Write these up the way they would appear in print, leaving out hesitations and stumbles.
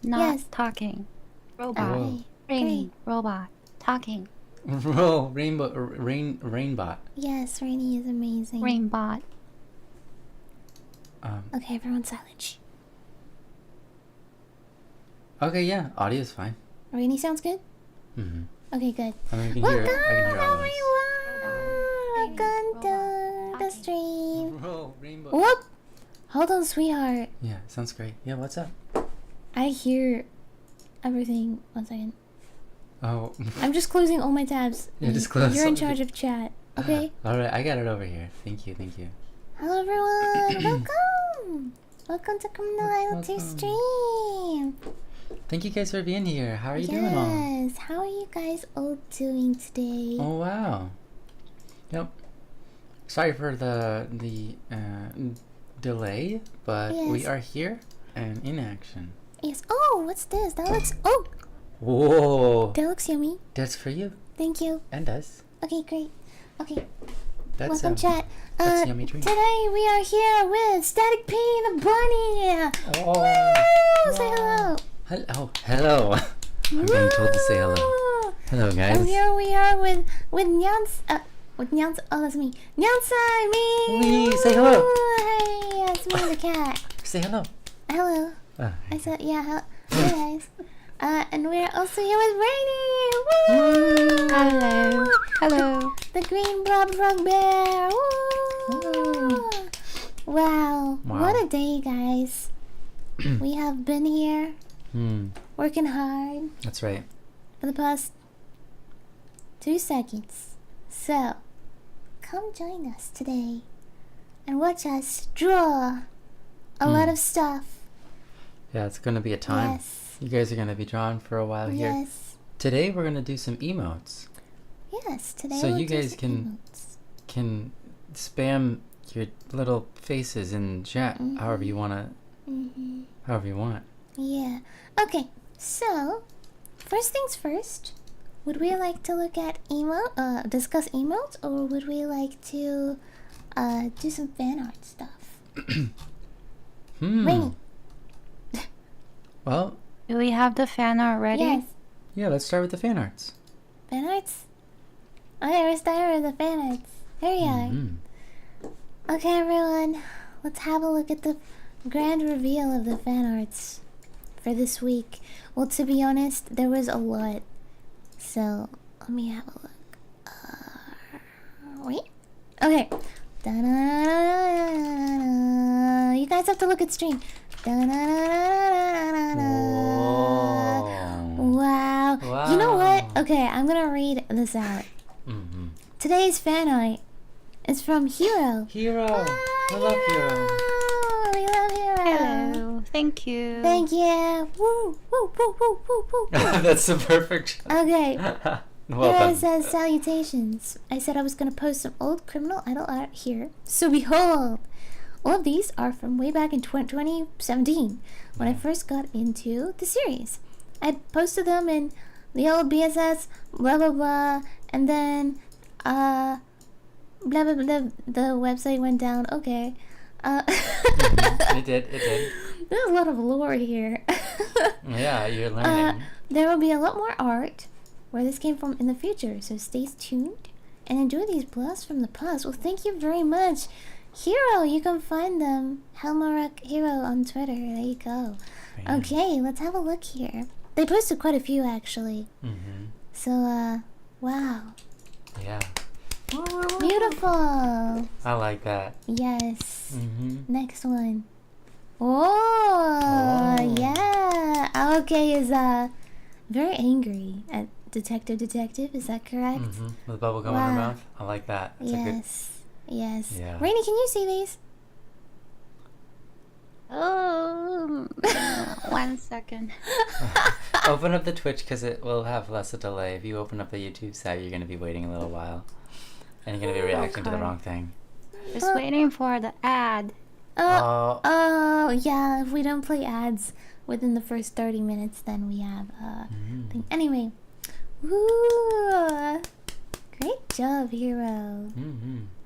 not Yes. talking. Robot. Okay. Rainy. Robot. Talking. Rainbot. Yes, Rainy is amazing. Rainbot. Okay, everyone silent. Okay, yeah, audio's fine. Rainy sounds good? Mm-hmm. Okay, good. I mean, I can Welcome, hear all everyone! Welcome to the stream. Bro, rainbow. Whoop! Hold on, sweetheart. Yeah, sounds great. Yeah, what's up? I hear everything. 1 second. Oh. I'm just closing all my tabs. Yeah, just close You're in all charge the- of chat. Okay? Alright, I got it over here. Thank you. Hello, everyone! Welcome! Welcome to Come to Lila 2 Welcome. stream. Thank you guys for being here. How are you doing all? Yes. How are you guys all doing today? Oh, wow. Yep. Sorry for the delay, but we Yes. are here and in action. Yes. Oh, what's this? That looks. Oh, Whoa. that looks yummy. That's for you Thank you. and us. Okay, great. Okay, That's welcome chat. that's a yummy drink. Today we are here with Static P the Bunny. Oh. Woo! Say hello. Hello. I'm being told to say hello. Woo! Hello, guys. And here we are with Nyans. With Nyans. Oh, that's me. Nyansa, me. Wee, say hello. Woo! Hey, it's me, the cat. Say hello. Hello. I said, yeah. Hey guys. And we're also here with Rainy. Woo! Hello. Hello. The green blob frog bear. Woo! Wow. What a day, guys. We have been here working hard That's right. for the past 2 seconds. So, come join us today and watch us draw a lot of stuff. Yeah, it's gonna be a time. Yes. You guys are gonna be drawing for a while here. Yes. Today we're gonna do some emotes. Yes. Today So we'll you do guys some can- emotes. Can spam your little faces in chat however you wanna. However you want. Yeah. Okay. So, first things first. Would we like to look at discuss emotes, or would we like to do some fan art stuff? Rainy. Well, Do we have the fan art ready? Yes. yeah. Let's start with the fan arts. Fan arts. Okay, we're starting with the fan arts. Here we are. Okay, everyone. Let's have a look at the grand reveal of the fan arts for this week. Well, to be honest, there was a lot. So, let me have a look. Wait. Okay. Da-na-na-na-na-na-na. You guys have to look at stream. Da-na-na-na-na-na-na. Wow. You know what? Okay, I'm gonna read this out. Today's fan art is from Hero. Hero. I love Hero. We love Hero. Hello. Thank you. Thank you. Woo, woo, woo, woo, woo, woo. That's the perfect. Okay. Well Here done. it says salutations. I said I was gonna post some old criminal idol art here. So behold, all of these are from way back in 2017 when I first got into the series. I posted them in the old BSS, blah blah blah, and then blah blah blah. The website went down. Okay. It did. There's a lot of lore here. Yeah, you're learning. There will be a lot more art where this came from in the future, so stay tuned and enjoy these blasts from the past. Well, thank you very much. Hero, you can find them. Helmarak Hero on Twitter. There you go. Bam. Okay, let's have a look here. They posted quite a few actually. So, wow. Yeah. Beautiful. I like that. Yes. Mm-hmm. Next one. Oh, yeah. Aoke is very angry at Detective. Is that correct? With bubble gum in her mouth. I like that. That's Yes. Yes. Yeah. Rainy, can you see these? Oh, 1 second. Open up the Twitch because it will have less a delay. If you open up the YouTube site, you're going to be waiting a little while. And you're going to be reacting to the Okay. wrong thing. Just waiting for the ad. Oh, yeah. If we don't play ads within the first 30 minutes, then we have thing. Anyway. Woo! Great job, Hero.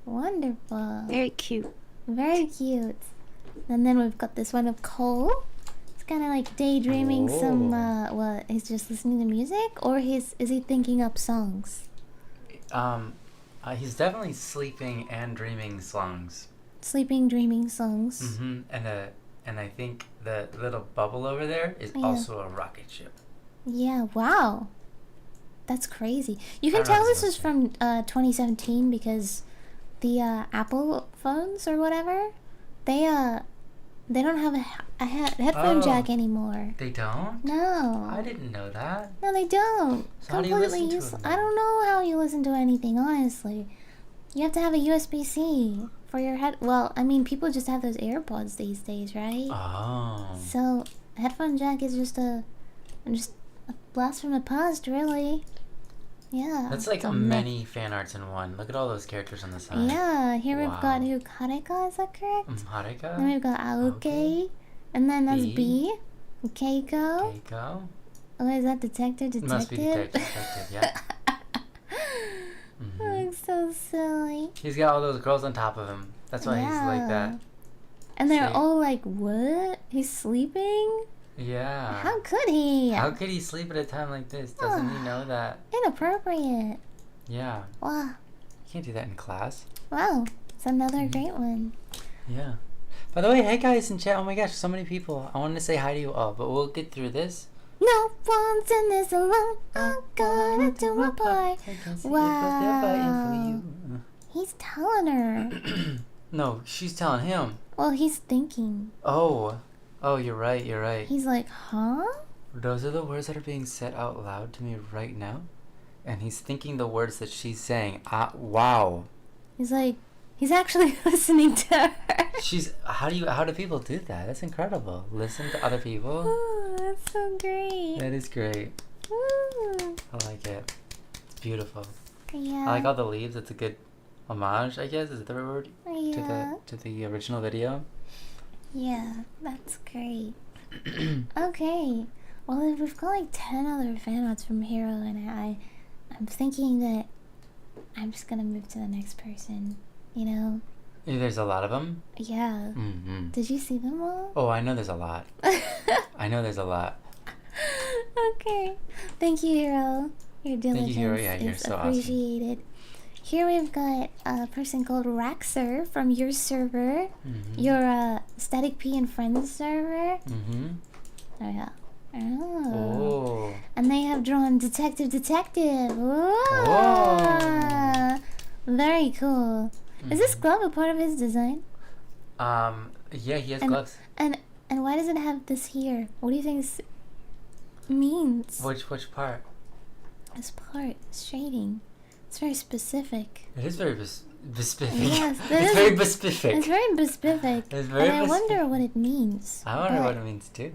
Wonderful. Very cute. Very cute. And then we've got this one of Cole. It's kind of like daydreaming some. Oh. Well, he's just listening to music, or is he thinking up songs? He's definitely sleeping and dreaming songs. Sleeping, dreaming songs. Mm-hmm. And I think the little bubble over there is also a rocket ship. Yeah. Wow. That's crazy. You can I don't know tell what this it's is from 2017 because the Apple phones or whatever, they don't have a headphone jack anymore. They don't? No. I didn't know that. No, they don't. So how do you listen to them? I don't know how you listen to anything, honestly. You have to have a USB-C for your head. Well, I mean, people just have those AirPods these days, right? Oh. So, headphone jack is just a blast from the past, really. Yeah. That's like many fan arts in one. Look at all those characters on the side. Yeah, here we've got Wow. Hareka, is that correct? Hareka. Then we've got Aoke, and then that's B. Keiko. Keiko. Oh, is that detective? Must be detective, yeah. That looks so silly. He's got all those girls on top of him. That's why he's like that. And they're See? all like, what? He's sleeping? Yeah. How could he? How could he sleep at a time like this? Doesn't he know that? Inappropriate. Yeah. Wow. You can't do that in class. Wow. It's another great one. Yeah. By the way, hey guys in chat. Oh my gosh, so many people. I wanted to say hi to you all, but we'll get through this. No one's in this alone. I'm gonna do my part. Wow. He's telling her. No, she's telling him. Well, he's thinking. Oh, you're right. You're right. He's like, huh? Those are the words that are being said out loud to me right now, and he's thinking the words that she's saying. Wow. He's like, he's actually listening to her. How do people do that? That's incredible. Listen to other people. Oh, that's so great. That is great. Woo. I like it. It's beautiful. Yeah. I like all the leaves. It's a good homage, I guess. Is it the right word? Yeah. To the original video. Yeah, that's great. Okay. Well, we've got like 10 other fan arts from Hero, and I'm thinking that I'm just gonna move to the next person. You know? There's a lot of them. Yeah. Mm-hmm. Did you see them all? Oh, I know there's a lot. I know there's a lot. Okay. Thank you, Hero. Your diligence Hero. Yeah, you're is so awesome. appreciated. Here we've got a person called Raxer from your server, your Static P and Friends server. Mm-hmm. Oh yeah. Oh. Oh. And they have drawn Detective. Whoa. Oh. Very cool. Is this glove a part of his design? Yeah, he has gloves. And why does it have this here? What do you think this means? Which part? This part, shading. It's very specific. It is very specific. Yes, It's very specific. It's very specific. It's very and I wonder specific. what it means. I wonder but what it means too.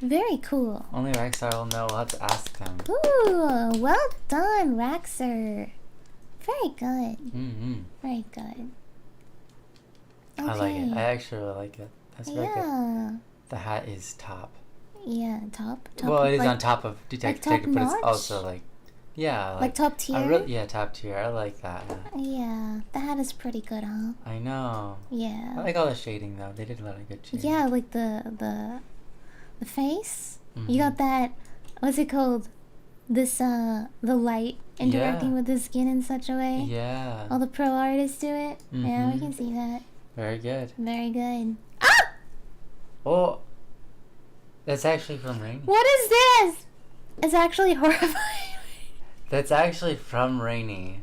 Very cool. Only Rexar will know. We'll have to ask them. Ooh, well done, Raxer. Very good. Mm-hmm. Very good. Okay. I like it. I actually really like it. That's very good. Yeah. The hat is top. Yeah, top. Well, it is like, on top of like Detective, but it's top-notch? also like, yeah, like top tier. yeah, top tier. I like that. Yeah, the hat is pretty good, huh? I know. Yeah. I like all the shading though. They did a lot of good shading. Yeah, like the face. Mhm. You got that. What's it called? This the light interacting with the skin in such a way. Yeah. All the pro artists do it. Yeah, we Mhm. can see that. Very good. Very good. Ah! Oh, that's actually from Rainy. What is this? It's actually horrifying. That's actually from Rainy,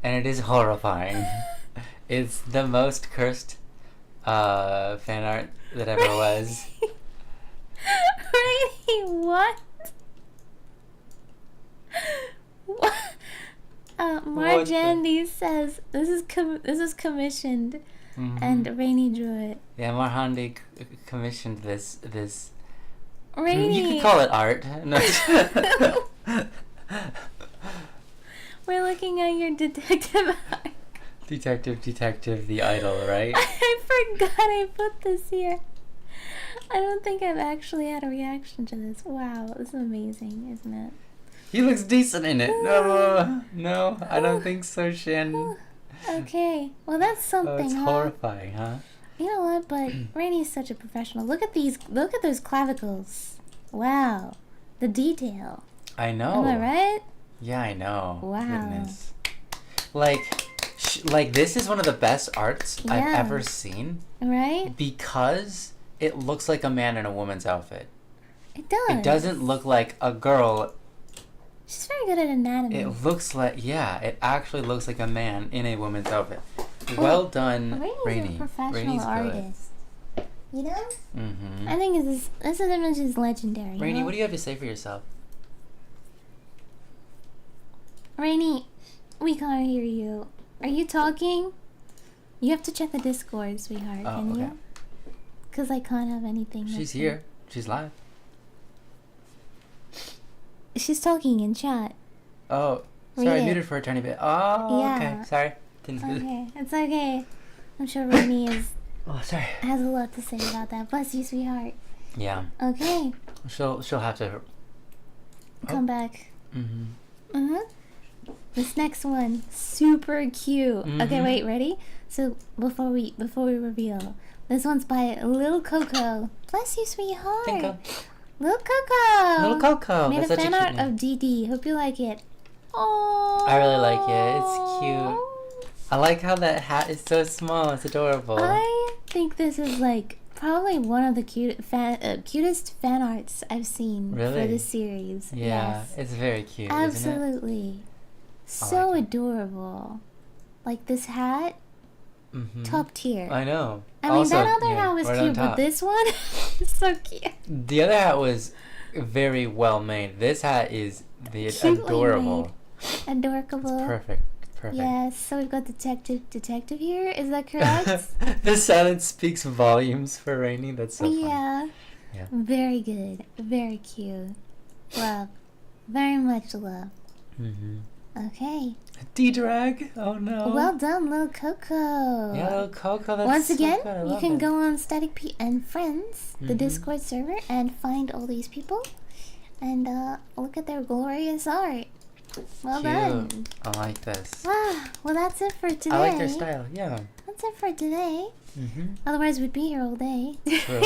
and it is horrifying. It's the most cursed fan art that ever was. Really? What? What? Marjandy says this is commissioned, Mhm. and Rainy drew it. Yeah, Marhandi commissioned this. Rainy. You could call it art. No. We're looking at your detective art. Detective, the idol, right? I forgot I put this here. I don't think I've actually had a reaction to this. Wow, this is amazing, isn't it? He looks decent in it. No, I don't think so, Shin. Okay, well that's Oh, something, it's huh? horrifying, huh? You know what? But Rainey's such a professional. Look at these. Look at those clavicles. Wow, the detail. I know. Am I right? Yeah, I know. Wow. Goodness. Like this is one of the best arts I've Yeah. ever seen Right? because it looks like a man in a woman's outfit. It does. It doesn't look like a girl. She's very good at anatomy. It looks like, yeah, it actually looks like a man in a woman's outfit. Well done, Rainey's Rainey. a professional Rainey's artist. You know? good. Mm-hmm. I think this image is legendary. you Rainey, know? what do you have to say for yourself? Rainey, we can't hear you. Are you talking? You have to check the Discord, sweetheart. Oh, Can okay. you? Because I can't have anything. She's up here. She's live. there. She's talking in chat. Oh, Read sorry, I it. muted for a tiny bit. Oh, Yeah. okay. Sorry. Didn't Okay, it's okay. I'm sure Rainey Oh, sorry. has a lot to say about that. Bless you, sweetheart. Yeah. Okay, She'll have to. come back. Mm-hmm. This next one, super cute. Okay, Mhm. wait, ready? So before we reveal, this one's by Little Coco. Bless you, sweetheart. Little Coco. Little Coco. Made That's a such fan a cute art name. of DD. Hope you like it. Oh. I really like it. It's cute. I like how that hat is so small. It's adorable. I think this is like probably one of the cutest fan arts I've seen for Really? this series. Yeah, Yes. it's very cute, isn't it? Absolutely. So like it. adorable. Like this hat, Mm-hmm. top tier. I know. I mean, Also, that other yeah, hat was right on cute, but top. this one is so cute. The other hat was very well made. This hat is Cutely adorable. Adorable. Perfect. Perfect. Yes, so we've got detective here. Is that correct? The silence speaks volumes for Rainy. That's so funny. Yeah. Yeah. Very good. Very cute. Love. Very much love. Mm-hmm. Okay. D-drag. Oh no. Well done, Little Coco. Yeah, little Coco. That's Once so again, good. I you love can it. go on Static P and Friends, the Mhm. Discord server, and find all these people and look at their glorious art. Well done. Cute. I like this. Wow. Well, that's it for today. I like their style. Yeah. That's it for today. Mm-hmm. Otherwise, we'd be here all day. True.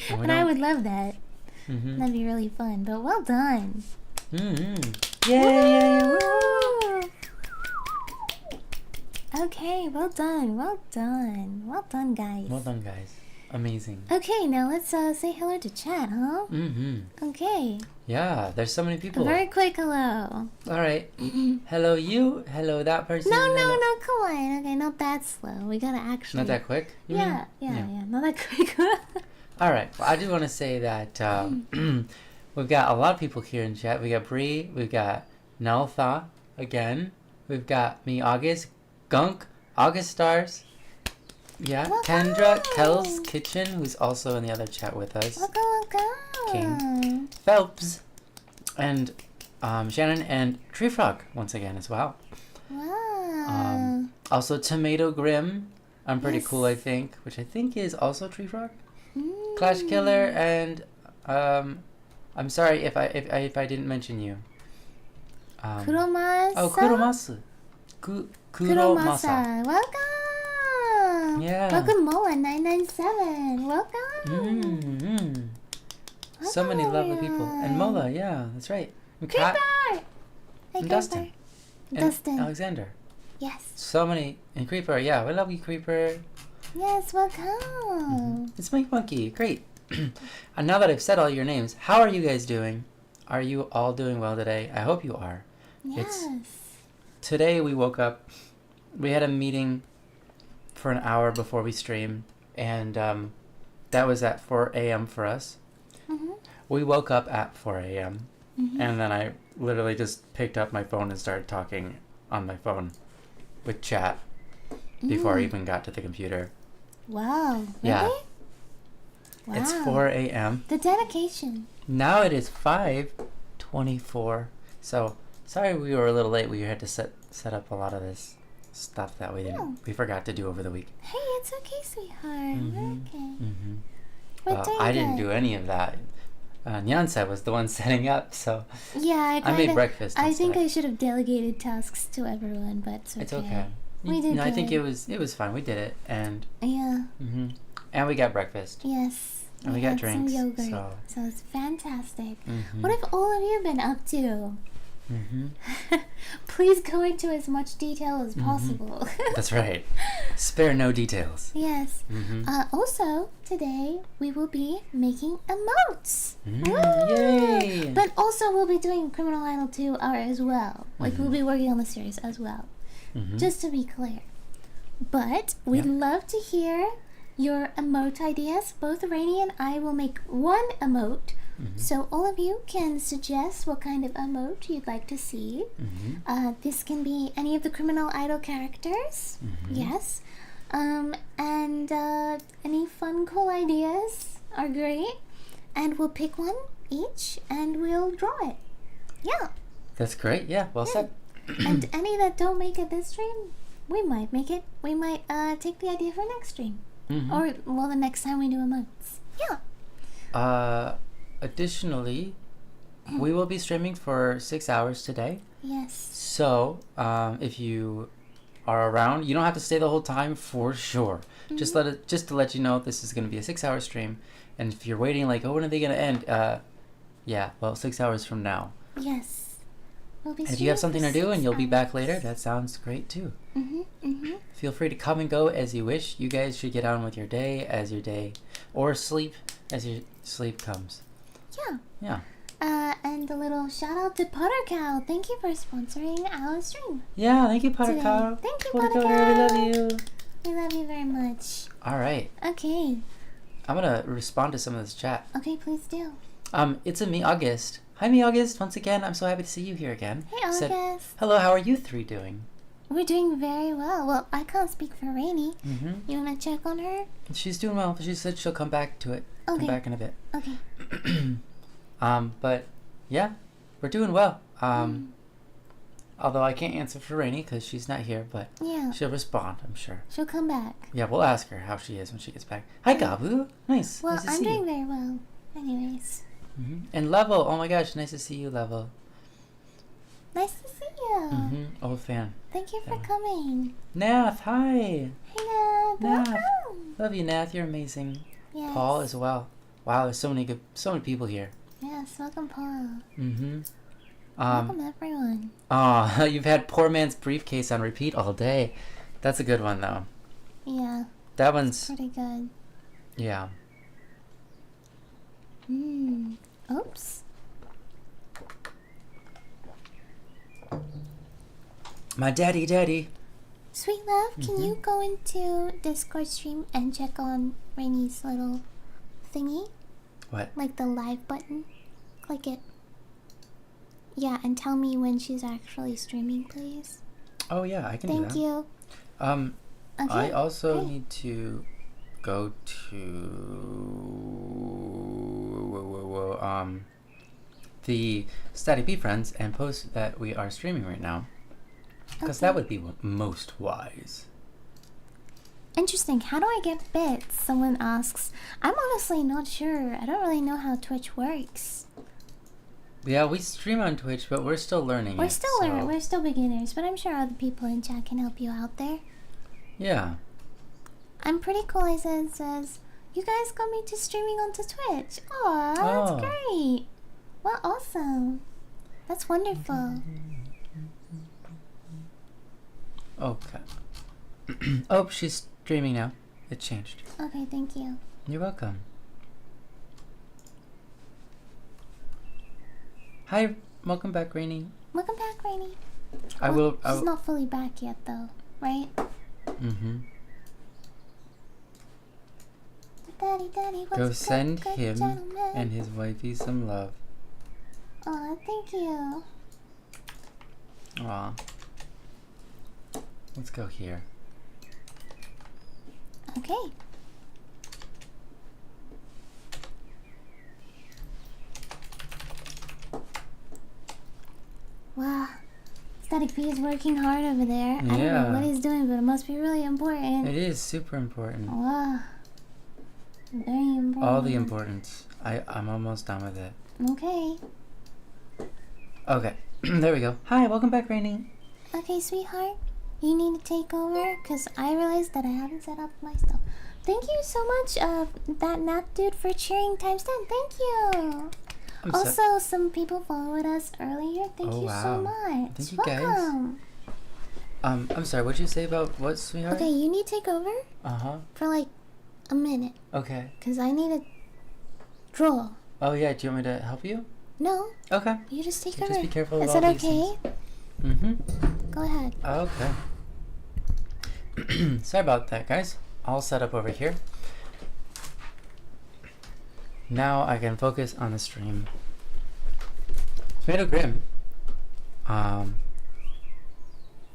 And we And I don't- would love that. Mm-hmm. That'd be really fun. But well done. Mm-hmm. Yeah. Woo! Okay, well done, well done, well done, guys. Well done, guys. Amazing. Okay, now let's say hello to chat, huh? Mm-hmm. Okay, Yeah, there's so many a people. very quick hello. All right. Hello, you. Hello, that person. No, no, hello- no, come on. Okay, not that slow. We gotta actually. Not that quick? you Yeah, mean? yeah, not that quick. All right. Well, I do want to say that we've got a lot of people here in chat. We got Bree. We've got Neltha again. We've got me, August, Gunk, August Stars. Yeah, Kendra, Kel's Kitchen, who's also in the other chat with us. Welcome. Phelps, and Shannon, and Tree Frog once again as well. Wow. Also Tomato Grim. I'm pretty Yes. cool, I think, which I think is also Tree Frog. Mm. Clash Killer, and I'm sorry if I didn't mention you. Kuromasa. Oh, Kuromasu. Kuromasa. Kuromasa. Welcome. Yeah. Welcome, Moa997. Welcome. Mm-hmm. So many Welcome, lovely people. And everyone. Mola, yeah, that's right. And Kat Creeper. Hey, and Dustin. Creeper. and Dustin. Alexander. Yes. So many. And Creeper, yeah, we love you, Creeper. Yes, welcome. It's Mike Monkey. Great. And now that I've said all your names, how are you guys doing? Are you all doing well today? I hope you are. Yes. Today we woke up. We had a meeting for an hour before we streamed, and that was at 4 a.m. for us. Mm-hmm. We woke up at 4 a.m. Mm-hmm. and then I literally just picked up my phone and started talking on my phone with chat before I even got to the computer. Wow. Really? Yeah. Wow. It's 4 a.m. The dedication. Now it is 5:24. So sorry we were a little late. We had to set up a lot of this stuff that we forgot to do over the week. Hey, it's okay, sweetheart. Mhm. Okay. Mm-hmm. We're doing I didn't good. do any of that. Nyansa was the one setting up, so Yeah, I made breakfast. I think instead. I should have delegated tasks to everyone, but It's okay. We did No, I think good. it was fine. We did it, and Yeah. hmm And we got breakfast. Yes. And we got had drinks. some yogurt. So. So it's fantastic. Mhm. What have all of you been up to? Mhm. Please go into as much detail as possible. That's right. Spare no details. Yes. Mhm. Also, today we will be making emotes. Yay! But also we'll be doing Criminal Idol 2 hour as well. Like we'll be working on the series as well. Mhm. Just to be clear. But we'd love to hear your emote ideas. Both Rainy and I will make one emote. So all of you can suggest what kind of emote you'd like to see. This can be any of the Criminal Idol characters. Yes. And any fun, cool ideas are great. And we'll pick one each and we'll draw it. Yeah. That's great. Yeah, well said. And any that don't make it this stream, we might make it. We might take the idea for next stream. Or, well, the next time we do emotes. Yeah. Additionally, we will be streaming for 6 hours today. Yes. So, if you are around, you don't have to stay the whole time for sure. Just to let you know, this is going to be a 6-hour stream. And if you're waiting, like, oh, when are they going to end? Yeah, well, 6 hours from now. Yes. We'll be And if you have something to do and you'll be back later, hours. that sounds great too. Mm-hmm. Feel free to come and go as you wish. You guys should get on with your day as your day, or sleep as your sleep comes. Yeah. Yeah. And a little shout out to Potter Cow. Thank you for sponsoring our stream. Yeah, thank you, Potter Today. Cow. Thank you, Potter Potter Cow. We love Cow. you. We love you very much. All right. Okay. I'm going to respond to some of this chat. Okay, please do. It's a me, August. Hi, me, August. Once again, I'm so happy to see you here again. Hey, August. Said, hello, how are you three doing? We're doing very well. Well, I can't speak for Rainy. Mm-hmm. You want to check on her? She's doing well. She said she'll come back to it. Okay. Come back in a bit. Okay. But yeah, we're doing well. Although I can't answer for Rainy because she's not here, but Yeah. she'll respond, I'm sure. She'll come back. Yeah, we'll ask her how she is when she gets back. Hi, Gabu. Nice. Well, nice to I'm see doing you. very well. Anyways. And Level. Oh my gosh, nice to see you, Level. Nice to see you. Old fan. Thank you for Yeah. coming. Nath, hi. Hey, Nath. Nath. Welcome. Love you, Nath. You're amazing. Yes. Paul as well. Wow, there's so many people here. Yes, welcome, Paul. Um, Welcome, everyone. oh, you've had Poor Man's Briefcase on repeat all day. That's a good one, though. Yeah, That one's, pretty good. yeah. Oops. My daddy. Sweet love, can you go into Discord stream and check on Rainy's little thingy? What? Like the live button? Click it. Yeah, and tell me when she's actually streaming, please. Oh, yeah, I can do Thank that. you. Okay. I also great. need to go to the Static Bee friends and post that we are streaming right now, because that would be most wise. Interesting. How do I get bits? Someone asks. I'm honestly not sure. I don't really know how Twitch works. Yeah, we stream on Twitch, but we're still learning. We're still learning. We're still beginners, but I'm sure other people in chat can help you out there. Yeah. I'm pretty cool. It says, you guys got me to streaming onto Twitch. Aw, Oh. that's great. Well, awesome. That's wonderful. Okay. Oh, she's streaming now. It changed. Okay, thank you. You're welcome. Hi, welcome back, Rainy. Welcome back, Rainy. I will. She's not fully back yet, though, right? Daddy, what's Go good, send good him gentleman? and his wifey some love. Aw, thank you. Aw. Let's go here. Okay. Wow. Static P is working hard over there. I don't Yeah. know what he's doing, but it must be really important. It is super important. Wow. Very important. All the importance. I'm almost done with it. Okay. Okay. There we go. Hi, welcome back, Rainy. Okay, sweetheart. You need to take over, because I realized that I haven't set up my stuff. Thank you so much, that math dude, for cheering times 10. Thank you. Also, some people followed us earlier. Thank you so much. Thank you, Welcome. guys. I'm sorry. What'd you say about what, sweetheart? Okay, you need to take over for like a minute. Okay. Because I need to draw. Oh yeah. Do you want me to help you? No. Okay. You just take You over. just be careful with Is all that these okay? Go ahead. Okay. Sorry about that, guys. All set up over here. Now I can focus on the stream. Tomato Grim.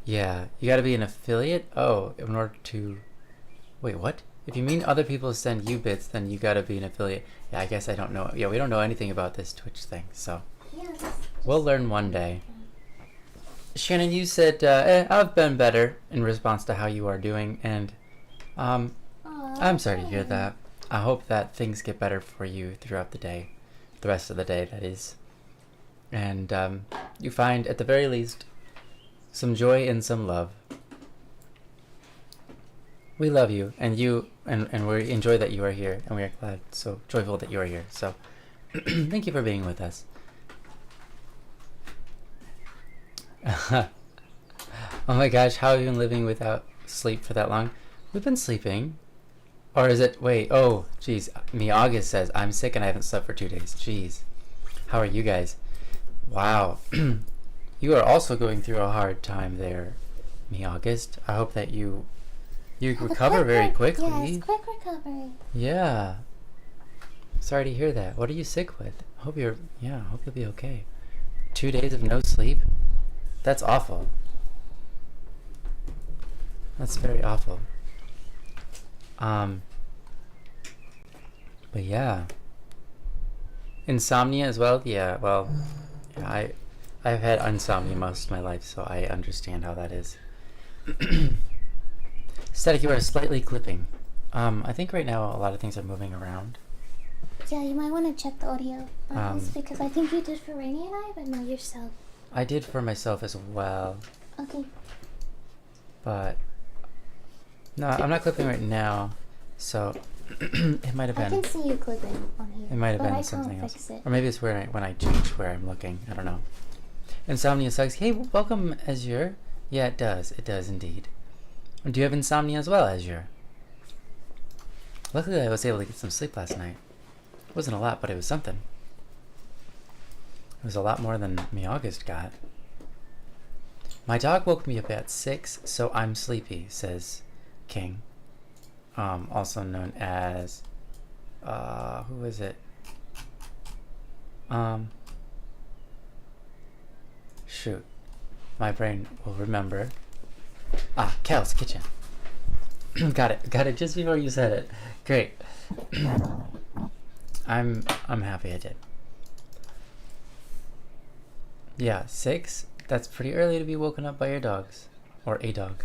Yeah, you gotta be an affiliate? Oh, in order to... Wait, what? If you mean other people send you bits, then you gotta be an affiliate. Yeah, I guess I don't know. Yeah, we don't know anything about this Twitch thing, so... Yes. We'll learn one day. Shannon, you said, I've been better in response to how you are doing, and, I'm sorry to hear that. I hope that things get better for you throughout the day. The rest of the day, that is. And, you find, at the very least, some joy and some love. We love you, and we enjoy that you are here, and we are glad, so joyful that you are here. So, thank you for being with us. Oh my gosh, how have you been living without sleep for that long? We've been sleeping. Or is it, wait, oh, geez. Me August says, I'm sick and I haven't slept for 2 days. Jeez. How are you guys? Wow. You are also going through a hard time there, Me August. I hope that you recover very quickly. Yes, quick recovery. Yeah. Sorry to hear that. What are you sick with? Hope you'll be okay. 2 days of no sleep? That's awful. That's very awful. But yeah. Insomnia as well? Yeah, well, yeah, I've had insomnia most of my life, so I understand how that is. Static, you are slightly clipping. I think right now a lot of things are moving around. Yeah, you might want to check the audio levels because I think you did for Rainy and I, but not yourself. I did for myself as well. Okay. But no, I'm not clipping right now, so it might have been. I can see you clipping on here. It might have but been I something can't else, fix it. or maybe it's when I change where I'm looking. I don't know. Insomnia sucks. Hey, welcome, Azure. Yeah, it does. It does indeed. Do you have insomnia as well, Azure? Luckily, I was able to get some sleep last night. It wasn't a lot, but it was something. It was a lot more than me August got. My dog woke me up at 6, so I'm sleepy, says King. Also known as, who is it? Shoot. My brain will remember. Kel's Kitchen. Got it just before you said it. Great. I'm happy I did. Yeah, 6? That's pretty early to be woken up by your dogs. Or a dog.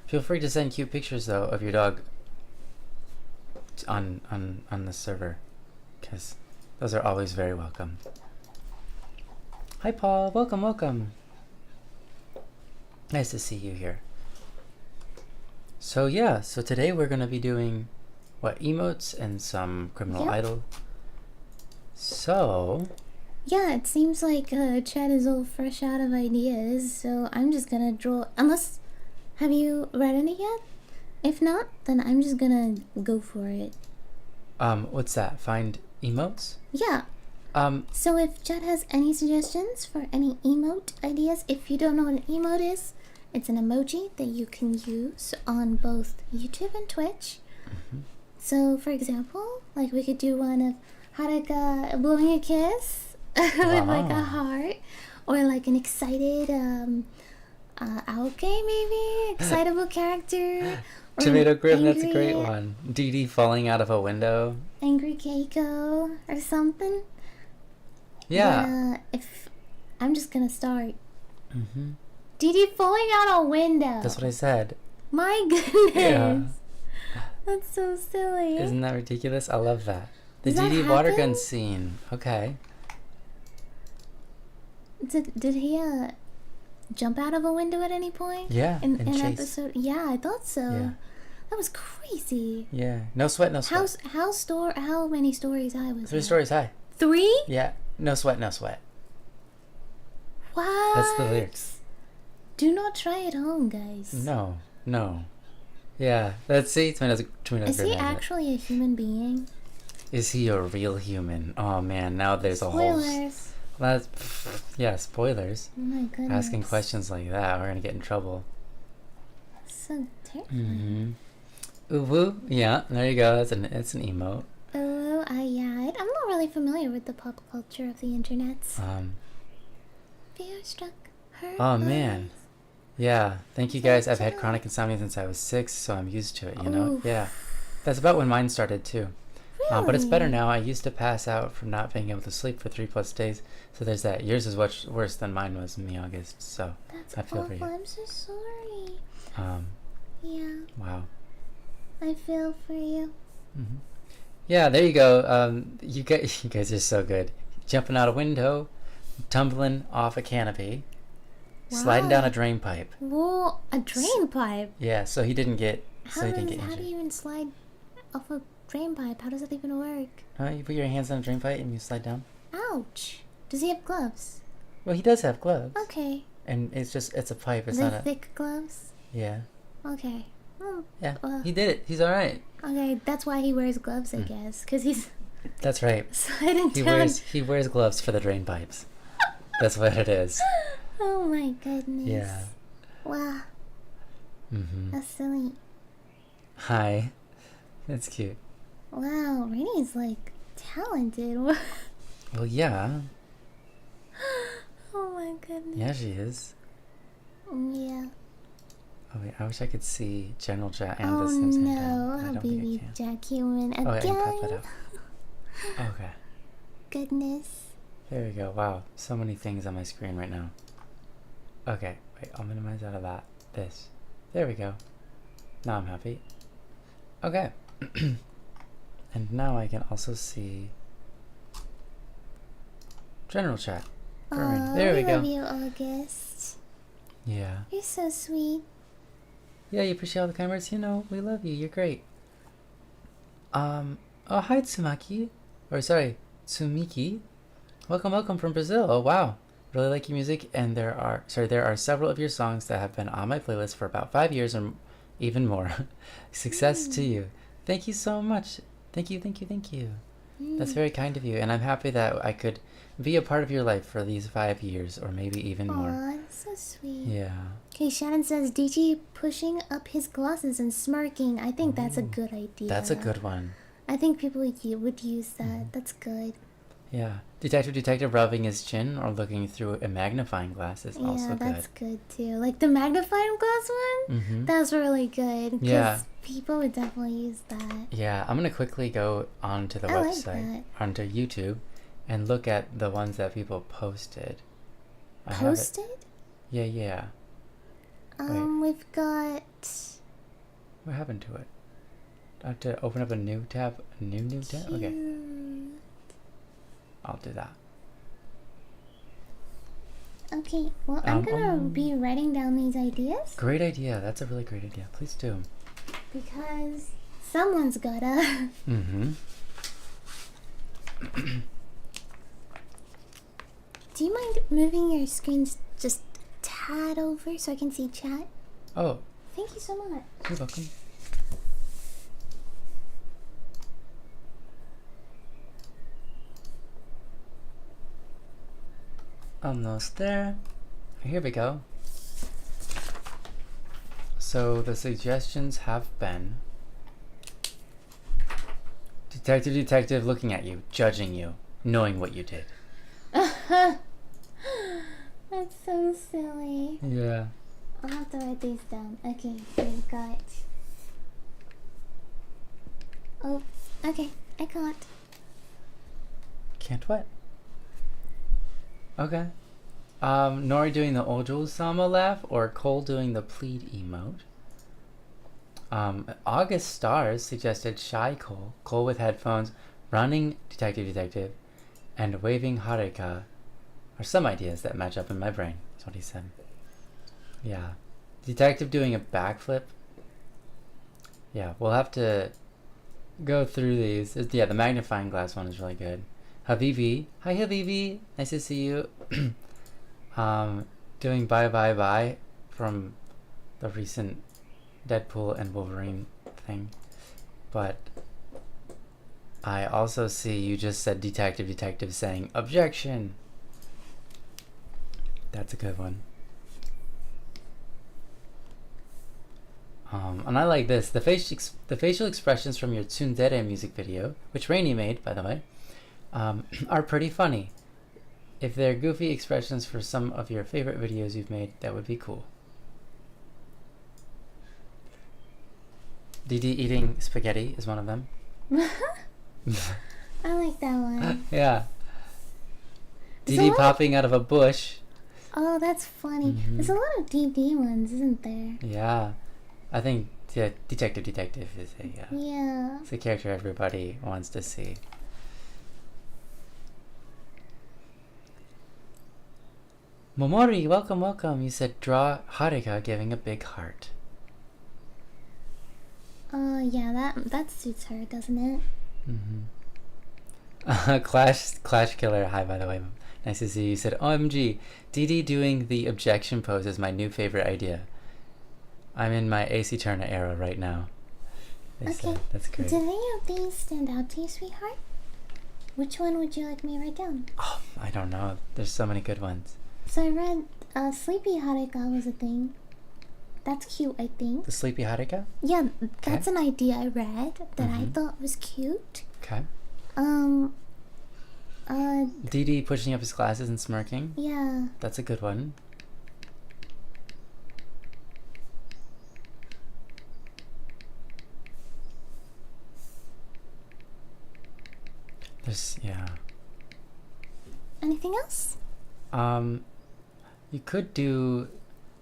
Feel free to send cute pictures, though, of your dog on the server. Because those are always very welcome. Hi, Paul. Welcome. Nice to see you here. So, yeah. So, today we're going to be doing, emotes and some criminal idol. So... Yeah, it seems like Chad is all fresh out of ideas, so I'm just gonna draw. Unless, have you read any yet? If not, then I'm just gonna go for it. What's that? Find emotes? Yeah. So if Chad has any suggestions for any emote ideas, if you don't know what an emote is, it's an emoji that you can use on both YouTube and Twitch. So, for example, like we could do one of Haruka blowing a kiss. With like a heart, or like an excited Aoke, maybe excitable character. Tomato Grim, that's a great one. Dee Dee falling out of a window. Angry Keiko or something. Yeah. But, if I'm just gonna start. Dee Dee falling out a window. That's what I said. My goodness. Yeah. That's so silly. Isn't that ridiculous? I love that. The Does that Dee Dee water happen? gun scene. Okay. Did he jump out of a window at any point? Yeah, in and chase. episode? Yeah, I thought so. Yeah. That was crazy. Yeah. No sweat, no sweat. How many stories high was 3 it? stories high. 3? Yeah. No sweat, no sweat. What? That's the lyrics. Do not try at home, guys. No. No. Yeah. Let's see. Is he actually a human being? Is he a real human? Oh man, now there's a whole... Spoilers. Yeah, spoilers. Oh my goodness. Asking questions like that, we're gonna get in trouble. So terrifying. Ooh woo. Yeah, there you go. It's an emote. Oh, yeah. I'm not really familiar with the pop culture of the internet. Fear struck her. Oh man. Yeah. Thank you guys. I've had chronic insomnia since I was 6, so I'm used to it. You know. Oof. Yeah. That's about when mine started too. Really? But it's better now. I used to pass out from not being able to sleep for 3+ days. So there's that. Yours is much worse than mine was in August. So That's I feel for awful. you. I'm so sorry. Um. Yeah, Wow. I feel for you. Mm-hmm. Yeah, there you go. You guys are so good. Jumping out a window, tumbling off a canopy, sliding down a drain pipe. Whoa, a drain pipe? Yeah, so he didn't get. How do you even slide off a drain pipe? How does that even work? You put your hands on a drain pipe and you slide down. Ouch! Does he have gloves? Well, he does have gloves. Okay. And it's a pipe. It's The not a thick gloves? Yeah. Okay. Yeah. Well, He did it. He's all right. okay, that's why he wears gloves, I guess, because he's That's right. sliding He down. wears gloves for the drain pipes. That's what it is. Oh my goodness. Yeah. Wow, Mm-hmm. that's silly. Hi. That's cute. Wow, Rainey's like talented. Well, yeah. Oh my goodness. Yeah, she is. Yeah. Oh wait, I wish I could see general chat and Oh the Sims. no, I a don't baby think I can. Jack human Oh, again. yeah, pop that out. Okay. Goodness. There we go. Wow, so many things on my screen right now. Okay, wait, I'll minimize out of that. This. There we go. Now I'm happy. Okay. And now I can also see general chat. Oh, There we go. love you, August. Yeah. You're so sweet. Yeah, you appreciate all the kind words. You know, we love you. You're great. Oh, hi, Tsumaki. Or, sorry, Tsumiki. Welcome from Brazil. Oh, wow. Really like your music, and there are several of your songs that have been on my playlist for about 5 years or even more. Success to you. Thank you so much. Thank you. That's very kind of you, and I'm happy that I could be a part of your life for these 5 years, or maybe even more. Aw, that's so sweet. Yeah. Okay, Shannon says DG pushing up his glasses and smirking. I think that's a good idea. That's a good one. I think people would use that. That's good. Yeah. Detective rubbing his chin or looking through a magnifying glass is also Yeah, good. that's good too. Like the magnifying glass one? Mm-hmm. That's really good. 'Cause Yeah. people would definitely use that. Yeah, I'm gonna quickly go onto the I like website, onto YouTube, and look at the ones that people posted. I have it- Posted? Yeah. We've got... What happened to it? I have to open up a new tab. A new tab? Okay, Cute. I'll do that. Okay, well, I'm gonna be writing down these ideas Great idea. That's a really great idea. Please do. because someone's gotta. Mm-hmm. Do you mind moving your screens just a tad over so I can see chat? Oh, Thank you so much. you're welcome. Almost there. Here we go. So the suggestions have been detective looking at you, judging you, knowing what you did. That's so silly. Yeah. I'll have to write these down. Okay, so we've got... Oh, okay, I can't. Can't what? Okay. Nori doing the Ojo Sama laugh or Cole doing the plead emote. August Stars suggested Shy Cole with headphones, running detective, and waving Harika are some ideas that match up in my brain. That's what he said. Yeah. Detective doing a backflip. Yeah, we'll have to go through these. Yeah, the magnifying glass one is really good. Habibi. Hi, Habibi. Nice to see you. Doing Bye Bye Bye from the recent Deadpool and Wolverine thing. But I also see you just said detective saying objection. That's a good one. And I like this. The facial expressions from your Tsundere music video, which Rainy made, by the way, are pretty funny. If they're goofy expressions for some of your favorite videos you've made, that would be cool. Didi eating spaghetti is one of them. I like that one. Yeah. There's Didi a lot- popping out of a bush. Oh, that's funny. Mhm. There's a lot of DD ones, isn't there? Yeah. I think detective is Yeah. it's a character everybody wants to see. Momori, welcome. You said draw Haruka giving a big heart. Yeah, that suits her, doesn't it? Clash Killer, hi by the way. Nice to see you. You said, OMG, Didi doing the objection pose is my new favorite idea. I'm in my AC Turner era right now. They said. That's great. Did any of these stand out to you, sweetheart? Which one would you like me to write down? Oh, I don't know. There's so many good ones. So I read Sleepy Haruka was a thing. That's cute, I think. The Sleepy Haruka? Yeah, that's an idea I read that I Mhm. thought was cute. Okay. Didi pushing up his glasses and smirking. Yeah. That's a good one. Yeah. Anything else? You could do.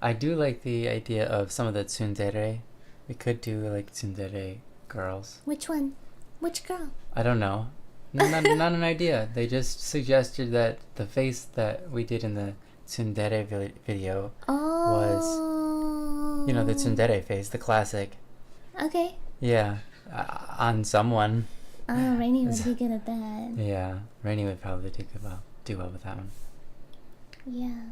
I do like the idea of some of the tsundere. We could do like tsundere girls. Which one? Which girl? I don't know. Not an idea. They just suggested that the face that we did in the tsundere video Oh. was, the tsundere face, the classic. Okay. Yeah, on someone. Oh, Rainy would be good at that. Yeah, Rainy would probably do well with that one. Yeah.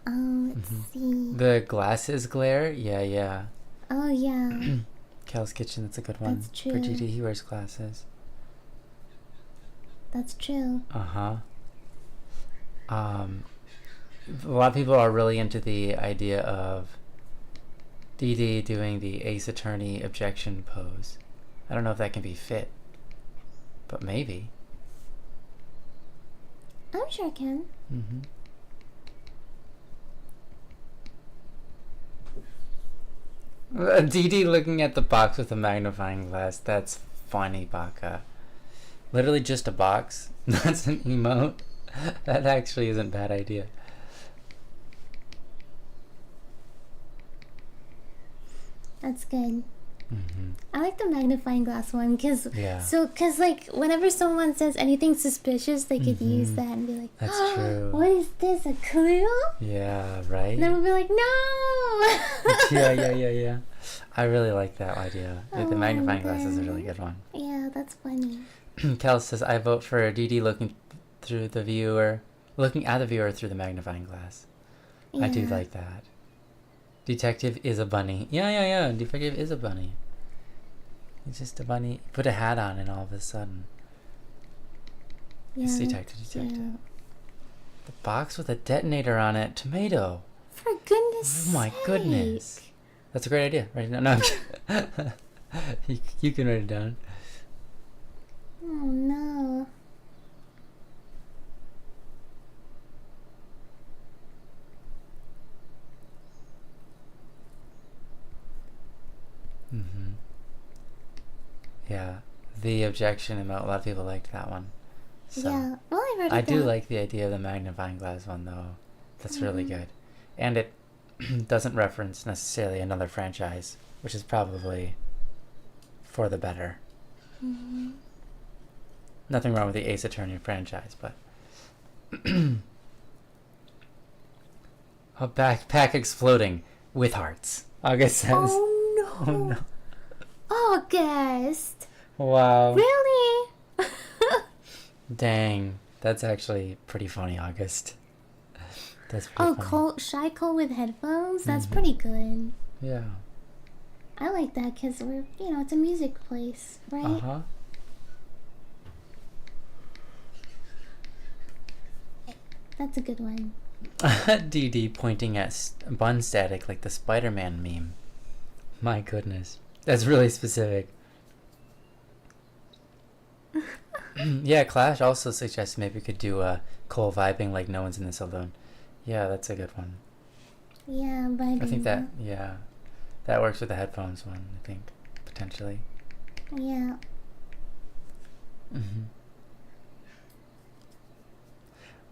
Let's see. The glasses glare. Yeah. Oh, yeah. Kel's Kitchen. That's a good one. That's true. For GD, he wears glasses. That's true. A lot of people are really into the idea of Didi doing the Ace Attorney objection pose. I don't know if that can be fit, but maybe. I'm sure I can. Didi looking at the box with a magnifying glass. That's funny, Baka. Literally just a box. That's an emote. That actually isn't a bad idea. That's good. I like the magnifying glass one because Yeah. like whenever someone says anything suspicious, they could use that and be like, That's true. What is this? A clue? Yeah, right? And then we'll be like, no. Yeah. I really like that idea. The Oh, magnifying glass is a really man. good one. Yeah, that's funny. Kel says, I vote for Didi looking at the viewer through the magnifying glass. I do Yeah. like that. Detective is a bunny. Yeah. Detective is a bunny. He's just a bunny. Put a hat on and all of a sudden. Yeah, It's that's detective. true. The box with a detonator on it. Tomato. For goodness Oh my sake. goodness. That's a great idea. Write it down. No, I'm kidding. you can write it down. Oh no. Yeah. The objection emote. A lot of people liked that one. So Yeah. Well, I wrote it I do down. like the idea of the magnifying glass one though. That's really good. And it doesn't reference necessarily another franchise, which is probably for the better. Nothing wrong with the Ace Attorney franchise, but a backpack exploding with hearts. August says. Oh no. Oh no. August. Wow. Really? Dang. That's actually pretty funny, August. That's pretty Oh, funny. Cole with headphones? That's Mhm. pretty good. Yeah. I like that because we're, it's a music place, right? Uh-huh. That's a good one. DD pointing at bun static like the Spider-Man meme. My goodness. That's really specific. Yeah, Clash also suggests maybe we could do a Cole vibing like no one's in this alone. Yeah, that's a good one. Yeah, vibing. I think that, yeah. That works with the headphones one, I think, potentially. Yeah. Mm-hmm.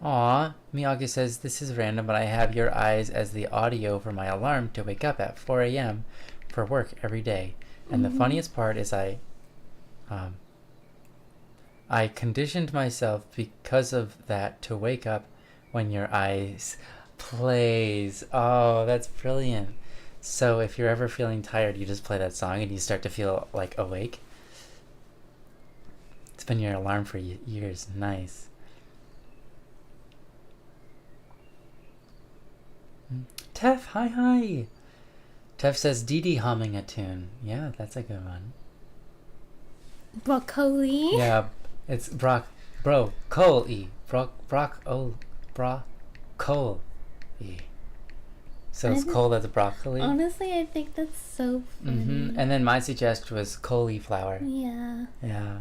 Aw, Miyagi says, this is random, but I have your eyes as the audio for my alarm to wake up at 4 a.m. for work every day. And the funniest part is I conditioned myself because of that to wake up when your eyes plays. Oh, that's brilliant. So if you're ever feeling tired, you just play that song and you start to feel like awake. It's been your alarm for years. Nice. Tef, hi. Tef says Dee humming a tune. Yeah, that's a good one. Broccoli. Yeah, it's broccoli. Broccoli. So it's cold as broccoli. Honestly, I think that's so funny. And then my suggestion was cauliflower. Yeah. Yeah.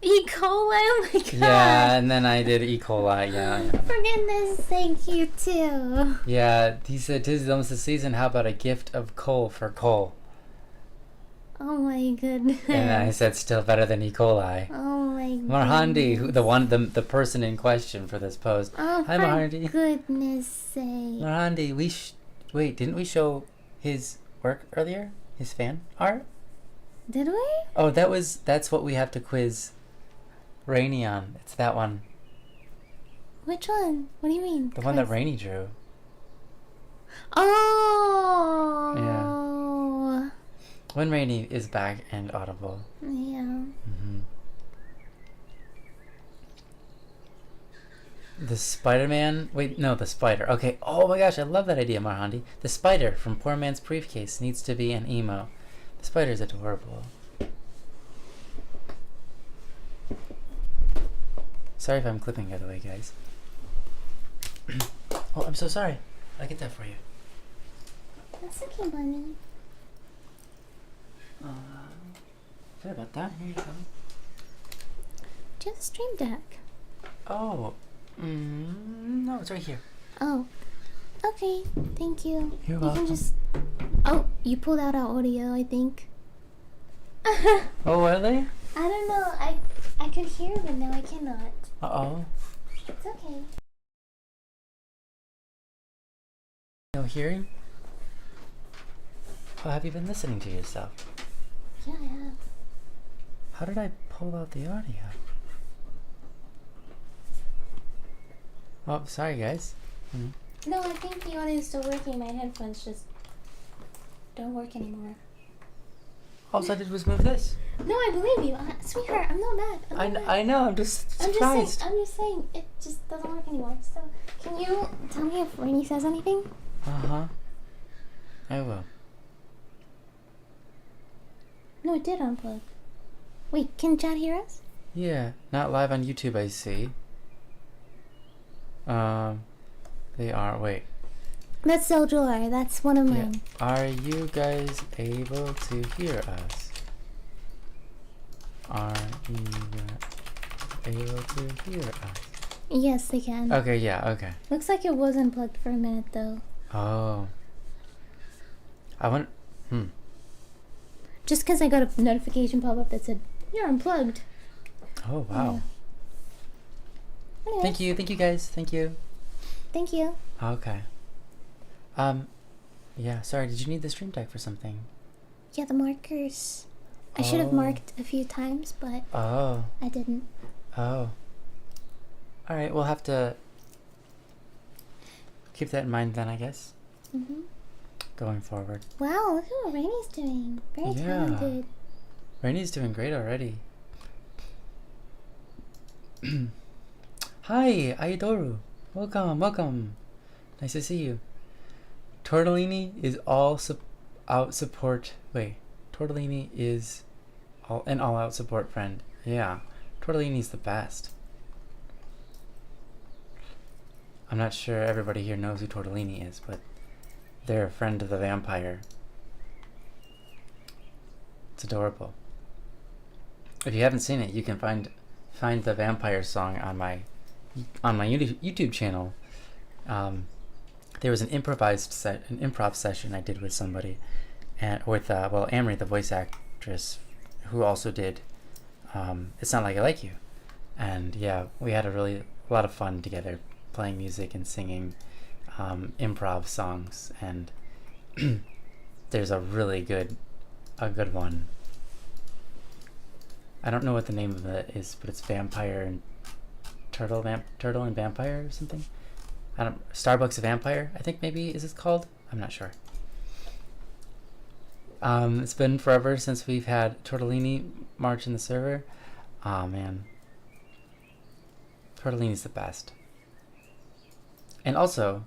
E. coli, oh my god. Yeah, and then I did E. coli. Yeah. For goodness sake, you too. Yeah, he said, "'Tis almost the season. How about a gift of coal for coal?" Oh my goodness. And I said, "Still better than E. coli." Oh my goodness. Marhandi, the person in question for this post. Oh, Hi, for Marhandi. goodness sake. Marhandi, wait, didn't we show his work earlier? His fan art? Did we? Oh, that's what we have to quiz Rainy on. It's that one. Which one? What do you mean? The one that Rainy drew. Oh. Yeah. When Rainy is back and audible. Yeah. The Spider-Man... Wait, no, the spider. Okay. Oh my gosh, I love that idea, Marhandi. The spider from Poor Man's Briefcase needs to be an emo. The spider's adorable. Sorry if I'm clipping it away, guys. Oh, I'm so sorry. I'll get that for you. That's okay, bunny. Sorry about that. Here you go. Do you have a stream deck? Oh. No, it's right here. Oh. Okay, thank you. You're You welcome. can just... Oh, you pulled out our audio, I think. Oh, are they? I don't know. I could hear, but now I cannot. Uh-oh. It's okay. No hearing? How have you been listening to yourself? Yeah, I have. How did I pull out the audio? Oh, sorry, guys. No, I think the audio is still working. My headphones just don't work anymore. All I did was move this. No, I believe you. Sweetheart, I'm not mad. I know, I'm just surprised. I'm just saying, it just doesn't work anymore. So, can you tell me if Rainy says anything? Uh-huh. I will. No, it did unplug. Wait, can chat hear us? Yeah, not live on YouTube, I see. They are, wait. That's Soljor. That's one of Yeah. mine. Are you guys able to hear us? Are you guys able to hear us? Yes, they can. Okay, yeah, okay. Looks like it was unplugged for a minute, though. Oh. I want... Just because I got a notification pop up that said, you're unplugged. Oh, wow. Anyway, Thank you guys, thank you. Thank you. Okay. Yeah, sorry, did you need the stream deck for something? Yeah, the markers. I should have marked a few times, but Oh. I didn't. Oh. Alright, we'll have to keep that in mind then, I guess. going forward. Wow, look at what Rainey's doing. Very Yeah. talented. Rainey's doing great already. Hi, Aidoru. Welcome, welcome. Nice to see you. Tortellini is out support. Wait, Tortellini is an all-out support friend. Yeah, Tortellini's the best. I'm not sure everybody here knows who Tortellini is, but they're a friend of the vampire. It's adorable. If you haven't seen it, you can find the vampire song on my YouTube channel. There was an improv session I did with somebody, and with Amory, the voice actress, who also did It's Not Like I Like You, and yeah, we had a lot of fun together, playing music and singing improv songs, and there's a good one. I don't know what the name of it is, but it's Vampire and Turtle and Vampire or something. Starbucks Vampire, I think maybe is it called? I'm not sure. It's been forever since we've had Tortellini march in the server. Aw, man. Tortellini's the best. And also,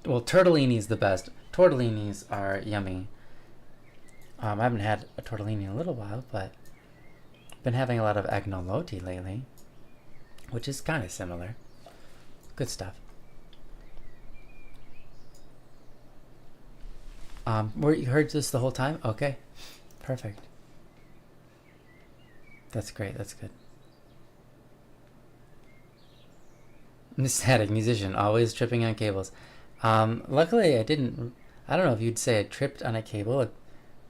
well, Tortellini's the best. Tortellinis are yummy. I haven't had a tortellini in a little while, but been having a lot of agnolotti lately, which is kind of similar. Good stuff. You heard this the whole time? Okay, perfect. That's great. That's good. Static musician, always tripping on cables. Luckily, I didn't. I don't know if you'd say I tripped on a cable. It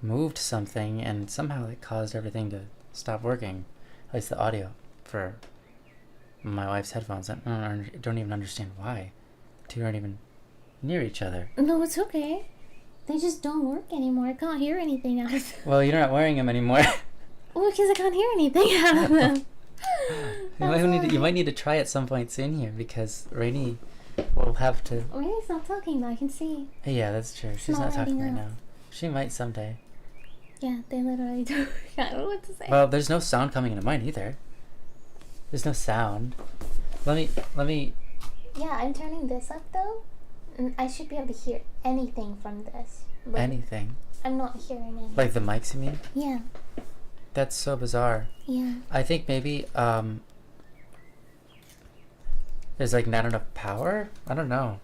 moved something, and somehow it caused everything to stop working. At least the audio for my wife's headphones. I don't even understand why. The two aren't even near each other. No, it's okay. They just don't work anymore. I can't hear anything out of them. Well, you're not wearing them anymore. Well, because I can't hear anything out of them. You might need to try at some point soon here, because Rainy will have to. Rainy's not talking, but I can see. Yeah, that's true. She's not talking right now. She might someday. Yeah, they literally do. I don't know what to say. Well, there's no sound coming into mine either. There's no sound. Let me. Yeah, I'm turning this up though, and I should be able to hear anything from this. Anything. I'm not hearing anything. Like the mics, you mean? Yeah. That's so bizarre. Yeah. I think maybe there's like not enough power. I don't know.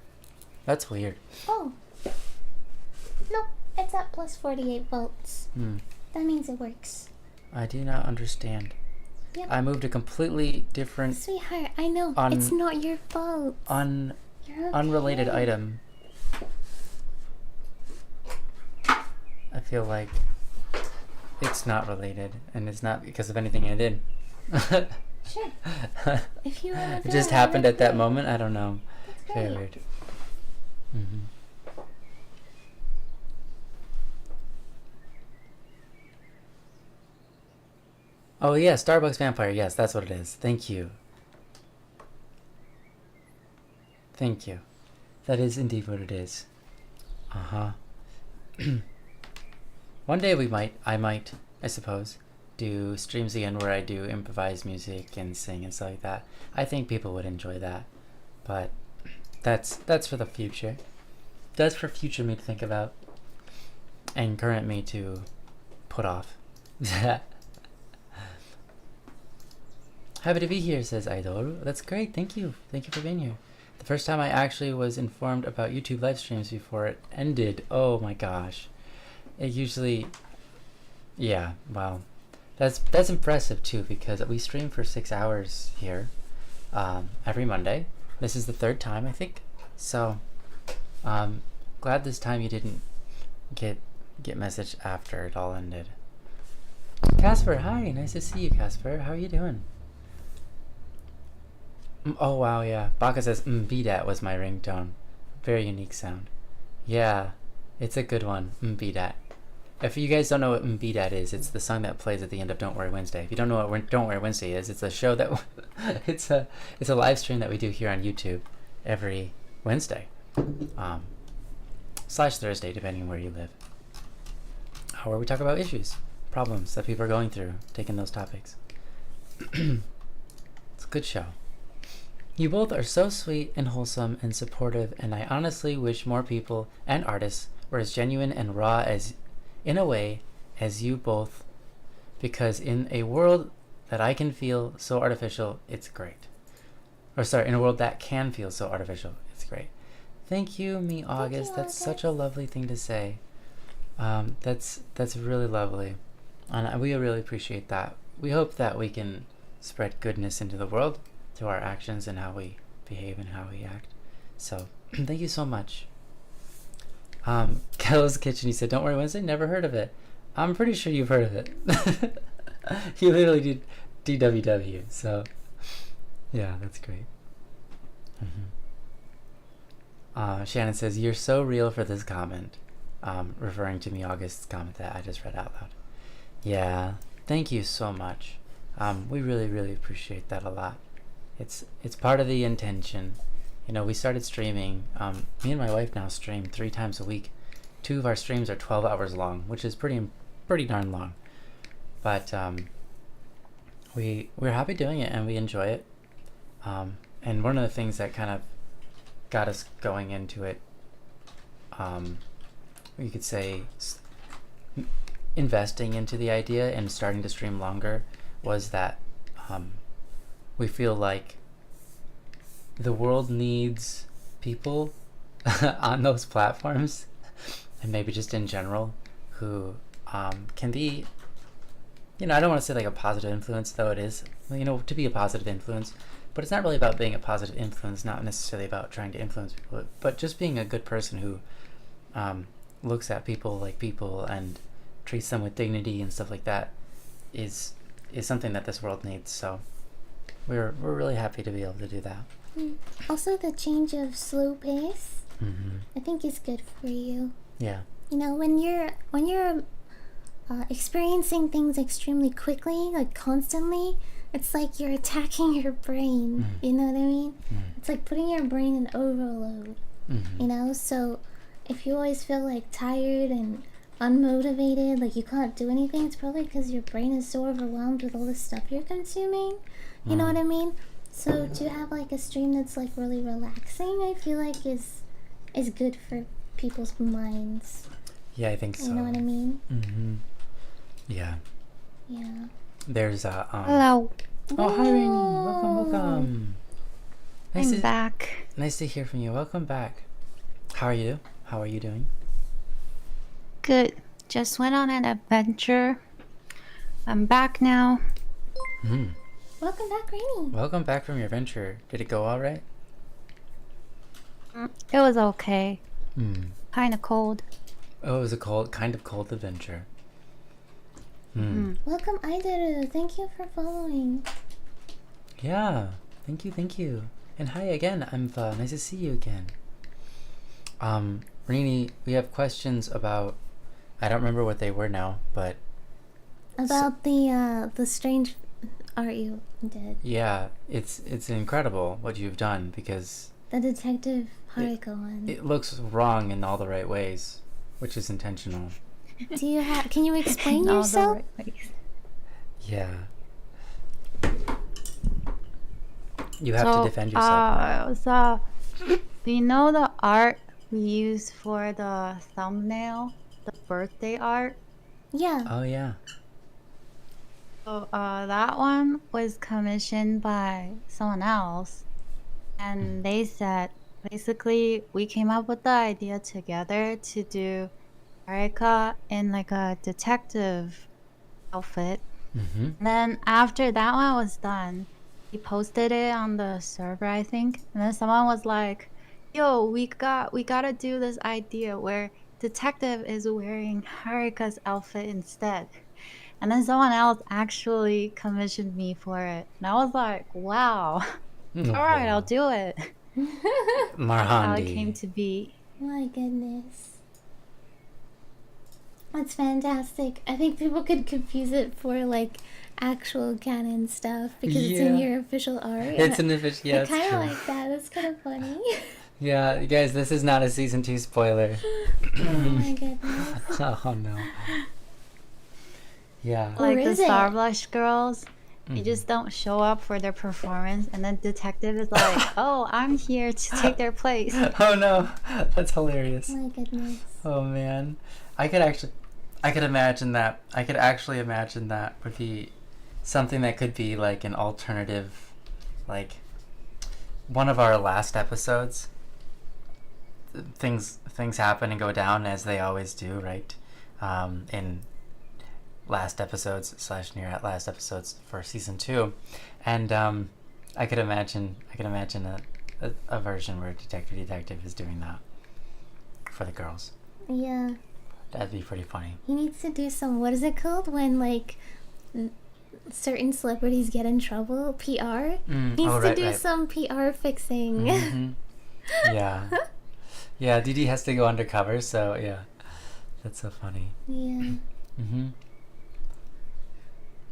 That's weird. Oh. Nope. It's at plus 48 volts. That means it works. I do not understand. Yep. I moved a completely different... Sweetheart, I know. It's not your fault. You're okay. Unrelated item. I feel like it's not related, and it's not because of anything I did. Sure. If you want to. It just happened at that moment. I don't know. That's Very great. weird. Mm-hmm. Oh yeah, Starbucks Vampire. Yes, that's what it is. Thank you. Thank you. That is indeed what it is. Uh-huh. One day I suppose, do streams again where I do improvised music and sing and stuff like that. I think people would enjoy that. But that's for the future. That's for future me to think about. And current me to put off. Happy to be here, says Aidoru. That's great, thank you. Thank you for being here. The first time I actually was informed about YouTube live streams before it ended. Oh my gosh. It usually... Yeah, wow. That's impressive too, because we stream for 6 hours here every Monday. This is the third time, I think. So, glad this time you didn't get message after it all ended. Casper, hi, nice to see you, Casper. How are you doing? Oh wow, yeah. Baka says "Mbidat" was my ringtone. Very unique sound. Yeah, it's a good one. Mbidat. If you guys don't know what Mbidat is, it's the song that plays at the end of Don't Worry Wednesday. If you don't know what Don't Worry Wednesday is, it's a show that it's a live stream that we do here on YouTube every Wednesday. Thursday, depending on where you live, where we talk about issues, problems that people are going through, taking those topics. It's a good show. You both are so sweet and wholesome and supportive, and I honestly wish more people and artists were as genuine and raw as, in a way, as you both, because in a world that I can feel so artificial, it's great. Or sorry, in a world that can feel so artificial, it's great. Thank you, me August. That's such a lovely thing to say. That's really lovely, and we really appreciate that. We hope that we can spread goodness into the world through our actions and how we behave and how we act. So thank you so much. Kel's Kitchen, he said, don't worry Wednesday, never heard of it. I'm pretty sure you've heard of it. You literally did DWW, so yeah, that's great. Shannon says, you're so real for this comment, referring to me August's comment that I just read out loud. Yeah, thank you so much. We really appreciate that a lot. It's part of the intention. You know, we started streaming. Me and my wife now stream 3 times a week. 2 of our streams are 12 hours long, which is pretty darn long. But we're happy doing it and we enjoy it. And one of the things that kind of got us going into it, you could say, investing into the idea and starting to stream longer, was that we feel like the world needs people on those platforms, and maybe just in general, who can be, you know, I don't want to say like a positive influence, though it is, you know, to be a positive influence, but it's not really about being a positive influence, not necessarily about trying to influence people, but just being a good person who looks at people like people and treats them with dignity and stuff like that is something that this world needs. So we're really happy to be able to do that. Also, the change of slow pace, I think is good for you. Yeah. You know, when you're experiencing things extremely quickly, like constantly, it's like you're attacking your brain. You know what I mean? It's like putting your brain in overload. You know, so if you always feel like tired and unmotivated, like you can't do anything, it's probably because your brain is so overwhelmed with all the stuff you're consuming. You know what I mean? So to have like a stream that's like really relaxing, I feel like is good for people's minds. Yeah, I think so. You know what I mean? Yeah. Yeah. There's a Hello. Oh, hi Rainy. Welcome. I'm back. Nice to hear from you. Welcome back. How are you? How are you doing? Good. Just went on an adventure. I'm back now. Welcome back, Rainy. Welcome back from your venture. Did it go all right? It was okay. Kind of cold. Oh, it was a kind of cold adventure. Welcome, Aideru. Thank you for following. Yeah. Thank you. And hi again, Emfa. Nice to see you again. Rini, we have questions about, I don't remember what they were now, but About the strange art you did. yeah, it's incredible what you've done, because The Detective Hariko one. it looks wrong in all the right ways, which is intentional. Can you explain All the yourself? right ways. Yeah. You have to defend yourself. Do you know the art we use for the thumbnail? The birthday art? Yeah. Oh yeah. So that one was commissioned by someone else, and they said basically we came up with the idea together to do Erika in like a detective outfit. And then after that one was done, he posted it on the server, I think, and then someone was like, "Yo, we gotta do this idea where detective is wearing Harika's outfit instead." And then someone else actually commissioned me for it. And I was like, wow. Alright, I'll do it. That's how it came to be. My goodness. That's fantastic. I think people could confuse it for like actual canon stuff because it's in Yeah. your official art. It's an official, yeah, I it's kind of true. like that. That's kind of funny. Yeah, you guys, this is not a season 2 spoiler. Oh my goodness. Oh no. Yeah. Or Like the is it? Starblush girls, they Mhm. just don't show up for their performance, and then detective is like, "Oh, I'm here to take their place." Oh no, that's hilarious. My goodness. Oh man, I could imagine that. I could actually imagine that would be something that could be like an alternative, like one of our last episodes. Things happen and go down as they always do, right? In last episodes / near at last episodes for season 2, and I could imagine a version where detective is doing that for the girls. Yeah. That'd be pretty funny. He needs to do some, what is it called when like certain celebrities get in trouble? PR? Needs to do some PR fixing. Mm-hmm. Yeah. Yeah, Dee Dee has to go undercover, so yeah. That's so funny. Yeah. Mm-hmm.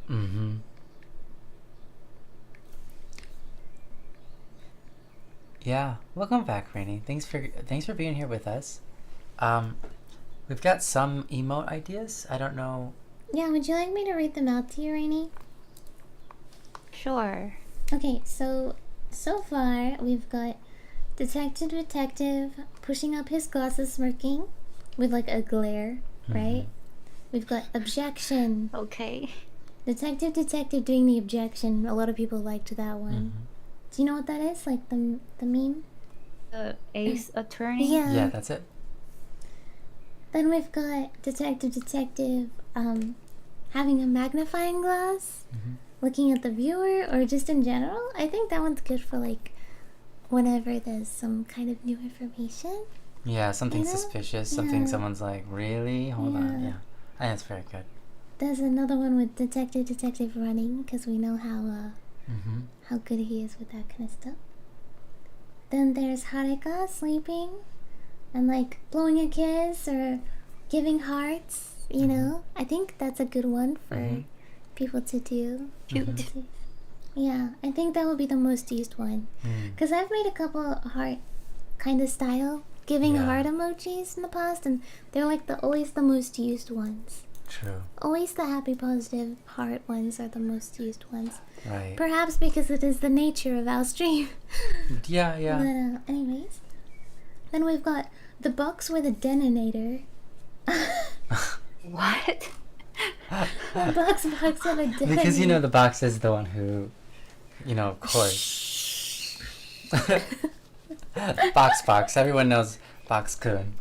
Mm-hmm. Yeah. Welcome back, Rainy. Thanks for being here with us. We've got some emote ideas. I don't know. Yeah, would you like me to read them out to you, Rainy? Sure. Okay, so far we've got detective pushing up his glasses, smirking with like a glare, right? We've got objection. Okay. Detective doing the objection. A lot of people liked that one. Do you know what that is? Like the meme? The ace attorney. Yeah. Yeah, that's it. Then we've got detective having a magnifying glass, looking at the viewer, or just in general. I think that one's good for like whenever there's some kind of new information. Yeah, something You know? Yeah. Something someone's like, really? Hold on. Yeah. Yeah. I think that's very good. There's another one with detective running, because we know Mm-hmm. how good he is with that kind of stuff. Then there's Harika sleeping and like blowing a kiss or giving hearts, you know. I think that's a good one for people to do. Cute. Yeah, I think that would be the most used one. Because I've made a couple heart kind of style giving heart emojis in the past, and they're like always the most used ones. True. Always the happy, positive heart ones are the most used ones. Right. Perhaps because it is the nature of our stream. Yeah, yeah. But anyways, then we've got the box with a detonator. What? A box with a detonator. Because you know the box is the one who, of course. Box. Everyone knows Box Kun.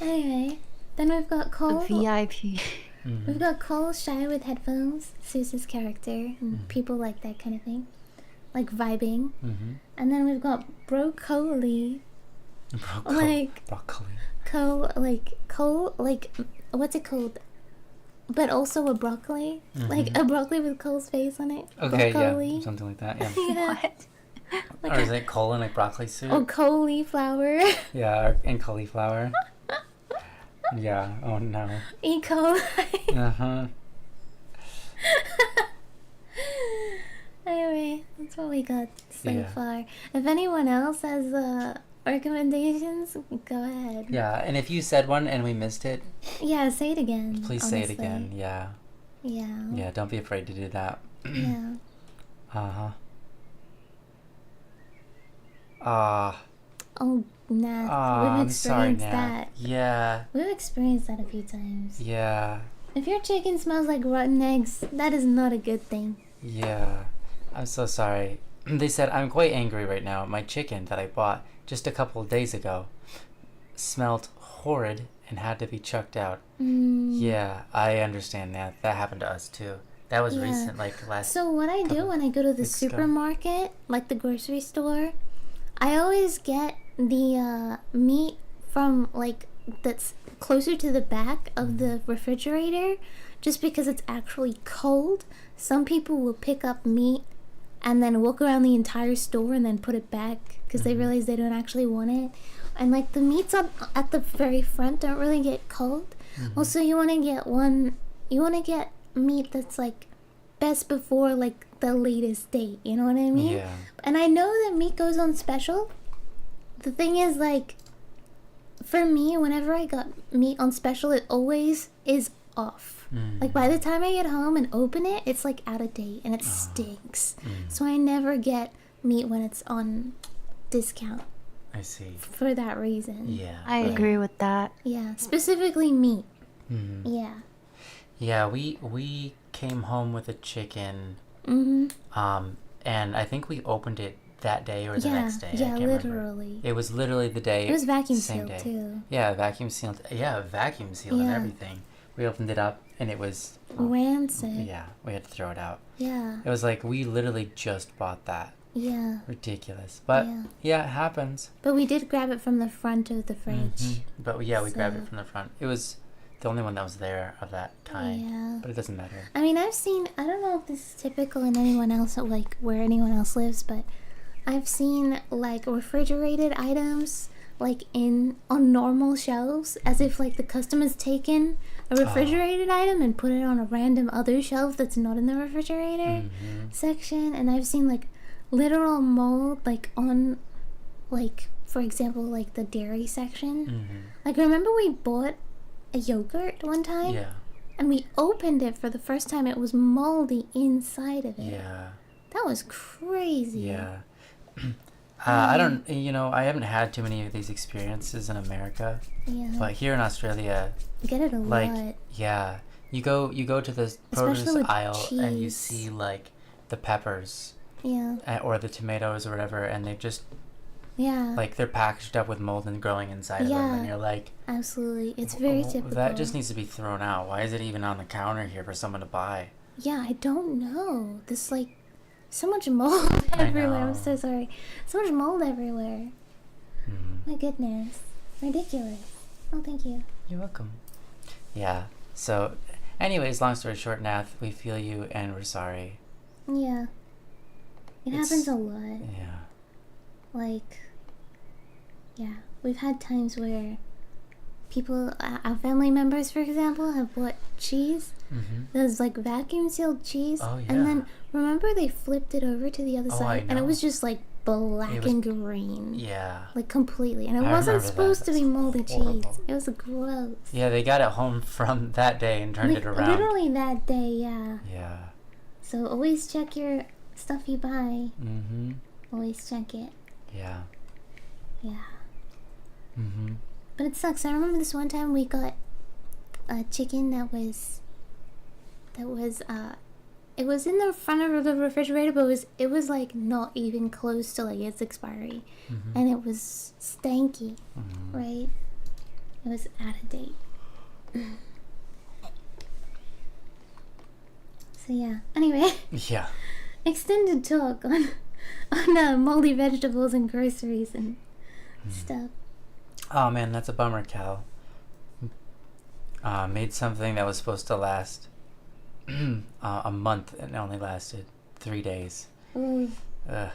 Anyway, then we've got Cole. VIP. We've got Cole shy with headphones, Sue's character, and people like that kind of thing, like vibing. And then we've got Broccoli, like Cole, like what's it called? But also a broccoli, like a broccoli with Cole's face on it. Okay, broccoli. yeah, something like that. Yeah. Yeah. What? Or is it colon like broccoli soup? Oh, cauliflower. Yeah, and cauliflower. Yeah. Oh no. E. coli. Uh-huh. Anyway, that's what we got so Yeah. far. If anyone else has recommendations, go ahead. Yeah, and if you said one and we missed it, Yeah, say it again. please say it honestly. again. Yeah. Yeah. Yeah, don't be afraid to do that. Yeah. Uh-huh. Oh, Nat. I'm We've sorry, experienced Nat. that. Yeah. We've experienced that a few times. Yeah. If your chicken smells like rotten eggs, that is not a good thing. Yeah. I'm so sorry. They said, I'm quite angry right now. My chicken that I bought just a couple of days ago smelled horrid and had to be chucked out. Yeah, I understand that. That happened to us too. That was Yeah. recent, like last... So what I do when I go to the weeks ago. supermarket, like the grocery store, I always get the meat from like that's closer to the back of the refrigerator, just because it's actually cold. Some people will pick up meat and then walk around the entire store and then put it back because they realize they don't actually want it. And like the meats at the very front don't really get cold. Also, you want to get meat that's like best before like the latest date, you know what I mean? Yeah. And I know that meat goes on special the thing is, like, for me, whenever I got meat on special, it always is off. Like, by the time I get home and open it, it's like out of date and it stinks. So I never get meat when it's on discount I see. for that reason. Yeah. I agree with that. Yeah, specifically meat. Yeah. Yeah, we came home with a chicken, and I think we opened it that day or the next day. I Yeah, can't remember. literally. It was literally the day. It was vacuum same sealed day. too. Yeah, vacuum sealed. Yeah, vacuum sealed and Yeah. everything. We opened it up and it was Rancid. yeah. We had to throw it out. Yeah. It was like we literally just bought that. Yeah. Ridiculous, but yeah, it happens. But we did grab it from the front of the fridge. But yeah, we grabbed So- it from the front. It was the only one that was there of that kind. Yeah. But it doesn't matter. I mean, I've seen, I don't know if this is typical in anyone else, like where anyone else lives, but I've seen like refrigerated items like on normal shelves, as if like the customer's taken a refrigerated item and put it on a random other shelf that's not in the refrigerator section. And I've seen like literal mold like on, like, for example, like the dairy section. Like, remember we bought a yogurt one time? Yeah. And we opened it for the first time. It was moldy inside of it. Yeah. That was crazy. Yeah. I don't, I haven't had too many of these experiences in America, Yeah. but here in Australia, You get it a like, lot. yeah, you go to the produce Especially with aisle and you cheese. see like the peppers Yeah. or the tomatoes or whatever, and they just Yeah. like they're packaged up with mold and growing inside of them, and Yeah. you're like, Absolutely. It's very "Oh, typical. that just needs to be thrown out. Why is it even on the counter here for someone to buy?" Yeah, I don't know. There's like so much mold everywhere. I'm know. so sorry. So much mold everywhere. My goodness. Ridiculous. Oh, thank you. You're welcome. Yeah. So, anyways, long story short, Nath, we feel you and we're sorry. Yeah. It It's- happens a lot. Yeah. Like, yeah. We've had times where people, our family members, for example, have bought cheese. There's like vacuum sealed cheese. Oh, yeah. And then, remember they flipped it over to the other Oh, side? I And it know. was just like black It was- and green. Yeah. Like completely. And it I wasn't remember that. supposed to be That's moldy cheese. horrible. It was gross. Yeah, they got it home from that day and turned Like, it around. literally that day, yeah. Yeah. So always check your stuff you buy. Mm-hmm. Always check it. Yeah. Yeah. Mm-hmm. But it sucks. I remember this one time we got a chicken that was it was in the front of the refrigerator, but it was like not even close to like its expiry. And it was stanky, right? It was out of date. So yeah. Anyway, Yeah. extended talk on moldy vegetables and groceries and stuff. Oh man, that's a bummer, Cal. Made something that was supposed to last a month and it only lasted 3 days. Ooh. Ugh,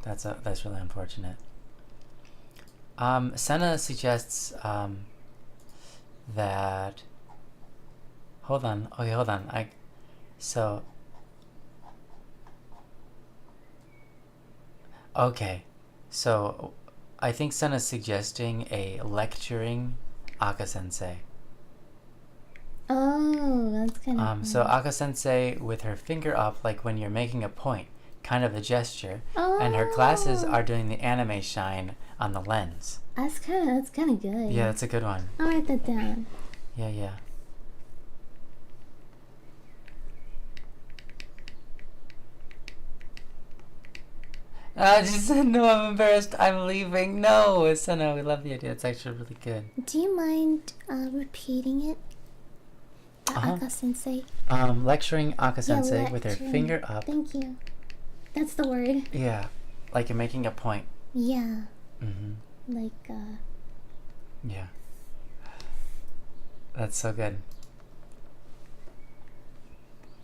that's really unfortunate. Senna suggests that. Hold on. Okay, hold on. Okay, so I think Senna's suggesting a lecturing Aka Sensei. Oh, that's kind of So Aka Sensei with her finger up, like when you're making a point, kind of a gesture, and her glasses are doing the anime shine on the lens. That's kind of good. Yeah, that's a good one. I'll write that down. Yeah, yeah. She said, no, I'm embarrassed. I'm leaving. No, Senna, we love the idea. It's actually really good. Do you mind repeating it? Aka Sensei. Lecturing Aka Sensei with her lecturing. finger up. Thank you. That's the word. Yeah, like you're making a point. Yeah. Mm-hmm. Like, Yeah. That's so good.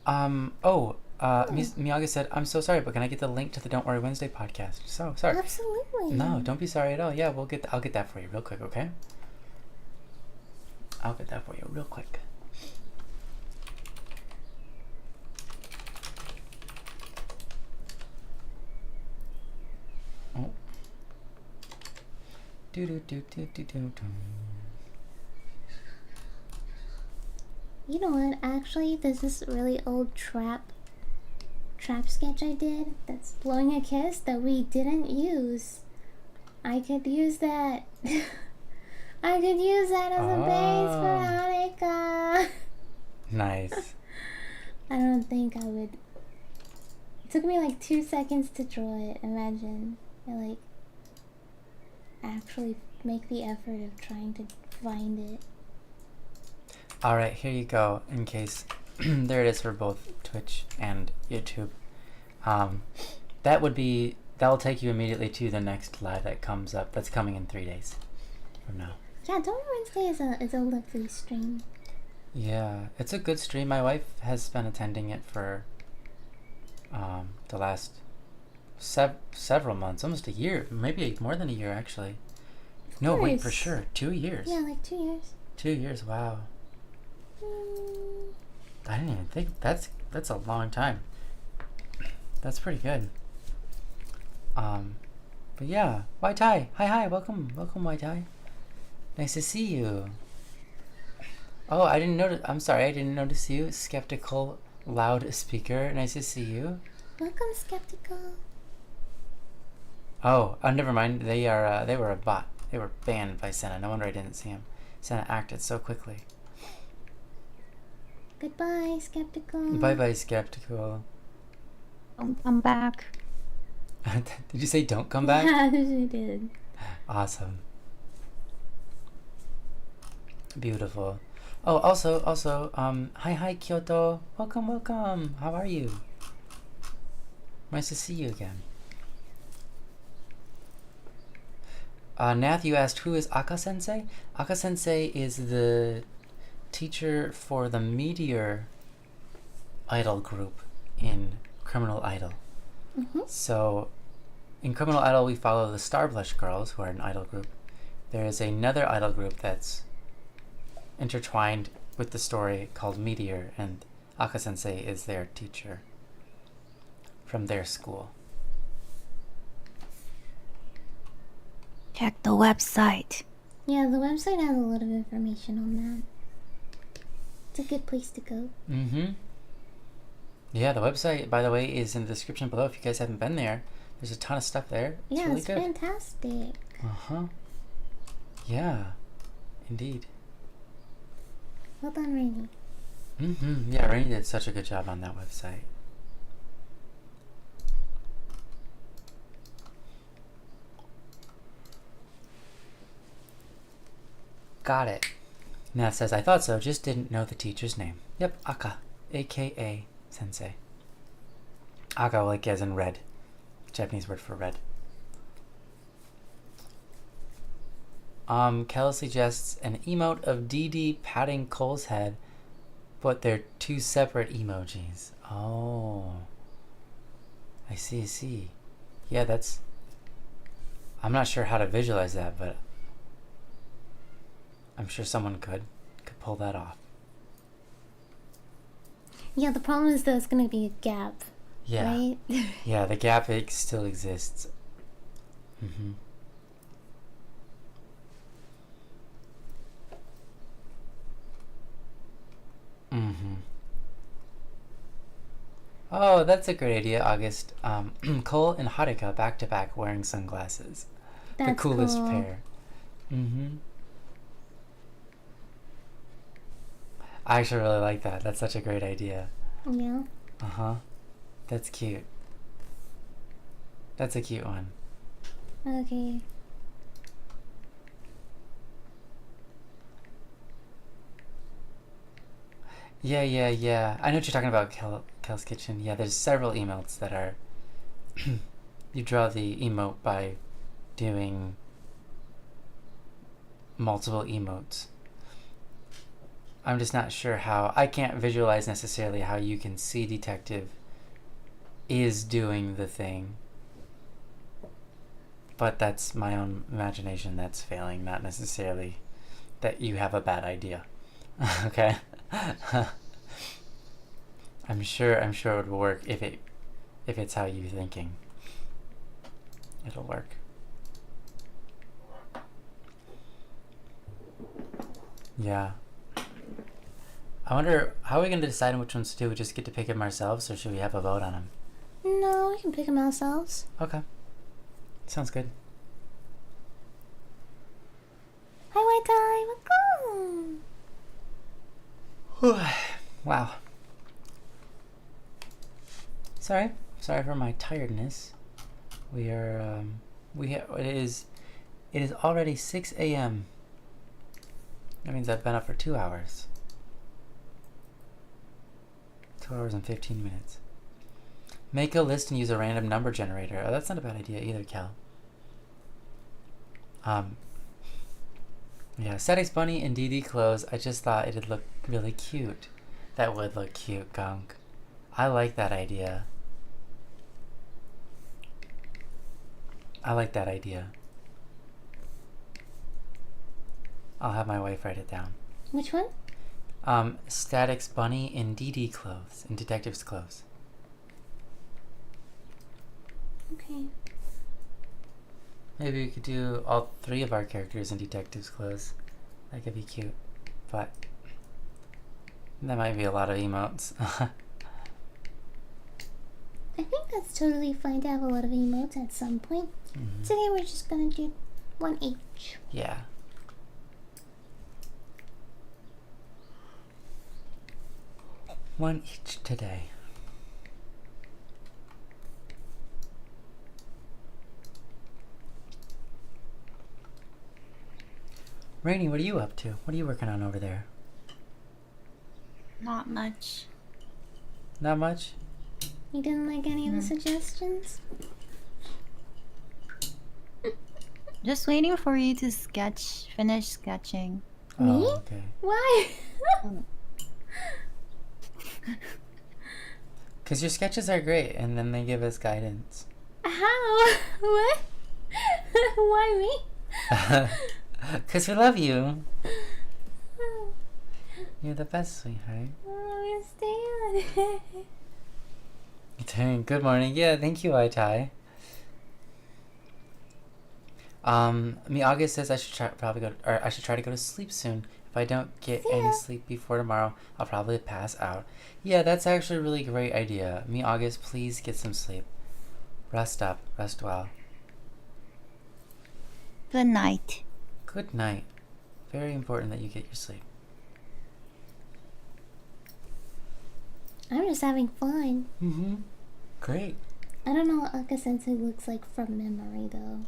Miyagi said, I'm so sorry, but can I get the link to the Don't Worry Wednesday podcast? So sorry. absolutely. No, don't be sorry at all. Yeah, I'll get that for you real quick, okay? I'll get that for you real quick. Oh. Do do do do do do. You know what? Actually, there's this really old trap sketch I did that's blowing a kiss that we didn't use. I could use that. I could use that as a base for Hanukkah. Nice. I don't think I would. It took me like 2 seconds to draw it. Imagine. I like actually make the effort of trying to find it. Alright, here you go, in case. There it is for both Twitch and YouTube. That'll take you immediately to the next live that comes up. That's coming in 3 days from now. Yeah, Donor Wednesday is a lovely stream. Yeah, it's a good stream. My wife has been attending it for the last several months, almost a year, maybe more than a year actually. No, wait, for sure, 2 years. Yeah, like 2 years. 2 years, wow. I didn't even think that's a long time. That's pretty good. But yeah, Wai Tai, hi, welcome Wai Tai. Nice to see you. Oh, I didn't notice. I'm sorry, I didn't notice you. Skeptical loudspeaker. Nice to see you. Welcome, Skeptical. Oh, never mind. They were a bot. They were banned by Senna. No wonder I didn't see him. Senna acted so quickly. Goodbye, Skeptical. Bye, Skeptical. Don't come back. Did you say don't come back? Yeah, she did. Awesome. Beautiful. Oh, also, hi, Kyoto. Welcome. How are you? Nice to see you again. Nath, you asked, who is Aka-sensei? Aka-sensei is the teacher for the Meteor idol group in Criminal Idol. So, in Criminal Idol, we follow the Starblush girls, who are an idol group. There is another idol group that's intertwined with the story called Meteor, and Aka-sensei is their teacher from their school. Check the website. Yeah, the website has a lot of information on that. It's a good place to go. Yeah, the website, by the way, is in the description below. If you guys haven't been there, there's a ton of stuff there. It's really good. Fantastic. Yeah, indeed. Well done, Rainy. Yeah, Rainy did such a good job on that website. Got it. Nath says, I thought so, just didn't know the teacher's name. Yep, Aka, aka Sensei. Aka, like as in red. Japanese word for red. Kel suggests an emote of DD patting Cole's head, but they're two separate emojis. Oh. I see. Yeah, that's... I'm not sure how to visualize that, but I'm sure someone could pull that off. Yeah, the problem is there's gonna be a gap. Yeah. Right? Yeah, the gap still exists. Oh, that's a great idea, August. Cole and Haruka back to back wearing sunglasses. That's the coolest cool. pair. I actually really like that. That's such a great idea. Yeah. That's cute. That's a cute one. Okay. Yeah. I know what you're talking about, Kel's Kitchen. Yeah, there's several emotes that are... you draw the emote by doing multiple emotes. I'm just not sure how... I can't visualize necessarily how you can see Detective is doing the thing. But that's my own imagination that's failing, not necessarily that you have a bad idea. Okay? I'm sure it would work if it's how you're thinking. It'll work. Yeah. I wonder, how are we going to decide on which ones to do? We just get to pick them ourselves, or should we have a vote on them? No, we can pick them ourselves. Okay. Sounds good. Hi, White Tie. Welcome. Wow. Sorry for my tiredness. We are, it is already 6 a.m. That means I've been up for 2 hours. 2 hours and 15 minutes. Make a list and use a random number generator. Oh, that's not a bad idea either, Cal. Yeah, Static Bunny and DD clothes. I just thought it'd look really cute. That would look cute, Gunk. I like that idea. I like that idea. I'll have my wife write it down. Which one? Static's Bunny in DD clothes, in Detective's clothes. Okay. Maybe we could do all 3 of our characters in Detective's clothes. That could be cute. But that might be a lot of emotes. I think that's totally fine to have a lot of emotes at some point. Mm-hmm. Today we're just gonna do 1 each. Yeah. One each today. Rainy, what are you up to? What are you working on over there? Not much. Not much? You didn't like any of the suggestions? Just waiting for you to finish sketching. Me? Oh, okay. Why? Because your sketches are great, and then they give us guidance. How? What? Why me? Because we love you. You're the best, sweetheart. Oh, Stan. Dang, good morning. Yeah, thank you, Aitai. August says I should try to go to sleep soon. If I don't get any sleep before tomorrow, I'll probably pass out. Yeah, that's actually a really great idea. August, please get some sleep. Rest up. Rest well. Good night. Good night. Very important that you get your sleep. I'm just having fun. Mm-hmm. Great. I don't know what Aka Sensei looks like from memory, though.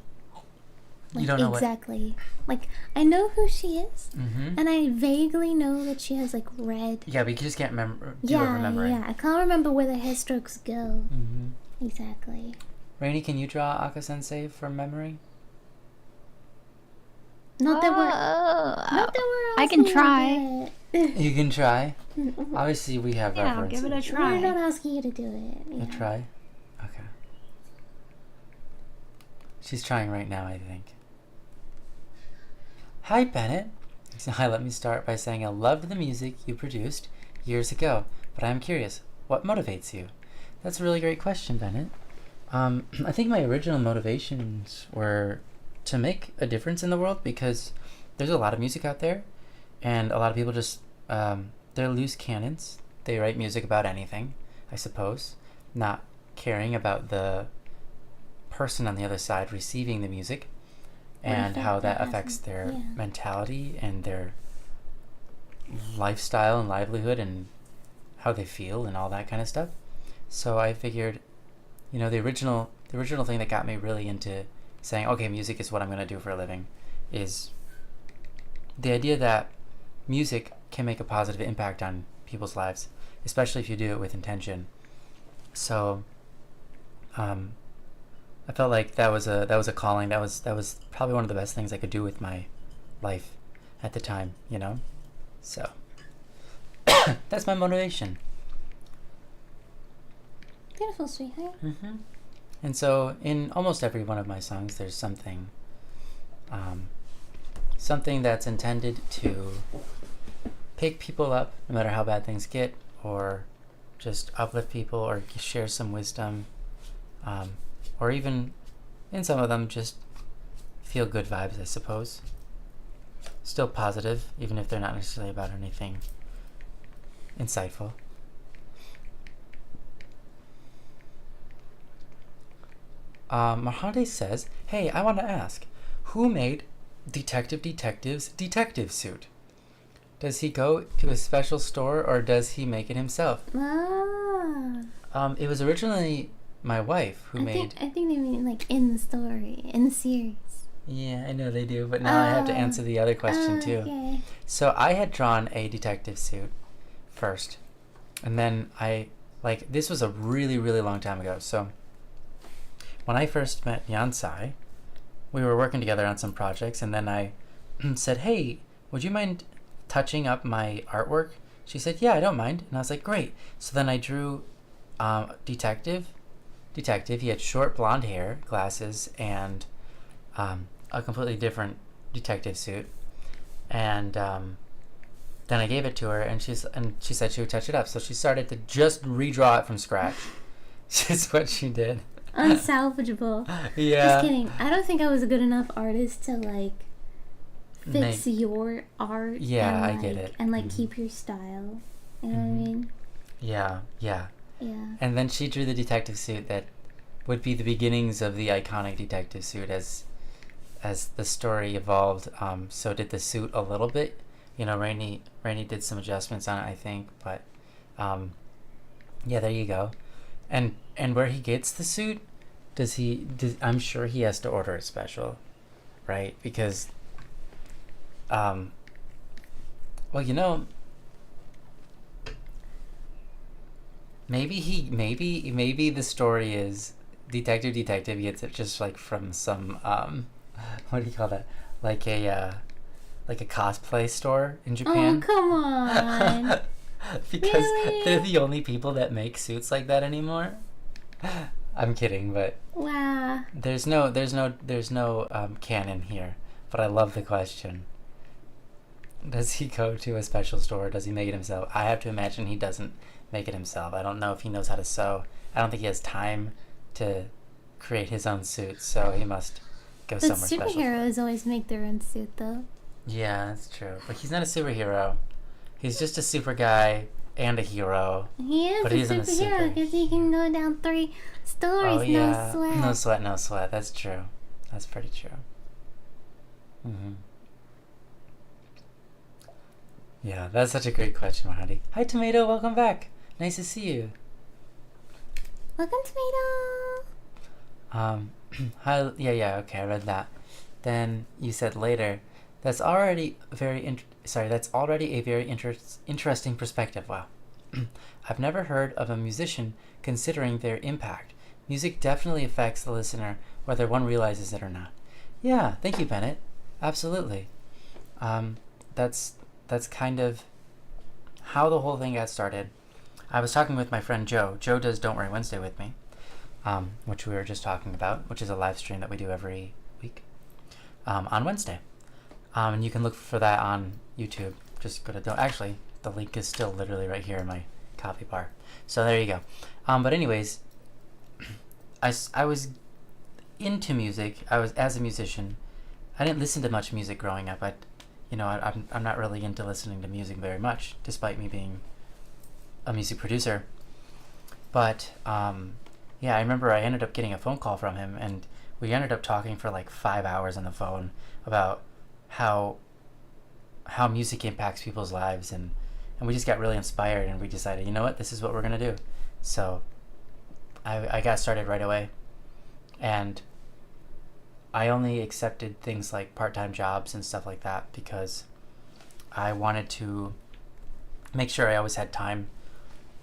Like, You don't know exactly. Like, I know who she is, Mm-hmm. and I vaguely know that she has, like, red. Yeah, but you just can't remember. Yeah. I can't remember where the hair strokes go. Mm-hmm. Exactly. Rainy, can you draw Aka Sensei from memory? Not that we're I can asking you try. to do it. You can try. Obviously, we have Yeah, I'll references. give it a We're try. not asking you to do it. You Yeah. try? Okay. She's trying right now, I think. Hi, Bennett. Hi, let me start by saying I loved the music you produced years ago, but I'm curious, what motivates you? That's a really great question, Bennett. I think my original motivations were to make a difference in the world because there's a lot of music out there, and a lot of people just, they're loose cannons. They write music about anything, I suppose, not caring about the person on the other side receiving the music and how that affects their mentality and their lifestyle and livelihood and how they feel and all that kind of stuff. So I figured, the original thing that got me really into saying, okay, music is what I'm going to do for a living, is the idea that music can make a positive impact on people's lives, especially if you do it with intention. So I felt like that was a calling. That was probably one of the best things I could do with my life at the time, So that's my motivation. Beautiful, sweetheart. Mm-hmm. And so in almost every one of my songs, there's something that's intended to pick people up, no matter how bad things get, or just uplift people, or share some wisdom, or even in some of them just feel good vibes, I suppose. still positive, even if they're not necessarily about anything insightful. Mahade says, "Hey, I want to ask, who made Detective's detective suit? Does he go to a special store or does he make it himself?" Ah. It was originally my wife who made. I think they mean like in the story, in the series. Yeah, I know they do, but now I have to answer the other question too. Okay. So I had drawn a detective suit first, and then this was a really, really long time ago. So when I first met Yansai, we were working together on some projects, and then I said, "Hey, would you mind touching up my artwork?" She said, "Yeah, I don't mind." And I was like, "Great." So then I drew Detective. He had short blonde hair, glasses, and a completely different detective suit. And then I gave it to her, and she said she would touch it up. So she started to just redraw it from scratch. Just what she did. Unsalvageable. Yeah. Just kidding. I don't think I was a good enough artist to like fix your art. Yeah, and, I like, get it. And like keep your style. You know what I mean? Yeah. Yeah. And then she drew the detective suit that would be the beginnings of the iconic detective suit as the story evolved. So did the suit a little bit. You know, Rainey did some adjustments on it, I think, but yeah, there you go. And where he gets the suit, I'm sure he has to order it special, right? Because well, you know, maybe the story is detective gets it just like from some what do you call that, like a cosplay store in Japan. Oh, come on. Because Really? they're the only people that make suits like that anymore. I'm kidding, but Wow. there's no canon here. But I love the question. Does he go to a special store or does he make it himself? I have to imagine he doesn't make it himself. I don't know if he knows how to sew. I don't think he has time to create his own suits, so he must go But somewhere special. superheroes always make their own suit, though. Yeah, that's true. But he's not a superhero. He's just a super guy and a hero. He is But a he isn't a superhero super. because he can go down 3 stories, Oh yeah, no sweat. no sweat. That's true. That's pretty true. Yeah, that's such a great question, Mahadi. Hi, Tomato. Welcome back. Nice to see you. Welcome, Tomato. Hi. Yeah. Okay, I read that. Then you said later. That's already a very interesting perspective. Wow. I've never heard of a musician considering their impact. Music definitely affects the listener, whether one realizes it or not. Yeah, thank you, Bennett. Absolutely. That's kind of how the whole thing got started. I was talking with my friend Joe. Joe does Don't Worry Wednesday with me, which we were just talking about, which is a live stream that we do every week on Wednesday. And you can look for that on YouTube. Just go to Actually, the link is still literally right here in my copy bar. So there you go. But anyways, I was into music. I was as a musician. I didn't listen to much music growing up. I'm not really into listening to music very much, despite me being a music producer. But yeah, I remember I ended up getting a phone call from him, and we ended up talking for like 5 hours on the phone about how music impacts people's lives, and we just got really inspired, and we decided, you know what, this is what we're gonna do. So I got started right away, and I only accepted things like part-time jobs and stuff like that because I wanted to make sure I always had time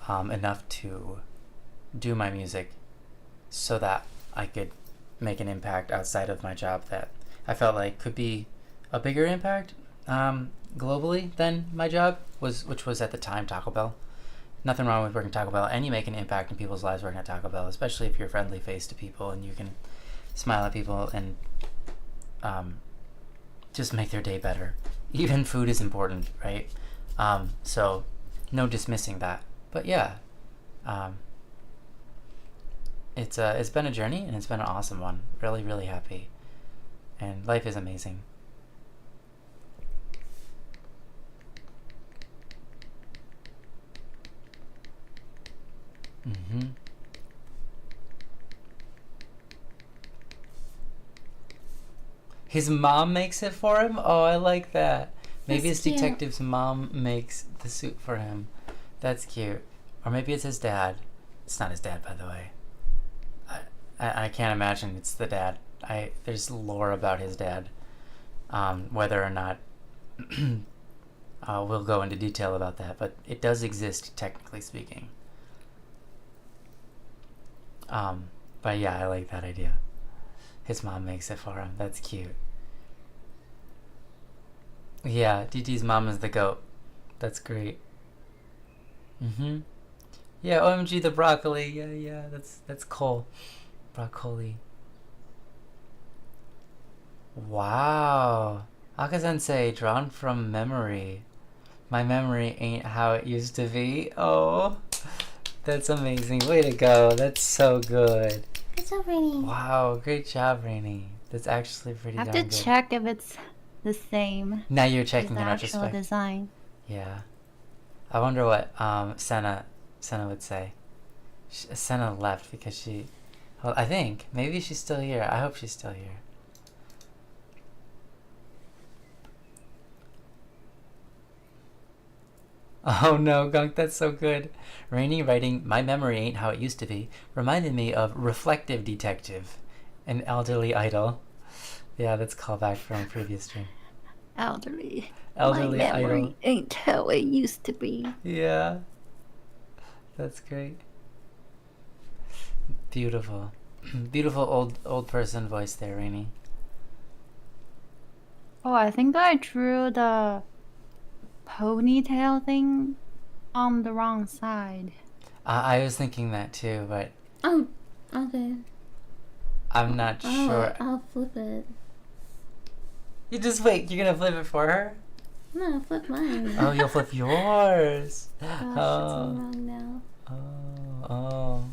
enough to do my music so that I could make an impact outside of my job that I felt like could be a bigger impact globally than my job, which was at the time Taco Bell. Nothing wrong with working Taco Bell, and you make an impact in people's lives working at Taco Bell, especially if you're a friendly face to people and you can smile at people and just make their day better. Even food is important, right? So no dismissing that. But yeah, it's been a journey, and it's been an awesome one. Really, really happy, and life is amazing. Mm-hmm. His mom makes it for him? Oh, I like that. Maybe That's his cute. detective's mom makes the suit for him. That's cute. Or maybe it's his dad. It's not his dad, by the way. I can't imagine it's the dad. There's lore about his dad. Whether or not we'll go into detail about that, but it does exist, technically speaking. But yeah, I like that idea. His mom makes it for him. That's cute. Yeah, DD's mom is the goat. That's great. Mm-hmm. Yeah, OMG the broccoli. Yeah, that's Cole. Broccoli. Wow. Aka-sensei, drawn from memory. My memory ain't how it used to be. Oh, that's amazing. Way to go. That's so good. Good job, Rainy. Wow, great job, Rainy. That's actually pretty I have darn to good. check if it's the same Now you're as checking the in actual retrospect. design. Yeah. I wonder what Senna would say. Senna left because she... Well, I think. Maybe she's still here. I hope she's still here. Oh no, Gunk, that's so good. Rainy writing, "My memory ain't how it used to be," reminded me of Reflective Detective, an elderly idol. Yeah, that's callback from a previous stream. Elderly. Elderly My memory idol. ain't how it used to be. Yeah. That's great. Beautiful. Beautiful old person voice there, Rainy. Oh, I think I drew the ponytail thing on the wrong side. I was thinking that too, but Oh, okay. I'm not sure. I'll flip it. You just wait, you're gonna flip it for her? No, I'll flip mine. Oh, you'll flip yours. Gosh, it's all Oh. wrong now. Oh.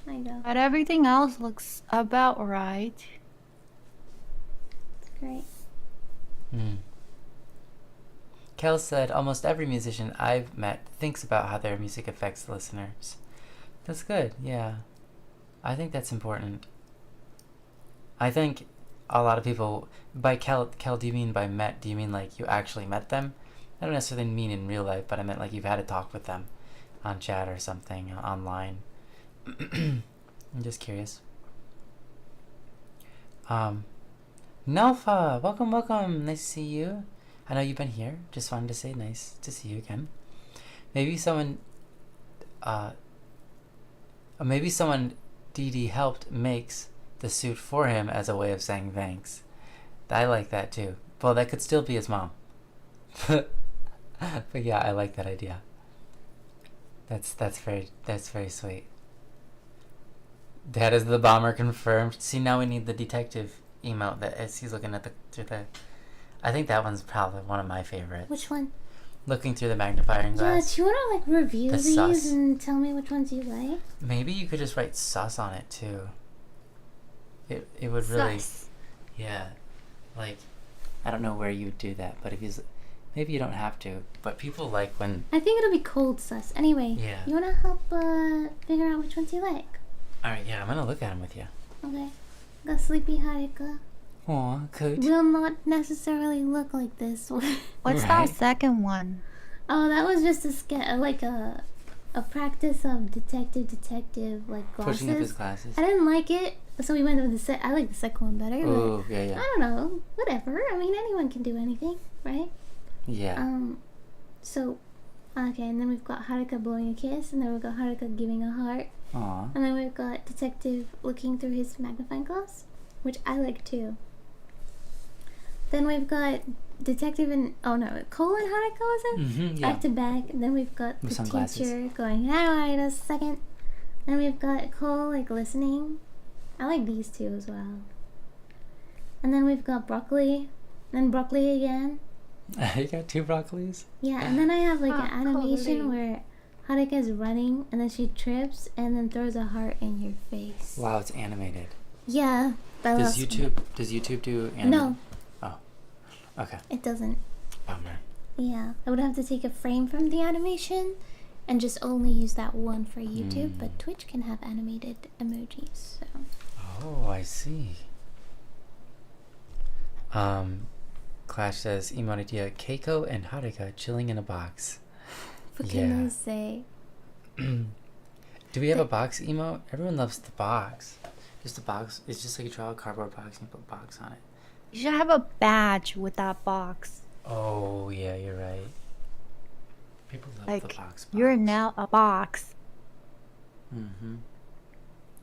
I go. But everything else looks about right. It's great. Kel said, "Almost every musician I've met thinks about how their music affects listeners." That's good, yeah. I think that's important. I think a lot of people... By Kel, do you mean by met? Do you mean like you actually met them? I don't necessarily mean in real life, but I meant like you've had a talk with them on chat or something, online. I'm just curious. Nelfa, welcome. Nice to see you. I know you've been here. Just wanted to say nice to see you again. Maybe someone DD helped makes the suit for him as a way of saying thanks. I like that too. Well, that could still be his mom. But yeah, I like that idea. That's very sweet. Dad is the bomber confirmed. See, now we need the detective emote that as he's looking at through the... I think that one's probably one of my favorites. Which one? Looking through the magnifying Yeah, glass. do you want to like review The these sus. and tell me which ones you like? Maybe you could just write sus on it too. It would really... Sus. Yeah. Like, I don't know where you would do that, but if he's... Maybe you don't have to, but people like when... I think it'll be cold sus. Anyway, Yeah. you want to help figure out which ones you like? Alright, yeah, I'm gonna look at him with you. Okay. Got Sleepy Harika. Aw, coat. Will not necessarily look like this. What's Right. that second one? Oh, that was just a practice of detective like glasses. Pushing up his glasses. I didn't like it, so we went with the set. I like the second one better. Ooh, But yeah. I don't know. Whatever. I mean, anyone can do anything, right? Yeah. So, okay, and then we've got Haruka blowing a kiss, and then we've got Haruka giving a heart, Aw. and then we've got Detective looking through his magnifying glass, which I like too. Then we've got Detective and Cole and Haruka was it? Mm-hmm, yeah. Back to back, and then we've got With the sunglasses. teacher going, "Hi, wait a second." Then we've got Cole like listening. I like these two as well. And then we've got Broccoli, then Broccoli again. You got two broccolis? Yeah, and then I have like an animation Broccoli. where Haruka's running and then she trips and then throws a heart in your face. Wow, it's animated. Yeah, that Does was YouTube do animated? No, Oh. Okay. it doesn't. Bummer. Yeah, I would have to take a frame from the animation and just only use that one for YouTube. But Twitch can have animated emojis. So. Oh, I see. Clash says emote idea Keiko and Haruka chilling in a box. For goodness sake. Do we have a box emote? Everyone loves the box. Just a box. It's just like you draw a cardboard box and you put a box on it. You should have a badge with that box. Oh yeah, you're right. People love Like, the box. you're now a box. Mm-hmm.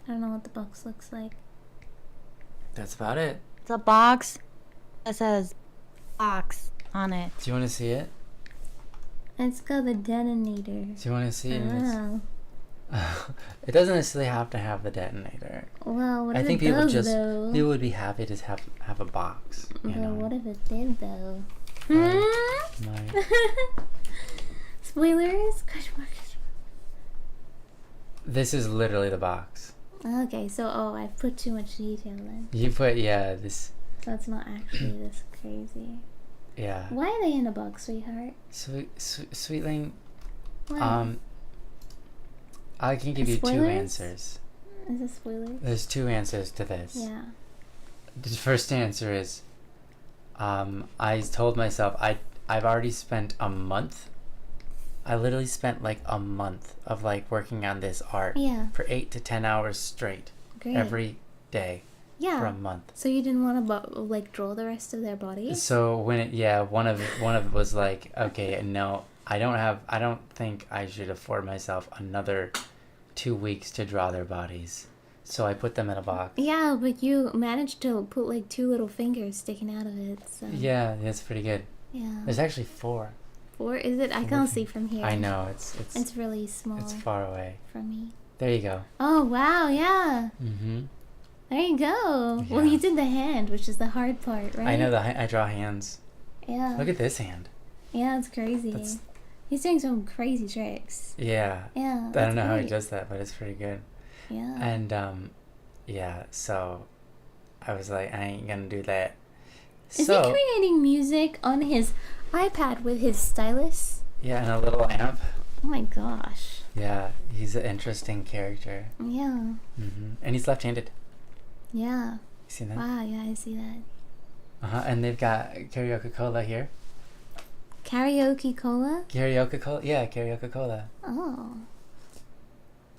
I don't know what the box looks like. That's about it. It's a box that says box on it. Do you want to see it? It's called the detonator. Do you want to see it? Oh. It doesn't necessarily have to have the detonator. Well, what I if think it people does, just though? people would be happy to have a box. You know? What if it did, though? My- Spoilers? Question mark. This is literally the box. Okay, so I've put too much detail in. You put this. So it's not actually this crazy. Yeah. Why are they in a box, sweetheart? Sweetling. Why? I can give you two Spoilers? answers. Is this spoilers? There's two answers to this. Yeah. The first answer is, I told myself I've already spent a month. I literally spent like a month of like working on this art for 8 to 10 hours straight. Great. Every day Yeah. for a month. So you didn't want to like draw the rest of their bodies? So when one of it was like, okay, no, I don't think I should afford myself another 2 weeks to draw their bodies. So I put them in a box. Yeah, but you managed to put like 2 little fingers sticking out of it. So. Yeah, that's pretty good. Yeah. There's actually 4. 4? Is it? I can't see from here. I know It's really small. It's far away. From me. There you go. Oh wow! Yeah. Mm-hmm. There you go. Yeah. Well, you did the hand, which is the hard part, right? I know I draw hands. Yeah. Look at this hand. Yeah, it's crazy. He's doing some crazy tricks. Yeah. Yeah. I don't know how he does that, but it's pretty good. Yeah. And yeah. So I was like, I ain't gonna do that. Is he creating music on his iPad with his stylus? Yeah, and a little amp. Oh my gosh. Yeah, he's an interesting character. Yeah. Mm-hmm. And he's left-handed. Yeah. You see that? Wow, yeah, I see that. And they've got karaoke cola here. Karaoke cola? Karaoke cola? Yeah, karaoke cola. Oh.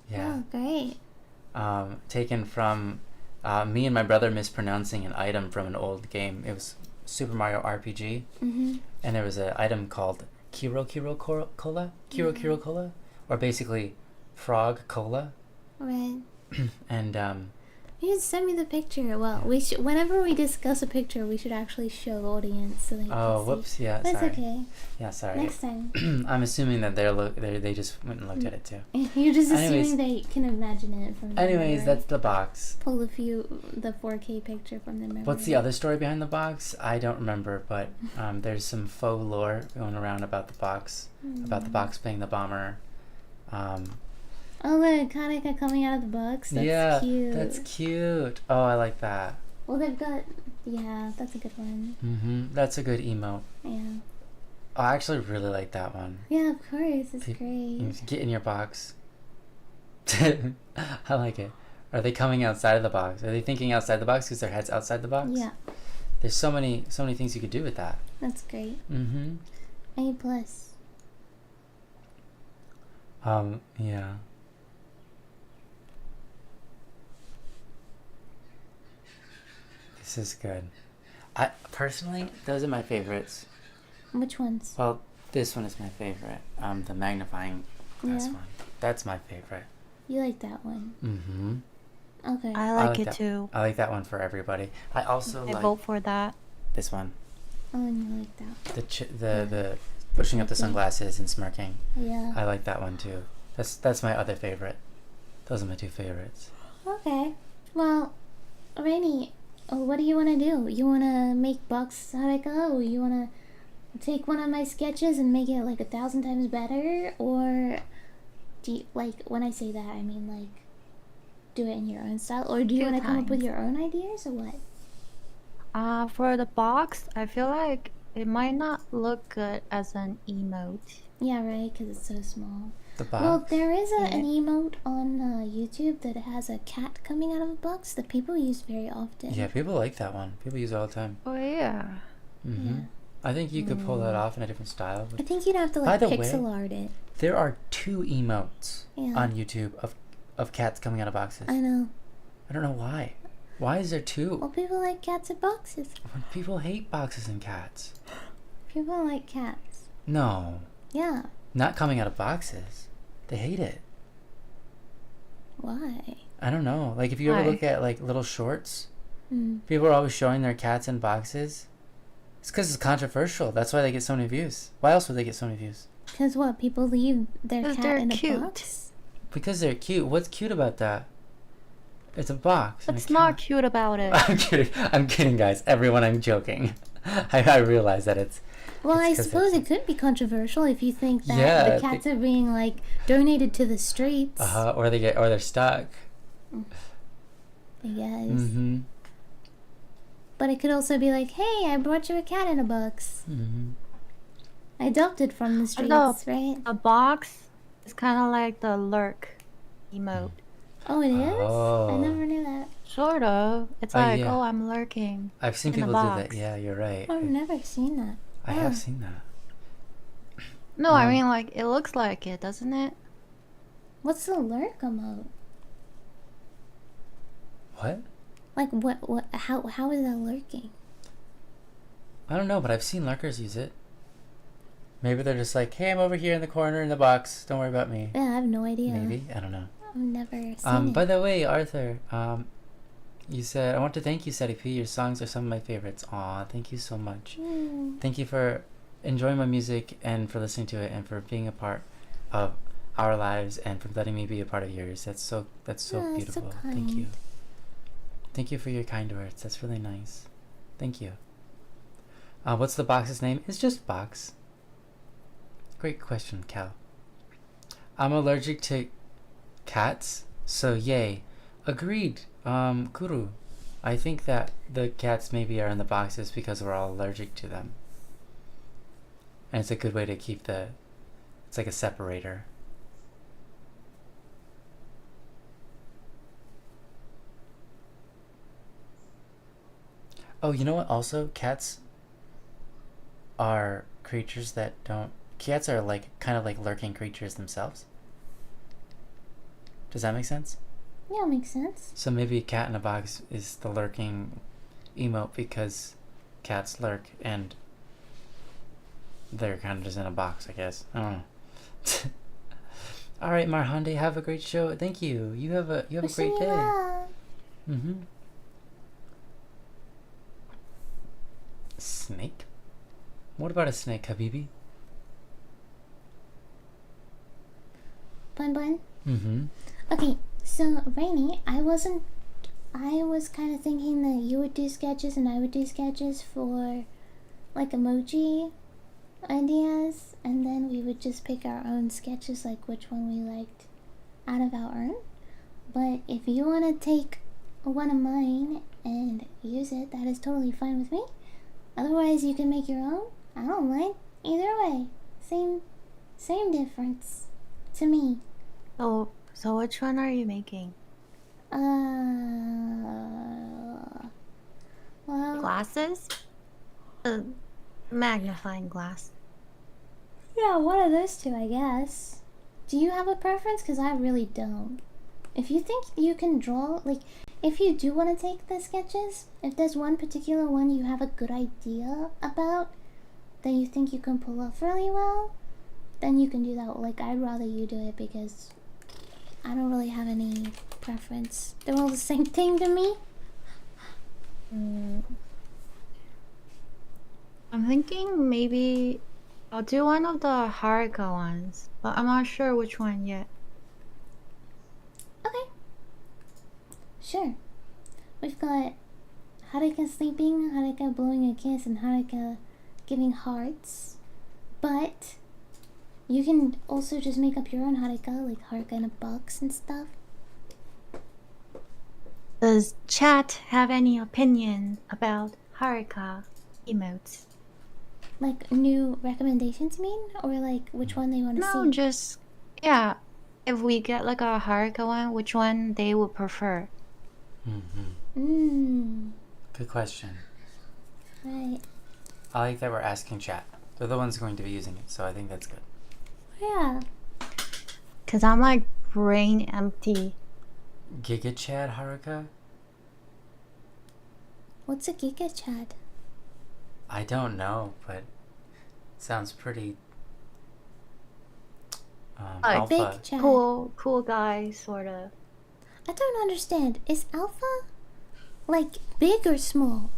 Yeah. Oh, great. Taken from me and my brother mispronouncing an item from an old game. It was Super Mario RPG. Mm-hmm. And there was an item called Kiro Cola? Kiro Cola? Or basically Frog Cola. Right. And You should send me the picture. Well, we should. Whenever we discuss a picture, we should actually show audience so they can see. whoops, yeah, That's sorry. okay. Yeah, sorry. Next time. I'm assuming that they just went and looked at it too. You're just Anyways. assuming they can imagine it from the Anyways, memory. that's the box. Pull the 4K picture from the memory. What's the other story behind the box? I don't remember, but there's some faux lore going around about the box, about the box being the bomber. Oh, the Kanika coming out of the box? That's cute. That's cute. Oh, I like that. Well, they've got... Yeah, that's a good one. Mm-hmm. That's a good emote. Yeah. Oh, I actually really like that one. Yeah, of course. It's great. Get in your box. I like it. Are they coming outside of the box? Are they thinking outside the box because their head's outside the box? Yeah. There's so many things you could do with that. That's great. Mm-hmm. A+. Yeah. This is good. I personally, those are my favorites. Which ones? Well, this one is my favorite. The magnifying glass Yeah. one. That's my favorite. You like that one? Mm-hmm. Okay. I like it that, too. I like that one for everybody. I also I like vote for that. this one. Oh, and you like that. The pushing up the sunglasses and smirking. Yeah. I like that one too. That's my other favorite. Those are my two favorites. Okay. Well, Rainy, what do you want to do? You want to make Box Harika, or you want to take one of my sketches and make it like 1,000 times better? Or do you, like, when I say that, I mean like do it in your own style? Or do you want to come up with your own ideas or what? For the box, I feel like it might not look good as an emote. Yeah, right, because it's so small. The box. Well, there is Yeah. an emote on YouTube that has a cat coming out of a box that people use very often. Yeah, people like that one. People use it all the time. Oh yeah. Mm-hmm. Yeah. I think you could pull that off in a different style. I think you'd have to By like the pixel way, art it. there are 2 emotes Yeah. on YouTube of cats coming out of boxes. I know. I don't know why. Why is there 2? Well, people like cats in boxes. When people hate boxes and cats. People like cats. No, Yeah. not coming out of boxes. They hate it. Why? I don't know. Like if you ever Why? look at like little shorts, Hmm. people are always showing their cats in boxes. It's because it's controversial. That's why they get so many views. Why else would they get so many views? Because what? People leave their 'Cause cat they're in a cute. box? Because they're cute. What's cute about that? It's a box. and a What's not cat. cute about it? I'm kidding. I'm kidding, guys. Everyone, I'm joking. I realize that it's. Well, It's I 'cause suppose it's- it could be controversial if you think that Yeah, the cats are being like donated to the streets. Or they're stuck. I guess. Mm-hmm. But it could also be like, hey, I brought you a cat in a box. Mm-hmm. I adopted from the streets, know. right? A box is kind of like the lurk emote. Oh, it is? Oh. I never knew that. Sort of. It's Oh, like, yeah. oh, I'm lurking. I've seen In a people do that. box. Yeah, you're right. I've never seen that. I have seen that. No, I mean, like, it looks like it, doesn't it? What's the lurk emote? What? Like, how is that lurking? I don't know, but I've seen lurkers use it. Maybe they're just like, hey, I'm over here in the corner in the box. Don't worry about me. Yeah, I have no idea. Maybe. I don't know. I've never seen it. By the way, Arthur, you said, I want to thank you, Sadie P. Your songs are some of my favorites. Aw, thank you so much. Thank you for enjoying my music and for listening to it and for being a part of our lives and for letting me be a part of yours. That's so Yeah, that's so beautiful. Thank you. kind. Thank you for your kind words. That's really nice. Thank you. What's the box's name? It's just Box. Great question, Cal. I'm allergic to cats, so yay. Agreed, Kuru. I think that the cats maybe are in the boxes because we're all allergic to them. And it's a good way to keep it's like a separator. Oh, you know what? Also, cats are creatures that don't. Cats are like kind of like lurking creatures themselves. Does that make sense? Yeah, makes sense. So maybe a cat in a box is the lurking emote because cats lurk and they're kind of just in a box, I guess. I don't know. All right, Marhande, have a great show. Thank you. You have a Wishing great you day. well. Mm-hmm. Snake? What about a snake, Habibi? Bun bun. Mm-hmm. Okay, so Rainy, I was kind of thinking that you would do sketches and I would do sketches for like emoji ideas, and then we would just pick our own sketches, like which one we liked out of our own. But if you want to take one of mine and use it, that is totally fine with me. Otherwise, you can make your own. I don't mind. Either way, same difference to me. So which one are you making? Well, Glasses? A magnifying glass. yeah, one of those two, I guess. Do you have a preference? Because I really don't. If you think you can draw, like, if you do want to take the sketches, if there's one particular one you have a good idea about that you think you can pull off really well, then you can do that. Like, I'd rather you do it because I don't really have any preference. They're all the same thing to me. I'm thinking maybe I'll do one of the Haruka ones, but I'm not sure which one yet. Okay. Sure. We've got Haruka sleeping, Haruka blowing a kiss, and Haruka giving hearts. But you can also just make up your own Haruka, like Haruka in a box and stuff. Does chat have any opinion about Haruka emotes? Like new recommendations, you mean? Or like which one they want to No, see? just Yeah. If we get like a Haruka one, which one they would prefer? Good question. Right. I like that we're asking chat. They're the ones going to be using it, so I think that's good. Yeah. Cause I'm like brain empty. Giga Chad Haruka? What's a Giga Chad? I don't know, but sounds pretty Like alpha. Big Chad. cool guy, sort of. I don't understand. Is alpha like big or small?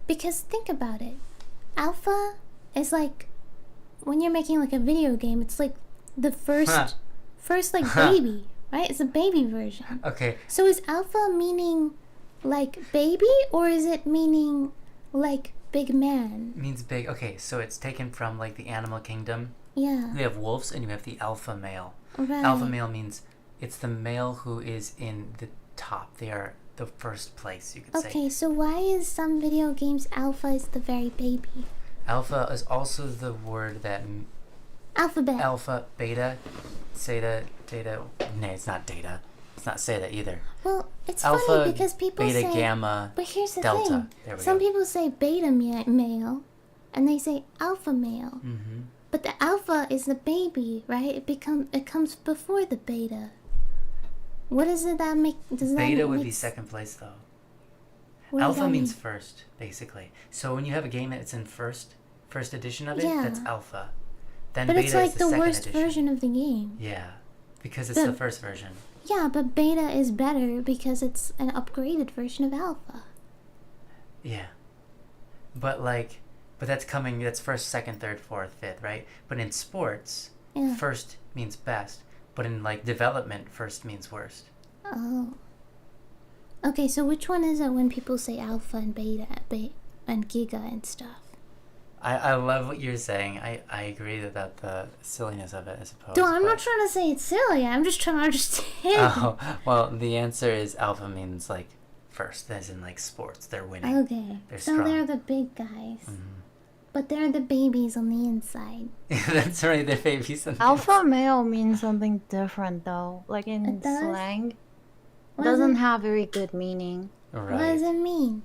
Because think about it. Alpha is like when you're making like a video game, it's like the first like baby, right? It's a baby version. Okay, So is alpha meaning like baby or is it meaning like big man? means big. Okay, so it's taken from like the animal kingdom. Yeah. You have wolves and you have the alpha male. Right. Alpha male means it's the male who is in the top. They are the first place, you could say. Okay, so why is some video games alpha is the very baby? Alpha is also the word that Alphabet. alpha, beta, zeta, data. No, it's not data. It's not zeta either. Well, it's Alpha, funny because people beta, say gamma, but here's the delta. thing. There we Some go. people say beta male and they say alpha male. Mm-hmm. But the alpha is the baby, right? It comes before the beta. What does it that make? Does that Beta would make be second place though. what does Alpha that means mean? first, basically. So when you have a game that's in first edition of it, Yeah. that's alpha. Then But beta it's like is the the second worst edition. version of the game. Yeah, because it's The- the first version. Yeah, but beta is better because it's an upgraded version of alpha. Yeah, but that's first, second, third, fourth, fifth, right? But in sports, Yeah. first means best. But in like development, first means worst. Oh. Okay, so which one is it when people say alpha and beta, and giga and stuff? I love what you're saying. I agree about the silliness of it, I suppose. No, I'm but- not trying to say it's silly. I'm just trying to understand. Oh, well, the answer is alpha means like first, as in like sports. They're winning. Okay, They're so strong. they're the big guys, Mhm. but they're the babies on the inside. That's right, they're babies. And Alpha male means something different though. Like in It does? slang. It What does doesn't it- have very good meaning. What Right. does it mean?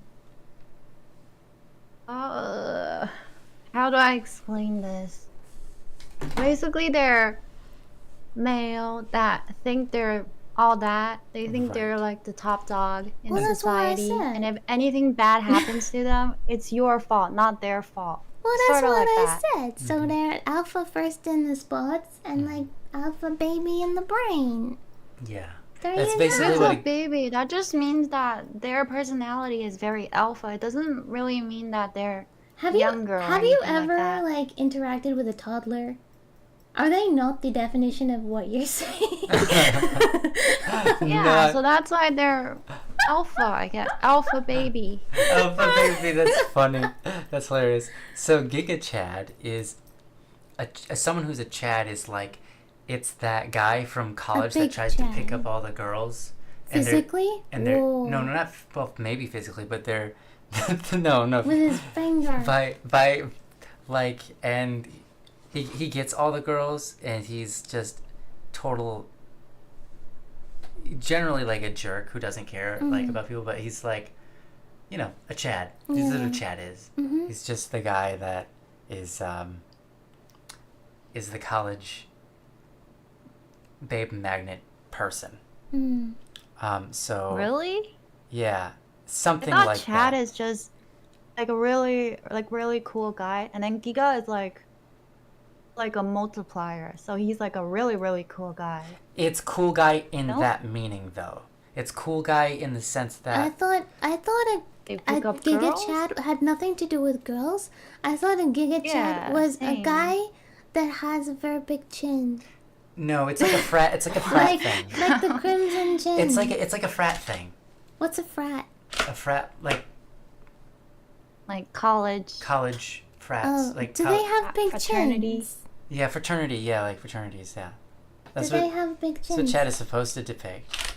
How do I explain this? Basically, they're male that think they're all that. They think Right. they're like the top dog in Well, that's what I society. said. And if anything bad happens to them, it's your fault, not their fault. Well, that's Sorta what like I that. said. So they're alpha first in the spots and like alpha baby in the brain. Yeah. There That's you basically go. With what a baby, that just means that their personality is very alpha. It doesn't really mean that they're younger or Have you anything like ever that. like interacted with a toddler? Are they not the definition of what you're saying? Yeah, Not so that's why they're alpha, I guess. Alpha baby. alpha baby. That's funny. That's hilarious. So Giga Chad is someone who's a Chad is like it's that guy from college that big tries to pick Chad. up all the girls. And they're- Physically? And they're Whoa. no, not well, maybe physically, but they're no. With his finger. by like and he gets all the girls and he's just total generally like a jerk who doesn't care like about people, but he's like a Chad. He's what Yeah. a Chad is. Mhm. He's just the guy that is the college babe magnet person. Mm. So Really? yeah, I something thought like Chad that. is just like a really cool guy, and then Giga is like a multiplier. So he's like a really cool guy. It's cool guy in No? that meaning though. It's cool guy in the sense I that thought They a pick up Giga girls. Chad had nothing to do with girls. I thought a Giga Chad Yeah, was a same. guy that has a very big chin. no, it's like a frat. It's like a frat Like thing. like the crimson chin. It's like a frat thing. What's a frat? A frat like Like college. college frats. Oh, like do they have big fraternity. chins? yeah, fraternity. Yeah, like fraternities. Yeah, Do that's they what have big that's chins? what Chad is supposed to depict.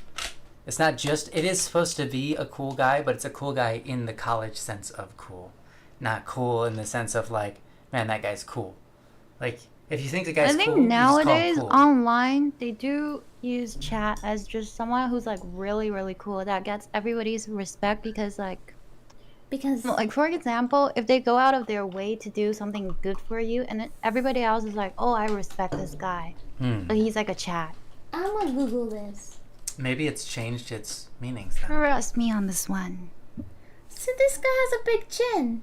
It's not just. It is supposed to be a cool guy, but it's a cool guy in the college sense of cool, not cool in the sense of like, man, that guy's cool. Like If you think the I guy's think cool, you just call him nowadays cool. online they do use chat as just someone who's like really really cool that gets everybody's respect because Because for example, if they go out of their way to do something good for you and then everybody else is like, "Oh, I respect this guy." But he's like a chat. I'm gonna Google this. Maybe it's changed its meanings then. Trust me on this one. So this guy has a big chin,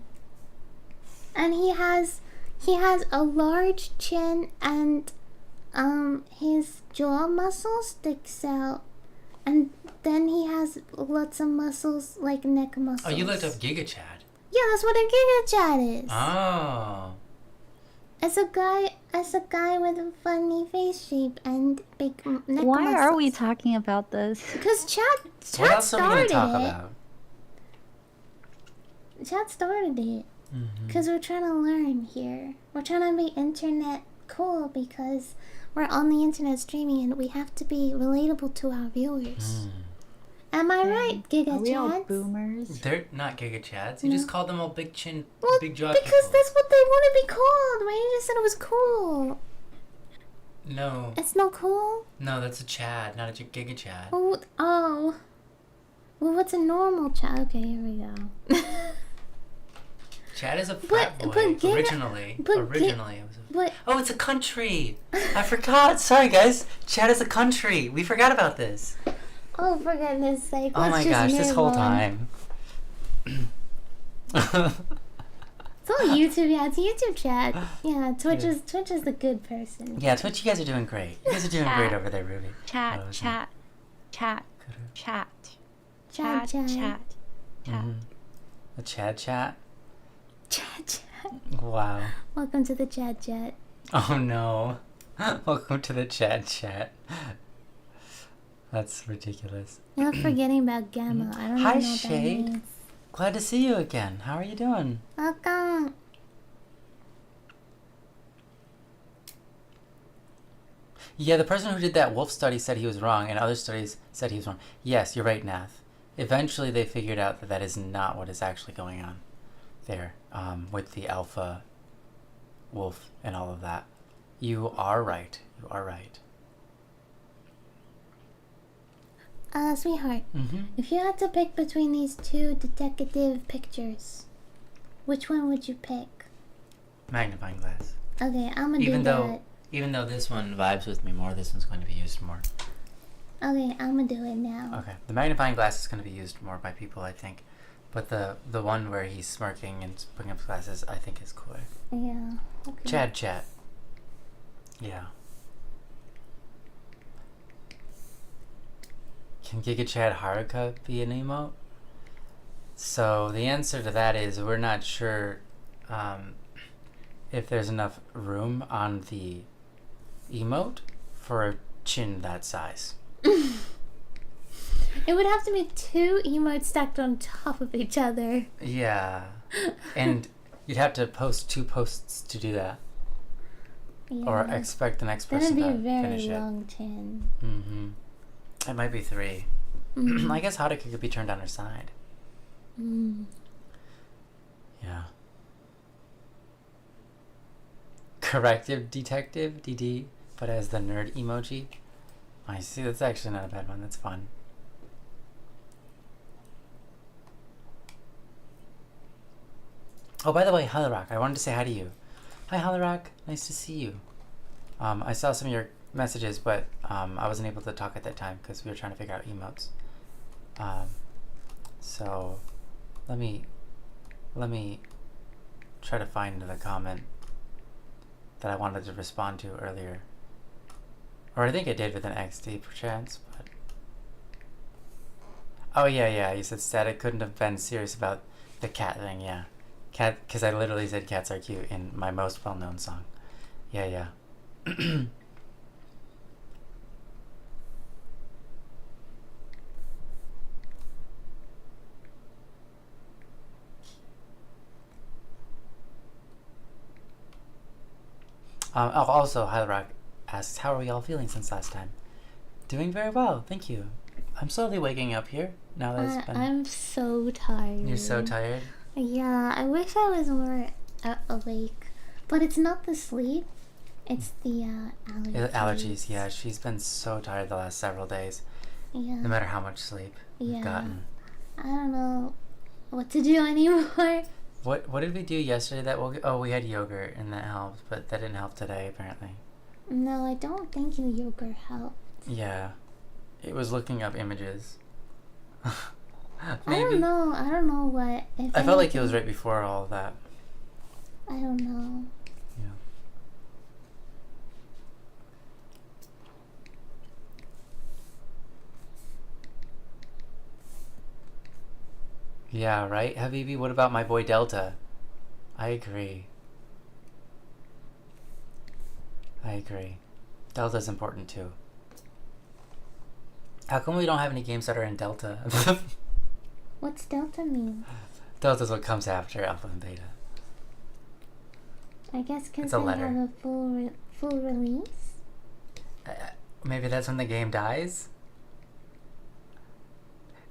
and he has a large chin, and his jaw muscle sticks out, and then he has lots of muscles like neck muscles. Oh, you looked up Giga Chad. Yeah, that's what a Giga Chat is. Oh. It's a guy with a funny face shape and big neck muscles. Why are we talking about this? Because Chat What else are we going started to talk it. about? Chat started it. Because we're trying to learn here. We're trying to make internet cool because we're on the internet streaming and we have to be relatable to our viewers. Am I right, Giga Are we all Chads? boomers? They're not Giga Chads. You just called them all big chin, Well, big jaw because people. that's what they want to be called. Why you just said it was cool? No. It's not cool? No, that's a Chad, not a Giga Chad. Oh. Well, what's a normal Chad? Okay, here we go. Chad is a frat boy. Giga- Originally. but Originally. It was a... But Oh, it's a country. I forgot. Sorry, guys. Chad is a country. We forgot about this. oh, for goodness sake! Oh let's my just gosh, this move whole on. time. It's all YouTube. Yeah, it's YouTube chat. Yeah, Twitch is the good person. Yeah, Twitch, you guys are doing great. You guys are doing great over there, Ruby. Chat, Oh, chat, chat, chat, Chat, chat, chat. chat. The Chad chat? Chat. Wow. Welcome to the chat. Oh no. Welcome to the Chad chat. That's ridiculous. You're forgetting about Gamma. I don't Hi, even know what Shade. that means. Glad to see you again. How are you doing? Welcome. Yeah, the person who did that wolf study said he was wrong, and other studies said he was wrong. Yes, you're right, Nath. Eventually, they figured out that that is not what is actually going on there with the alpha wolf and all of that. You are right. You are right. Sweetheart, Mm-hmm. if you had to pick between these two detective pictures, which one would you pick? Magnifying glass. Okay, I'm gonna Even do though, that. even though this one vibes with me more, this one's going to be used more. Okay, I'm gonna do it now. Okay, the magnifying glass is going to be used more by people, I think. But the one where he's smirking and putting up glasses, I think is cooler. Yeah. Okay. Chad chat. Yeah. Can Giga Chad Haruka be an emote? So the answer to that is we're not sure if there's enough room on the emote for a chin that size. It would have to be two emotes stacked on top of each other. Yeah. And you'd have to post 2 posts to do that. Yeah. Or expect the next That'd person be a to very finish it. long chin. Mm-hmm. It might be 3. I guess Haruka could be turned on her side. Mm. Yeah. Corrective detective, DD, but as the nerd emoji. I see, that's actually not a bad one. That's fun. Oh, by the way, Holorock, I wanted to say hi to you. Hi, Holorock. Nice to see you. I saw some of your messages, but I wasn't able to talk at that time because we were trying to figure out emotes. So let me try to find the comment that I wanted to respond to earlier. Or I think I did with an XD perchance, but... Oh yeah, you said Static couldn't have been serious about the cat thing, yeah. Cat, because I literally said cats are cute in my most well-known song. Yeah. Also, Hyrock asks, how are we all feeling since last time? Doing very well, thank you. I'm slowly waking up here, now that it's been... I'm so tired. You're so tired? Yeah, I wish I was more awake. But it's not the sleep. It's the allergies. Allergies, yeah. She's been so tired the last several days. Yeah. No matter how much sleep we've gotten. I don't know what to do anymore. What did we do yesterday that we had yogurt and that helped, but that didn't help today apparently. No, I don't think your yogurt helped. Yeah. It was looking up images. Maybe. I don't know what. I felt like it was right before all of that. I don't know. Yeah. Yeah, right, Habibi? What about my boy Delta? I agree. Delta's important too. How come we don't have any games that are in Delta? What's Delta mean? Delta's what comes after Alpha and Beta. I guess because It's a they letter. have a full release. Maybe that's when the game dies?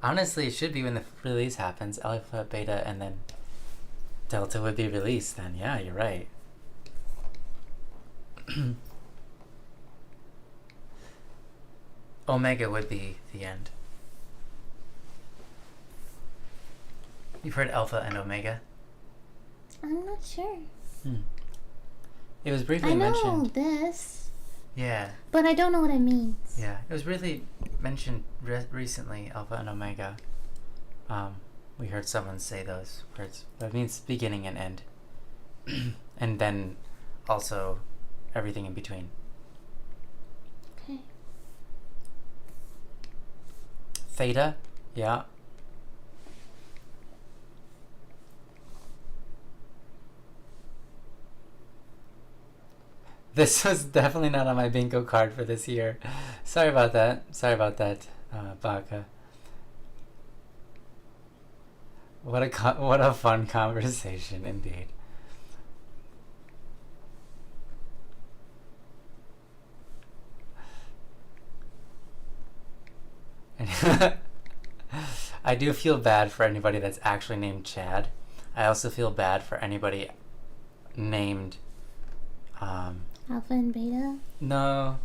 Honestly, it should be when the release happens. Alpha, Beta, and then Delta would be released then. Yeah, you're right. Omega would be the end. You've heard Alpha and Omega? I'm not sure. It was briefly I know mentioned. this, Yeah. but I don't know what it means. Yeah, it was really mentioned recently, Alpha and Omega. We heard someone say those words. That means beginning and end. And then also everything in between. Okay. Theta, yeah. This was definitely not on my bingo card for this year. Sorry about that, Baka. What a fun conversation, indeed. I do feel bad for anybody that's actually named Chad. I also feel bad for anybody named Alpha and Beta? No.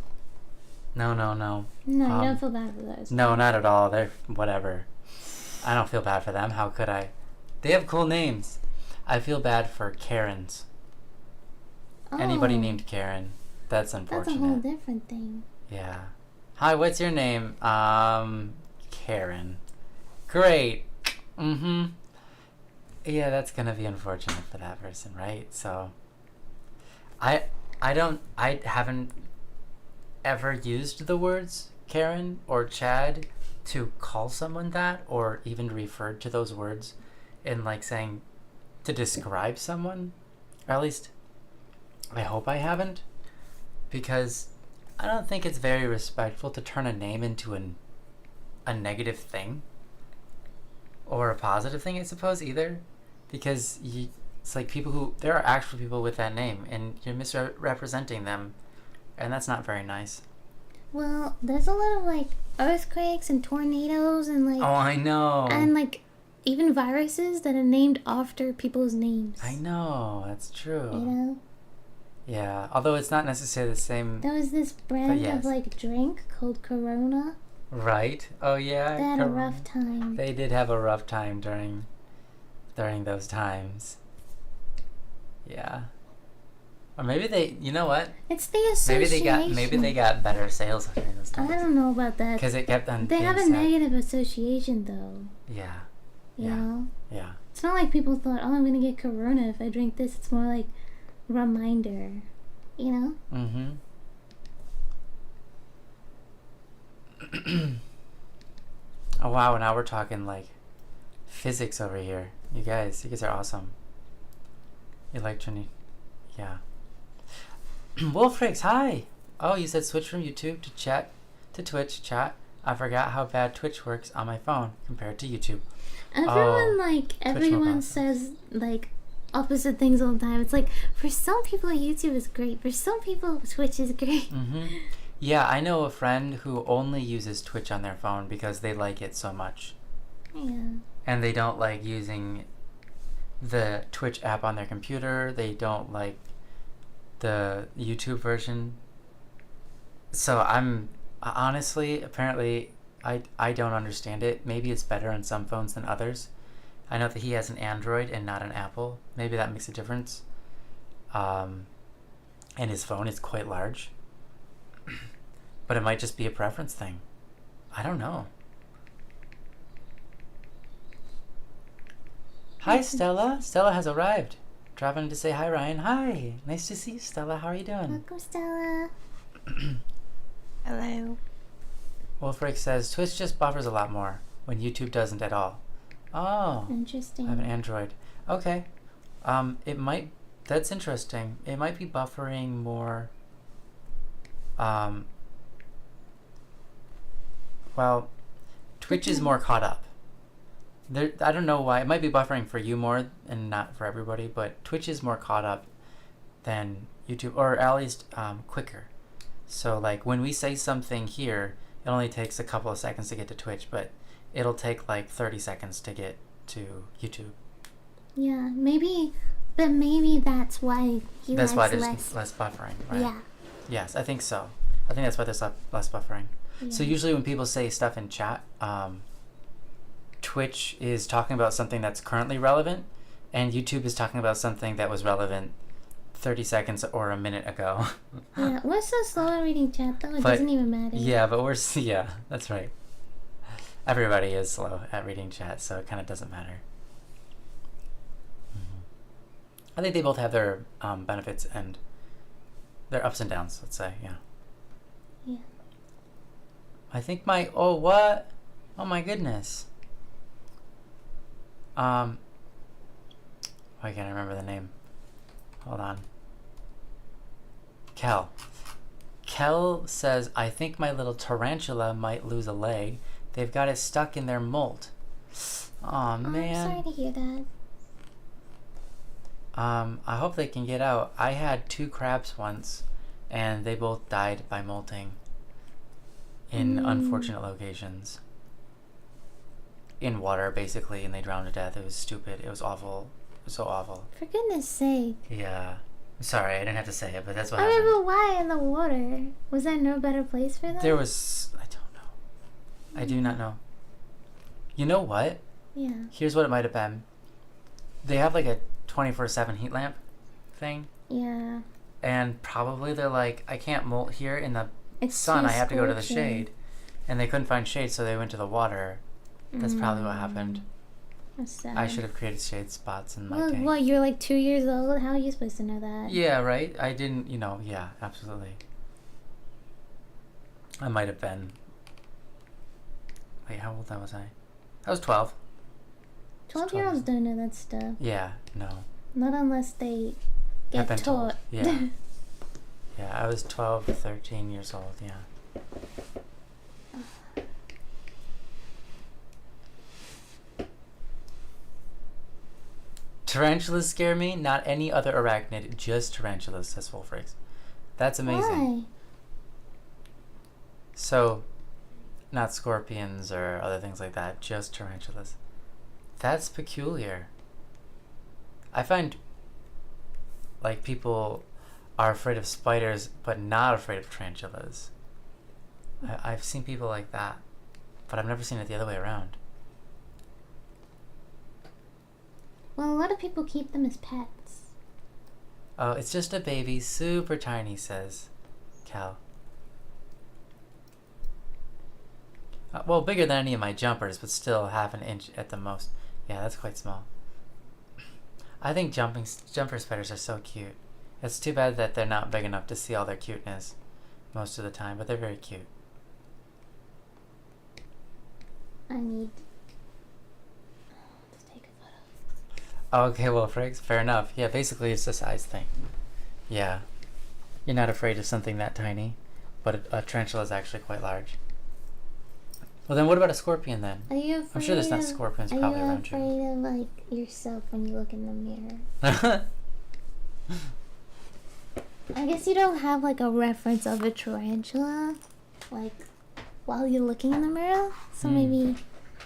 No, you don't feel bad for those. No, not at all. They're whatever. I don't feel bad for them. How could I? They have cool names. I feel bad for Karens. Anybody named Karen. That's unfortunate. That's a whole different thing. Yeah. Hi, what's your name? Karen. Great. Mm-hmm. Yeah, that's gonna be unfortunate for that person, right? So I haven't ever used the words Karen or Chad to call someone that, or even referred to those words in like saying to describe someone. Or at least I hope I haven't, because I don't think it's very respectful to turn a name into a negative thing or a positive thing, I suppose, either, because it's like there are actual people with that name and you're misrepresenting them, and that's not very nice. Well, there's a lot of like earthquakes and tornadoes and like Oh, I know. and like even viruses that are named after people's names. I know, that's true. You know? Yeah, although it's not necessarily the same. There was this brand yes. of like drink called Corona. Right? Oh yeah. They had a rough time. They did have a rough time during those times. Yeah. Or maybe they, you know what? It's the association. Maybe they got better sales during those I times. don't know about that. Because it kept on. They have a being said. negative association though. Yeah. You know? Yeah. It's not like people thought, oh, I'm gonna get Corona if I drink this. It's more like a reminder. You know? Mm-hmm. Oh wow, now we're talking like physics over here. You guys are awesome. Electronic. Yeah. Wolfrix, hi! Oh, you said switch from YouTube to Twitch chat. I forgot how bad Twitch works on my phone compared to YouTube. Everyone says like opposite things all the time. It's like for some people YouTube is great, for some people Twitch is great. Mm-hmm. Yeah, I know a friend who only uses Twitch on their phone because they like it so much. Yeah. And they don't like using the Twitch app on their computer. They don't like the YouTube version. So I'm honestly, apparently, I don't understand it. Maybe it's better on some phones than others. I know that he has an Android and not an Apple. Maybe that makes a difference. And his phone is quite large. But it might just be a preference thing. I don't know. Hi, Stella. Stella has arrived. Dropping to say hi, Ryan. Hi. Nice to see you, Stella. How are you doing? Welcome, Stella. Hello. Wolfric says Twitch just buffers a lot more when YouTube doesn't at all. Oh. Interesting. I have an Android. Okay. It might... That's interesting. It might be buffering more... Well, Twitch is more caught up. I don't know why. It might be buffering for you more and not for everybody, but Twitch is more caught up than YouTube, or at least quicker. So like when we say something here, it only takes a couple of seconds to get to Twitch, but it'll take like 30 seconds to get to YouTube. Yeah, maybe that's why he That's why likes there's less buffering, right? Yeah. Yes, I think so. I think that's why there's less buffering. Yeah. So usually when people say stuff in chat, Twitch is talking about something that's currently relevant, and YouTube is talking about something that was relevant 30 seconds or a minute ago. Yeah, we're so slow at reading chat though, it But- doesn't even matter. Yeah, but yeah, that's right. Everybody is slow at reading chat, so it kind of doesn't matter. I think they both have their benefits and their ups and downs, let's say, yeah. Yeah. I think my... Oh, what? Oh, my goodness. Why can't I remember the name? Hold on. Kel. Kel says, I think my little tarantula might lose a leg. They've got it stuck in their molt. Aw, Oh, man. I'm sorry to hear that. I hope they can get out. I had 2 crabs once, and they both died by molting in unfortunate locations. In water, basically, and they drowned to death. It was stupid. It was awful. It was so awful. For goodness sake. Yeah. Sorry, I didn't have to say it, but that's what I mean, happened. but why in the water? Was there no better place for them? There was... I don't know. I do not know. You know what? Yeah. Here's what it might have been. They have like a 24/7 heat lamp thing, Yeah. and probably they're like, I can't molt here in the It's sun. too I have to go to the scorching. shade. And they couldn't find shade, so they went to the water. That's probably what happened. That's sad. I should have created shade spots in my Well, tank. what, you're like 2 years old? How are you supposed to know that? Yeah, right? I didn't, yeah, absolutely. I might have been... Wait, how old was I? I was 12. 12-year-olds don't know that stuff. Yeah, no. Not unless they I've get been told. taught. Yeah. Yeah, I was 12, 13 years old, yeah. Tarantulas scare me, not any other arachnid, just tarantulas, says Wolfrix. That's amazing. Why? So, not scorpions or other things like that, just tarantulas. That's peculiar. I find, like, people are afraid of spiders, but not afraid of tarantulas. I've seen people like that, but I've never seen it the other way around. Well, a lot of people keep them as pets. Oh, it's just a baby, super tiny, says Cal. Well, bigger than any of my jumpers, but still half an inch at the most. Yeah, that's quite small. I think jumper spiders are so cute. It's too bad that they're not big enough to see all their cuteness most of the time, but they're very cute. I need to take a photo. Okay, well, Friggs, fair enough. Yeah, basically it's a size thing. Yeah. You're not afraid of something that tiny, but a tarantula is actually quite large. Well, then what about a scorpion then? Are you afraid I'm sure there's not of, scorpions are probably you around you. afraid of, like, yourself when you look in the mirror? I guess you don't have, like, a reference of a tarantula, like, while you're looking in the mirror? So maybe,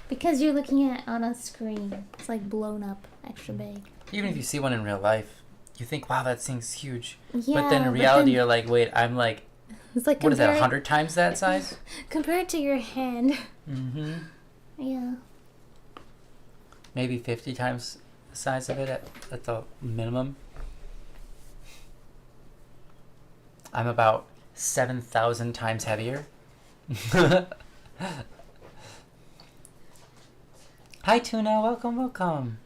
because you're looking at it on a screen, it's, like, blown up extra big. Even if you see one in real life, you think, wow, that thing's huge. Yeah, But then in reality, you're like, wait, I'm like, it's like what is that, 100 times that size? compared to your hand. Mm-hmm. Yeah. Maybe 50 times the size of it at the minimum. I'm about 7,000 times heavier. Hi, Tuna. Welcome, welcome.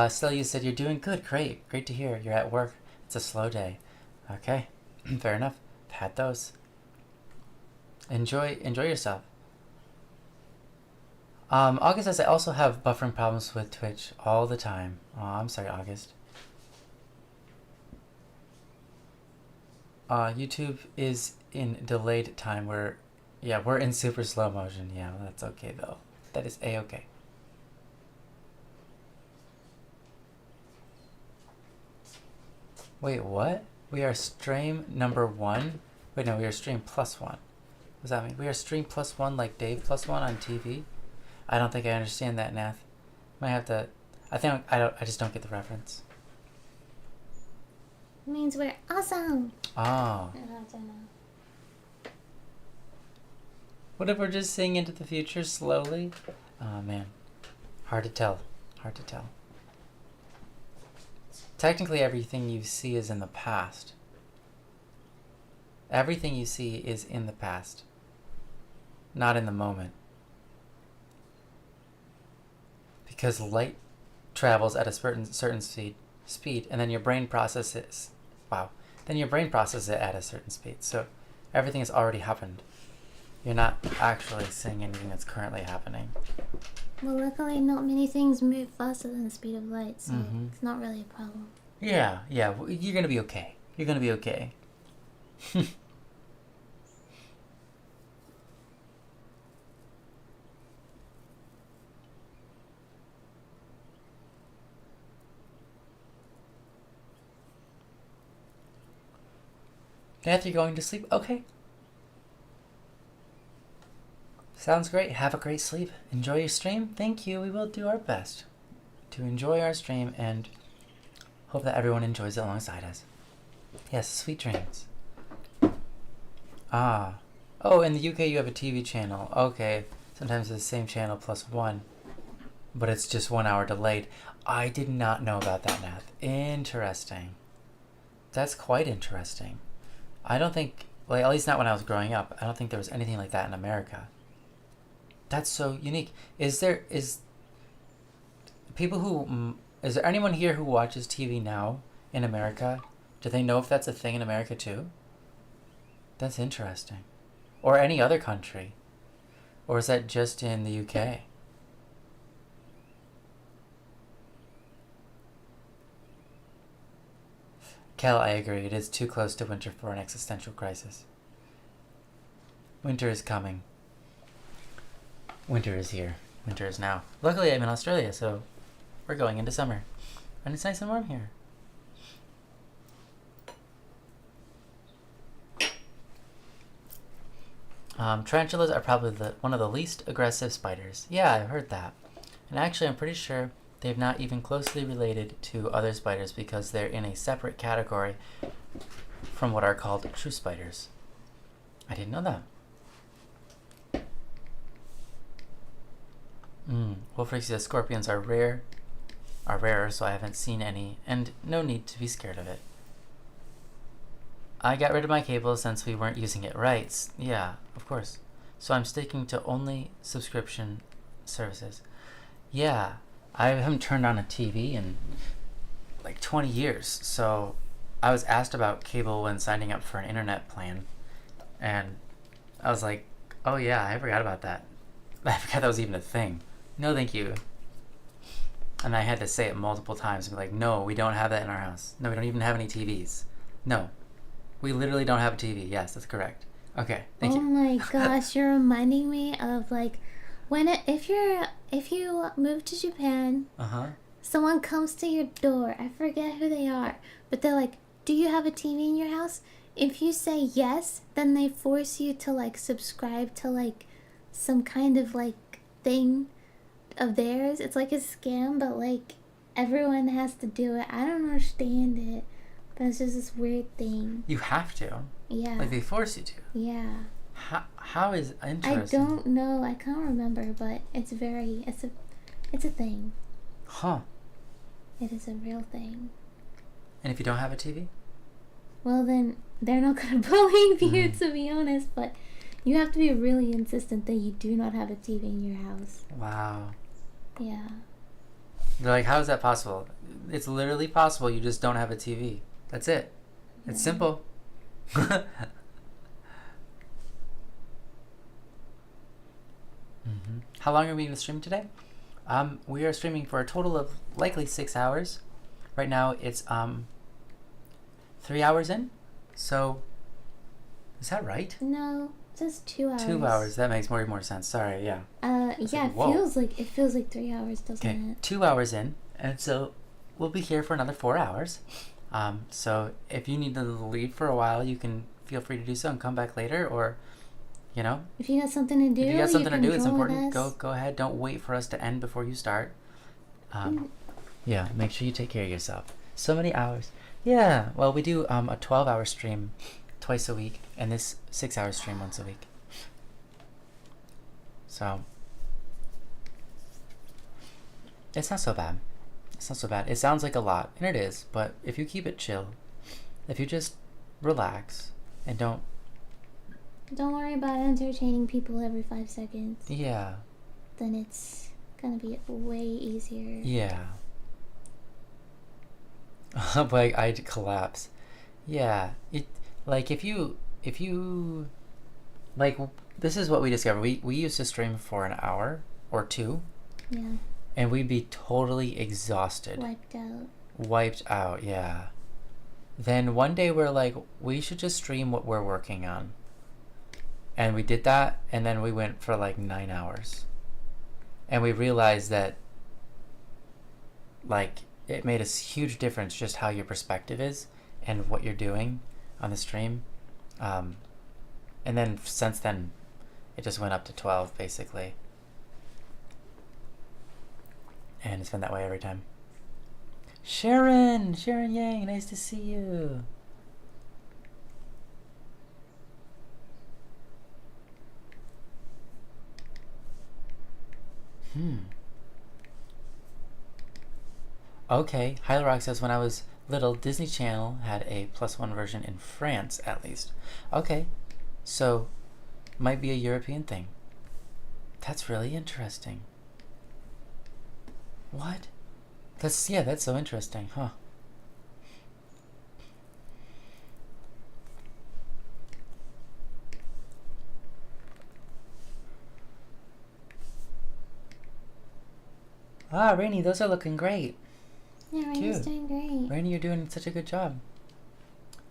Still, you said you're doing good. Great to hear. You're at work. It's a slow day. Okay, fair enough. I've had those. Enjoy yourself. August says I also have buffering problems with Twitch all the time. Oh, I'm sorry, August. YouTube is in delayed time. We're in super slow motion. Yeah, well, that's okay though. That is a-okay. Wait, what? We are stream number 1? Wait, no, we are stream plus 1. What does that mean? We are stream plus 1 like Dave plus 1 on TV? I don't think I understand that, Nath. Might have to... I just don't get the reference. It means we're awesome. Oh. What if we're just seeing into the future slowly? Oh, man. Hard to tell. Technically, everything you see is in the past. Everything you see is in the past, not in the moment. Because light travels at a certain speed, and then your brain processes. Wow. Then your brain processes it at a certain speed. So everything has already happened. You're not actually seeing anything that's currently happening. Well, luckily, not many things move faster than the speed of light, so it's not really a problem. Yeah. You're gonna be okay. Nath, you're going to sleep? Okay. Sounds great. Have a great sleep. Enjoy your stream. Thank you. We will do our best to enjoy our stream and hope that everyone enjoys it alongside us. Yes, sweet dreams. Ah. Oh, in the UK you have a TV channel. Okay. Sometimes it's the same channel plus 1. But it's just 1 hour delayed. I did not know about that, Nath. Interesting. That's quite interesting. I don't think, like, at least not when I was growing up, I don't think there was anything like that in America. That's so unique. Is there anyone here who watches TV now in America? Do they know if that's a thing in America too? That's interesting. Or any other country? Or is that just in the UK? Kel, I agree. It is too close to winter for an existential crisis. Winter is coming. Winter is here. Winter is now. Luckily, I'm in Australia, so we're going into summer. And it's nice and warm here. Tarantulas are probably one of the least aggressive spiders. Yeah, I've heard that. And actually, I'm pretty sure they're not even closely related to other spiders because they're in a separate category from what are called true spiders. I didn't know that. Wolfric says scorpions are rarer, so I haven't seen any, and no need to be scared of it. I got rid of my cable since we weren't using it right. Yeah, of course. So I'm sticking to only subscription services. Yeah, I haven't turned on a TV in like 20 years, so I was asked about cable when signing up for an internet plan, and I was like, oh yeah, I forgot about that. I forgot that was even a thing. No, thank you. And I had to say it multiple times and be like, no, we don't have that in our house. No, we don't even have any TVs. No, we literally don't have a TV. Yes, that's correct. Okay, thank you. Oh my gosh, you're reminding me of like if you move to Japan, someone comes to your door. I forget who they are, but they're like, "Do you have a TV in your house?" If you say yes, then they force you to like subscribe to like some kind of like thing of theirs. It's like a scam, but like everyone has to do it. I don't understand it. That's just this weird thing. You have to. Yeah. Like they force you to. Yeah. How is I interesting? don't know. I can't remember, but it's a thing. Huh. It is a real thing. And if you don't have a TV? Well, then they're not gonna believe you, to be honest. But you have to be really insistent that you do not have a TV in your house. Wow. Yeah. They're like, how is that possible? It's literally possible. You just don't have a TV. That's it. It's simple. How long are we going to stream today? We are streaming for a total of likely 6 hours. Right now it's 3 hours in. So, is that right? No, just 2 hours. 2 hours. That makes more sense. Sorry. Yeah. Yeah. Like, It feels like 3 hours, doesn't Okay. it? 2 hours in, and so we'll be here for another 4 hours. So if you need to leave for a while, you can feel free to do so and come back later, or you know, If you got something to do, if you got something to do, it's join important. us. Go ahead. Don't wait for us to end before you start. Yeah, make sure you take care of yourself. So many hours. Yeah. Well, we do a 12-hour stream twice a week, and this 6-hour stream once a week. So it's not so bad. It's not so bad. It sounds like a lot, and it is, but if you keep it chill, if you just relax and don't worry about entertaining people every 5 seconds. Yeah. Then it's gonna be way easier. Yeah. Like I'd collapse. Yeah. Like if you like, this is what we discovered. We used to stream for an hour or two. Yeah. And we'd be totally exhausted. Wiped out, yeah. Then one day we're like, we should just stream what we're working on. And we did that, and then we went for like 9 hours. And we realized that, like, it made a huge difference just how your perspective is and what you're doing on the stream. And then since then, it just went up to 12, basically. And it's been that way every time. Sharon Yang, nice to see you. Okay, Hylerock says, when I was little, Disney Channel had a +1 version in France, at least. Okay, so might be a European thing. That's really interesting. What? That's so interesting, huh? Ah, Rainy, those are looking great. Yeah, Rainy's doing great. Rainy, you're doing such a good job.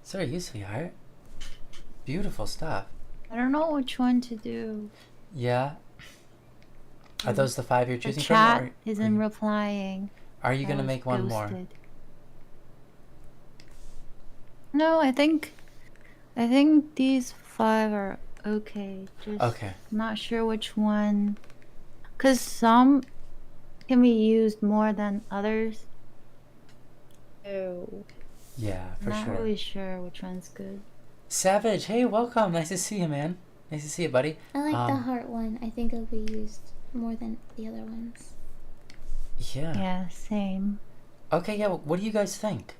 So are you, sweetheart. Beautiful stuff. I don't know which one to do. Yeah. Are those the 5 you're The choosing chat from? isn't replying. Are you I gonna was make one more? ghosted. No, I think these 5 are okay. Just Okay. not sure which one, cause some can be used more than others. So Yeah, for not sure. really sure which one's good. Savage, hey, welcome. Nice to see you, man. Nice to see you, buddy. I like the heart one. I think it'll be used more than the other ones. Yeah. Yeah, same. Okay, yeah. What do you guys think?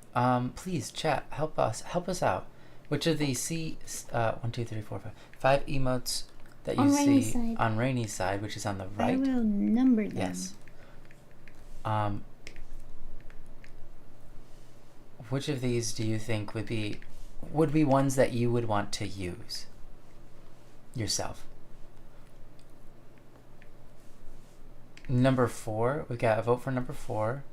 Please chat. Help us out. Which of the 1, 2, 3, 4, 5, 5 emotes that you On Rainy's see side. on Rainy's side, which is on the right? I will number them. Yes. Which of these do you think would be ones that you would want to use yourself? Number 4. We got a vote for number 4.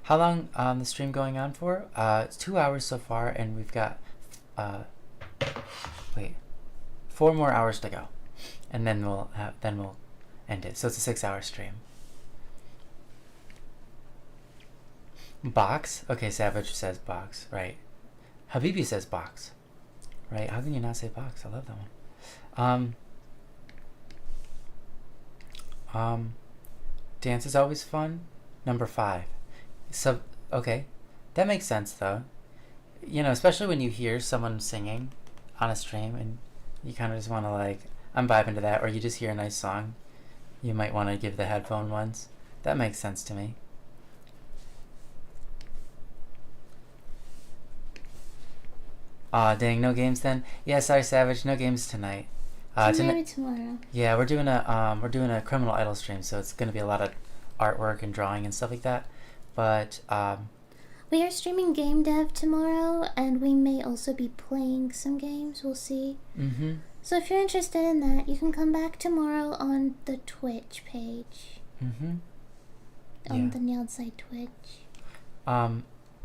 How long the stream going on for? It's 2 hours so far, and we've got 4 more hours to go, and then we'll end it. So it's a 6-hour stream. Box? Okay, Savage says box, right. Habibi says box. Right? How can you not say box? I love that one. Dance is always fun. Number 5. Okay. That makes sense though. you know, especially when you hear someone singing on a stream and you kind of just want to like, I'm vibing to that, or you just hear a nice song, you might want to give the headphone ones. That makes sense to me. Aw, dang, no games then? Yeah, sorry, Savage, no games tonight. Maybe tomorrow. Yeah, we're doing a Criminal Idol stream, so it's gonna be a lot of artwork and drawing and stuff like that. But We are streaming game dev tomorrow, and we may also be playing some games. We'll see. mm-hmm. So if you're interested in that, you can come back tomorrow on the Twitch page. Mm-hmm. On the Outside Twitch.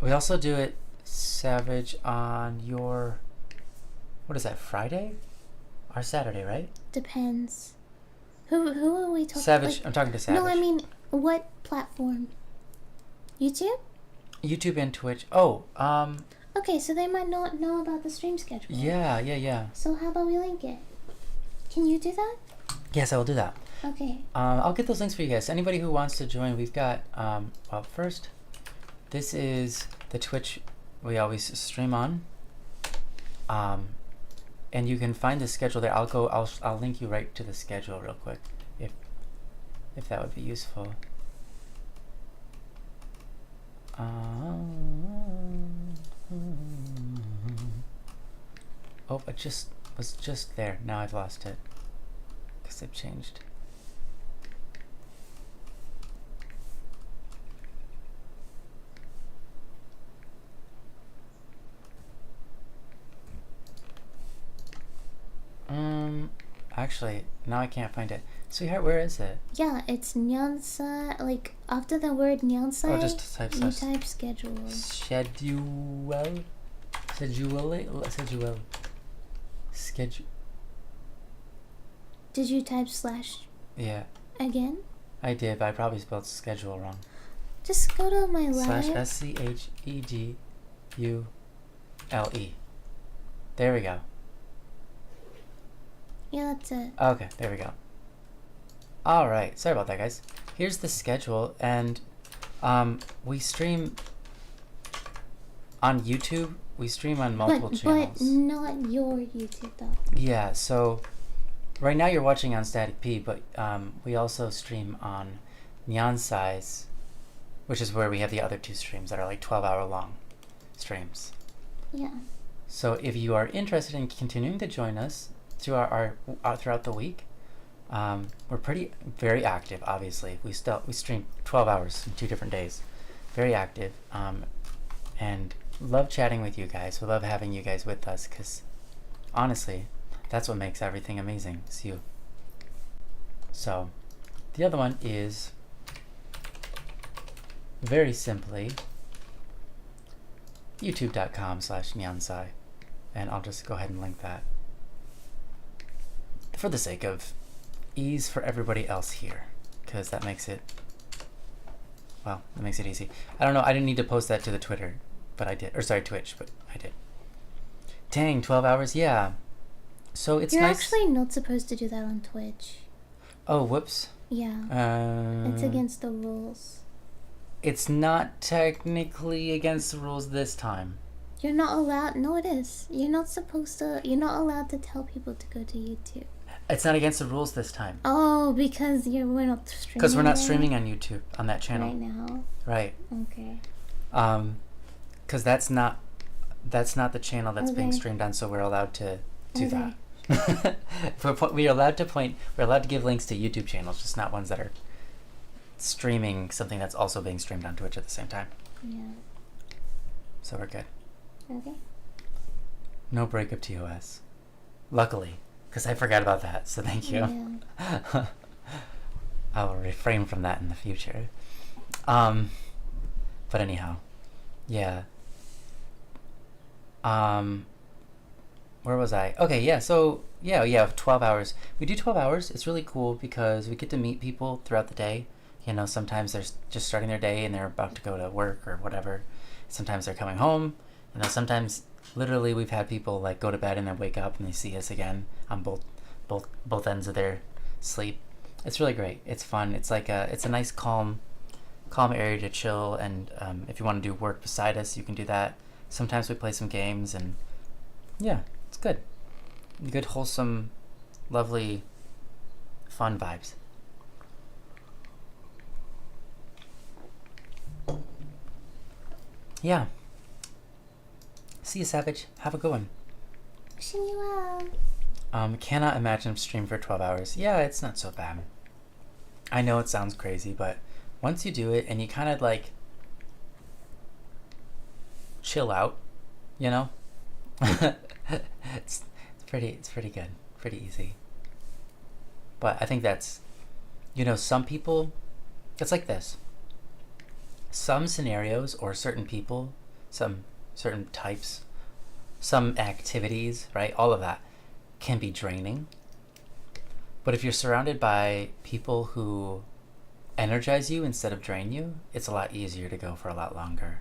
We also do it, Savage, on your, what is that, Friday or Saturday, right? Depends. Who are we talking? Savage. Like, I'm talking to Savage. no, I mean, what platform? YouTube? YouTube and Twitch. Oh, Okay, so they might not know about the stream schedule. yeah. So how about we link it? Can you do that? Yes, I will do that. Okay. I'll get those links for you guys. Anybody who wants to join, we've got, well, first, this is the Twitch we always stream on. And you can find the schedule there. I'll link you right to the schedule real quick, if that would be useful. Oh, it was just there. Now I've lost it because I've changed. Actually, now I can't find it. Sweetheart, where is it? Yeah, it's Nyansa. Like after the word Nyansa, Oh, just type you type schedule. Schedule. Schedule. Did you type slash Yeah, again? I did, but I probably spelled schedule wrong. Just go to my live. Slash schedule. There we go. Yeah, that's it. Okay, there we go. Alright, sorry about that, guys. Here's the schedule, and we stream on YouTube. We stream on multiple channels. But not your YouTube, though. Yeah, so right now you're watching on Static P, but we also stream on Nyansai's, which is where we have the other two streams that are like 12-hour long streams. Yeah. So if you are interested in continuing to join us throughout the week, we're very active. Obviously, we stream 12 hours in 2 different days, very active, and love chatting with you guys. We love having you guys with us because honestly, that's what makes everything amazing. It's you. So the other one is very simply youtube.com/nyansai, and I'll just go ahead and link that for the sake of ease for everybody else here, because that makes it easy. I don't know, I didn't need to post that to the Twitter, but I did, or sorry, Twitch, but I did. Dang, 12 hours, yeah. So it's You're nice. actually not supposed to do that on Twitch. Oh, whoops. Yeah. It's against the rules. It's not technically against the rules this time. You're not allowed. No, it is. You're not supposed to. You're not allowed to tell people to go to YouTube. It's not against the rules this time. Oh, because we're not streaming. Because we're not streaming on YouTube on that channel right now. Right. Okay. Because that's not the channel that's being streamed on, so we're allowed to do that. We're allowed to give links to YouTube channels, just not ones that are streaming something that's also being streamed on Twitch at the same time. Yeah. So we're good. Okay. No breakup TOS. Luckily, because I forgot about that, so thank you. Yeah. I will refrain from that in the future. But anyhow, yeah. Where was I? Okay, yeah, so, yeah, 12 hours. We do 12 hours. It's really cool because we get to meet people throughout the day. You know, sometimes they're just starting their day and they're about to go to work or whatever. Sometimes they're coming home. You know, sometimes literally we've had people like go to bed and then wake up and they see us again on both ends of their sleep. It's really great. It's fun. It's like it's a nice calm area to chill, and if you want to do work beside us, you can do that. sometimes we play some games, and yeah, it's good. Good, wholesome, lovely, fun vibes. Yeah. See you, Savage. Have a good one. Wishing you well. Cannot imagine stream for 12 hours. Yeah, it's not so bad. I know it sounds crazy, but once you do it and you kind of like chill out, you know, it's pretty good, pretty easy. But I think that's, some people, it's like this. Some scenarios or certain people, some certain types, some activities, right? All of that can be draining. But if you're surrounded by people who energize you instead of drain you, it's a lot easier to go for a lot longer.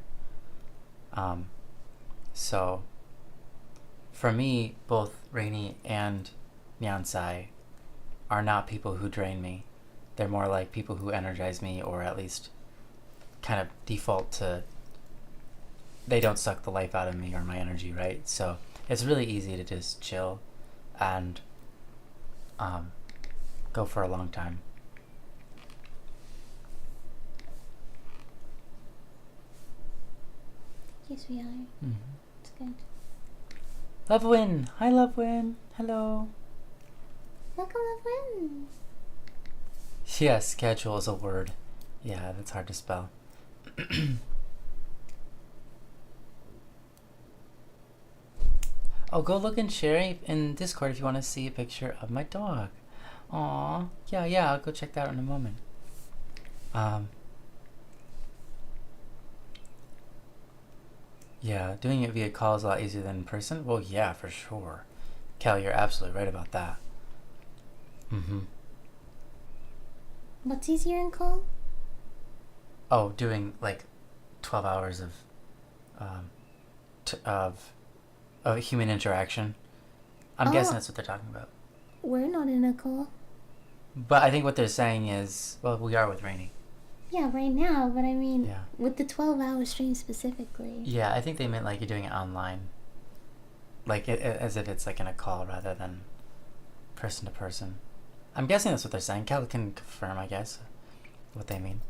So for me, both Rainy and Nyansai are not people who drain me. They're more like people who energize me, or at least kind of default to, they don't suck the life out of me or my energy, right? So it's really easy to just chill and go for a long time. Yes, we are. Mm-hmm. It's good. Lovewin! Hi, Lovewin! Hello! Welcome, Levin. Yeah, schedule is a word. Yeah, that's hard to spell. Oh, go look in Sherry in Discord if you want to see a picture of my dog. Aw, yeah, I'll go check that out in a moment. Yeah, doing it via call is a lot easier than in person. Well, yeah, for sure. Cal, you're absolutely right about that. Mm-hmm. What's easier in call? Oh, doing like 12 hours of human interaction. I'm guessing that's what they're talking about. We're not in a call. But I think what they're saying is, well, we are with Rainy. Yeah, right now, but I mean, Yeah. with the 12-hour stream specifically. Yeah, I think they meant like you're doing it online. Like as if it's like in a call rather than person to person. I'm guessing that's what they're saying. Cal can confirm, I guess, what they mean.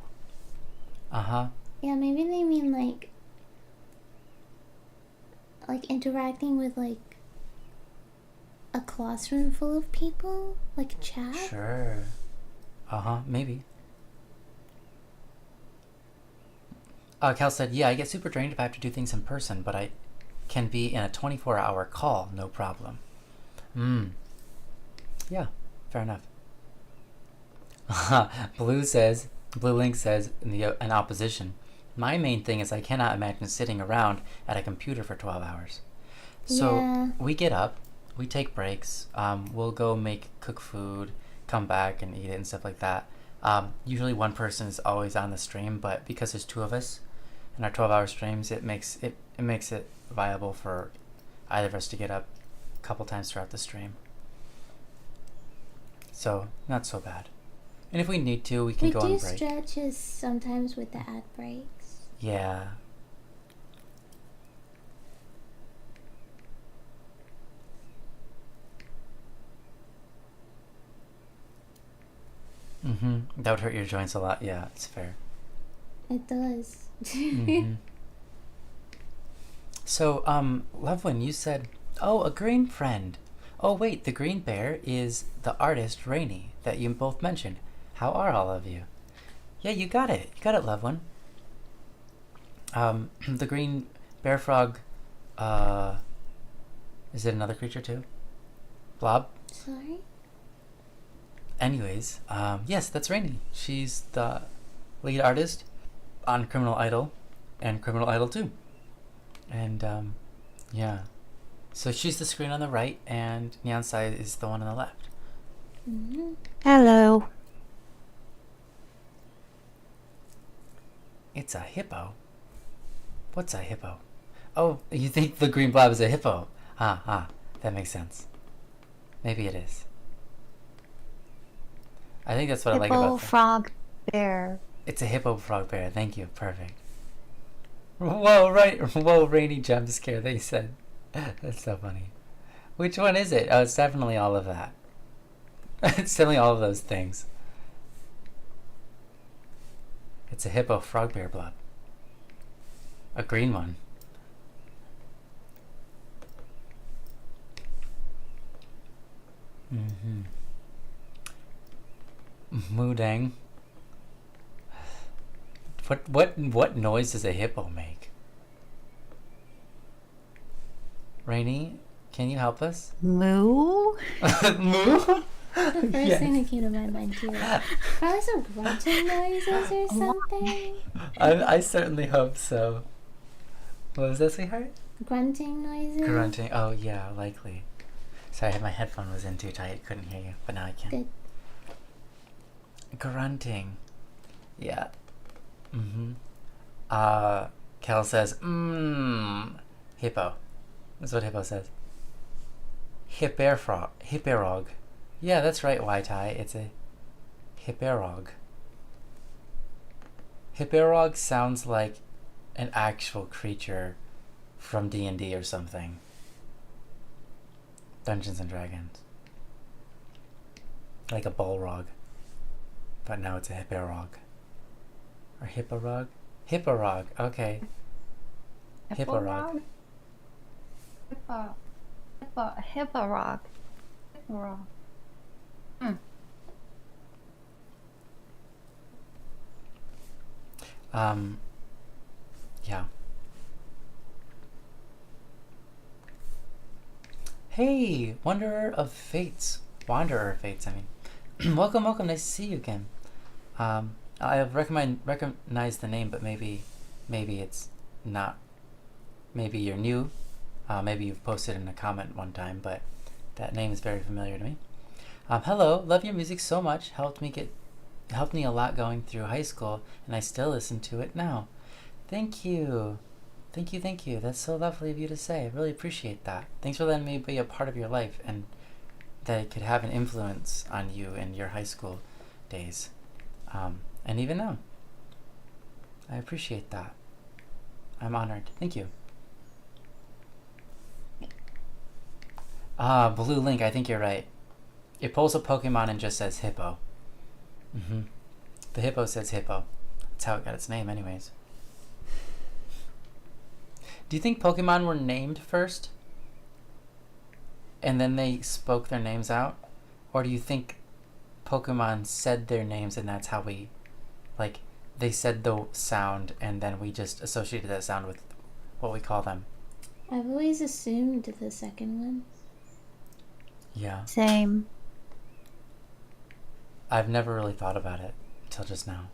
Uh-huh. Yeah, maybe they mean like interacting with like a classroom full of people, like a chat. Sure. Uh-huh, maybe. Cal said, yeah, I get super drained if I have to do things in person, but I can be in a 24-hour call, no problem. Yeah, fair enough. Blue Link says in opposition, my main thing is I cannot imagine sitting around at a computer for 12 hours. So Yeah. we get up, we take breaks, we'll go cook food, come back and eat it and stuff like that. Usually one person is always on the stream, but because there's two of us in our 12-hour streams, it makes it viable for either of us to get up a couple times throughout the stream. So not so bad. And if we need to, we can go on break. We do stretches sometimes with the ad breaks. Yeah. That would hurt your joints a lot. Yeah, it's fair. It does. So, Lovewin, you said, oh, a green friend. Oh, wait, the green bear is the artist Rainy that you both mentioned. How are all of you? Yeah, you got it. You got it, Lovewin. The green bear frog, is it another creature too? Blob? Sorry? Anyways, yes, that's Rainy. She's the lead artist on Criminal Idol and Criminal Idol 2. And, yeah. So she's the screen on the right, and Nyansai is the one on the left. Hello. It's a hippo? What's a hippo? Oh, you think the green blob is a hippo? That makes sense. Maybe it is. I think that's what I like about Hippo, frog, bear. It's a hippo frog bear. Thank you. Perfect. Whoa, right. Whoa, rainy jump scare, they said. That's so funny. Which one is it? Oh, it's definitely all of that. It's definitely all of those things. It's a hippo frog bear blood. A green one. Mm-hmm. Moodang. What noise does a hippo make? Rainy, can you help us? Moo? Moo? The first Yes. thing that came to my mind too. Probably some grunting noises or something. I certainly hope so. What was that, sweetheart? Grunting noises. Grunting. Oh yeah, likely. Sorry, my headphone was in too tight. Couldn't hear you, but now I can. Good. Grunting. Yeah. Mm-hmm. Kel says, hippo. That's what hippo says. Hipperog. Yeah, that's right, Wai-Tai. It's a hipperog. Hipperog sounds like an actual creature from D&D or something. Dungeons and Dragons. Like a Balrog. But now it's a hipperog. Or hipporog? Hipporog, okay. Hipporog. Hipporog. Yeah. Hey, Wanderer of Fates. I mean. Welcome, nice to see you again. I recognize the name, but maybe it's not. Maybe you're new. Maybe you've posted in a comment one time, but that name is very familiar to me. Hello, love your music so much. Helped me a lot going through high school, and I still listen to it now. Thank you. That's so lovely of you to say. I really appreciate that. Thanks for letting me be a part of your life, and that it could have an influence on you in your high school days. And even now. I appreciate that. I'm honored. Thank you. Blue Link, I think you're right. It pulls a Pokemon and just says hippo. Mm-hmm. The hippo says hippo. That's how it got its name anyways. Do you think Pokemon were named first? And then they spoke their names out? Or do you think Pokemon said their names and that's how we, like, they said the sound and then we just associated that sound with what we call them? I've always assumed the second one. Yeah. Same. I've never really thought about it till just now.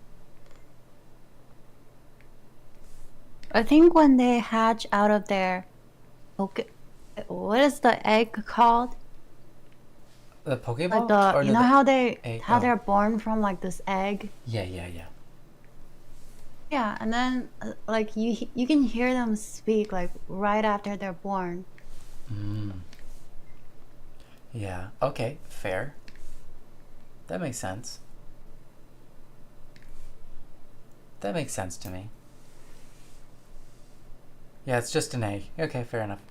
I think when they hatch out of their what is the egg called? The Pokeball? Like the Or you no, know how egg? Oh. they're born from like this egg? Yeah. Yeah, and then like you can hear them speak like right after they're born. Yeah. Okay. Fair. That makes sense. That makes sense to me. Yeah, it's just an egg. Okay, fair enough.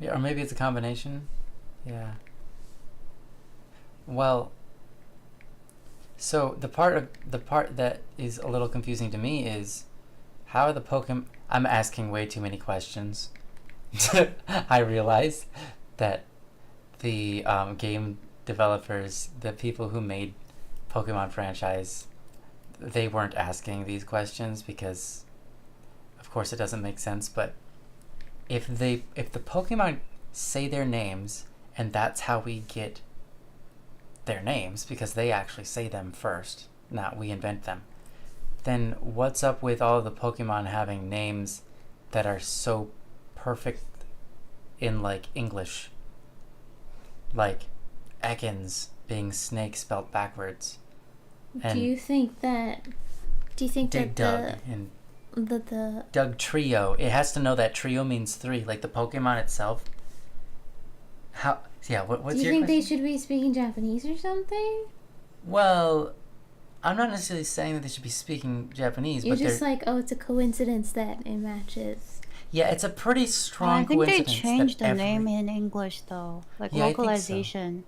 Yeah, or maybe it's a combination. Yeah. Well, so the part that is a little confusing to me is how are the Pokemon. I'm asking way too many questions. I realize that the game developers, the people who made Pokemon franchise, they weren't asking these questions because, of course, it doesn't make sense. But if the Pokemon say their names and that's how we get their names because they actually say them first, not we invent them, then what's up with all the Pokemon having names that are so perfect in like English? Like Ekans being snake spelled backwards. And Do you think that Dig Dug and Doug Trio. It has to know that trio means 3, like the Pokemon itself. How? Yeah. What's do you your think question? they should be speaking Japanese or something? Well, I'm not necessarily saying that they should be speaking Japanese, You're but just they're like, oh, it's a coincidence that it matches. yeah, it's a pretty I strong think they coincidence that changed the name every in English though, like yeah, I think so. localization.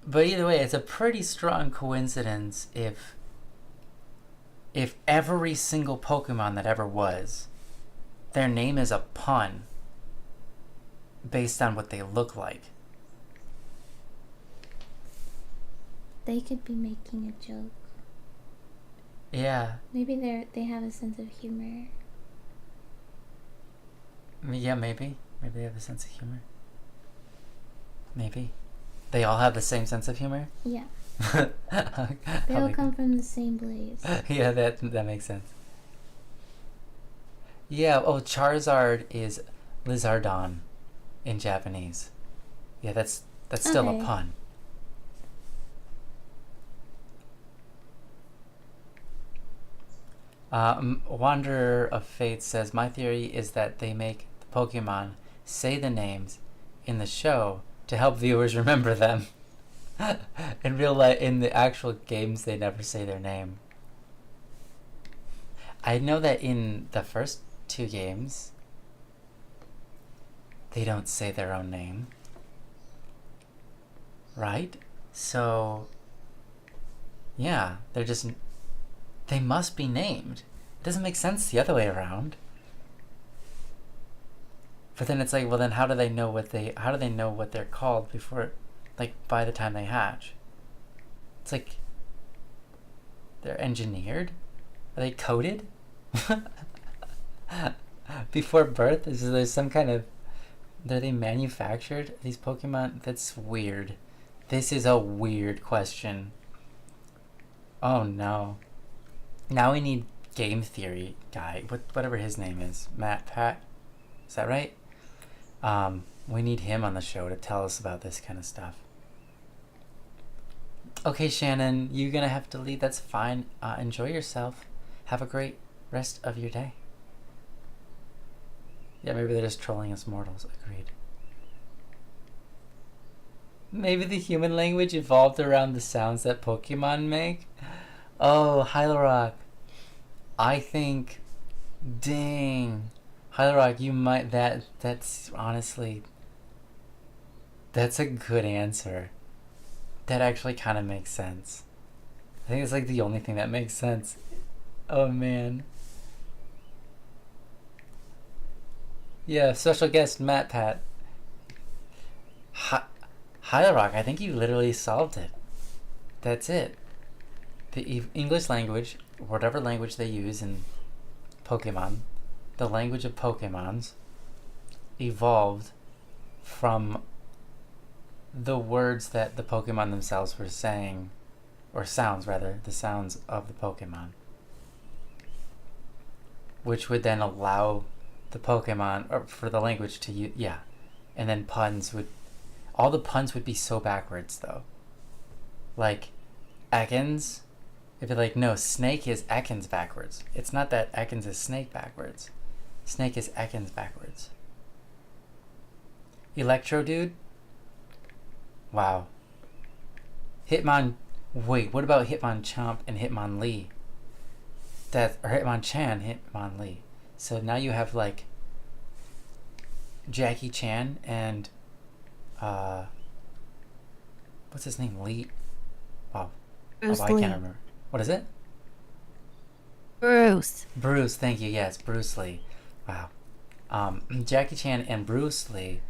But either way, it's a pretty strong coincidence if every single Pokemon that ever was, their name is a pun based on what they look like. They could be making a joke. Yeah. Maybe they have a sense of humor. Yeah, maybe. Maybe they have a sense of humor. Maybe. They all have the same sense of humor? Yeah. They They all come from the same blaze. Yeah, that makes sense. Yeah, oh, Charizard is Lizardon in Japanese. Yeah, that's still a Okay. pun. Wanderer of Fate says, my theory is that they make the Pokemon say the names in the show to help viewers remember them. In real life, in the actual games, they never say their name. I know that in the first 2 games, they don't say their own name. Right? So, yeah, they must be named. It doesn't make sense the other way around. But then it's like, well, then how do they know what they're called before, like, by the time they hatch? It's like, they're engineered? Are they coded? Before birth? Is there some kind of, are they manufactured, these Pokemon? That's weird. This is a weird question. Oh no. Now we need game theory guy, whatever his name is, Matt Pat, is that right? We need him on the show to tell us about this kind of stuff. Okay, Shannon, you're gonna have to leave. That's fine. Enjoy yourself. Have a great rest of your day. Yeah, maybe they're just trolling us mortals. Agreed. Maybe the human language evolved around the sounds that Pokemon make. Oh, Hylarok. I think, dang, Hylarok, you might, that's honestly, that's a good answer. That actually kind of makes sense. I think it's like the only thing that makes sense. Oh man. Yeah, special guest Matt Pat. Hylarok, I think you literally solved it. That's it. The English language, whatever language they use in Pokemon, the language of Pokemons evolved from the words that the Pokemon themselves were saying, or sounds rather, the sounds of the Pokemon, which would then allow the Pokemon, or for the language to use, yeah, and then all the puns would be so backwards though. Like, Ekans, it'd be like, no, snake is Ekans backwards. It's not that Ekans is snake backwards. Snake is Ekans backwards. Electro Dude? Wow. Hitmon, wait, what about Hitmonchan and Hitmonlee? Or Hitmonchan, Hitmonlee. So now you have like Jackie Chan and what's his name? Lee. Wow. Bruce I Lee. can't remember. What is it? Bruce. Bruce, thank you. Yes, Bruce Lee. Wow. Jackie Chan and Bruce Lee.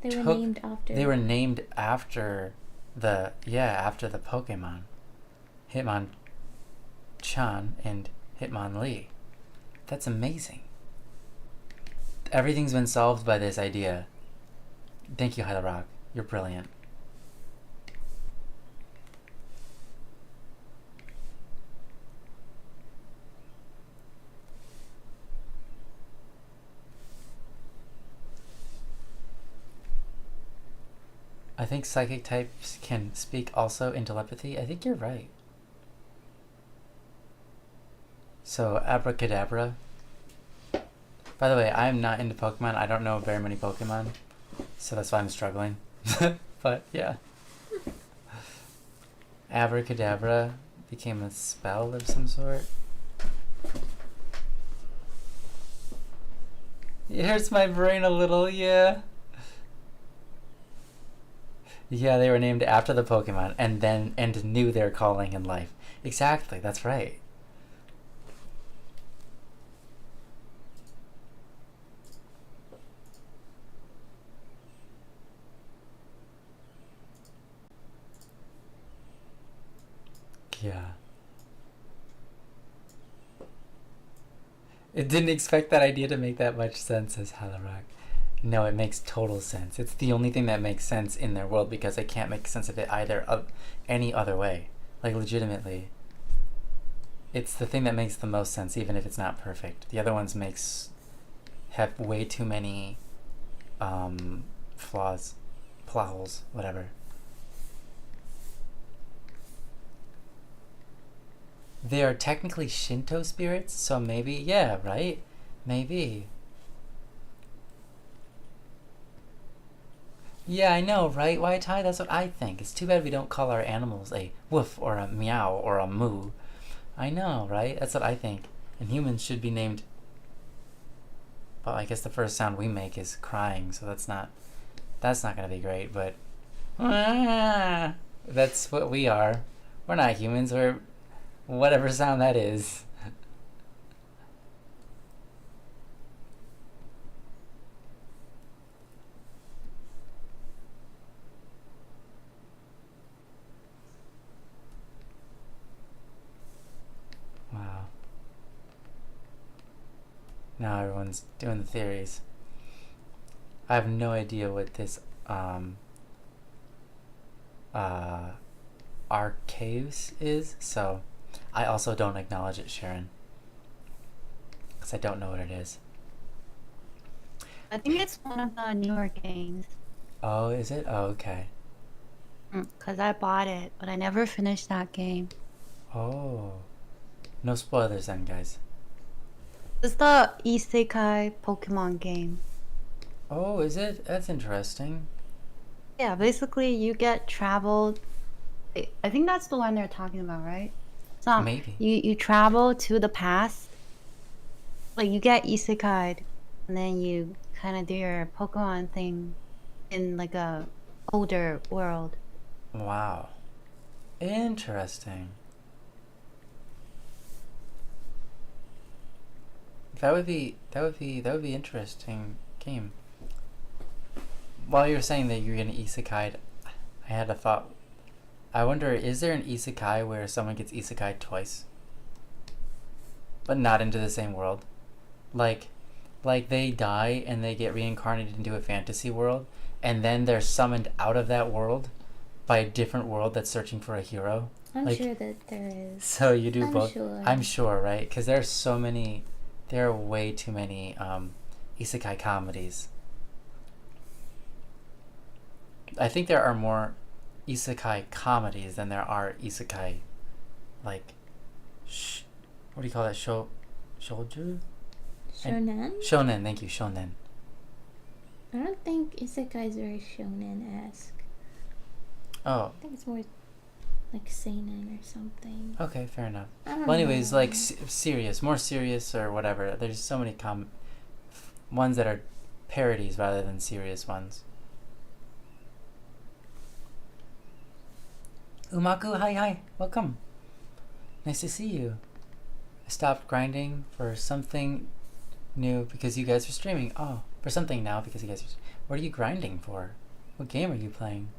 They were named after. They were named after after the Pokemon. Hitmonchan and Hitmonlee. That's amazing. Everything's been solved by this idea. Thank you, Hylarok. You're brilliant. I think psychic types can speak also in telepathy. I think you're right. So, abracadabra. By the way, I'm not into Pokemon. I don't know very many Pokemon. So that's why I'm struggling. But, yeah. Abracadabra became a spell of some sort. It hurts my brain a little, yeah. Yeah, they were named after the Pokemon and knew their calling in life. Exactly, that's right. Yeah. It didn't expect that idea to make that much sense, says Halarak. No, it makes total sense. It's the only thing that makes sense in their world because they can't make sense of it either of any other way. Like, legitimately. It's the thing that makes the most sense, even if it's not perfect. The other ones have way too many flaws, plot holes, whatever. They are technically Shinto spirits, so maybe, yeah, right? Maybe. Yeah, I know, right? Why tie? That's what I think. It's too bad we don't call our animals a woof or a meow or a moo. I know, right? That's what I think. And humans should be named. Well, I guess the first sound we make is crying, so that's not gonna be great. But that's what we are. We're not humans. We're whatever sound that is. Wow. Now everyone's doing the theories. I have no idea what this Arceus is, so I also don't acknowledge it, Sharon, because I don't know what it is. I think it's one of the newer games. Oh, is it? Oh, okay. Because I bought it, but I never finished that game. Oh. No spoilers then, guys. It's the Isekai Pokemon game. Oh, is it? That's interesting. Yeah, basically you get traveled. I think that's the one they're talking about, right? So Maybe. you travel to the past. Like you get isekai, and then you kind of do your Pokemon thing in like a older world. Wow. Interesting. That would be interesting game. While you were saying that you're gonna isekai, I had a thought. I wonder, is there an isekai where someone gets isekai twice, but not into the same world? Like they die and they get reincarnated into a fantasy world, and then they're summoned out of that world by a different world that's searching for a hero. I'm sure that there is. So you do both. Sure. I'm sure, right? Because there's so many. There are way too many isekai comedies. I think there are more isekai comedies than there are isekai, like, what do you call that? Shouju? Shonen? Shonen, thank you, shonen. I don't think isekai is very shonen-esque. Oh. I think it's more like seinen or something. Okay, fair enough. Well, anyways, like serious, more serious or whatever. There's so many ones that are parodies rather than serious ones. Umaku, hi, welcome. Nice to see you. I stopped grinding for something new because you guys are streaming. Oh, for something now because you guys are. What are you grinding for? What game are you playing?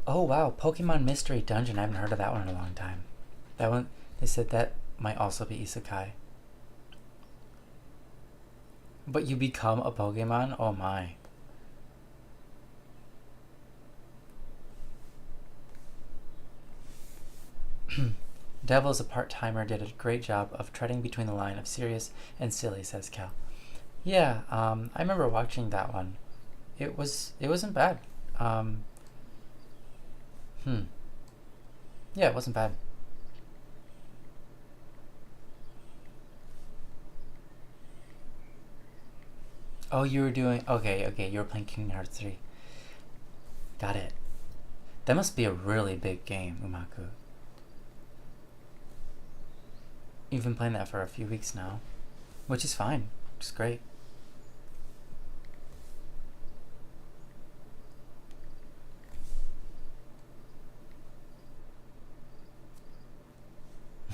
Oh wow, Pokemon Mystery Dungeon. I haven't heard of that one in a long time. That one, they said that might also be isekai. But you become a Pokemon? Oh my. Devil's a part-timer, did a great job of treading between the line of serious and silly, says Cal. Yeah, I remember watching that one. It wasn't bad. Yeah, it wasn't bad. Oh, you were doing... Okay, you were playing Kingdom Hearts 3. Got it. That must be a really big game, Umaku. You've been playing that for a few weeks now. Which is fine. Which is great.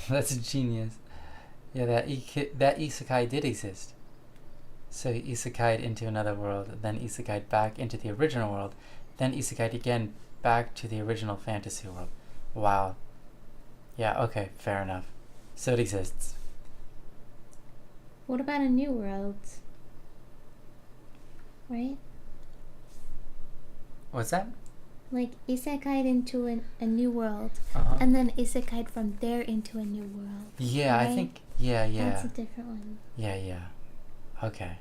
That's genius. Yeah, that isekai did exist. So he isekai'd into another world, then isekai'd back into the original world, then isekai'd again back to the original fantasy world. Wow. Yeah, okay, fair enough. So it exists. What about a new world? Right? What's that? Like isekai'd into a new world, Uh-huh. and then isekai'd from there into a new world. Yeah, right? I think... Yeah. That's a different one. Yeah. Okay.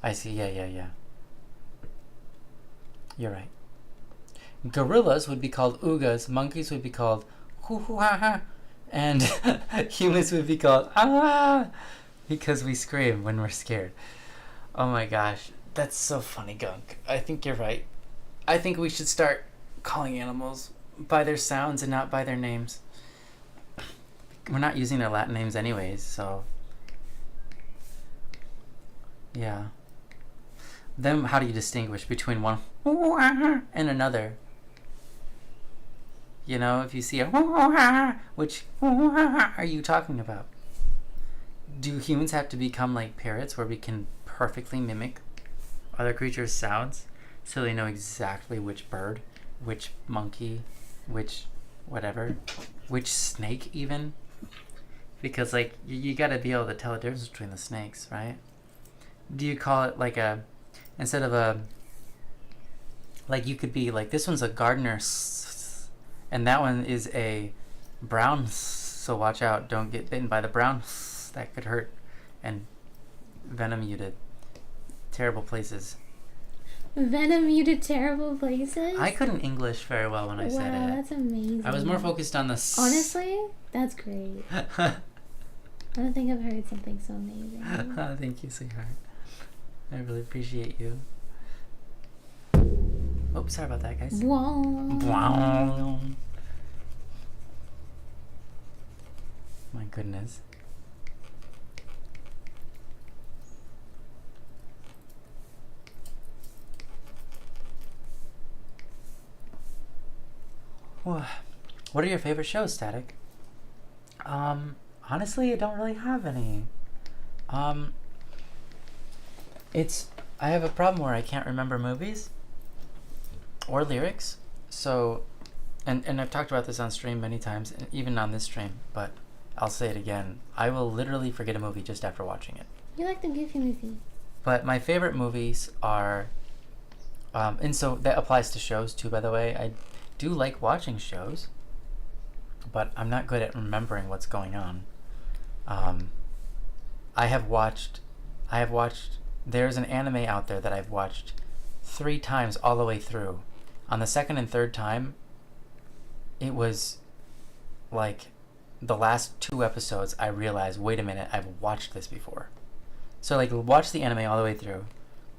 I see, yeah. You're right. Gorillas would be called ugas, monkeys would be called hoo-hoo-ha-ha, and humans would be called ah, because we scream when we're scared. Oh my gosh, that's so funny, Gunk. I think you're right. I think we should start calling animals by their sounds and not by their names. We're not using their Latin names anyways, so... Yeah. Then how do you distinguish between one and another? You know, if you see a which are you talking about? Do humans have to become like parrots where we can perfectly mimic other creatures' sounds so they know exactly which bird, which monkey, which whatever, which snake even? Because like you gotta be able to tell the difference between the snakes, right? Do you call it like a... Instead of a... Like you could be like, this one's a gardener and that one is a brown, so watch out, don't get bitten by the brown, that could hurt and venom you to terrible places. Venom you to terrible places? I couldn't English very well when I said it. Wow, that's amazing. I was more focused on the Honestly, that's great. I don't think I've heard something so amazing. Thank you, sweetheart. I really appreciate you. Oh, sorry about that, guys. Wow. My goodness. What are your favorite shows, Static? Honestly, I don't really have any. I have a problem where I can't remember movies or lyrics. So, and I've talked about this on stream many times, and even on this stream, but I'll say it again. I will literally forget a movie just after watching it. You like the Goofy movie. But my favorite movies are, and so that applies to shows too, by the way. I do like watching shows, but I'm not good at remembering what's going on. I have watched, there's an anime out there that I've watched 3 times all the way through. On the second and third time, it was like the last 2 episodes I realized, wait a minute, I've watched this before. So like watched the anime all the way through,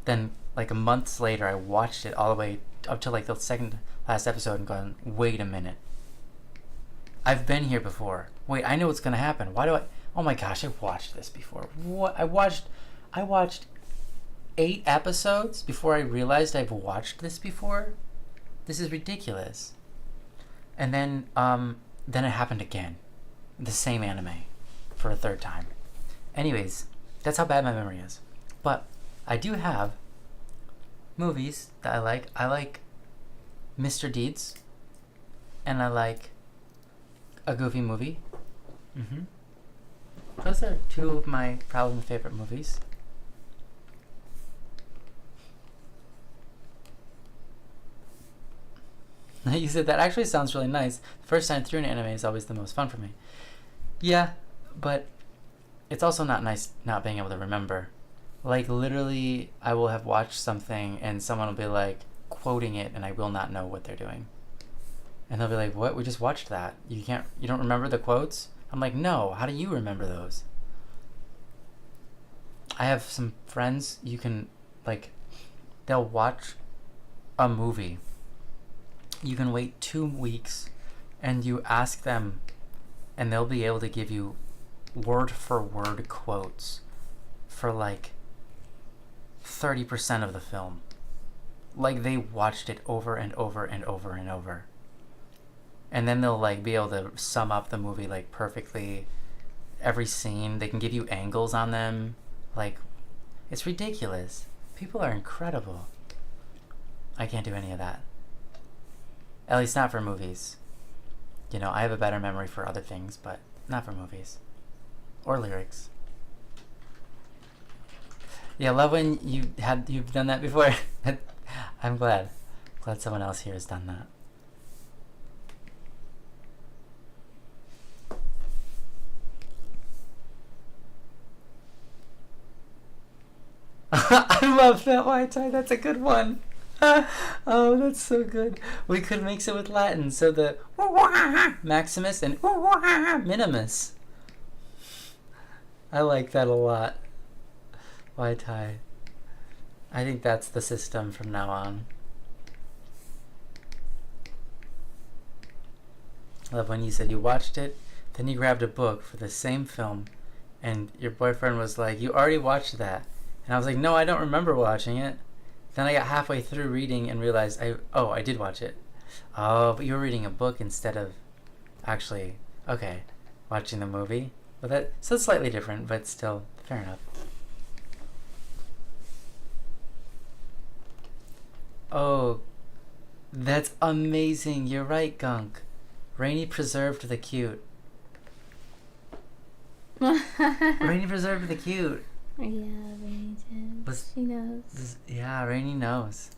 then like a month later I watched it all the way up to like the second last episode and gone, wait a minute, I've been here before. Wait, I know what's gonna happen. Why do I... Oh my gosh, I've watched this before. What? I watched 8 episodes before I realized I've watched this before. This is ridiculous. And then it happened again. The same anime for a 3rd time. Anyways, that's how bad my memory is. But I do have movies that I like. I like Mr. Deeds, and I like a Goofy movie. Those are 2 of my probably favorite movies. You said that actually sounds really nice. The first time through an anime is always the most fun for me. Yeah, but it's also not nice not being able to remember. Like literally, I will have watched something and someone will be like quoting it and I will not know what they're doing. And they'll be like, what? We just watched that. You don't remember the quotes? I'm like, no, how do you remember those? I have some friends, you can, like, they'll watch a movie. You can wait 2 weeks and you ask them and they'll be able to give you word for word quotes for like 30% of the film. Like they watched it over and over and over and over. And then they'll like be able to sum up the movie like perfectly. Every scene, they can give you angles on them. Like, it's ridiculous. People are incredible. I can't do any of that. At least not for movies. You know, I have a better memory for other things, but not for movies. Or lyrics. Yeah, love when you've done that before. I'm glad. Glad someone else here has done that. I love that white tie. That's a good one. Oh, that's so good. We could mix it with Latin. So the Maximus and Minimus. I like that a lot. White tie. I think that's the system from now on. I love when you said you watched it, then you grabbed a book for the same film, and your boyfriend was like, you already watched that. And I was like, no, I don't remember watching it. Then I got halfway through reading and realized, I did watch it. Oh, but you were reading a book instead of actually, okay, watching the movie. But so it's slightly different, but still, fair enough. Oh, that's amazing. You're right, Gunk. Rainy preserved the cute. Rainy preserved the cute. Yeah, Rainy did. She knows. Yeah, Rainy knows.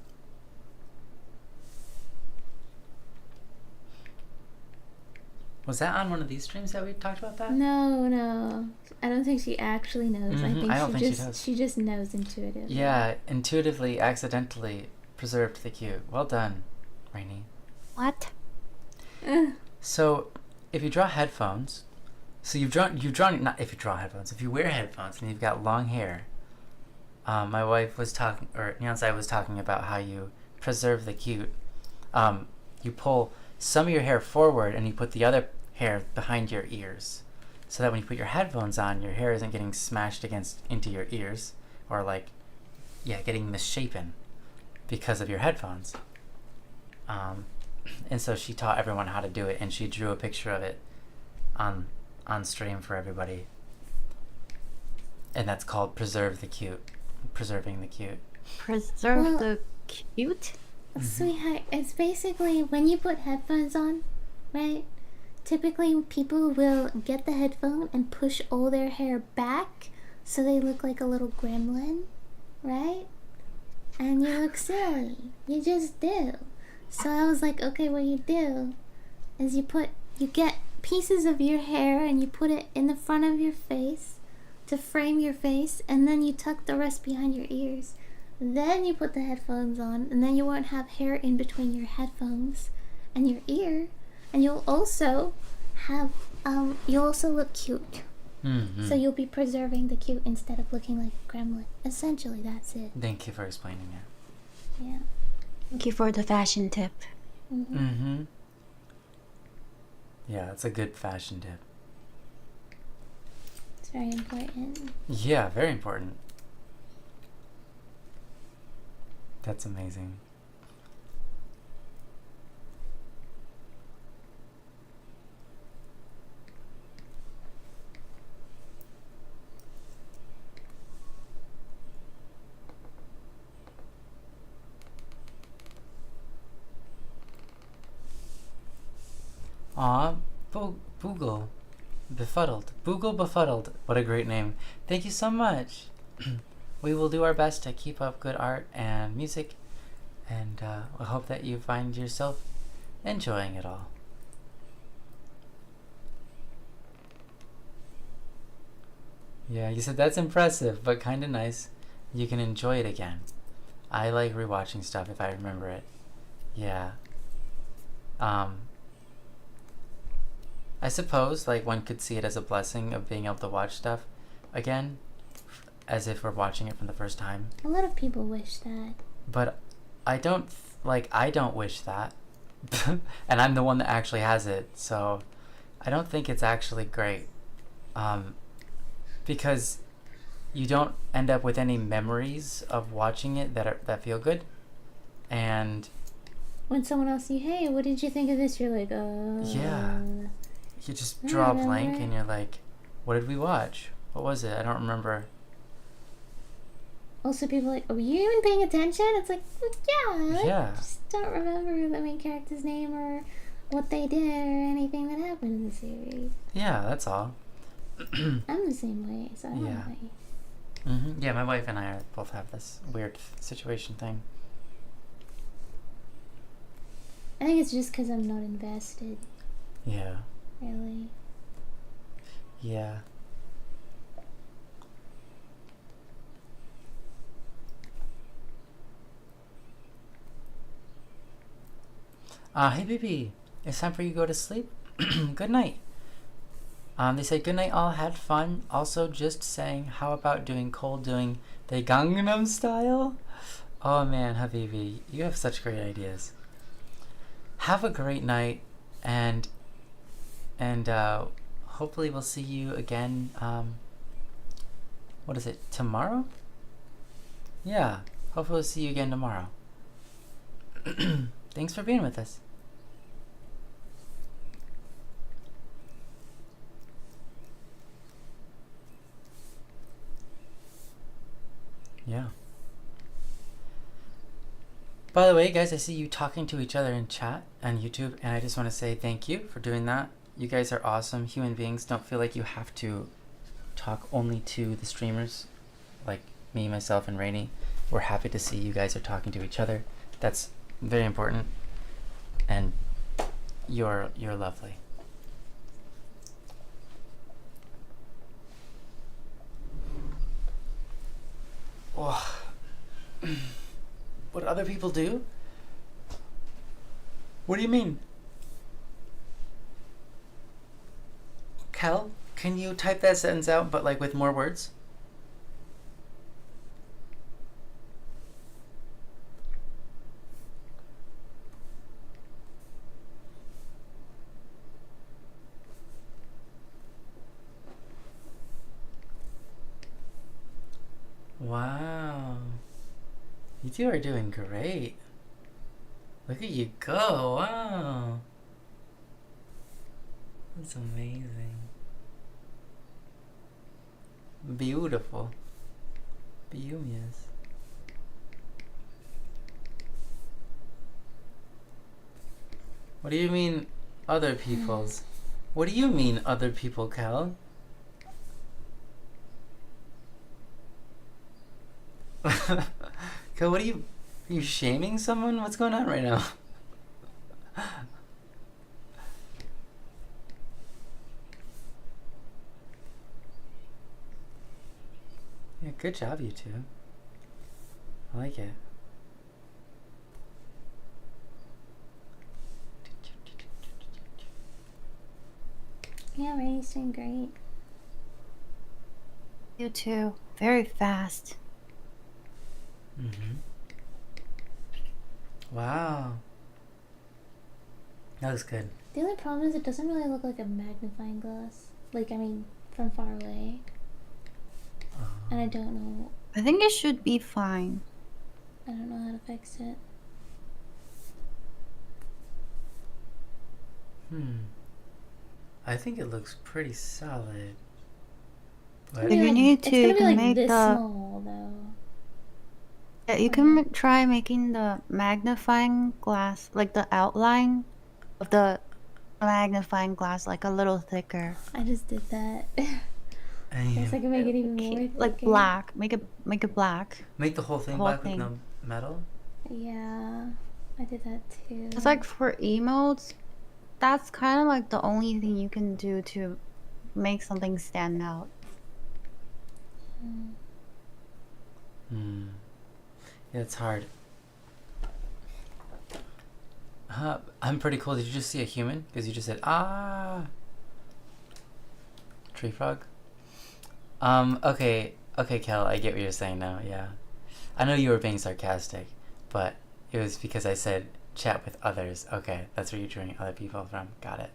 Was that on one of these streams that we talked about that? No. I don't think she actually knows. I think she does. She just knows intuitively. Yeah, intuitively, accidentally preserved the cute. Well done, Rainy. What? So, if you draw headphones, if you wear headphones and you've got long hair, my wife was talking, or Nyansai was talking about how you preserve the cute. You pull some of your hair forward and you put the other hair behind your ears, so that when you put your headphones on, your hair isn't getting smashed into your ears, or getting misshapen because of your headphones. And so she taught everyone how to do it, and she drew a picture of it on stream for everybody. And that's called Preserving the Cute. Preserve the cute? Sweetheart, it's basically when you put headphones on, right? Typically people will get the headphone and push all their hair back so they look like a little gremlin, right? And you look silly. You just do. So I was like, okay, what you do is you get pieces of your hair and you put it in the front of your face to frame your face, and then you tuck the rest behind your ears. Then you put the headphones on, and then you won't have hair in between your headphones and your ear, and you'll also look cute. So you'll be preserving the cute instead of looking like a gremlin. Essentially, that's it. Thank you for explaining it. Yeah. Thank you for the fashion tip. Yeah, it's a good fashion tip. It's very important. Yeah, very important. That's amazing. Aw, Boogle. Befuddled. Boogle Befuddled. What a great name. Thank you so much. We will do our best to keep up good art and music, and we hope that you find yourself enjoying it all. Yeah, you said that's impressive, but kind of nice. You can enjoy it again. I like rewatching stuff if I remember it. Yeah. I suppose like one could see it as a blessing of being able to watch stuff again, as if we're watching it from the first time. A lot of people wish that. But I don't wish that. And I'm the one that actually has it, so I don't think it's actually great. Because you don't end up with any memories of watching it that feel good. And When someone asks you, hey, what did you think of this? You're like, yeah. You just I draw a don't blank remember. and you're like, what did we watch? What was it? I don't remember. Also, people are like, oh, were you even paying attention? It's like, yeah. Yeah. I just don't remember the main character's name or what they did or anything that happened in the series. Yeah, that's all. I'm the same way, so I don't know Yeah. about you. Yeah, my wife and I both have this weird situation thing. I think it's just because I'm not invested, Yeah. really. Yeah. Hey baby, it's time for you to go to sleep. Good night. They say good night all, had fun. Also just saying, how about doing the Gangnam style? Oh man, Habibi, you have such great ideas. Have a great night, and hopefully we'll see you again. What is it, tomorrow? Yeah, hopefully we'll see you again tomorrow. Thanks for being with us. Yeah. By the way, guys, I see you talking to each other in chat and YouTube, and I just want to say thank you for doing that. You guys are awesome human beings. Don't feel like you have to talk only to the streamers like me, myself, and Rainy. We're happy to see you guys are talking to each other. That's very important, and you're lovely. Oh. What other people do? What do you mean? Kel, can you type that sentence out but like with more words? Wow. You two are doing great. Look at you go. Wow. That's amazing. Beautiful. Beauteous. What do you mean other people's? What do you mean other people, Cal? Cal, what are you shaming someone? What's going on right now? Yeah, good job, you two. I like it. Yeah, Rainy's doing great. You too. Very fast. Wow. That was good. The only problem is it doesn't really look like a magnifying glass. Like, I mean, from far away. And I don't know. I think it should be fine. I don't know how to fix it. I think it looks pretty solid. It's But gonna be You need it's to gonna be like make this the- small, though. Yeah, you can try making the magnifying glass, like the outline of the magnifying glass, like a little thicker. I just did that. I guess I can make it even more Like thicker. black. Make it black. make the whole thing Whole black thing. with no metal? Yeah, I did that too. It's like for emotes, that's kind of like the only thing you can do to make something stand out. Yeah, it's hard. I'm pretty cool. Did you just see a human? Because you just said, ah. Tree frog? Okay, Kel, I get what you're saying now, yeah. I know you were being sarcastic, but it was because I said chat with others. Okay, that's where you're drawing other people from. Got it.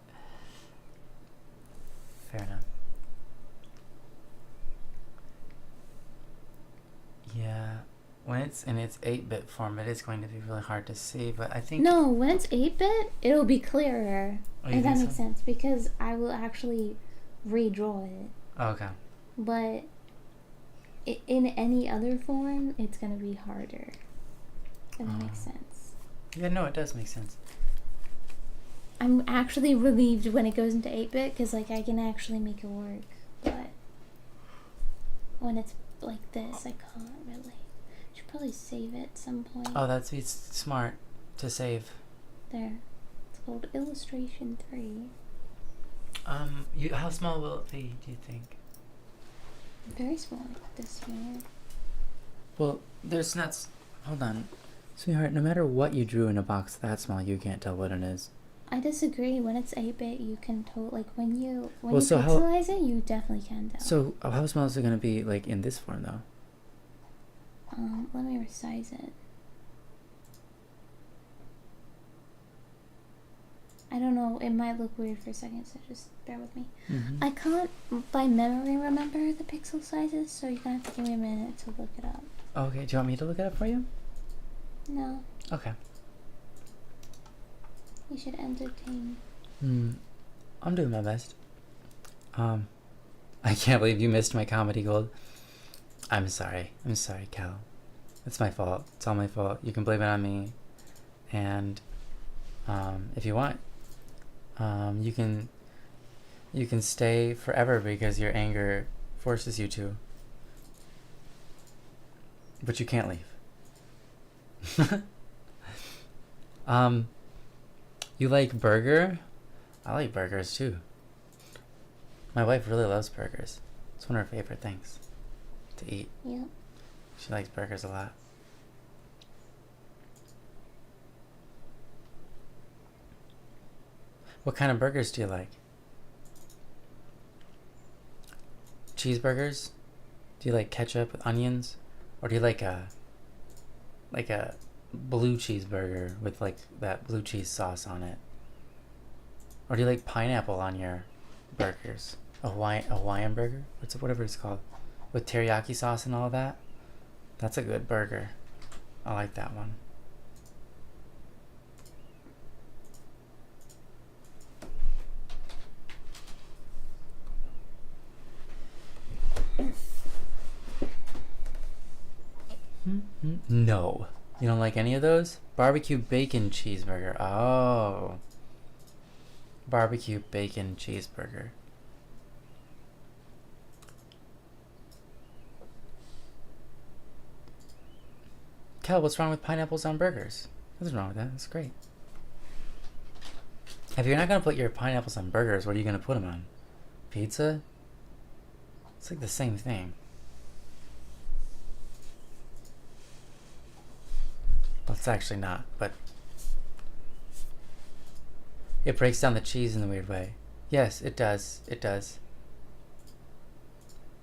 Fair enough. Yeah, when it's in its 8-bit form, it is going to be really hard to see, but I think... No, when it's 8-bit, it'll be clearer. Oh, you if that think makes so? sense, because I will actually redraw it. Oh, okay. But in any other form, it's gonna be harder. If that makes sense. Yeah, no, it does make sense. I'm actually relieved when it goes into 8-bit, because like I can actually make it work. But when it's like this, I can't really. Should probably save it at some point. Oh, that's smart to save. There. It's called Illustration 3. How small will it be, do you think? Very small, like this here. Well, there's not... Hold on. Sweetheart, no matter what you drew in a box that small, you can't tell what it is. I disagree. When it's 8-bit, you can like when you Well, so pixelize it, you definitely can tell. So, how small is it going to be, like, in this form, though? Let me resize it. I don't know, it might look weird for a second, so just bear with me. Mm-hmm. I can't, by memory, remember the pixel sizes, so you're gonna have to give me a minute to look it up. Okay, do you want me to look it up for you? No, Okay. you should entertain. I'm doing my best. I can't believe you missed my comedy gold. I'm sorry, Cal. It's my fault. It's all my fault. You can blame it on me. And, if you want, you can stay forever because your anger forces you to. But you can't leave. You like burger? I like burgers too. My wife really loves burgers. It's one of her favorite things to eat. Yep. She likes burgers a lot. What kind of burgers do you like? Cheeseburgers? Do you like ketchup with onions? Or do you like a blue cheeseburger with like that blue cheese sauce on it? Or do you like pineapple on your burgers? A Hawaiian burger? Whatever it's called. With teriyaki sauce and all that? That's a good burger. I like that one. No. You don't like any of those? Barbecue bacon cheeseburger. Oh. Barbecue bacon cheeseburger. Kel, what's wrong with pineapples on burgers? Nothing's wrong with that. That's great. If you're not going to put your pineapples on burgers, what are you going to put them on? Pizza? It's like the same thing. Well, it's actually not, but it breaks down the cheese in a weird way. Yes, it does. It does.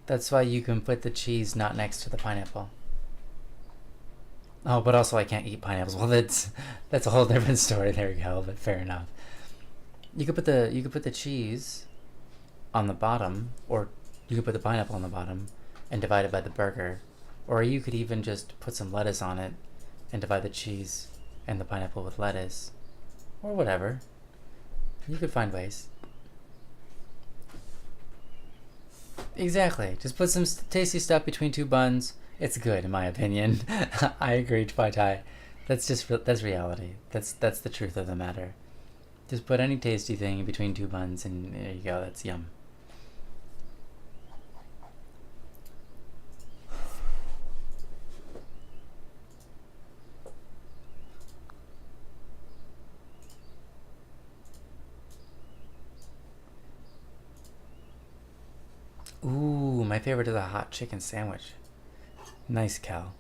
That's why you can put the cheese not next to the pineapple. Oh, but also I can't eat pineapples. Well, that's a whole different story. There you go. But fair enough. You could put the cheese on the bottom, or you could put the pineapple on the bottom and divide it by the burger, or you could even just put some lettuce on it and divide the cheese and the pineapple with lettuce, or whatever. You could find ways. Exactly. Just put some tasty stuff between two buns. It's good, in my opinion. I agree, Pai Tai. That's reality. That's the truth of the matter. Just put any tasty thing in between two buns, and there you go. That's yum. Ooh, my favorite is a hot chicken sandwich. Nice, Cal.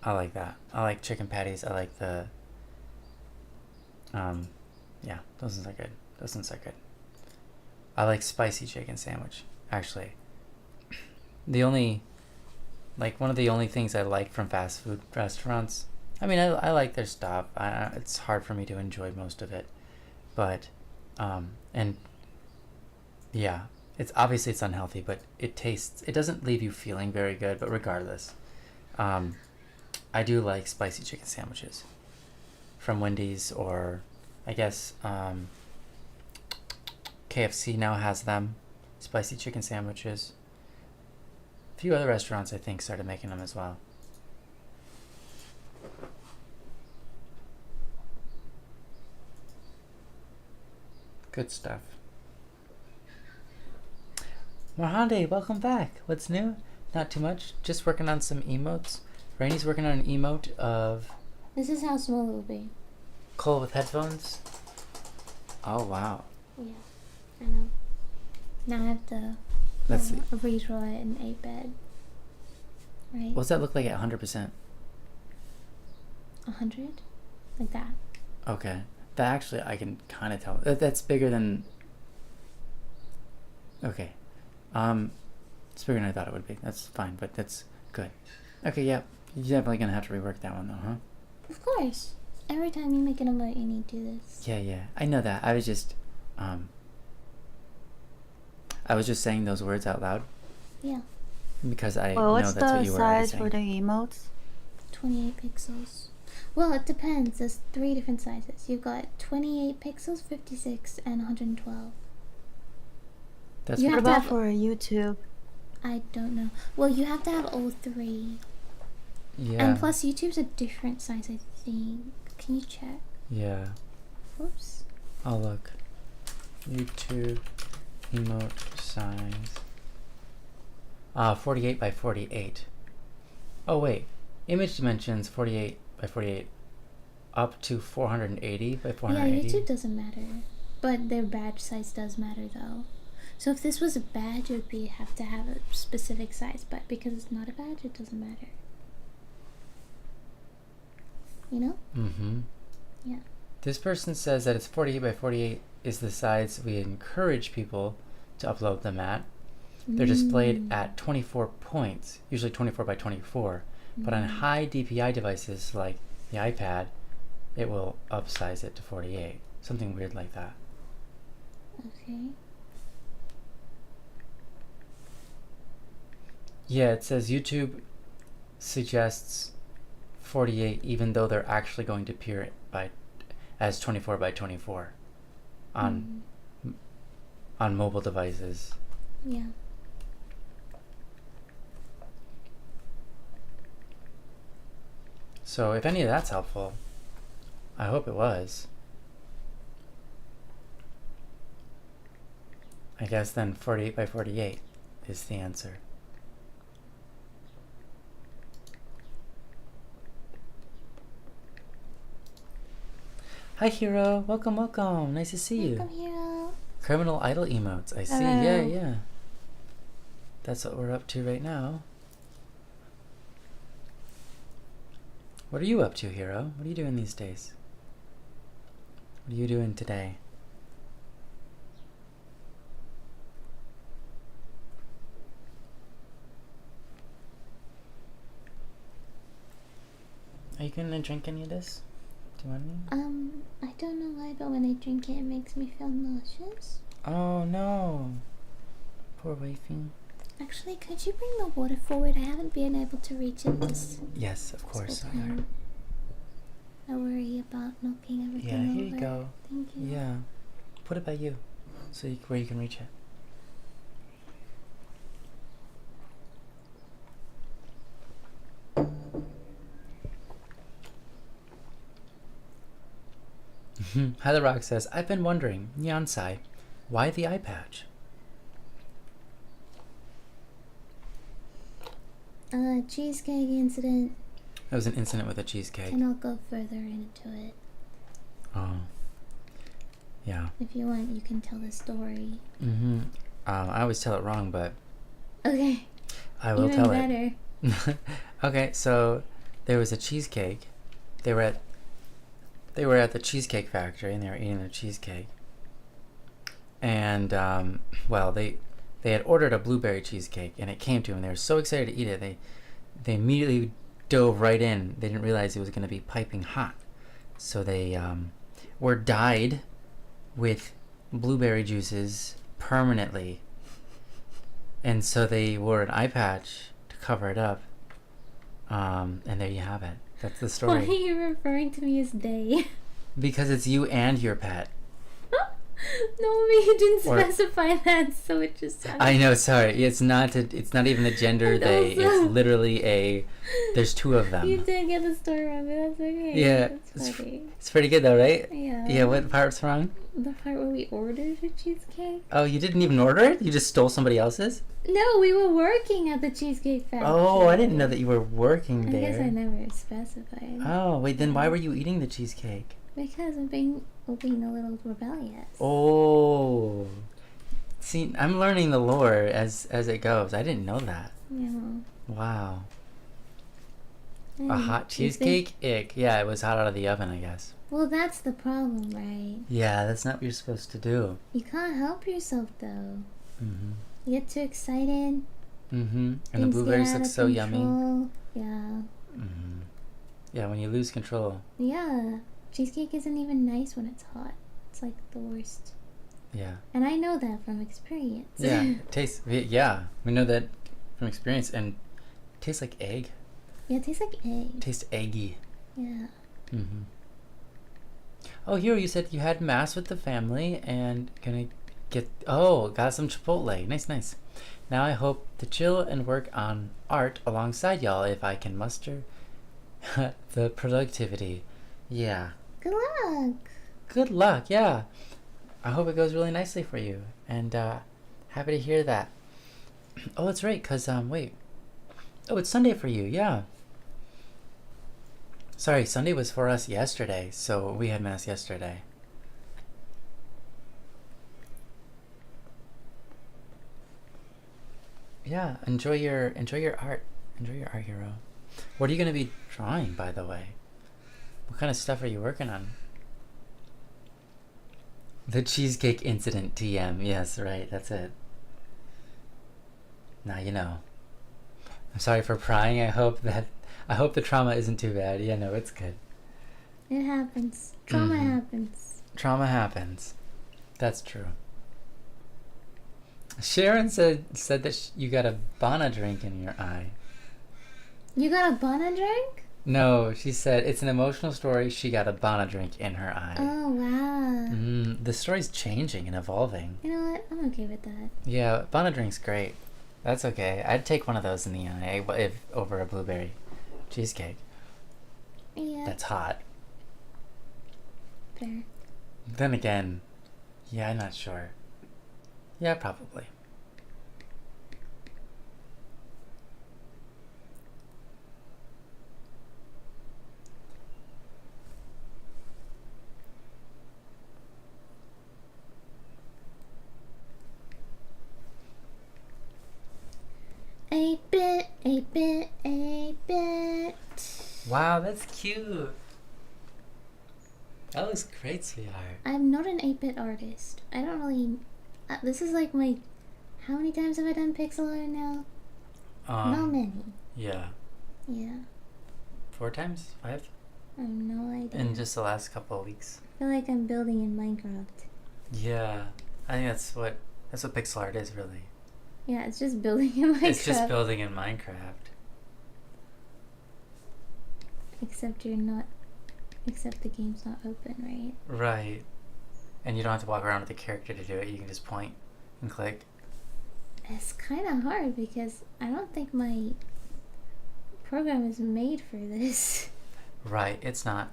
I like that. I like chicken patties. I like the... yeah, those ones are good. Those ones are good. I like spicy chicken sandwich, actually. One of the only things I like from fast food restaurants, I mean, I like their stuff. It's hard for me to enjoy most of it. But, and yeah, it's unhealthy, but it doesn't leave you feeling very good, but regardless, I do like spicy chicken sandwiches from Wendy's, or I guess, KFC now has them, spicy chicken sandwiches. A few other restaurants, I think, started making them as well. Good stuff. Mahande, welcome back. What's new? Not too much. Just working on some emotes. Rainy's working on an emote of This is how small it will be. Cole with headphones. Oh, wow. Yeah, I know. Now I have to Let's see. redraw it in 8-bit. Right? What's that look like at 100%? 100? Like that. Okay. That actually, I can kind of tell. That's bigger than... Okay. It's bigger than I thought it would be. That's fine, but that's good. Okay, yeah. You're definitely going to have to rework that one, though, huh? Of course. Every time you make an emote, you need to do this. Yeah. I know that. I was just saying those words out loud. Yeah. Because I Well, know what's that's what the you were already size saying. for the emotes? 28 pixels. Well, it depends. There's 3 different sizes. You've got 28 pixels, 56, and 112. That's You What have to about have- for YouTube? I don't know. Well, you have to have all 3. Yeah. And plus, YouTube's a different size, I think. Can you check? Yeah. Whoops. I'll look. YouTube emote size. 48 by 48. Oh wait. Image dimensions 48 by 48 up to 480 by 480. Yeah, YouTube doesn't matter. But their badge size does matter, though. So if this was a badge, it would have to have a specific size. But because it's not a badge, it doesn't matter. You know? Mm-hmm. Yeah. This person says that it's 48 by 48 is the size we encourage people to upload them at. They're displayed at 24 points, usually 24 by 24. But on high DPI devices like the iPad, it will upsize it to 48. Something weird like that. Okay. Yeah, it says YouTube suggests 48 even though they're actually going to appear as 24 by 24 on mobile devices. Yeah. So if any of that's helpful, I hope it was. I guess then 48 by 48 is the answer. Hi Hero, welcome. Nice to see you. Welcome, Hero. Criminal Idol emotes, I see. Hello. Yeah. That's what we're up to right now. What are you up to, Hero? What are you doing these days? What are you doing today? Are you gonna drink any of this? Do you want any? I don't know why, but when I drink it, it makes me feel nauseous. Oh no. Poor wifey. Actually, could you bring the water forward? I haven't been able to reach it this Yes, of course, whole sweetheart. time. I worry about knocking everything Yeah, here over. you go. Thank you. Yeah. Put it by you, so where you can reach it. Heather Rock says, I've been wondering, Nyansai, why the eye patch? Cheesecake incident, It was an incident with a cheesecake. and I'll go further into it. Oh. Yeah. If you want, you can tell the story. Mm-hmm. I always tell it wrong, but Okay. I will Even tell better. it. Okay, so there was a cheesecake. They were at the Cheesecake Factory and they were eating their cheesecake. and well, they had ordered a blueberry cheesecake, and it came to them. They were so excited to eat it. They immediately dove right in. They didn't realize it was going to be piping hot, so they were dyed with blueberry juices permanently, and so they wore an eye patch to cover it up. And there you have it. That's the Why are story. you referring to me as they? Because it's you and your pet. No, you didn't Or- specify that, so it just sounded... I know. Sorry, it's not even the gender And they. also- It's literally there's two of them. You did get the story wrong, but that's okay. Yeah, That's funny. it's pretty good though, right? Yeah. Yeah. What part's wrong? The part where we ordered a cheesecake? Oh, you didn't even order it? You just stole somebody else's? No, we were working at the Cheesecake Factory. Oh, I didn't know that you were working I there. guess I never specified. Oh, wait, then why were you eating the cheesecake? Because I'm being a little rebellious. Oh. See, I'm learning the lore as it goes. I didn't know that. Yeah. Wow. A And hot you think- cheesecake? Ick. Yeah, it was hot out of the oven, I guess. Well, that's the problem, right? Yeah, that's not what you're supposed to do. You can't help yourself, though. Mm-hmm. You get too excited. Mm-hmm. And the things blueberries get out look of so yummy. control. Yeah. Mm-hmm. Yeah, when you lose control. Yeah. Cheesecake isn't even nice when it's hot. It's like the worst. Yeah. And I know that from experience. Yeah, it tastes. Yeah, we know that from experience, and it tastes like egg. Yeah, it tastes like egg. It tastes eggy. Yeah. Mm-hmm. Oh, Hero, you said you had mass with the family and gonna got some Chipotle. Nice, nice. Now I hope to chill and work on art alongside y'all if I can muster the productivity. Yeah. Good luck. Good luck, yeah. I hope it goes really nicely for you. And happy to hear that. Oh, that's right, because, wait. Oh, it's Sunday for you, yeah. Sorry, Sunday was for us yesterday, so we had mass yesterday. Yeah, enjoy your art. Enjoy your art, Hero. What are you gonna be drawing, by the way? What kind of stuff are you working on? The cheesecake incident, TM. Yes, right, that's it. Now you know. I'm sorry for prying. I hope the trauma isn't too bad. Yeah, no, it's good. It happens. Trauma Mhm. happens. Trauma happens. That's true. Sharon said that you got a Bana drink in your eye. You got a Bana drink? No, she said it's an emotional story. She got a Bana drink in her eye. Oh, wow. The story's changing and evolving. You know what? I'm okay with that. Yeah, Bana drink's great. That's okay. I'd take one of those in the eye if over a blueberry cheesecake. Yeah. That's hot. Fair. Then again, yeah, I'm not sure. Yeah, probably. A bit, a bit, a bit. Wow, that's cute. That looks great, sweetheart. I'm not an 8-bit artist. I don't really... this is like my... How many times have I done pixel art now? Not many. Yeah. Yeah. 4 times? 5? I have no idea. In just the last couple of weeks. I feel like I'm building in Minecraft. Yeah. I think that's what pixel art is, really. Yeah, it's just building in Minecraft. It's just building in Minecraft. Except you're not... Except the game's not open, right? Right. And you don't have to walk around with the character to do it. You can just point and click. It's kind of hard because I don't think my program is made for this. Right. It's not.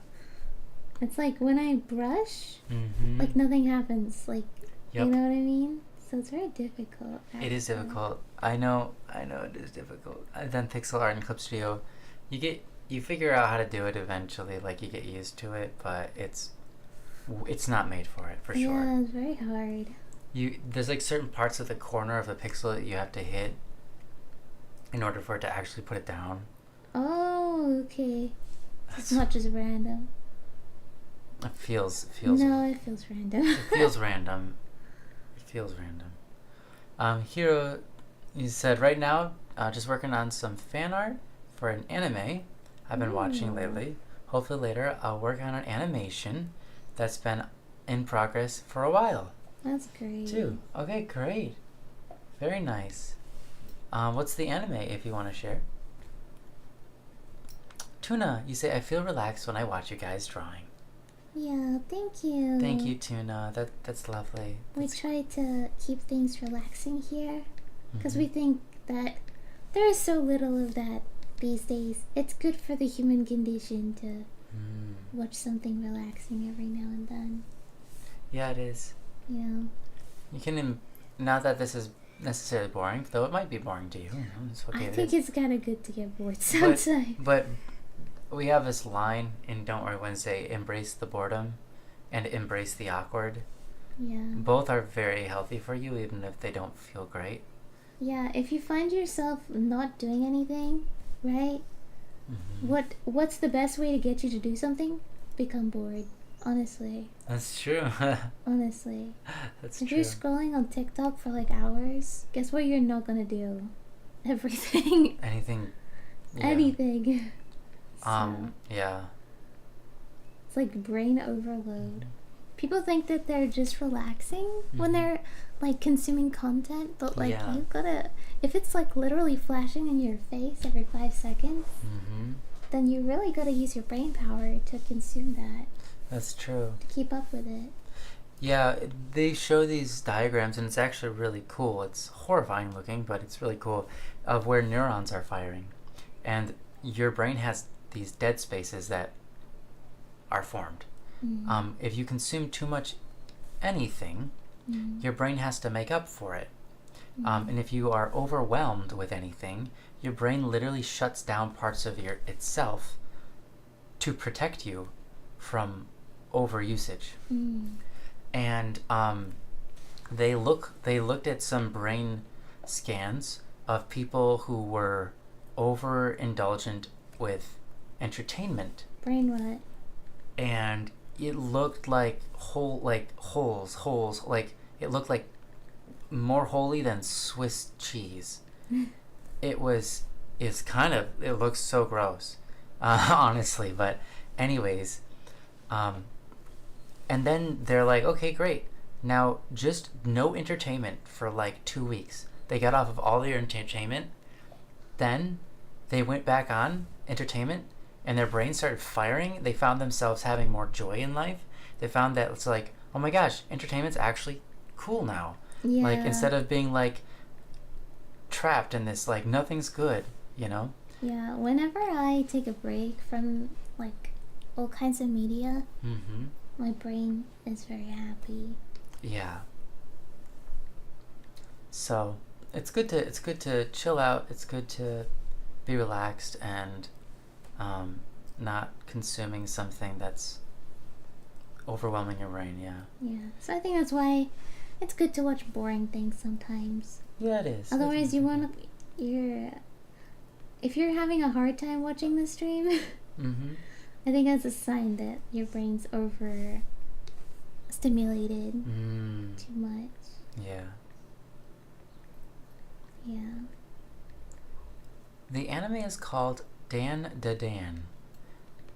It's like when I brush, Mm-hmm. like nothing happens. Like, Yep. you know what I mean? So it's very difficult. It is actually. difficult. I know it is difficult. I've done pixel art in Clip Studio. You figure out how to do it eventually, like you get used to it, but it's not made for it, for sure. Yeah, it's very hard. There's like certain parts of the corner of the pixel that you have to hit in order for it to actually put it down. Oh, okay. It's not just random. It feels No, it feels random. it feels random. It Feels random. Hiro, you said right now, just working on some fan art for an anime I've been watching lately. Hopefully later I'll work on an animation that's been in progress for a while That's great. too. Okay, great. Very nice. What's the anime if you want to share? Tuna, you say I feel relaxed when I watch you guys drawing. Yeah, thank you. Thank you, Tuna. That's lovely. We That's, try to keep things relaxing here because we Mhm. think that there is so little of that these days. It's good for the human condition to watch something relaxing every now and then. Yeah, it is. You know? You can, not that this is necessarily boring, though it might be boring to you. It's okay. I think it's kind of good to get bored But, sometimes. but we have this line in Don't Worry Wednesday: embrace the boredom and embrace the awkward. Yeah. Both are very healthy for you, even if they don't feel great. Yeah, if you find yourself not doing anything, right? What's the best way to get you to do something? Become bored. Honestly. That's true. Honestly. That's If true. you're scrolling on TikTok for like hours, guess what you're not gonna do? Everything. Anything. Yeah. Anything. Yeah. It's like brain overload. People think that they're just relaxing when they're like consuming content, but like Yeah. you gotta, if it's like literally flashing in your face every 5 seconds, then you really gotta use your brain power to consume that, That's true. to keep up with it. Yeah, they show these diagrams, and it's actually really cool. It's horrifying looking, but it's really cool, of where neurons are firing. And your brain has these dead spaces that are formed. If you consume too much anything, your brain has to make up for it. And if you are overwhelmed with anything, your brain literally shuts down parts of itself to protect you from overusage. And they looked at some brain scans of people who were overindulgent with entertainment, Brain rot. and it looked like holes, like it looked like more holy than Swiss cheese. It looks so gross, honestly. But anyways, and then they're like, okay, great. Now just no entertainment for like 2 weeks. They got off of all their entertainment. Then they went back on entertainment, and their brains started firing. They found themselves having more joy in life. They found that it's like, oh my gosh, entertainment's actually cool now. Yeah. Like, instead of being like trapped in this, like, nothing's good, you know? Yeah, whenever I take a break from like all kinds of media, my brain is very happy. Yeah. So it's good to chill out. It's good to be relaxed and not consuming something that's overwhelming your brain. Yeah. So I think that's why it's good to watch boring things sometimes. Yeah, it is. Otherwise, if you're having a hard time watching the stream, I think that's a sign that your brain's over stimulated too much. Yeah. Yeah. The anime is called Dan Da Dan.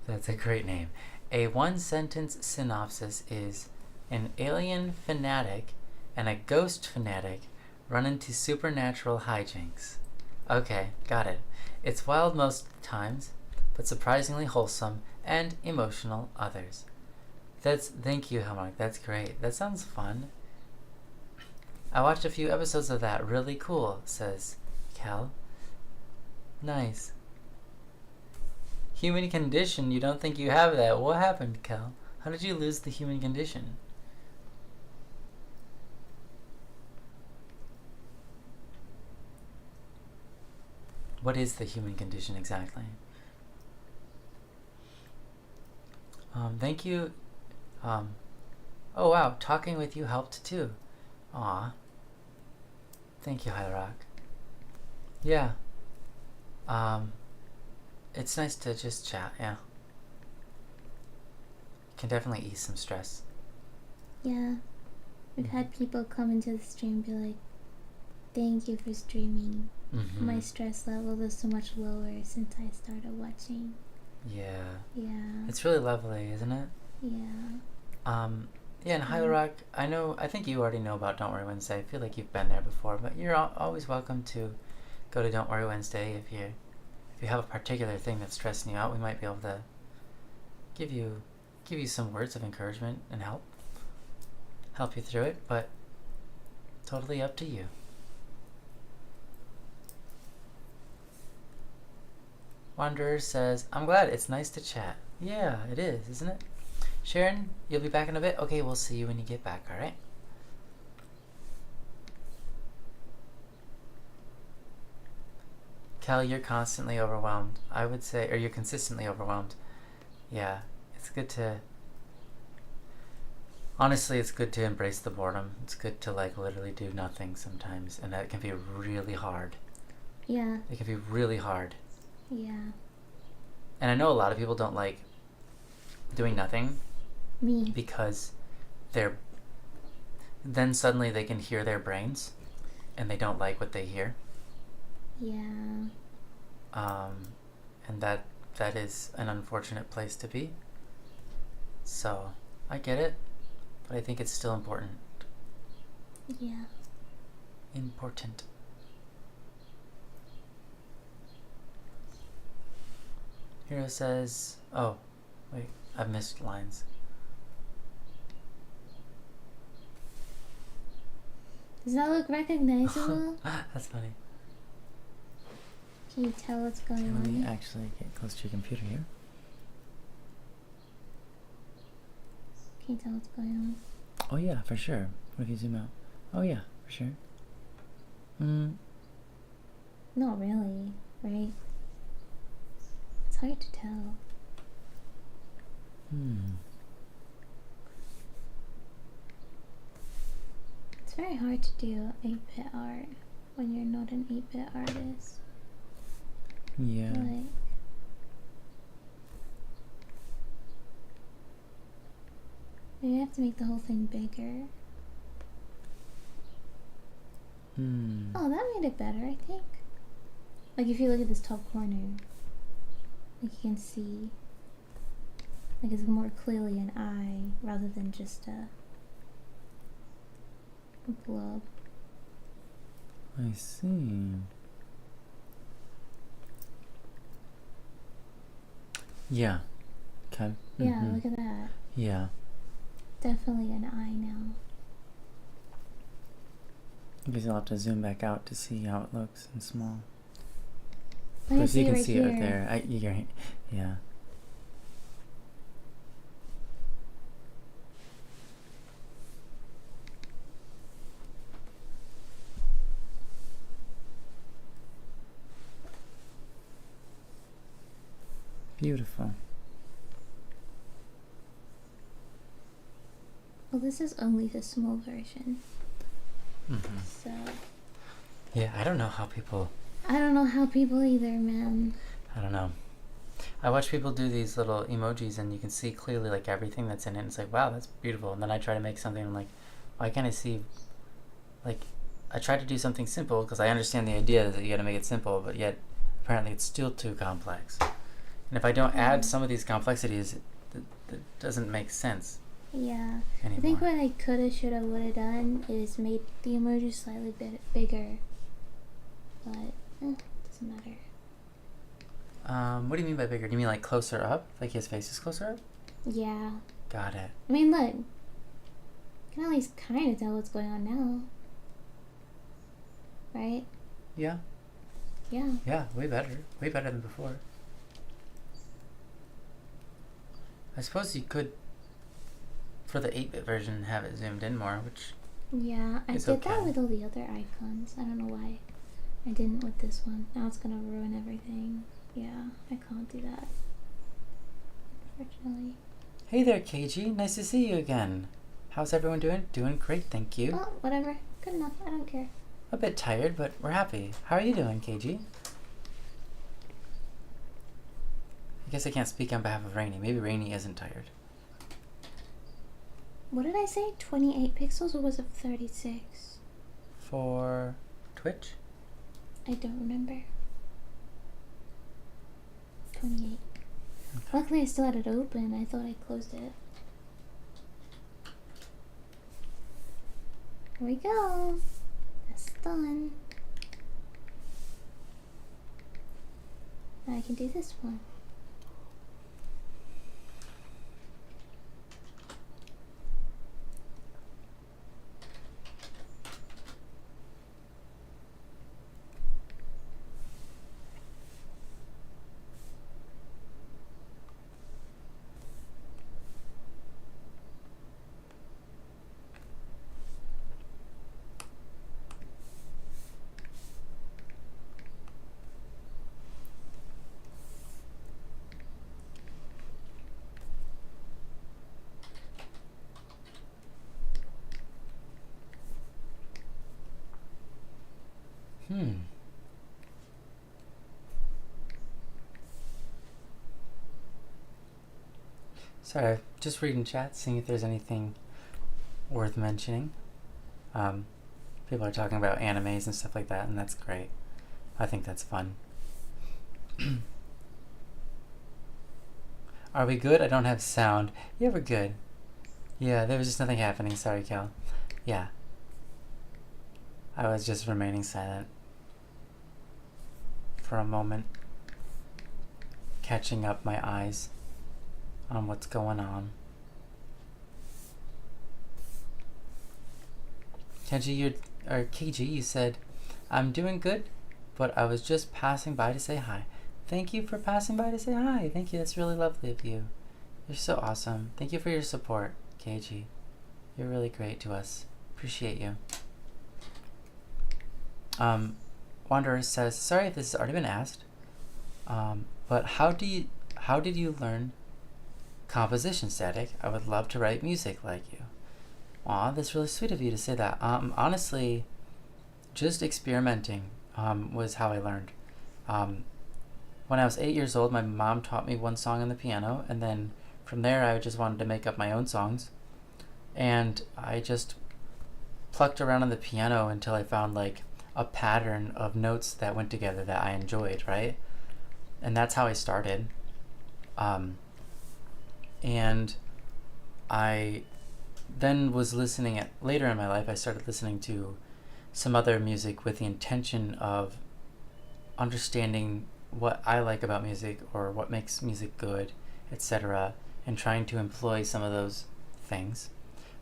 That's a great name. A one-sentence synopsis is: an alien fanatic and a ghost fanatic run into supernatural hijinks. Okay, got it. It's wild most times, but surprisingly wholesome and emotional others. Thank you, Hallmark. That's great. That sounds fun. I watched a few episodes of that. Really cool, says Cal. Nice. Human condition, you don't think you have that. What happened, Cal? How did you lose the human condition? What is the human condition exactly? Thank you. Oh wow, talking with you helped too. Aw. Thank you, High Rock. Yeah. It's nice to just chat, yeah. Can definitely ease some stress. Yeah. We've had people come into the stream and be like, thank you for streaming. My stress level is so much lower since I started watching. Yeah. Yeah. It's really lovely, isn't it? Yeah. Yeah, and High Rock, I think you already know about Don't Worry Wednesday. I feel like you've been there before, but you're always welcome to go to Don't Worry Wednesday if you have a particular thing that's stressing you out. We might be able to give you some words of encouragement and help you through it, but totally up to you. Wanderer says, I'm glad. It's nice to chat. Yeah, it is, isn't it? Sharon, you'll be back in a bit? Okay, we'll see you when you get back, alright? Kelly, you're constantly overwhelmed. I would say, or you're consistently overwhelmed. Yeah, it's good to... Honestly, it's good to embrace the boredom. It's good to, like, literally do nothing sometimes, and that can be really hard. Yeah. It can be really hard. Yeah. And I know a lot of people don't like doing nothing. Me. Because then suddenly they can hear their brains and they don't like what they hear. Yeah. And that is an unfortunate place to be. So I get it, but I think it's still important. Yeah. Important. Hero says, oh, wait, I've missed lines. Does that look recognizable? That's funny. Can you tell what's going Let me on? actually get close to your computer here. Can you tell what's going on? Oh yeah, for sure. What if you zoom out? Oh yeah, for sure. Not really, right? It's hard to tell. It's very hard to do 8-bit art when you're not an 8-bit artist. Yeah. Like, you have to make the whole thing bigger. Oh, that made it better, I think. Like, if you look at this top corner, like, you can see, like, it's more clearly an eye rather than just a blob. I see. Yeah. Okay. Yeah, look at that. Yeah. Definitely an eye now. I guess you'll have to zoom back out to see how it looks in small. I can But see you it can right see here. it right there. Yeah. Beautiful. Well, this is only the small version. So, Yeah, I don't know how people... I don't know how people either, man. I don't know. I watch people do these little emojis and you can see clearly like everything that's in it. And it's like, wow, that's beautiful. And then I try to make something and I'm like, why can't I see... Like, I tried to do something simple because I understand the idea that you gotta make it simple, but yet apparently it's still too complex. And if I don't add some of these complexities, it doesn't make sense Yeah. anymore. I think what I coulda, shoulda, woulda done is made the emoji slightly bit bigger. But, doesn't matter. What do you mean by bigger? Do you mean like closer up? Like his face is closer up? Yeah. Got it. I mean, look. You can at least kind of tell what's going on now. Right? Yeah. Yeah. Yeah, way better. Way better than before. I suppose you could, for the 8-bit version, have it zoomed in more, which... Yeah, I It's did okay. that with all the other icons. I don't know why I didn't with this one. Now it's gonna ruin everything. Yeah, I can't do that. Unfortunately. Hey there, KG. Nice to see you again. How's everyone doing? Doing great, thank you. Oh, whatever. Good enough. I don't care. A bit tired, but we're happy. How are you doing, KG? I guess I can't speak on behalf of Rainy. Maybe Rainy isn't tired. What did I say? 28 pixels, or was it 36? For Twitch? I don't remember. 28. Okay. Luckily, I still had it open. I thought I closed it. Here we go. That's done. Now I can do this one. Sorry, just reading chat, seeing if there's anything worth mentioning. People are talking about animes and stuff like that, and that's great. I think that's fun. Are we good? I don't have sound. Yeah, we're good. Yeah, there was just nothing happening. Sorry, Cal. Yeah. I was just remaining silent for a moment, catching up my eyes on what's going on. KG, you said, I'm doing good, but I was just passing by to say hi. Thank you for passing by to say hi. Thank you. That's really lovely of you. You're so awesome. Thank you for your support, KG. You're really great to us. Appreciate you. Wanderer says, sorry if this has already been asked, but how did you learn composition, Static? I would love to write music like you. Aw, that's really sweet of you to say that. Honestly, just experimenting was how I learned. When I was 8 years old, my mom taught me one song on the piano, and then from there I just wanted to make up my own songs. And I just plucked around on the piano until I found like a pattern of notes that went together that I enjoyed, right? And that's how I started. And I then was listening later in my life, I started listening to some other music with the intention of understanding what I like about music or what makes music good, etc., and trying to employ some of those things.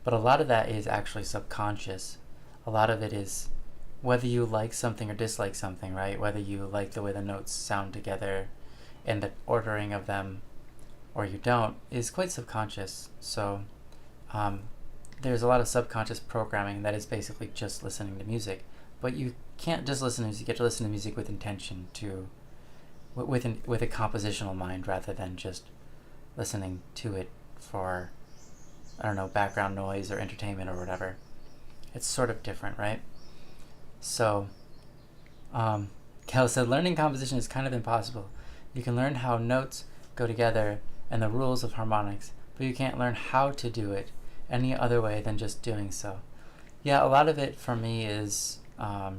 But a lot of that is actually subconscious. A lot of it is whether you like something or dislike something, right? Whether you like the way the notes sound together and the ordering of them or you don't is quite subconscious. So there's a lot of subconscious programming that is basically just listening to music. But you can't just listen to music. You get to listen to music with intention, with a compositional mind rather than just listening to it for, I don't know, background noise or entertainment or whatever. It's sort of different, right? So, Kel said, learning composition is kind of impossible. You can learn how notes go together and the rules of harmonics, but you can't learn how to do it any other way than just doing so. Yeah, a lot of it for me is there's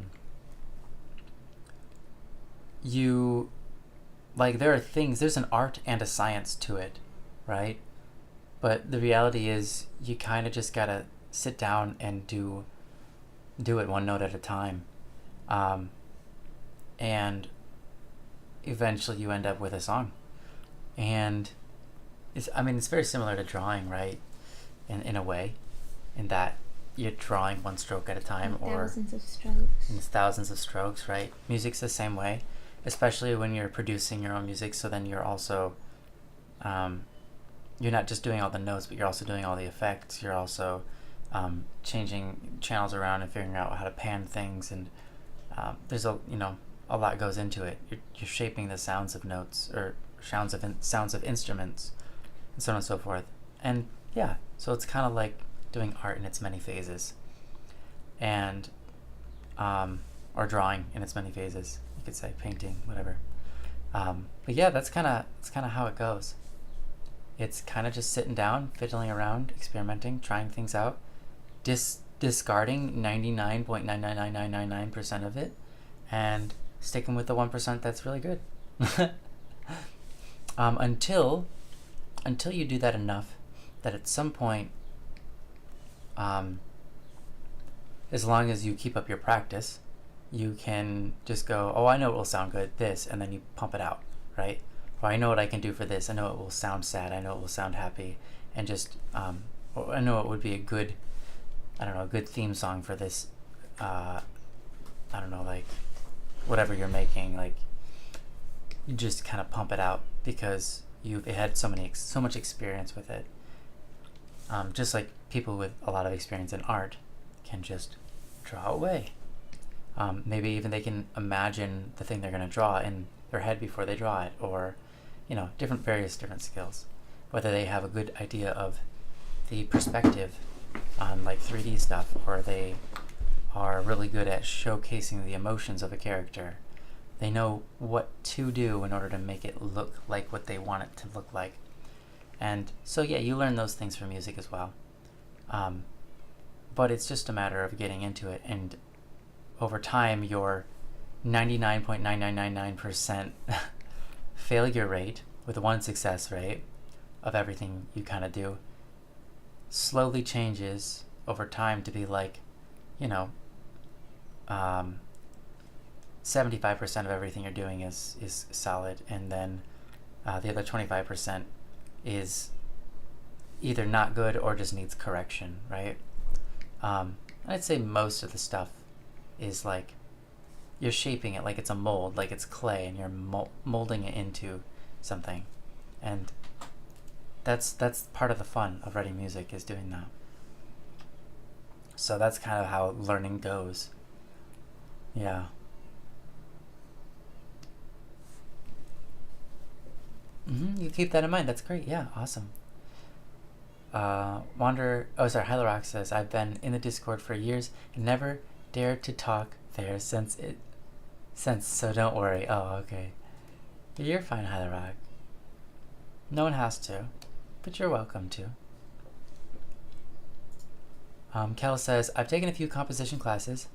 an art and a science to it, right? But the reality is you kind of just gotta sit down and do it one note at a time. And eventually you end up with a song. And it's very similar to drawing, right? In a way, in that you're drawing one stroke at a time, or thousands of strokes. in thousands of strokes, right? Music's the same way, especially when you're producing your own music. So then you're also, you're not just doing all the notes, but you're also doing all the effects. You're also changing channels around and figuring out how to pan things, and there's a lot goes into it. You're shaping the sounds of notes or sounds of instruments, and so on and so forth. And yeah, so it's kind of like doing art in its many phases, and or drawing in its many phases. You could say painting, whatever. But yeah, that's kind of how it goes. It's kind of just sitting down, fiddling around, experimenting, trying things out, discarding 99.99999% of it, and sticking with the 1% that's really good. Until you do that enough that at some point, as long as you keep up your practice, you can just go, oh, I know it will sound good, this, and then you pump it out, right? Or I know what I can do for this. I know it will sound sad. I know it will sound happy, and just I know it would be a good, I don't know, a good theme song for this. I don't know, like whatever you're making, like you just kind of pump it out because you've had so much experience with it. Just like people with a lot of experience in art can just draw away. Maybe even they can imagine the thing they're going to draw in their head before they draw it, or various different skills. Whether they have a good idea of the perspective on like 3D stuff, or they are really good at showcasing the emotions of a character. They know what to do in order to make it look like what they want it to look like. And so yeah, you learn those things from music as well. But it's just a matter of getting into it, and over time your 99.9999% failure rate with one success rate of everything you kind of do slowly changes over time to be like, 75% of everything you're doing is solid, and then the other 25% is either not good or just needs correction, right? I'd say most of the stuff is like you're shaping it like it's a mold, like it's clay, and you're molding it into something, and that's part of the fun of writing music, is doing that. So that's kind of how learning goes. Yeah. You keep that in mind. That's great. Yeah, awesome. Hylarox says, I've been in the Discord for years and never dared to talk there since, so don't worry. Oh, okay. You're fine, Hylarox. No one has to, but you're welcome to. Kel says, I've taken a few composition classes.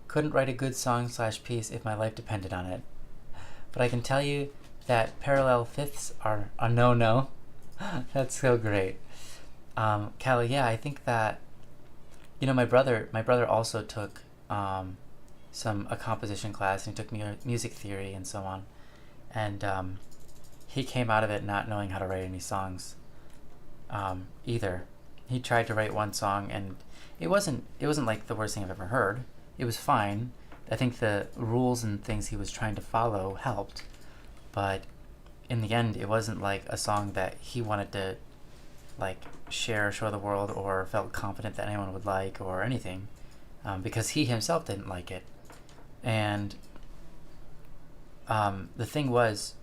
Couldn't write a good song/piece if my life depended on it. But I can tell you that parallel fifths are a no-no. That's so great. Callie, yeah, I think that, my brother also took a composition class, and he took music theory and so on, and he came out of it not knowing how to write any songs either. He tried to write one song, and it wasn't like the worst thing I've ever heard. It was fine. I think the rules and things he was trying to follow helped, but in the end, it wasn't like a song that he wanted to like show the world, or felt confident that anyone would like, or anything, because he himself didn't like it. And the thing was,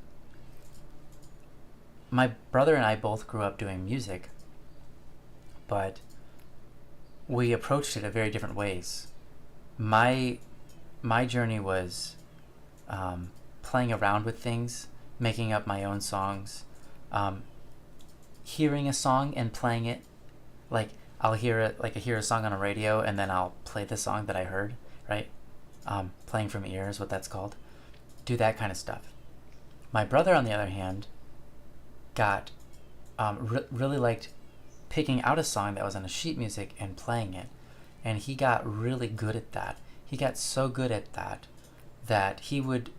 my brother and I both grew up doing music, but we approached it in very different ways. My journey was playing around with things, making up my own songs, hearing a song and playing it. Like I'll hear it, like I hear a song on a radio, and then I'll play the song that I heard, right? Playing from ear is what that's called. Do that kind of stuff. My brother, on the other hand, got really liked picking out a song that was on a sheet music and playing it, and he got really good at that. He got so good at that he would,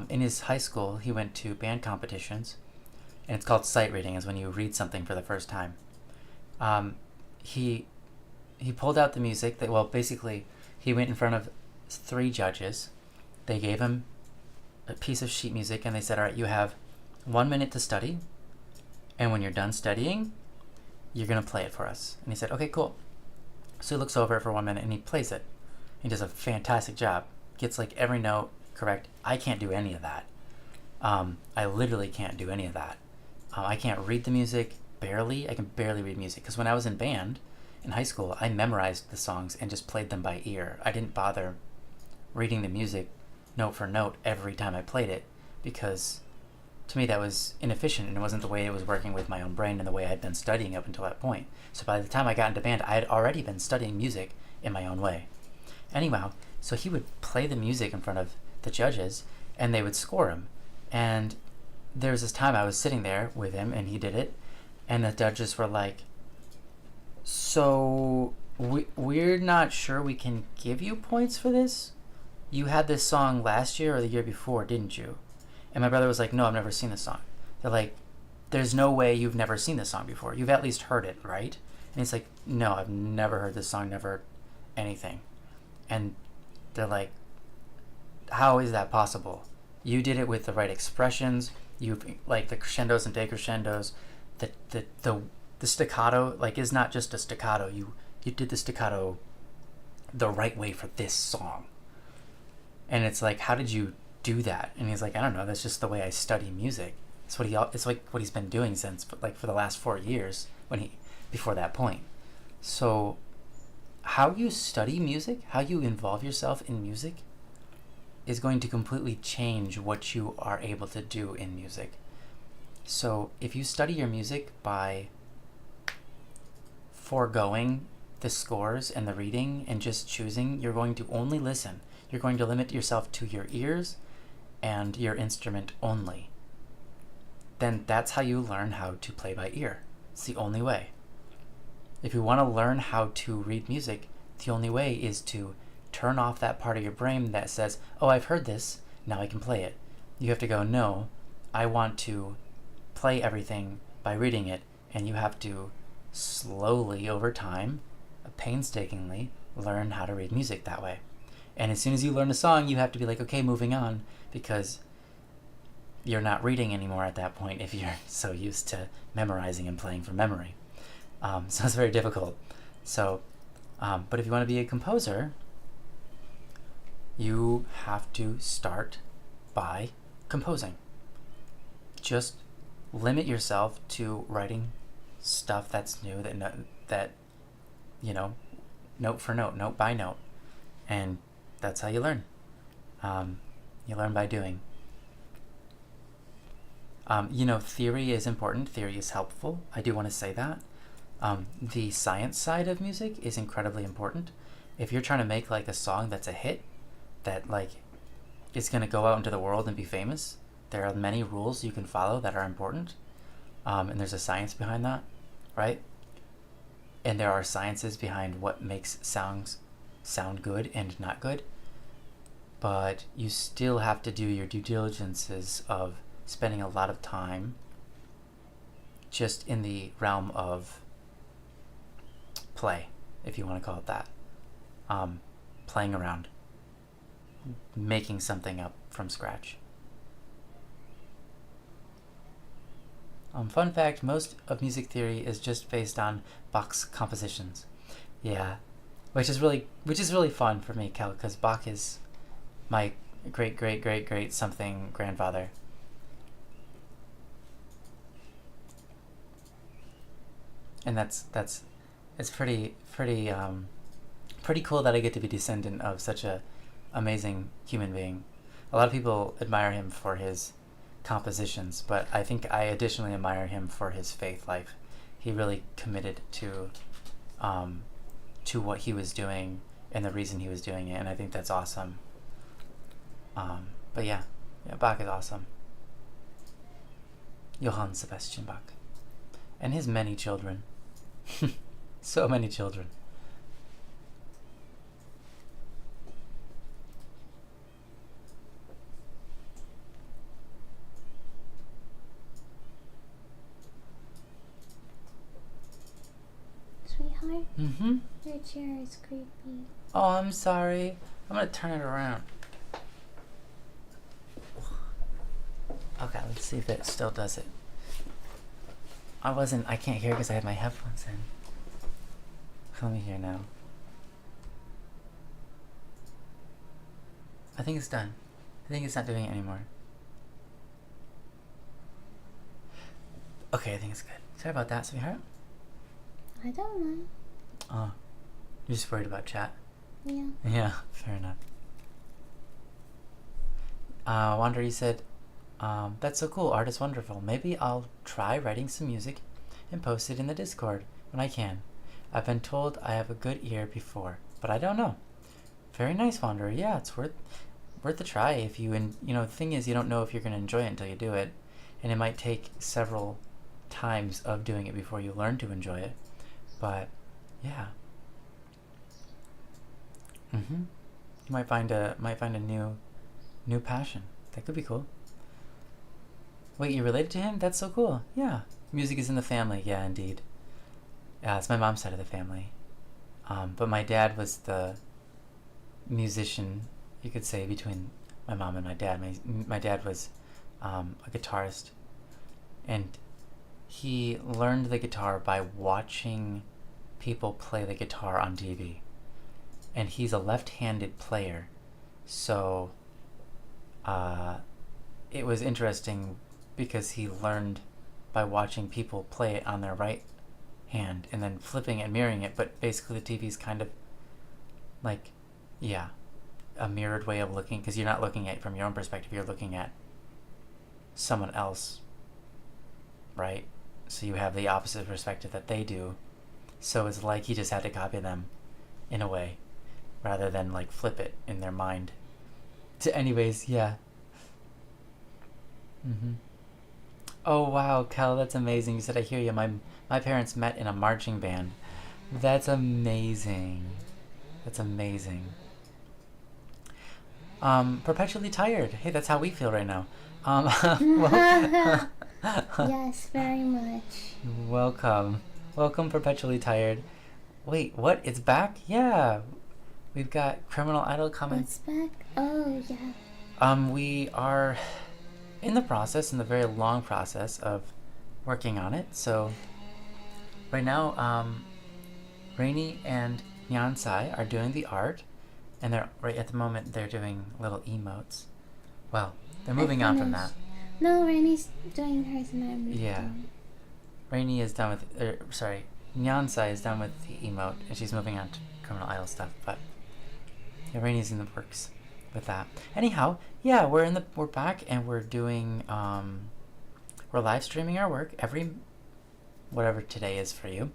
in his high school, he went to band competitions, and it's called sight reading, is when you read something for the first time. He pulled out the music basically he went in front of 3 judges. They gave him a piece of sheet music, and they said, all right, you have 1 minute to study, and when you're done studying, you're going to play it for us. And he said, okay, cool. So he looks over it for 1 minute, and he plays it. He does a fantastic job. Gets like every note correct. I can't do any of that. I literally can't do any of that. I can't read the music, barely. I can barely read music, because when I was in band in high school, I memorized the songs and just played them by ear. I didn't bother reading the music note for note every time I played it, because to me that was inefficient, and it wasn't the way it was working with my own brain and the way I'd been studying up until that point. So by the time I got into band, I had already been studying music in my own way. Anyhow, so he would play the music in front of the judges, and they would score him. And there was this time I was sitting there with him, and he did it, and the judges were like, so we're not sure we can give you points for this. You had this song last year or the year before, didn't you? And my brother was like, no, I've never seen this song. They're like, there's no way you've never seen this song before. You've at least heard it, right? And he's like, no, I've never heard this song, never anything. And they're like, how is that possible? You did it with the right expressions. You like the crescendos and decrescendos. The staccato like is not just a staccato. You did the staccato the right way for this song. And it's like, how did you do that? And he's like, I don't know. That's just the way I study music. It's like what he's been doing since like for the last 4 years before that point. So how you study music, how you involve yourself in music is going to completely change what you are able to do in music. So if you study your music by foregoing the scores and the reading and just choosing, you're going to only listen. You're going to limit yourself to your ears and your instrument only. Then that's how you learn how to play by ear. It's the only way. If you want to learn how to read music, the only way is to turn off that part of your brain that says, oh, I've heard this, now I can play it. You have to go, no, I want to play everything by reading it, and you have to slowly, over time, painstakingly, learn how to read music that way. And as soon as you learn a song, you have to be like, okay, moving on, because you're not reading anymore at that point if you're so used to memorizing and playing from memory. So it's very difficult. So, but if you want to be a composer, you have to start by composing. Just limit yourself to writing stuff that's new, that you know, note for note, note by note, and that's how you learn. You learn by doing. Theory is important. Theory is helpful. I do want to say that. The science side of music is incredibly important. If you're trying to make like a song that's a hit, that like is going to go out into the world and be famous, there are many rules you can follow that are important. And there's a science behind that, right? And there are sciences behind what makes songs sound good and not good. But you still have to do your due diligences of spending a lot of time just in the realm of play, if you want to call it that. Playing around, making something up from scratch. Fun fact, most of music theory is just based on Bach's compositions. Yeah, which is really fun for me, Kel, because Bach is my great something grandfather. And it's pretty cool that I get to be descendant of such a amazing human being. A lot of people admire him for his compositions, but I think I additionally admire him for his faith life. He really committed to what he was doing and the reason he was doing it, and I think that's awesome. But yeah, Bach is awesome. Johann Sebastian Bach. And his many children. So many children. Sweetheart, Your chair is creepy. Oh, I'm sorry. I'm gonna turn it around. Okay, let's see if it still does it. I can't hear because I have my headphones in. Let me hear now. I think it's done. I think it's not doing it anymore. Okay, I think it's good. Sorry about that, sweetheart. I don't mind. Oh, you're just worried about chat? Yeah. Yeah, fair enough. Wander, you said That's so cool. Art is wonderful. Maybe I'll try writing some music and post it in the Discord when I can. I've been told I have a good ear before, but I don't know. Very nice, Wanderer. Yeah, it's worth a try if you the thing is you don't know if you're going to enjoy it until you do it, and it might take several times of doing it before you learn to enjoy it. But yeah. You might find a new passion. That could be cool. Wait, you related to him? That's so cool. Yeah. Music is in the family. Yeah, indeed. Yeah, it's my mom's side of the family. But my dad was the musician, you could say, between my mom and my dad. My dad was a guitarist, and he learned the guitar by watching people play the guitar on TV. And he's a left-handed player, so it was interesting because he learned by watching people play it on their right hand and then flipping and mirroring it. But basically the TV's kind of like, yeah, a mirrored way of looking, because you're not looking at it from your own perspective, you're looking at someone else, right? So you have the opposite perspective that they do. So it's like he just had to copy them in a way, rather than like flip it in their mind. Anyways, yeah. Oh wow, Kel, that's amazing. You said I hear you. My parents met in a marching band. That's amazing. That's amazing. Perpetually tired. Hey, that's how we feel right now. Well, Yes, very much. welcome. Welcome, Perpetually Tired. Wait, what? It's back? Yeah. We've got Criminal Idol coming. What's back? Oh, yeah. We are in the very long process of working on it. So right now, Rainy and Nyansai are doing the art, and they're right at the moment they're doing little emotes. Well, they're moving on from that. No, Rainey's doing hers and I'm Yeah. Rainy is done with, Nyansai is done with the emote, and she's moving on to Criminal Idol stuff. But yeah, Rainy's in the works with that. Anyhow, yeah, we're back and we're doing we're live streaming our work every whatever today is for you,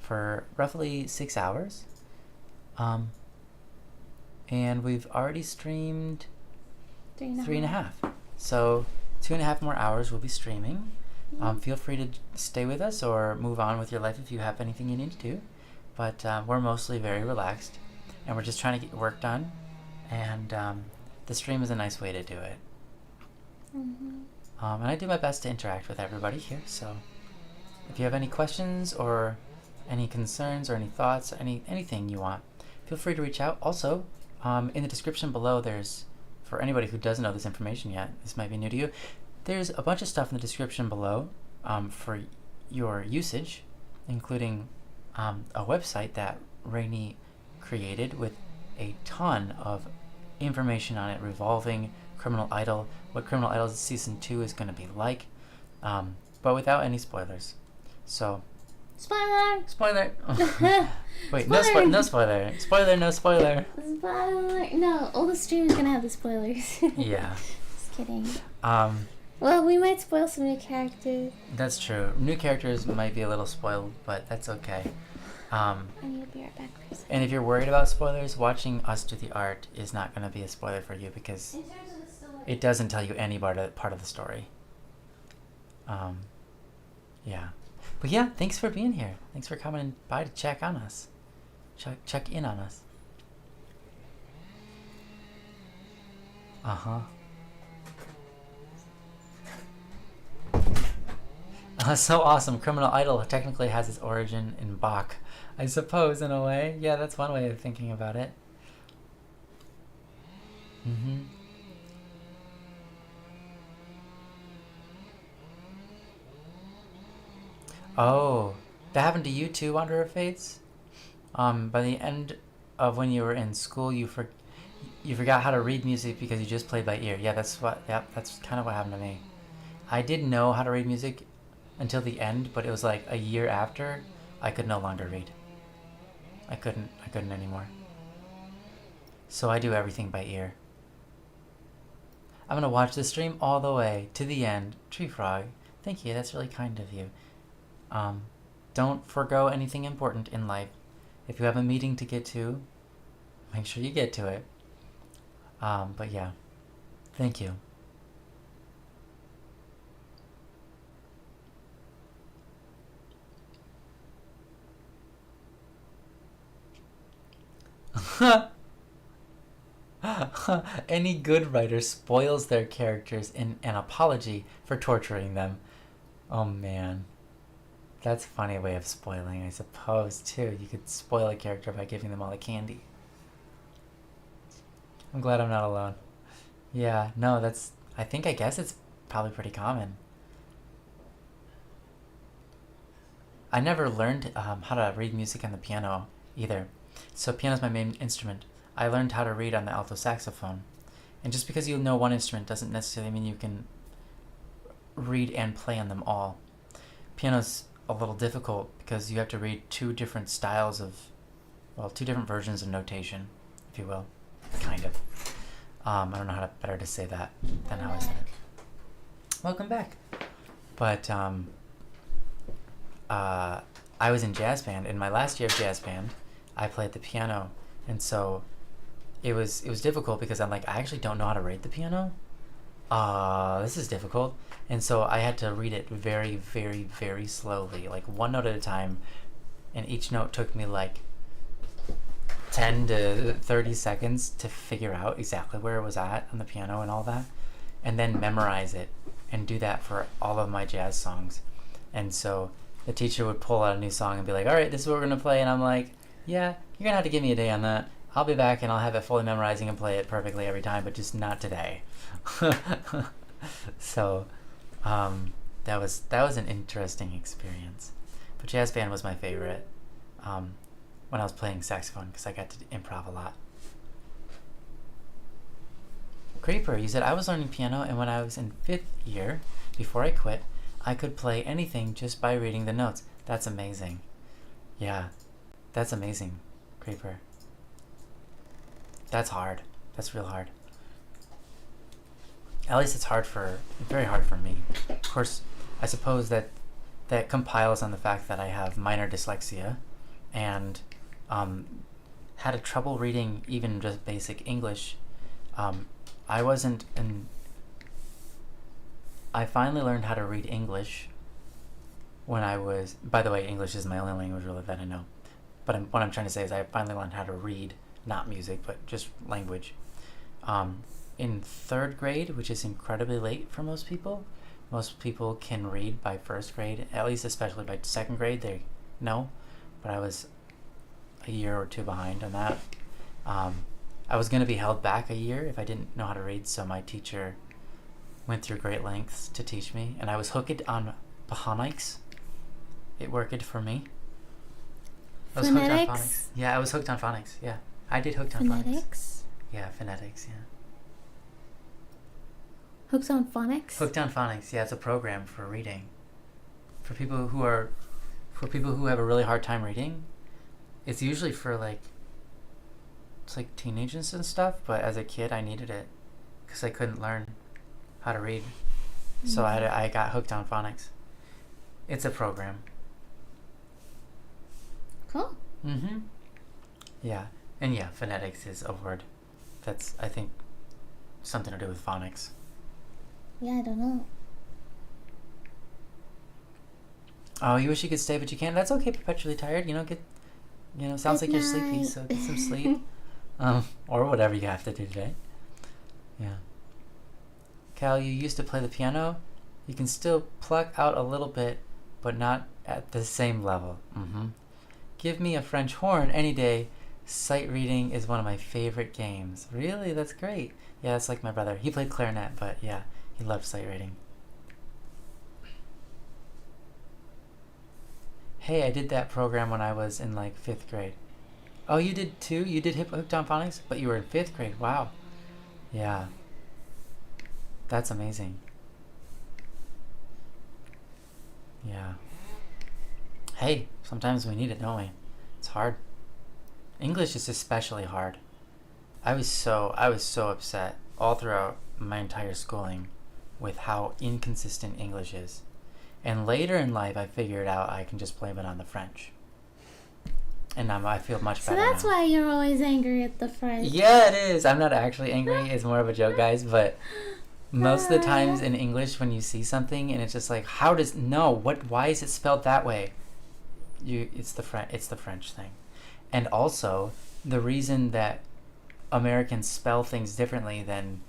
for roughly 6 hours, and we've already streamed 3.5. So 2.5 more hours we'll be streaming. Feel free to stay with us or move on with your life if you have anything you need to do. But we're mostly very relaxed, and we're just trying to get work done. And the stream is a nice way to do it. And I do my best to interact with everybody here. So if you have any questions or any concerns or any thoughts, anything you want, feel free to reach out. Also, in the description below, there's, for anybody who doesn't know this information yet, this might be new to you, there's a bunch of stuff in the description below for your usage, including a website that Rainy created with a ton of information on it revolving Criminal Idol, what Criminal Idol Season 2 is going to be like, but without any spoilers. So, Spoiler! spoiler! Wait, Spoiler! no spoiler. Spoiler, no spoiler. Spoiler! No, all the stream's gonna have the spoilers. Yeah. Just kidding. Um, Well, we might spoil some new characters. That's true. New characters might be a little spoiled, but that's okay. I need to be right back for a second. And if you're worried about spoilers, watching us do the art is not going to be a spoiler for you because it doesn't tell you any part of the story. Yeah. But yeah, thanks for being here. Thanks for coming by to check on us. Check in on us. Uh-huh. So awesome. Criminal Idol technically has its origin in Bach, I suppose, in a way. Yeah, that's one way of thinking about it. Oh, that happened to you too, Wanderer of Fates? By the end of when you were in school, you forgot how to read music because you just played by ear. Yeah, that's kind of what happened to me. I did know how to read music until the end, but it was like a year after I could no longer read. I couldn't anymore. So I do everything by ear. I'm gonna watch the stream all the way to the end. Tree Frog, thank you. That's really kind of you. Um, don't forgo anything important in life. If you have a meeting to get to, make sure you get to it. But yeah, thank you. Any good writer spoils their characters in an apology for torturing them. Oh man. That's a funny way of spoiling, I suppose, too. You could spoil a character by giving them all the candy. I'm glad I'm not alone. Yeah, no, that's... I guess it's probably pretty common. I never learned how to read music on the piano, either. So piano's my main instrument. I learned how to read on the alto saxophone. And just because you know one instrument doesn't necessarily mean you can read and play on them all. Piano's a little difficult because you have to read two different styles of, well, two different versions of notation, if you will. Kind of. I don't know how better to say that than how I said it. Welcome back. But I was in jazz band. In my last year of jazz band, I played the piano, and so it was difficult because I'm like, I actually don't know how to read the piano. This is difficult. And so I had to read it very, very, very slowly, like one note at a time, and each note took me like 10 to 30 seconds to figure out exactly where it was at on the piano and all that, and then memorize it and do that for all of my jazz songs. And so the teacher would pull out a new song and be like, all right, this is what we're going to play. And I'm like, yeah, you're going to have to give me a day on that. I'll be back and I'll have it fully memorizing and play it perfectly every time, but just not today. So that was an interesting experience. But jazz band was my favorite when I was playing saxophone because I got to improv a lot. Creeper, you said I was learning piano, and when I was in 5th year, before I quit, I could play anything just by reading the notes. That's amazing. Yeah, that's amazing, Creeper. That's hard. That's real hard. At least it's very hard for me. Of course, I suppose that compiles on the fact that I have minor dyslexia and had a trouble reading even just basic English. I finally learned how to read English when I was... By the way, English is my only language really that I know. But what I'm trying to say is I finally learned how to read, not music, but just language. In 3rd grade, which is incredibly late for most people. Most people can read by 1st grade, at least especially by 2nd grade, they know. But I was a year or 2 behind on that. I was going to be held back a year if I didn't know how to read, so my teacher went through great lengths to teach me, and I was hooked on phonics. It worked for me. I was hooked on phonics. Yeah, I was hooked on phonics. Yeah, I did hooked on phonics. Yeah, phonetics. Yeah. Hooked on phonics. Hooked on phonics. Yeah, it's a program for reading. For people who have a really hard time reading, it's usually for it's like teenagers and stuff. But as a kid, I needed it because I couldn't learn how to read, so I got hooked on phonics. It's a program. Cool. Mm-hmm. Yeah, and yeah, phonetics is a word. That's, I think, something to do with phonics. Yeah, I don't know. Oh, you wish you could stay, but you can't. That's okay. Perpetually tired. Sounds like you're sleepy, so get some sleep. Or whatever you have to do today. Yeah. Cal, you used to play the piano. You can still pluck out a little bit, but not at the same level. Mm-hmm. Give me a French horn any day. Sight reading is one of my favorite games. Really? That's great. Yeah, it's like my brother. He played clarinet, but yeah, he loved sight reading. Hey, I did that program when I was in 5th grade. Oh, you did too? You did hooked on phonics? But you were in 5th grade. Wow. Yeah. That's amazing. Yeah. Hey, sometimes we need it, don't we? It's hard. English is especially hard. I was so upset all throughout my entire schooling with how inconsistent English is. And later in life, I figured out I can just blame it on the French. And I feel much So better that's now. why you're always angry at the French. Yeah, it is. I'm not actually angry. It's more of a joke, guys. But most of the times in English, when you see something and it's just like, why is it spelled that way? It's the French thing. And also, the reason that Americans spell things differently than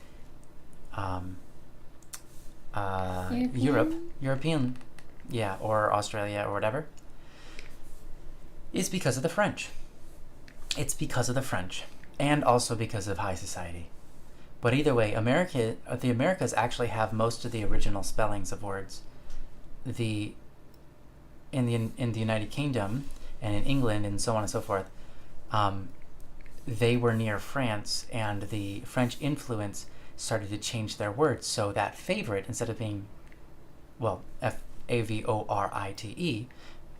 European, yeah, or Australia or whatever, is because of the French. It's because of the French, and also because of high society. But either way, the Americas actually have most of the original spellings of words. In the United Kingdom and in England and so on and so forth, they were near France, and the French influence started to change their words. So that favorite, instead of being, well, favorite,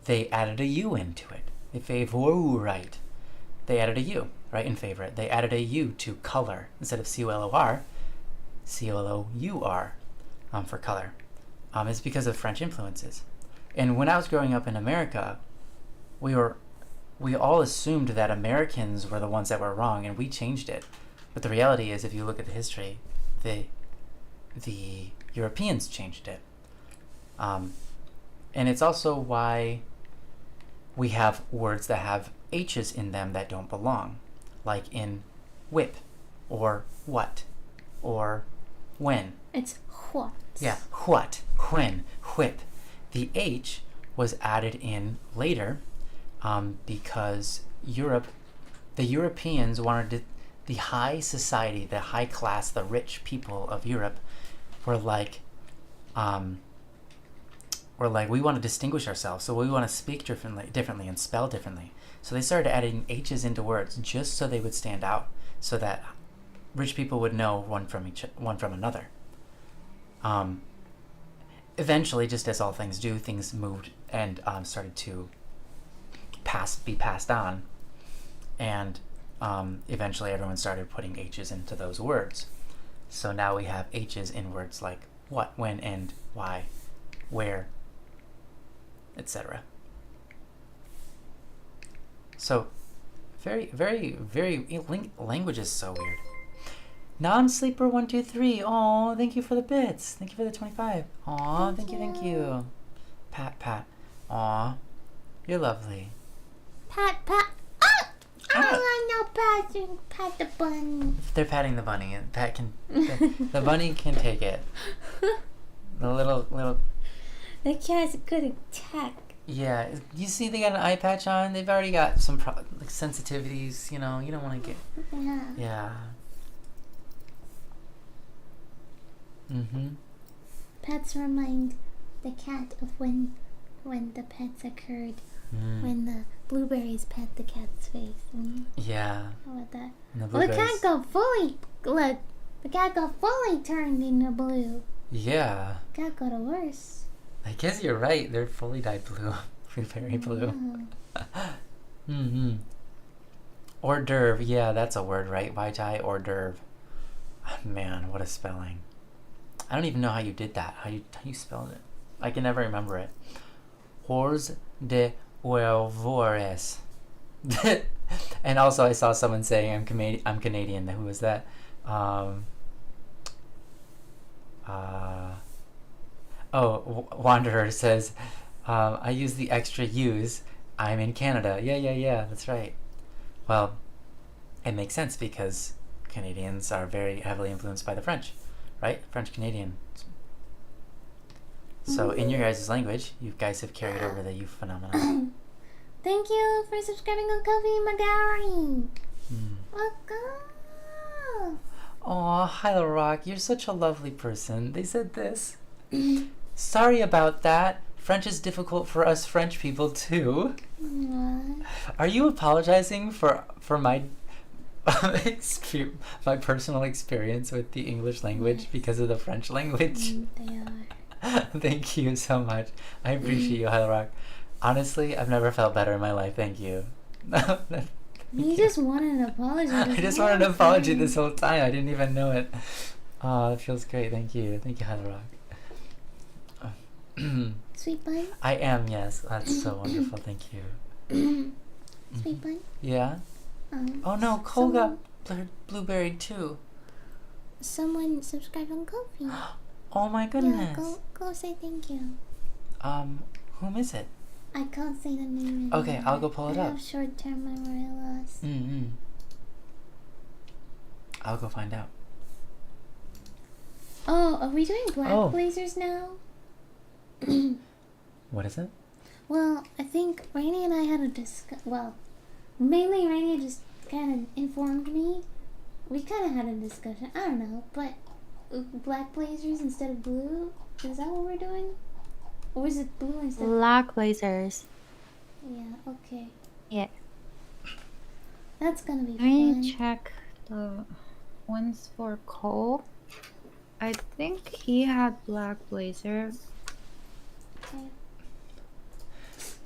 they added a U into it. The favorite. They added a U, right, in favorite. They added a U to color. Instead of color, COLOUR, for color. It's because of French influences. And when I was growing up in America, we all assumed that Americans were the ones that were wrong, and we changed it. But the reality is, if you look at the history, the Europeans changed it. And it's also why we have words that have H's in them that don't belong, like in whip, or what, or when. It's what. Yeah, what, when, whip. The H was added in later because the Europeans wanted the high society, the high class, the rich people of Europe were like, we want to distinguish ourselves, so we want to speak differently and spell differently. So they started adding H's into words just so they would stand out, so that rich people would know one from another. Eventually, just as all things do, things moved and started to be passed on, and eventually everyone started putting H's into those words. So now we have H's in words like what, when, and why, where, etc. So, very, very, very, language is so weird. Non-sleeper 123. Oh, thank you for the bits. Thank you for the 25. Aw, thank you. Pat. Aw, you're lovely. Pat. Ah! I don't like no patting. Pat the bunny. They're patting the bunny, and Pat can. The bunny can take it. The little. The cat's good at tech. Yeah, you see, they got an eye patch on. They've already got some sensitivities. You know, you don't want to get. Yeah. Yeah. Pets remind the cat of when the pets occurred. When the blueberries pet the cat's face. Yeah. How about that? Well, the cat got fully turned into blue. Yeah. Cat got a worse. I guess you're right. They're fully dyed blue. Blueberry blue. Hors d'oeuvre. Yeah, that's a word, right? Vitae hors d'oeuvre. Man, what a spelling. I don't even know how you did that. How you spelled it. I can never remember it. Hors de huevores. And also, I saw someone saying I'm Canadian. Who was that? Wanderer says, I use the extra U's. I'm in Canada. Yeah, that's right. Well, it makes sense because Canadians are very heavily influenced by the French, right? French Canadian. So in your guys' language, you guys have carried over the U phenomenon. Thank you for subscribing on Coffee Magari. Welcome. Aw, Hyla Rock, you're such a lovely person. They said this. Sorry about that. French is difficult for us French people too. Are you apologizing for my my personal experience with the English language because of the French language? They are. Thank you so much. I appreciate you, Hyla Rock. Honestly, I've never felt better in my life. Thank you. You just wanted an apology. I just wanted an apology this whole time. I didn't even know it. Oh, that feels great. Thank you. Thank you, Hannah Rock. Sweet bun? I am, yes. That's so wonderful. Thank you. Sweet bun? Yeah? Oh no, Cole got someone- blueberry too. Someone subscribed on Ko-fi. Oh my Yeah, goodness. go say thank you. Whom is it? I can't say the name Okay, anymore. I'll go pull it I up. have short-term memory loss. I'll go find out. Oh, are we doing black blazers now? What is it? Well, I think Rainy and I had a well, mainly Rainy just kind of informed me. We kind of had a discussion. I don't know, but black blazers instead of blue? Is that what we're doing? Or is it blue instead of... Black blazers. Yeah, okay. Yeah. That's gonna be Let fun. me check the ones for Cole. I think he had black blazer. Okay.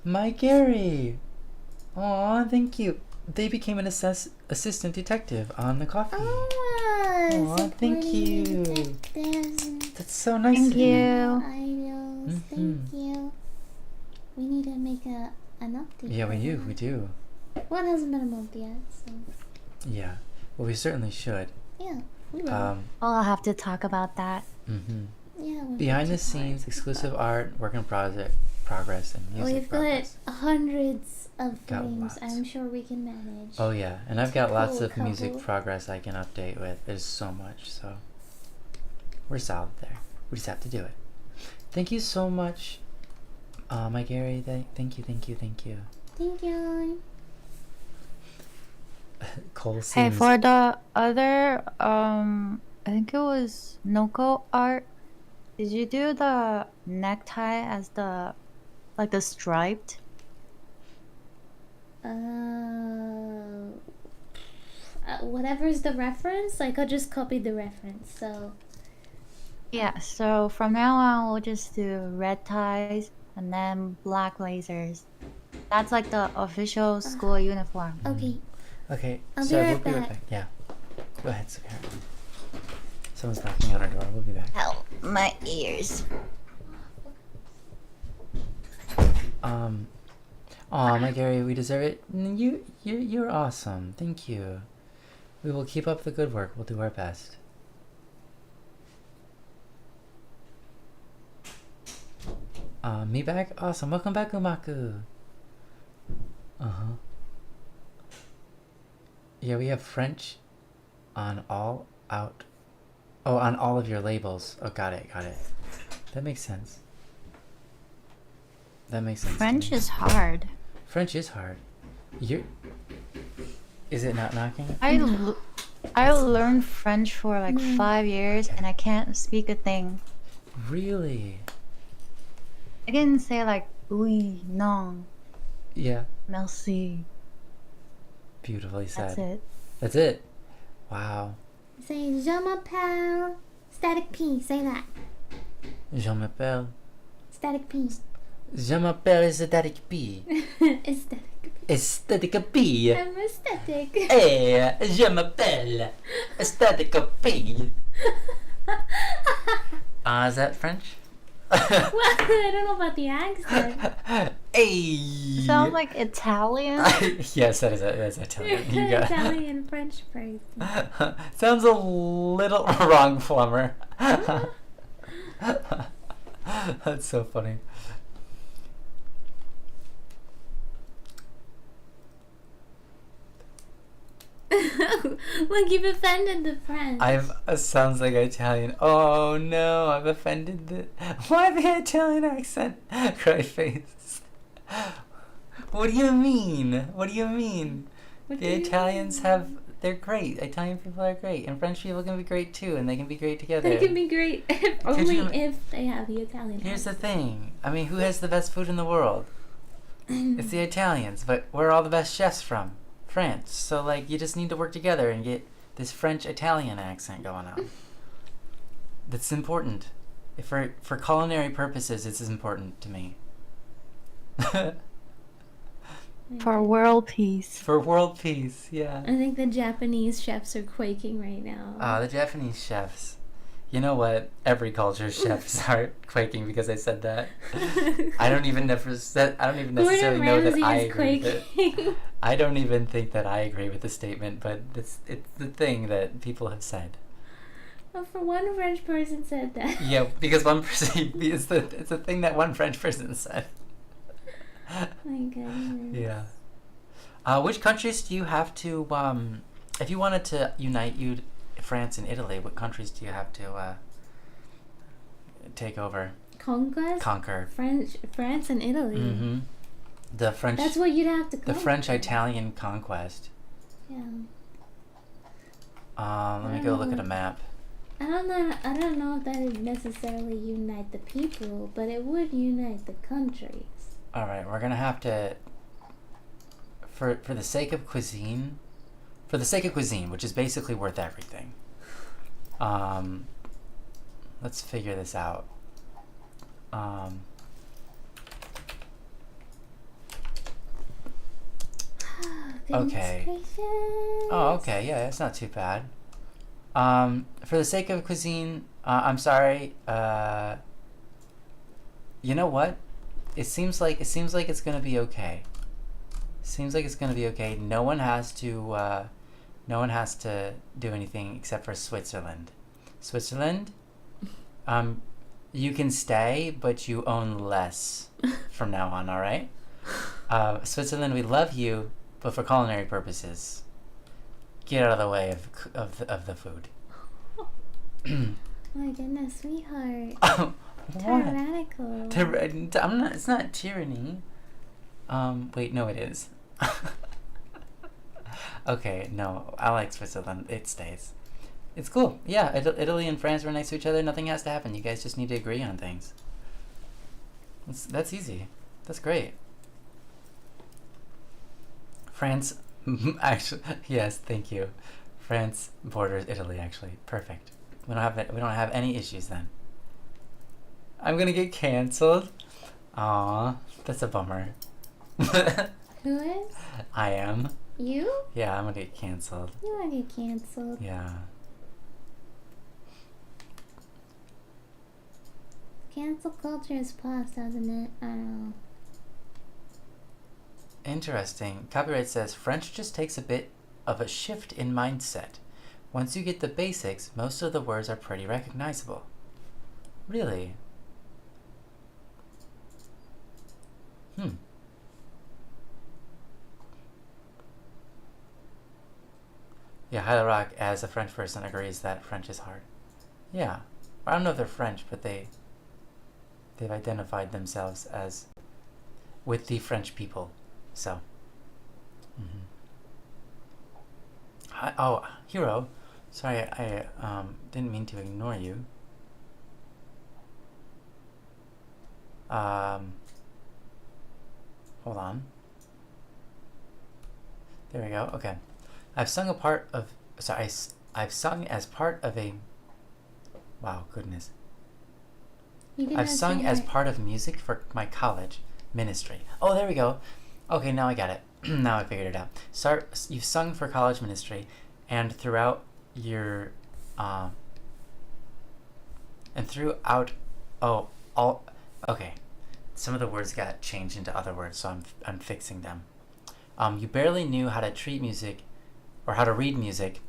My Gary. Aw, thank you. They became an assistant detective on the coffee. Oh, thank you. That's so nice. Thank of you. you. Ideals. Thank you. We need to make an update. Yeah, we do. Well, it hasn't been a month yet, so Yeah. Well, we certainly should. yeah, we will. Oh, I'll have to talk about that. Yeah. Behind the scenes, exclusive art, work in progress, and music We've progress. got hundreds of Got frames. lots. I'm sure we can manage. Oh yeah, and I've got lots of Couple. music progress I can update with. There's so much, so we're solid there. We just have to do it. Thank you so much, my Gary. Thank you. Thank you. Cole seems. Hey, for the other, I think it was Noko art. Did you do the necktie as the, like the striped? Whatever's the reference, like I just copied the reference. So Yeah, so from now on, we'll just do red ties and then black blazers. That's like the official school uniform. okay. Okay, I'll be so right we'll be right back. back. Yeah. Go ahead, Sarah. Someone's knocking on our door. We'll be back. Help, my ears. Aw, my Gary, we deserve it. You're awesome. Thank you. We will keep up the good work. We'll do our best. Me back? Awesome. Welcome back, Umaku. Yeah, we have French on all out. Oh, on all of your labels. Oh, got it. That makes sense. That makes sense. French is hard. French is hard. Is it not knocking? I learned French for like 5 years and I can't speak a thing. Really? I can say like oui, non, Yeah. merci. Beautifully said. That's it. That's it. Wow. Say je m'appelle Static P. Say that. Je m'appelle. Static P. Je m'appelle Static P. Aesthetic. Aesthetic P. I'm aesthetic. Hey, je m'appelle Aesthetic P. Is that French? Well, I don't know about the accent. Hey. Sounds like Italian. Yes, that's Italian. You got Italian French person. Sounds a little wrong, Flummer. That's so funny. Look, you've offended the French. Sounds like Italian. Oh no, I've offended Why the Italian accent? Cry face. What do you mean? The Italians they're great. Italian people are great, and French people can be great too, and they can be great together. They can be great if they have the Italian. Here's the thing. I mean, who has the best food in the world? It's the Italians, but where are all the best chefs from? France. So, like, you just need to work together and get this French-Italian accent going on. That's important. For culinary purposes, it's important to me. For world peace. For world peace, yeah. I think the Japanese chefs are quaking right now. The Japanese chefs. You know what? Every culture's chefs are quaking because I said that. I don't even necessarily know that I agree with it. I don't even think that I agree with the statement, but it's the thing that people have said. Well, for one French person said that. Yeah, because one person, it's the thing that one French person said. My goodness. Yeah. Which countries do you have to, if you wanted to unite France and Italy, what countries do you have to take over? Conquer. France and Italy. Mm-hmm. The French. That's what you'd have to conquer. The French-Italian conquest. Yeah. Let me go look at a map. I don't know if that would necessarily unite the people, but it would unite the countries. All right, we're gonna have to, for the sake of cuisine, which is basically worth everything. Let's figure this out. Okay. Oh, okay. Yeah, that's not too bad. For the sake of cuisine, I'm sorry. You know what? It seems like it's gonna be okay. No one has to do anything except for Switzerland. Switzerland, you can stay, but you own less from now on. All right. Switzerland, we love you, but for culinary purposes, get out of the way of the food. My goodness, sweetheart. What? Tyrannical. I'm not. It's not tyranny. Wait, no, it is. Okay, no, I like Switzerland. It stays. It's cool. Yeah, Italy and France are next to each other. Nothing has to happen. You guys just need to agree on things. That's easy. That's great. France, actually, yes, thank you. France borders Italy. Actually, perfect. We don't have any issues then. I'm gonna get canceled. Aw, that's a bummer. Who is? I am. You? Yeah, I'm gonna get canceled. You want to get canceled? Yeah. Cancel culture is past, hasn't it? I don't know. Interesting. Copyright says French just takes a bit of a shift in mindset. Once you get the basics, most of the words are pretty recognizable. Really? Yeah, Hyla Rock, as a French person, agrees that French is hard. Yeah. I don't know if they're French, but they've identified themselves as with the French people. So. Oh, Hero. Sorry, I didn't mean to ignore you. Hold on. There we go. Okay. I've sung as part of a. Wow, goodness. I've sung as part of music for my college ministry. Oh, there we go. Okay, now I got it. Now I figured it out. You've sung for college ministry, and throughout your, okay. Some of the words got changed into other words, so I'm fixing them. You barely knew how to treat music, or how to read music,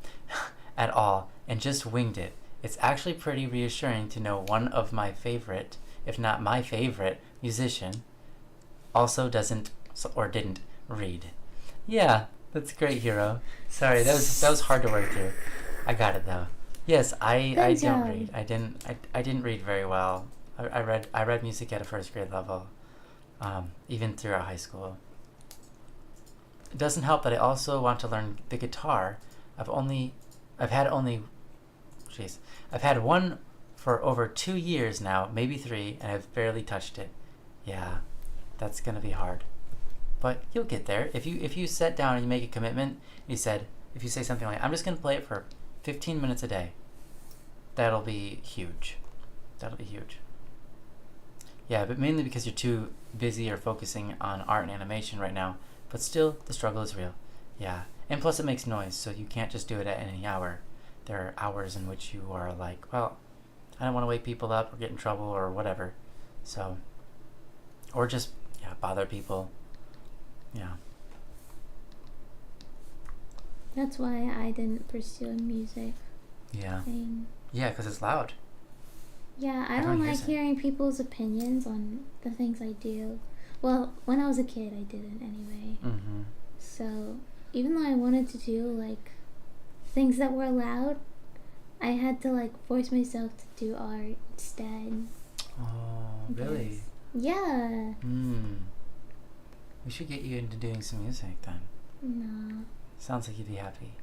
at all, and just winged it. It's actually pretty reassuring to know one of my favorite, if not my favorite, musician also didn't read. Yeah, that's great, Hero. Sorry, that was hard to work through. I got it though. Yes, I don't read. I didn't read very well. I read music at a first grade level, even throughout high school. It doesn't help that I also want to learn the guitar. I've had one for over 2 years now, maybe 3, and I've barely touched it. Yeah, that's gonna be hard, but you'll get there. If you sit down and you make a commitment, if you say something like, I'm just gonna play it for 15 minutes a day, that'll be huge. Yeah, but mainly because you're too busy or focusing on art and animation right now, But still, the struggle is real. Yeah. And plus it makes noise, so you can't just do it at any hour. There are hours in which you are like, well, I don't want to wake people up or get in trouble or whatever. So, or just, yeah, bother people. Yeah. That's why I didn't pursue a music Yeah. thing. Yeah, because it's loud. Yeah, I Everyone don't hears like it. hearing people's opinions on the things I do. Well, when I was a kid, I didn't anyway. Mm-hmm. So, even though I wanted to do, like, things that were loud, I had to, like, force myself to do art instead. Oh, really? Yeah. We should get you into doing some music then. No. Sounds like you'd be happy.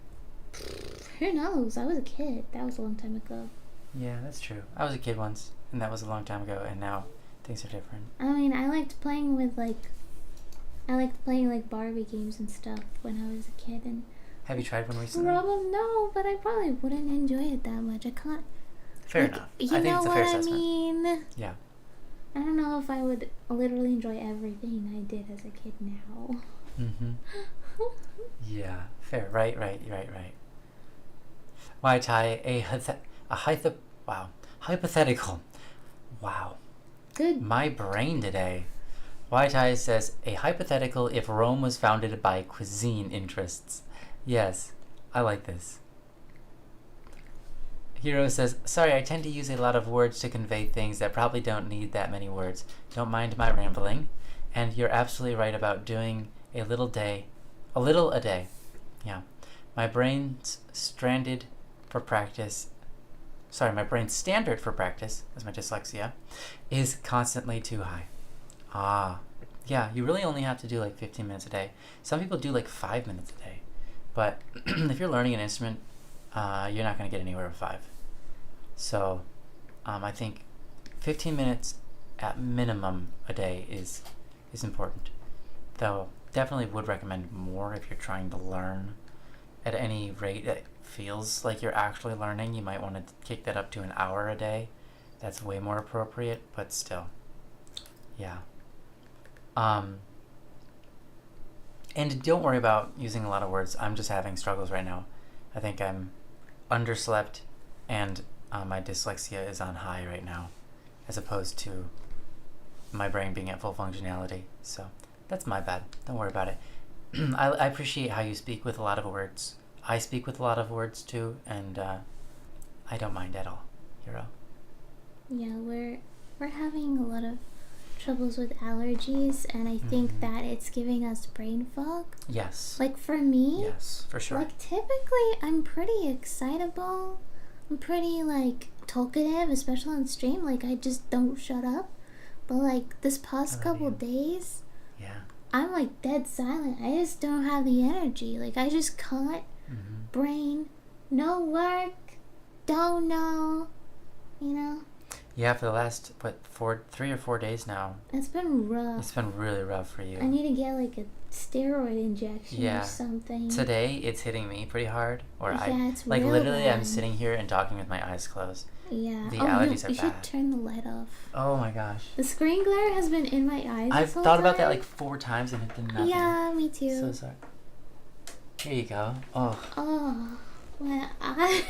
Who knows? I was a kid. That was a long time ago. Yeah, that's true. I was a kid once, and that was a long time ago, and now things are different. I mean, I liked playing with, like, Barbie games and stuff when I was a kid, and Have you tried one recently? no, but I probably wouldn't enjoy it that much. I can't. Fair like, enough. You I think know it's a what fair I assessment. mean? Yeah. I don't know if I would literally enjoy everything I did as a kid now. Mm-hmm. Yeah. Fair. Right. Why tie hypothetical. Wow. Good. My brain today. Why tie says a hypothetical if Rome was founded by cuisine interests. Yes, I like this. Hero says, sorry, I tend to use a lot of words to convey things that probably don't need that many words. Don't mind my rambling. And you're absolutely right about doing a little a day. Yeah. My brain's standard for practice, as my dyslexia, is constantly too high. Ah. Yeah, you really only have to do like 15 minutes a day. Some people do like 5 minutes a day. But if you're learning an instrument, you're not going to get anywhere with 5. So I think 15 minutes at minimum a day is important. Though definitely would recommend more if you're trying to learn at any rate that feels like you're actually learning. You might want to kick that up to an hour a day. That's way more appropriate, but still. Yeah. And don't worry about using a lot of words. I'm just having struggles right now. I think I'm underslept and my dyslexia is on high right now, as opposed to my brain being at full functionality. So that's my bad. Don't worry about it. I appreciate how you speak with a lot of words. I speak with a lot of words too, and I don't mind at all, Hero. Yeah, we're having a lot of troubles with allergies, and I think that it's giving us brain fog. Yes. Like for me, Yes, for sure. like typically I'm pretty excitable. I'm pretty like talkative, especially on stream. Like I just don't shut up. But like this past couple days, Yeah. I'm like dead silent. I just don't have the energy. Like I just can't. Brain, no work, don't know. You know. Yeah, for the last 3 or 4 days now, It's been rough. it's been really rough for you. I need to get like a steroid injection Yeah. or something. Today it's hitting me pretty hard. Or Yeah, it's like real literally I'm bad. sitting here and talking with my eyes closed. Yeah. The Oh, allergies are you should bad. turn the light off. Oh my gosh. The screen glare has been in my eyes. I've this whole thought about that time. like 4 times and it did nothing. Yeah, me too. So sorry. Here you go. Oh, Oh, my eyes.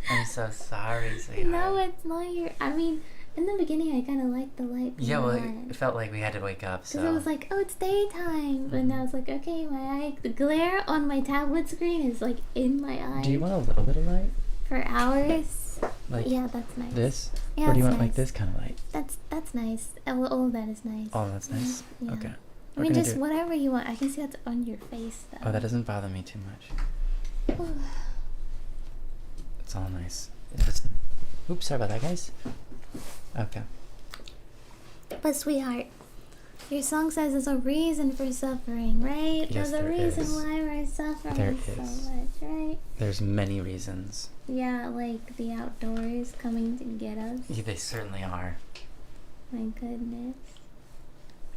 I'm so sorry, sweetheart. No, it's not your. I mean, in the beginning, I kind of liked the light. Yeah, well, it felt like we had to wake up, so. Because it was like, oh, it's daytime. But now it's like, okay, the glare on my tablet screen is like in my eye. Do you want a little bit of light? For hours? Like Yeah, that's nice. this? Yeah, Or do you that's want like nice. this kind of light? That's nice. All of that is nice. Oh, that's nice. Yeah. Okay. I mean, just whatever you want. I can see that's on your face, though. Oh, that doesn't bother me too much. It's all nice. Oops, sorry about that, guys. Okay. But sweetheart, your song says there's a reason for suffering, right? Yes, there's a there reason is. why we're suffering There so is. much, right? There's many reasons. Yeah, like the outdoors coming to get us. Yeah, they certainly are. My goodness.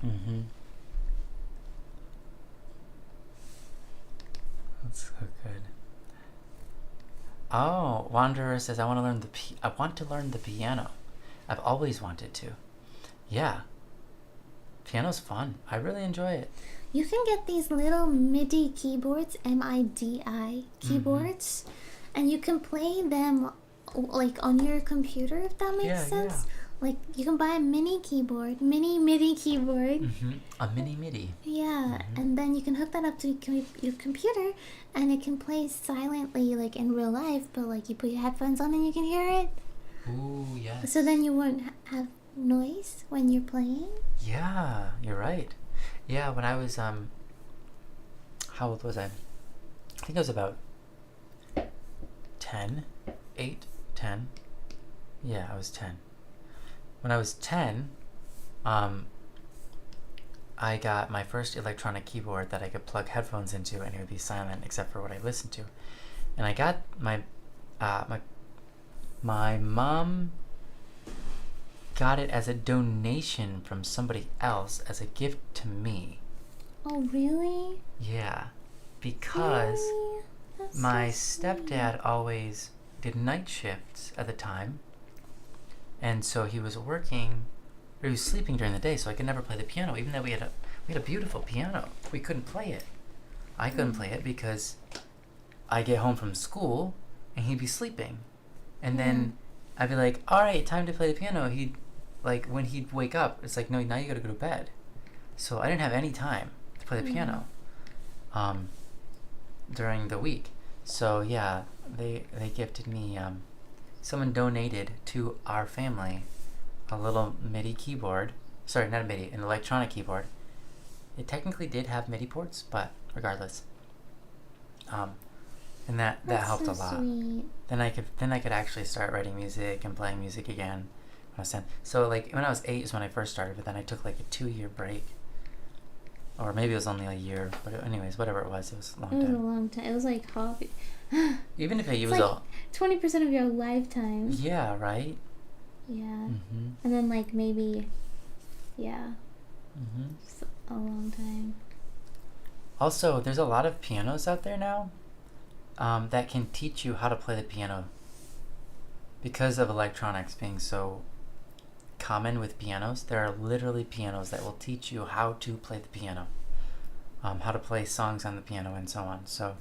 Mm-hmm. That's so good. Oh, Wanderer says I want to learn the piano. I've always wanted to. Yeah. Piano's fun. I really enjoy it. You can get these little MIDI keyboards, MIDI keyboards, and you can play them like on your computer, if that makes sense. Like you can buy a mini keyboard, mini MIDI keyboard. A mini MIDI. Yeah, and then you can hook that up to your computer, and it can play silently, like in real life. But like you put your headphones on and you can hear it. Ooh, yes. So then you won't have noise when you're playing. Yeah, you're right. Yeah, when I was how old was I? I think I was about 10, 8, 10. Yeah, I was 10. When I was 10, I got my first electronic keyboard that I could plug headphones into, and it would be silent except for what I listened to. And I got my mom got it as a donation from somebody else as a gift to me. Oh, really? Yeah, because Really? That's my so stepdad always did night shifts at the time, and so he was working, or he was sleeping during the day, so I could never play the piano, even though we had a beautiful piano. We couldn't play it. I couldn't play it because I get home from school and he'd be sleeping, and then I'd be like, all right, time to play the piano. He'd like, when he'd wake up, it's like, no, now you gotta go to bed. So I didn't have any time to play the piano during the week. So yeah, they gifted me, someone donated to our family a little MIDI keyboard. Sorry, not a MIDI, an electronic keyboard. It technically did have MIDI ports, but regardless. And that helped so a lot. Sweet. Then I could actually start writing music and playing music again when I was 10. So like when I was 8 is when I first started, but then I took like a 2-year break. Or maybe it was only a year, but anyways, whatever it was a long It was time. a long time. It was like hobby. Even if it was like 20% of your lifetime. yeah, right? Yeah. Mm-hmm. And then like maybe, yeah, Mm-hmm. just a long time. Also, there's a lot of pianos out there now that can teach you how to play the piano. Because of electronics being so common with pianos, there are literally pianos that will teach you how to play the piano, how to play songs on the piano, and so on. So,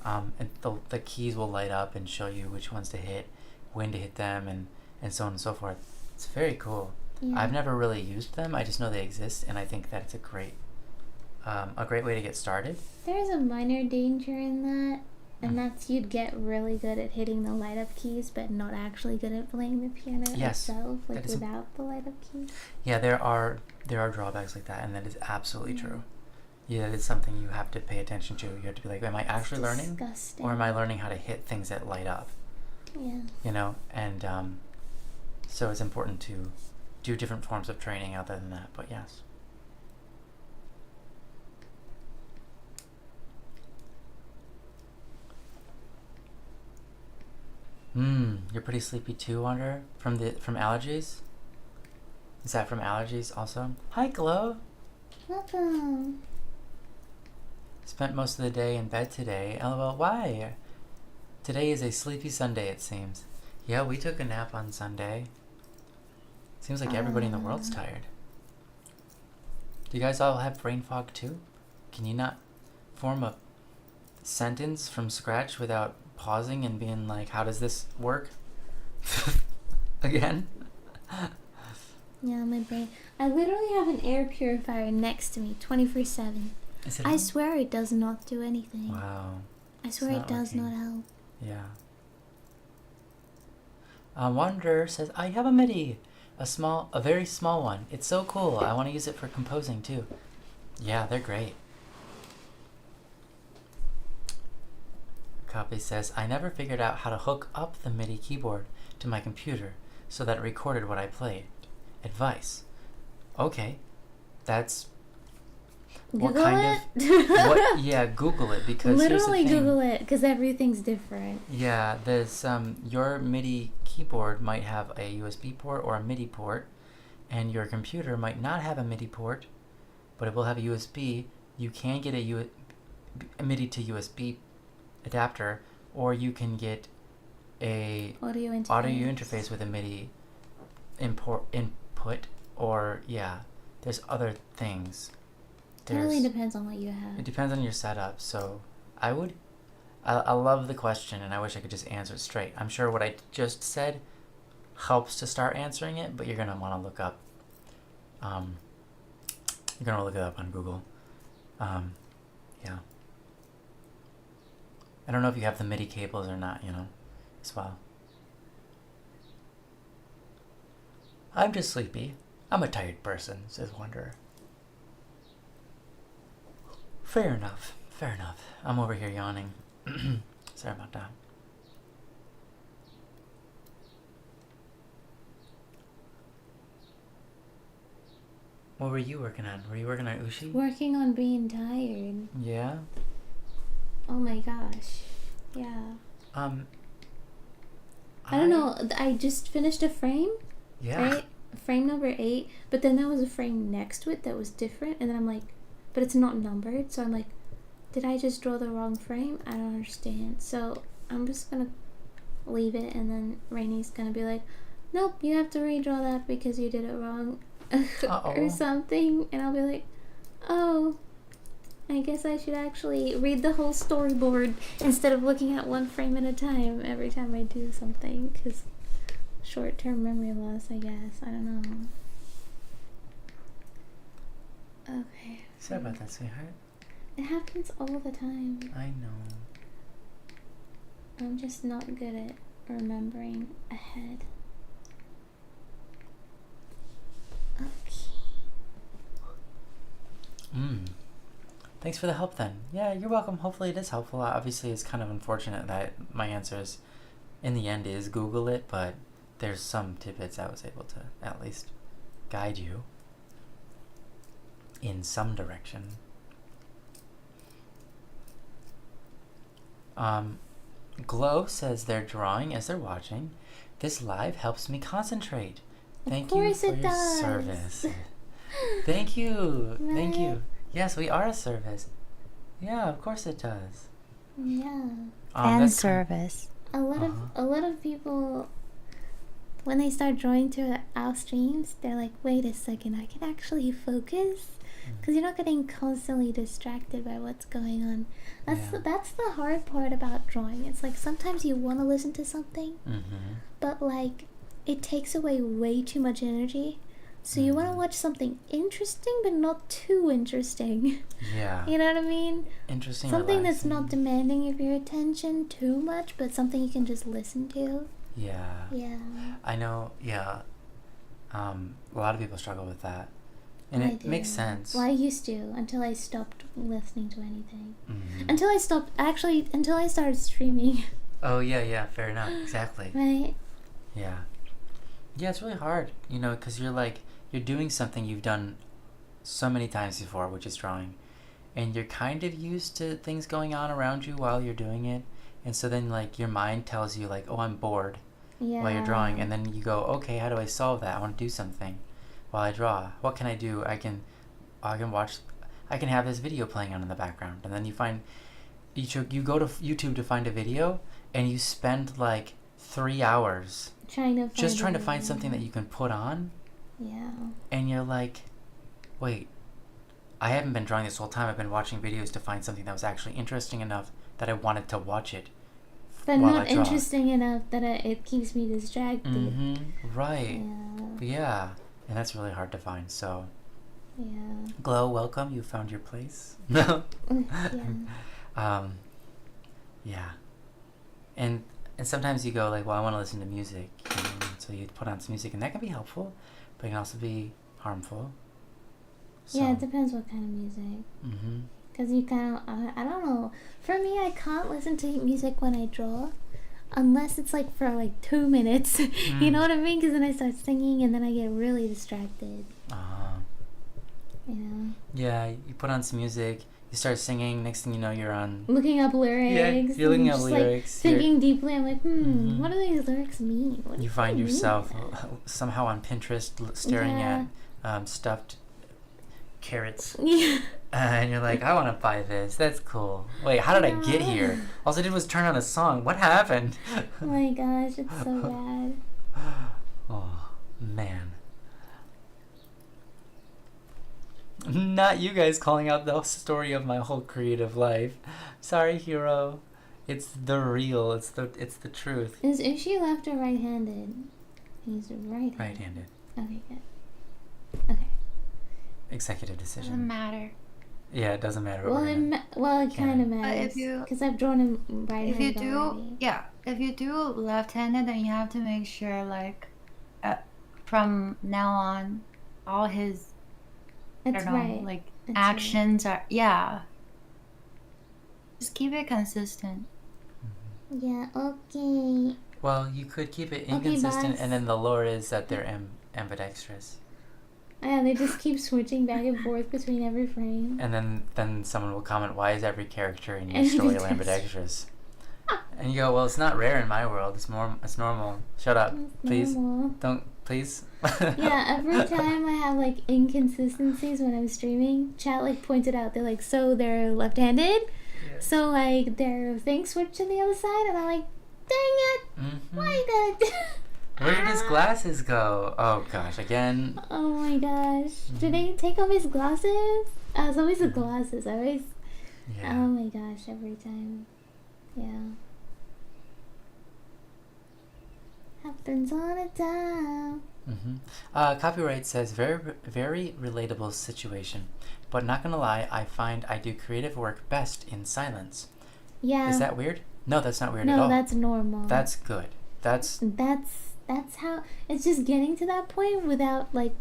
and the keys will light up and show you which ones to hit, when to hit them, and so on and so forth. It's very cool. Yeah. I've never really used them. I just know they exist, and I think that it's a great way to get started. There's a minor danger in that, and that's you'd get really good at hitting the light up keys, but not actually good at playing the piano Yes, itself, like that is without the light up keys. Yeah, there are drawbacks like that, and that is absolutely true. Yeah, it's something you have to pay attention to. You have to be like, am I actually learning, Disgusting. or am I learning how to hit things that light up? Yeah. You know, and so it's important to do different forms of training other than that. But yes. You're pretty sleepy too, Wander? From allergies? Is that from allergies also? Hi, Glow. Welcome. Spent most of the day in bed today. LOL, why? Today is a sleepy Sunday, it seems. Yeah, we took a nap on Sunday. Seems like everybody in the world's tired. Do you guys all have brain fog too? Can you not form a sentence from scratch without pausing and being like, how does this work? Again? Yeah, my brain. I literally have an air purifier next to me 24/7. Is it I on? swear it does not do anything. Wow. I swear not it does working. not help. Yeah. Wanderer says, I have a MIDI. A very small one. It's so cool. I want to use it for composing too. Yeah, they're great. Copy says, I never figured out how to hook up the MIDI keyboard to my computer so that it recorded what I played. Advice. Okay. That's what Google kind it? of what yeah, Google it, because Literally here's the thing. Google it, because everything's different. Yeah, there's your MIDI keyboard might have a USB port or a MIDI port, and your computer might not have a MIDI port, but it will have a USB. You can get a MIDI to USB adapter, or you can get a Audio interface with a MIDI input, or yeah, there's other things. It really depends on what you have. It depends on your setup. So I love the question, and I wish I could just answer it straight. I'm sure what I just said helps to start answering it, but you're gonna want to look up. You're gonna look it up on Google. Yeah. I don't know if you have the MIDI cables or not, as well. I'm just sleepy. I'm a tired person, says Wanderer. Fair enough. I'm over here yawning. Sorry about that. What were you working on? Were you working on Ushi? Working on being tired. Yeah? Oh my gosh. Yeah. I don't know. I just finished a frame. Yeah. Right? Frame number 8. But then there was a frame next to it that was different. And then I'm like, but it's not numbered. So I'm like, did I just draw the wrong frame? I don't understand. So I'm just going to leave it. And then Rainy's going to be like, nope, you have to redraw that because you did it wrong. Or something. And I'll be like, oh, I guess I should actually read the whole storyboard instead of looking at one frame at a time every time I do something, because short-term memory loss, I guess. I don't know. Okay. Sorry about that, sweetheart. It happens all the time. I know. I'm just not good at remembering ahead. Okay. Thanks for the help then. Yeah, you're welcome. Hopefully it is helpful. Obviously it's kind of unfortunate that my answers in the end is Google it, but there's some tidbits I was able to at least guide you in some direction. Glow says they're drawing as they're watching. This live helps me concentrate. Thank you for your service. Thank you. Right? Thank you. Yes, we are a service. Yeah, of course it does. Yeah. And service. A lot of people, when they start drawing through our streams, they're like, wait a second, I can actually focus? Because you're not getting constantly distracted by what's going on. That's the hard part about drawing. It's like sometimes you want to listen to something, but like it takes away way too much energy. So you want to watch something interesting, but not too interesting. Yeah. You know what I mean? Interesting. Something relaxing. that's not demanding of your attention too much, but something you can just listen to. Yeah. Yeah. I know. Yeah. A lot of people struggle with that, and I it do. makes sense. Well, I used to until I stopped listening to anything. Mm-hmm. Until I started streaming. Oh yeah. Fair enough. Exactly. Right? Yeah. Yeah, it's really hard, because you're doing something you've done so many times before, which is drawing, and you're kind of used to things going on around you while you're doing it, and so then your mind tells you oh, I'm bored while you're drawing, and then you go, okay, how do I solve that? I want to do something while I draw. What can I do? I can have this video playing on in the background, and then you go to YouTube to find a video, and you spend 3 hours trying to find something that you can put on. Yeah. And you're like, wait, I haven't been drawing this whole time. I've been watching videos to find something that was actually interesting enough that I wanted to watch it. But not interesting enough that it keeps me distracted. Mm-hmm. Right. Yeah. Yeah. And that's really hard to find. So, yeah. Glow, welcome. You found your place. Yeah. Yeah. And sometimes you go well, I want to listen to music. So you put on some music, and that can be helpful, but it can also be harmful. So. Yeah, it depends what kind of music. Because you kind of, I don't know. For me, I can't listen to music when I draw unless it's for 2 minutes. You know what I mean? Because then I start singing and then I get really distracted. Yeah. Yeah, you put on some music, you start singing, next thing you know you're on... looking up lyrics. Yeah, you're looking up lyrics. Thinking deeply, I'm like, what do these lyrics mean? You find yourself somehow on Pinterest staring at stuffed carrots. Yeah. And you're like, I want to buy this. That's cool. Wait, how did I get here? All I did was turn on a song. What happened? Oh my gosh, it's so bad. Oh, man. Not you guys calling out the story of my whole creative life. Sorry, hero. It's the real. It's the truth. Is Ushi left or right-handed? He's right-handed. Right-handed. Okay, good. Okay. Executive Doesn't decision. matter. Yeah, it doesn't matter. Well, it kind of matters. If you- because I've drawn him right-handed If you do, already. yeah, if you do left-handed, then you have to make sure, like, from now on, all his, I That's don't know, right. like, That's actions are, yeah. Just keep it consistent. Yeah, okay. Well, you could keep it Okay, inconsistent, boss. and then the lore is that they're ambidextrous. Yeah, they just keep switching back and forth between every frame. And then someone will comment, "Why is every character in your story ambidextrous?" And you go, "Well, it's not rare in my world. It's normal. Shut up, please. Normal. Don't, please." Yeah, every time I have like inconsistencies when I'm streaming, chat like points it out. They're like, so they're left-handed, so like their thing switched to the other side, and I'm like, dang it, why did? Where did his glasses go? Oh gosh, again. Oh my gosh, did they take off his glasses? It's always the glasses. I always. Yeah. Oh my gosh, every time. Yeah. Happens all the time. Copyright says very relatable situation, but not gonna lie, I find I do creative work best in silence. Yeah. Is that weird? No, that's not weird at all. No, that's normal. That's good. That's how it's just getting to that point without like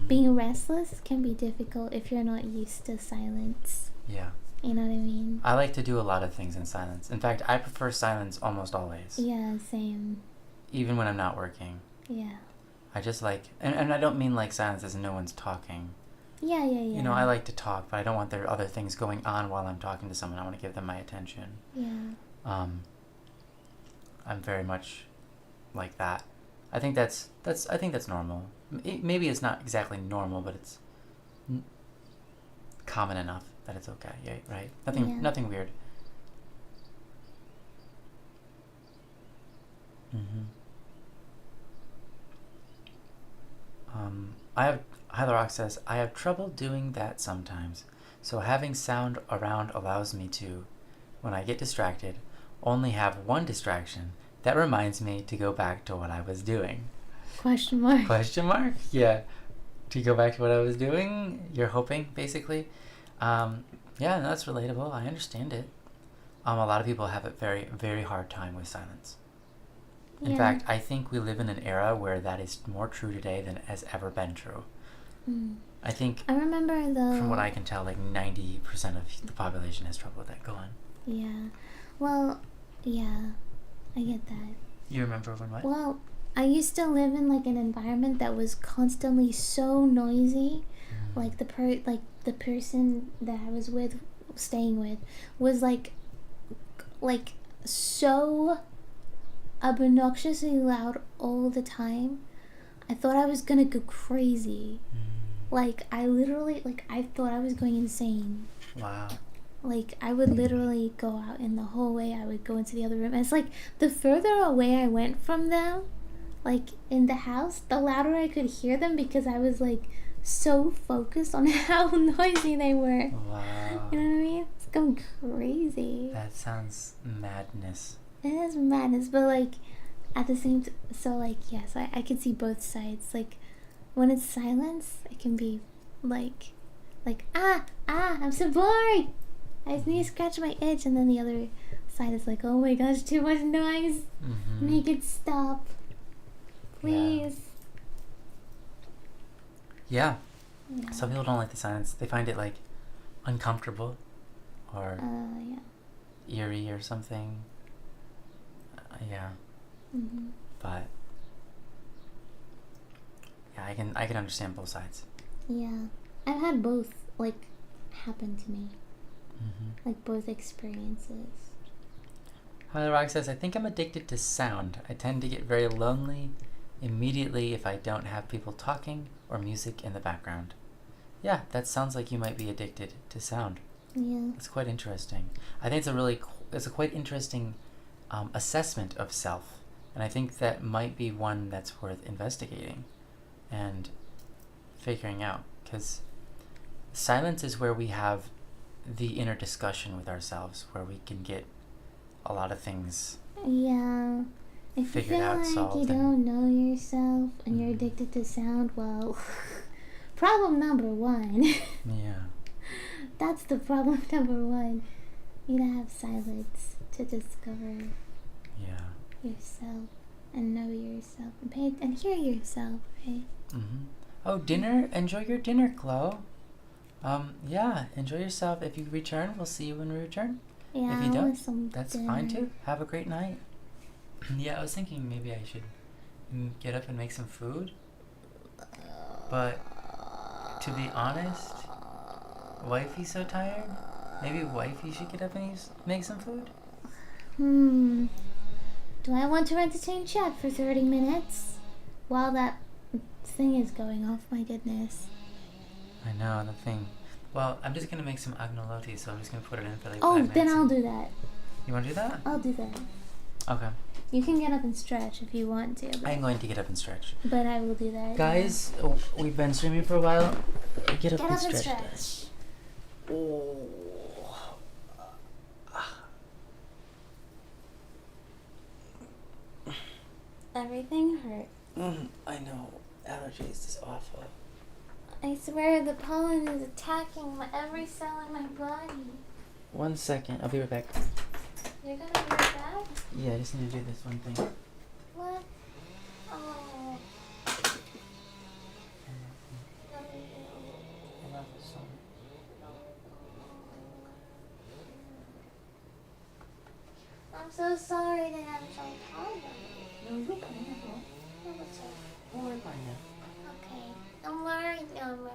being restless can be difficult if you're not used to silence. yeah. You know what I mean? I like to do a lot of things in silence. In fact, I prefer silence almost always. Yeah, same. Even when I'm not working. Yeah. I just like, and I don't mean like silence as in no one's talking. Yeah. You know, I like to talk, but I don't want there other things going on while I'm talking to someone. I want to give them my attention. Yeah. I'm very much like that. I think that's normal. Maybe it's not exactly normal, but it's common enough that it's okay. Yeah, right. Nothing weird. Heather Rock says, I have trouble doing that sometimes, so having sound around allows me to, when I get distracted, only have one distraction that reminds me to go back to what I was doing. Question mark. Question mark? Yeah. To go back to what I was doing, you're hoping, basically. Yeah, no, that's relatable. I understand it. A lot of people have a very, very hard time with silence. In fact, I think we live in an era where that is more true today than has ever been true. I think, I remember from what I can tell, like 90% of the population has trouble with that. Go on. Yeah. Well, yeah. I get that. You remember when what? Well, I used to live in like an environment that was constantly so noisy. Like the person that I was staying with was like so obnoxiously loud all the time. I thought I was gonna go crazy. Like I literally, I thought I was going insane. Wow. Like I would literally go out in the hallway. I would go into the other room. And it's like the further away I went from them, like in the house, the louder I could hear them because I was like so focused on how noisy they were. Wow. You know what I mean? It's going crazy. That sounds madness. It is madness, but like at the same so like yes, I can see both sides. Like when it's silence, it can be like I'm so bored. I just need to scratch my itch, and then the other side is like, oh my gosh, too much noise. Make it stop, please. Yeah. Some people don't like the silence. They find it like uncomfortable or eerie or something. Yeah. But yeah, I can understand both sides. Yeah, I've had both like happen to me. Like both experiences. Holly Rock says, I think I'm addicted to sound. I tend to get very lonely immediately if I don't have people talking or music in the background. Yeah, that sounds like you might be addicted to sound. Yeah. It's quite interesting. I think it's a quite interesting assessment of self, and I think that might be one that's worth investigating and figuring out, because silence is where we have the inner discussion with ourselves, where we can get a lot of things Yeah. If you figured feel out, like you solved, don't know yourself and you're addicted to sound, well, problem number one. yeah. That's the problem number one. You gotta have silence to discover Yeah. yourself and know yourself and pay and hear yourself, right? Oh, dinner! Enjoy your dinner, Chloe. Yeah, enjoy yourself. If you return, we'll see you when we return. Yeah, If you I want don't, some that's dinner. fine too. Have a great night. Yeah, I was thinking maybe I should get up and make some food. But to be honest, wifey's so tired. Maybe wifey should get up and make some food. Do I want to entertain chat for 30 minutes while that thing is going off? My goodness. I know, the thing. Well, I'm just gonna make some agnolotti, so I'm just gonna put it in for like 5 Oh, minutes. then I'll do that. You wanna do that? I'll do that. Okay. You can get up and stretch if you want to. I'm going to get up and stretch. But I will do that. Guys, we've been streaming for a while. Get up Get and up and stretch. stretch. Oh. Everything hurts. I know. Allergies is awful. I swear the pollen is attacking every cell in my body. 1 second. I'll be right back. You're gonna be right back? Yeah, I just need to do this one thing. What? Oh. I'm so sorry that I'm so tired. No, you're fine. No, it's okay. Don't worry about it. Okay. Don't worry, don't worry.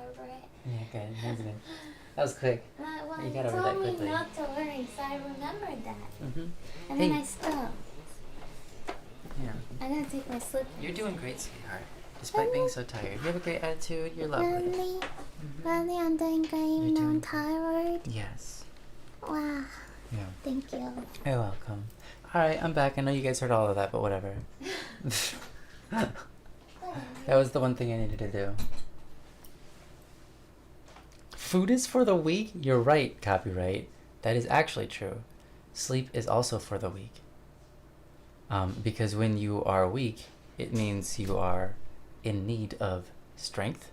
Yeah, good. That's good. That was quick. Well, You you got over that told me quickly. not to worry, so I remembered that. Mm-hmm. And then Hey. I stopped. Yeah. I'm gonna take my slip. You're doing great, sweetheart. Despite being so tired. You have a great attitude. You're lovely. Really? Really, I'm doing great even though I'm doing- tired. Yes. Wow. Yeah. Thank you. You're welcome. Alright, I'm back. I know you guys heard all of that, but whatever. That was the one thing I needed to do. Food is for the weak? You're right, copyright. That is actually true. Sleep is also for the weak. Because when you are weak, it means you are in need of strength.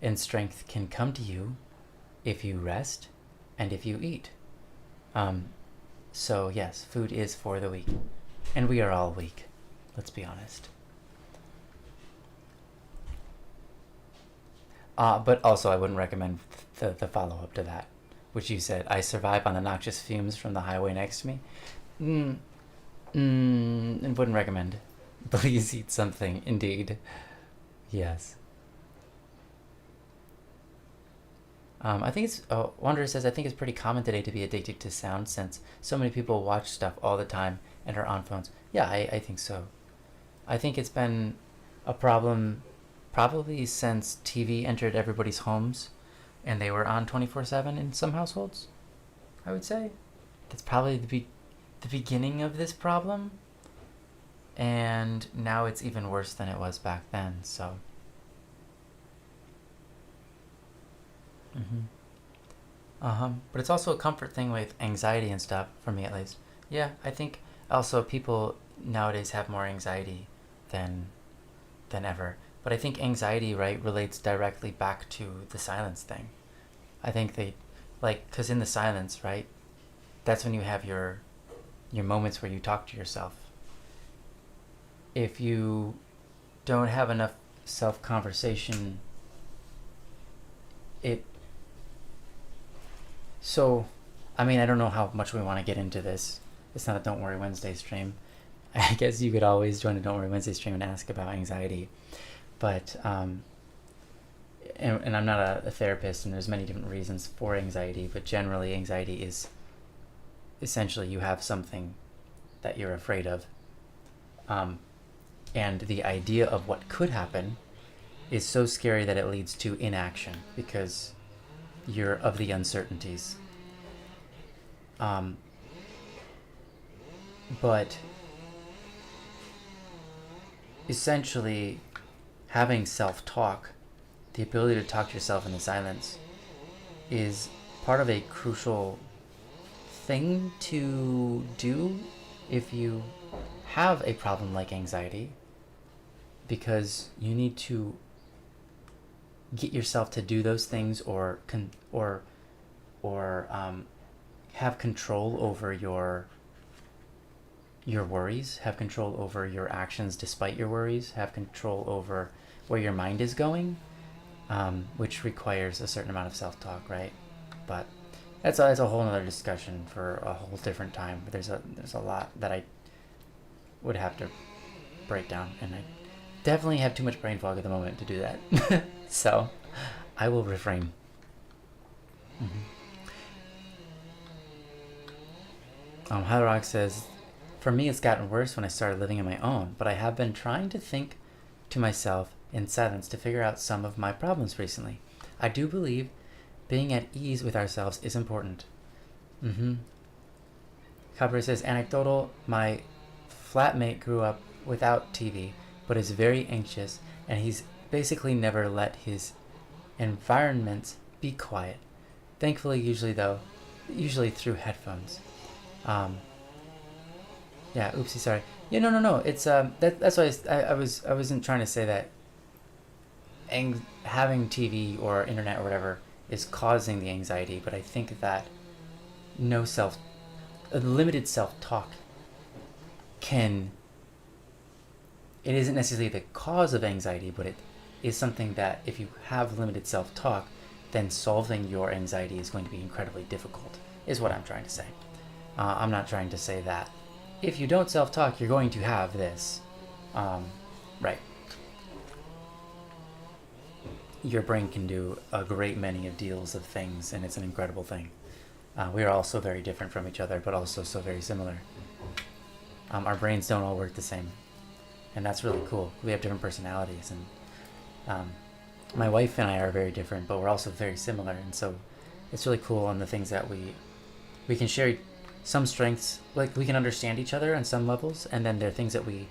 And strength can come to you if you rest and if you eat. So yes, food is for the weak. And we are all weak. Let's be honest. But also I wouldn't recommend the follow-up to that, which you said, I survive on the noxious fumes from the highway next to me. And wouldn't recommend. Please eat something, indeed. Yes. I think it's, Wanderer says, I think it's pretty common today to be addicted to sound since so many people watch stuff all the time and are on phones. Yeah, I think so. I think it's been a problem probably since TV entered everybody's homes and they were on 24/7 in some households, I would say. That's probably the beginning of this problem. And now it's even worse than it was back then, so. But it's also a comfort thing with anxiety and stuff, for me at least. Yeah, I think also people nowadays have more anxiety than ever. But I think anxiety, right, relates directly back to the silence thing. I think they, like, because in the silence, right, that's when you have your moments where you talk to yourself. If you don't have enough self-conversation, so, I mean, I don't know how much we want to get into this. It's not a Don't Worry Wednesday stream. I guess you could always join a Don't Worry Wednesday stream and ask about anxiety. But, and I'm not a therapist, and there's many different reasons for anxiety, but generally anxiety is essentially you have something that you're afraid of. And the idea of what could happen is so scary that it leads to inaction because you're of the uncertainties. But essentially having self-talk, the ability to talk to yourself in the silence, is part of a crucial thing to do if you have a problem like anxiety, because you need to get yourself to do those things or have control over your worries, have control over your actions despite your worries, have control over where your mind is going, which requires a certain amount of self-talk, right? But that's a whole other discussion for a whole different time. But there's a lot that I would have to break down, and I definitely have too much brain fog at the moment to do that. So I will refrain. Hadarok says, for me it's gotten worse when I started living on my own, but I have been trying to think to myself in silence to figure out some of my problems recently. I do believe being at ease with ourselves is important. Cabra says, anecdotal, my flatmate grew up without TV, but is very anxious, and he's basically never let his environment be quiet. Thankfully, usually through headphones. Yeah, oopsie, sorry. Yeah, no. It's that's why I wasn't trying to say that having TV or internet or whatever is causing the anxiety, but I think that limited self-talk it isn't necessarily the cause of anxiety, but it is something that if you have limited self-talk, then solving your anxiety is going to be incredibly difficult, is what I'm trying to say. I'm not trying to say that if you don't self-talk, you're going to have this. Right. Your brain can do a great many of deals of things, and it's an incredible thing. We are all so very different from each other, but also so very similar. Our brains don't all work the same, and that's really cool. We have different personalities, and my wife and I are very different, but we're also very similar, and so it's really cool on the things that we can share some strengths, like we can understand each other on some levels, and then there are things that we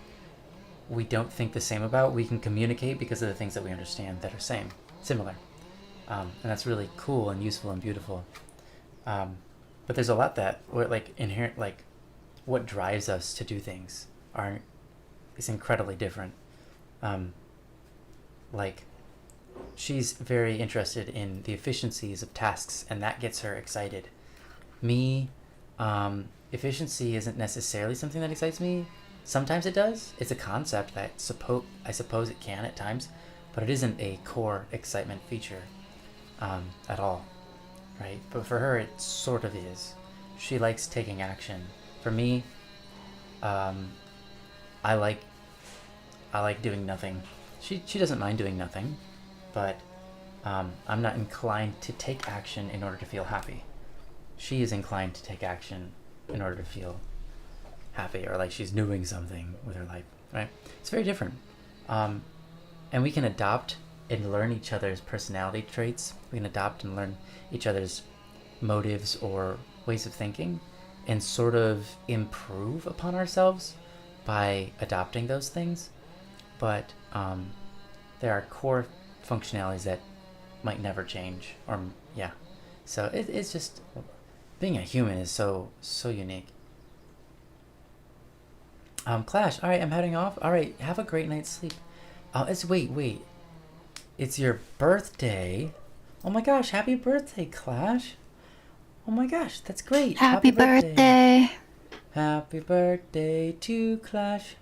don't think the same about. We can communicate because of the things that we understand that are similar, and that's really cool and useful and beautiful. But there's a lot that inherent, like what drives us to do things is incredibly different. Like she's very interested in the efficiencies of tasks, and that gets her excited. Me, efficiency isn't necessarily something that excites me. Sometimes it does. It's a concept that I suppose it can at times, but it isn't a core excitement feature at all, right? But for her, it sort of is. She likes taking action. For me, I like doing nothing. She doesn't mind doing nothing, but I'm not inclined to take action in order to feel happy. She is inclined to take action in order to feel happy, or like she's doing something with her life, right? It's very different. And we can adopt and learn each other's personality traits. We can adopt and learn each other's motives or ways of thinking, and sort of improve upon ourselves by adopting those things. But there are core functionalities that might never change, or yeah. So it's just, being a human is so unique. Clash, all right, I'm heading off. All right, have a great night's sleep. Wait. It's your birthday. Oh my gosh, happy birthday, Clash. Oh my gosh, that's great. Happy birthday. Happy birthday to Clash.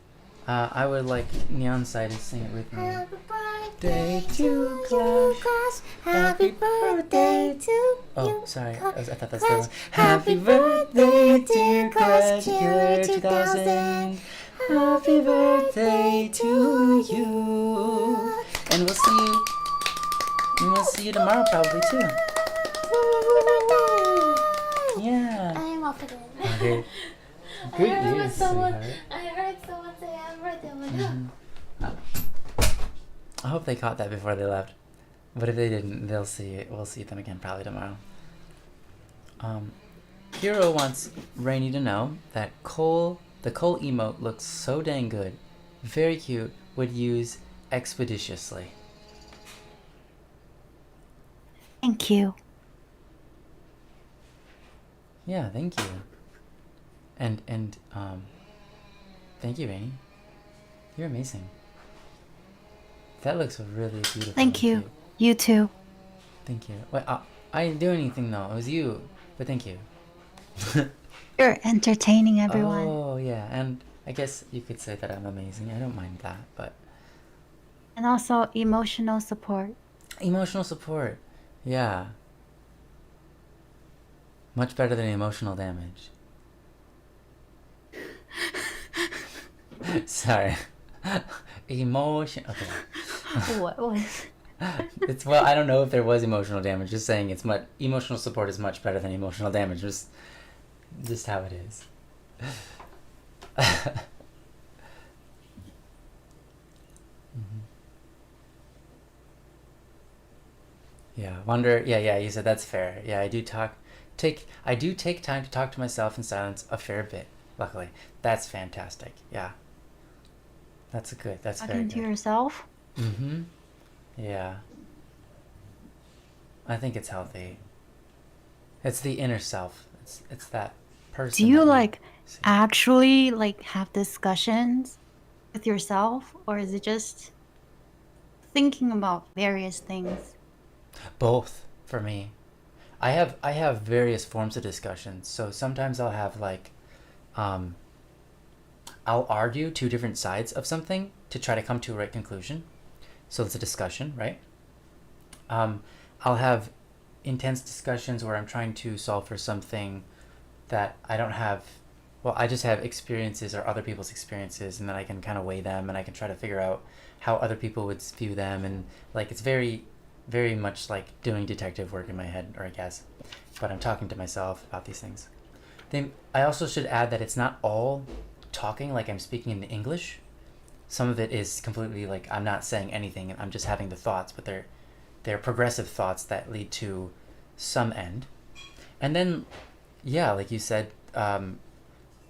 I would like Neon Side to sing it with me. Happy birthday to you, Clash. Happy birthday to you. Oh, sorry. I thought that's the Clash. one. Happy birthday, dear Clash Killer 2000. Happy birthday to you. And we'll see you tomorrow probably too. Yeah. I am off again. Okay. I Good heard news, someone sweetheart. say happy birthday. I'm like, I hope they caught that before they left. But if they didn't, we'll see them again probably tomorrow. Hero wants Rainy to know that the Cole emote looks so dang good. Very cute. Would use expeditiously. Thank you. Yeah, thank you. And thank you, Amy. You're amazing. That looks really beautiful Thank and you. cute. You too. Thank you. Wait, I didn't do anything though. It was you. But thank you. You're entertaining everyone. Oh yeah, and I guess you could say that I'm amazing. I don't mind that, but And also emotional support. emotional support. Yeah. Much better than emotional damage. Sorry. Emotion. Okay. What was It's well, I don't know if there was emotional damage. Just saying, it's much emotional support is much better than emotional damage. Just how it is. Mhm. Yeah. Wonder. Yeah. Yeah. You said that's fair. Yeah. I do take time to talk to myself in silence a fair bit. Luckily, that's fantastic. Yeah. That's good. That's very talking to good. yourself? Mm-hmm. Yeah. I think it's healthy. It's the inner self. It's that Do person you that you like see. actually like have discussions with yourself, or is it just thinking about various things? Both for me. I have various forms of discussions. So sometimes I'll have like um I'll argue two different sides of something to try to come to a right conclusion. So it's a discussion, right? Um I'll have intense discussions where I'm trying to solve for something that I don't have. Well, I just have experiences or other people's experiences, and then I can kind of weigh them, and I can try to figure out how other people would view them, and like it's very, very much like doing detective work in my head, or I guess, but I'm talking to myself about these things. Then I also should add that it's not all talking like I'm speaking in English. Some of it is completely like I'm not saying anything, and I'm just having the thoughts, but they're progressive thoughts that lead to some end. And then, yeah, like you said,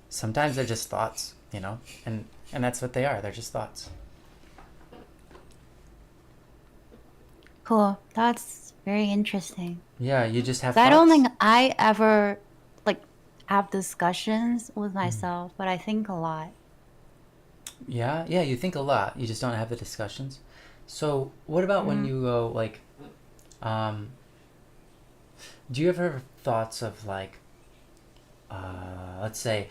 sometimes they're just thoughts, and that's what they are. They're just thoughts. Cool. That's very interesting. Yeah, you just have 'Cause I don't thoughts. think I ever like have discussions with Mm. myself, but I think a lot. Yeah, yeah, you think a lot. You just don't have the discussions. So, what about when Mm, you go like, um, do you ever have thoughts of like, let's say,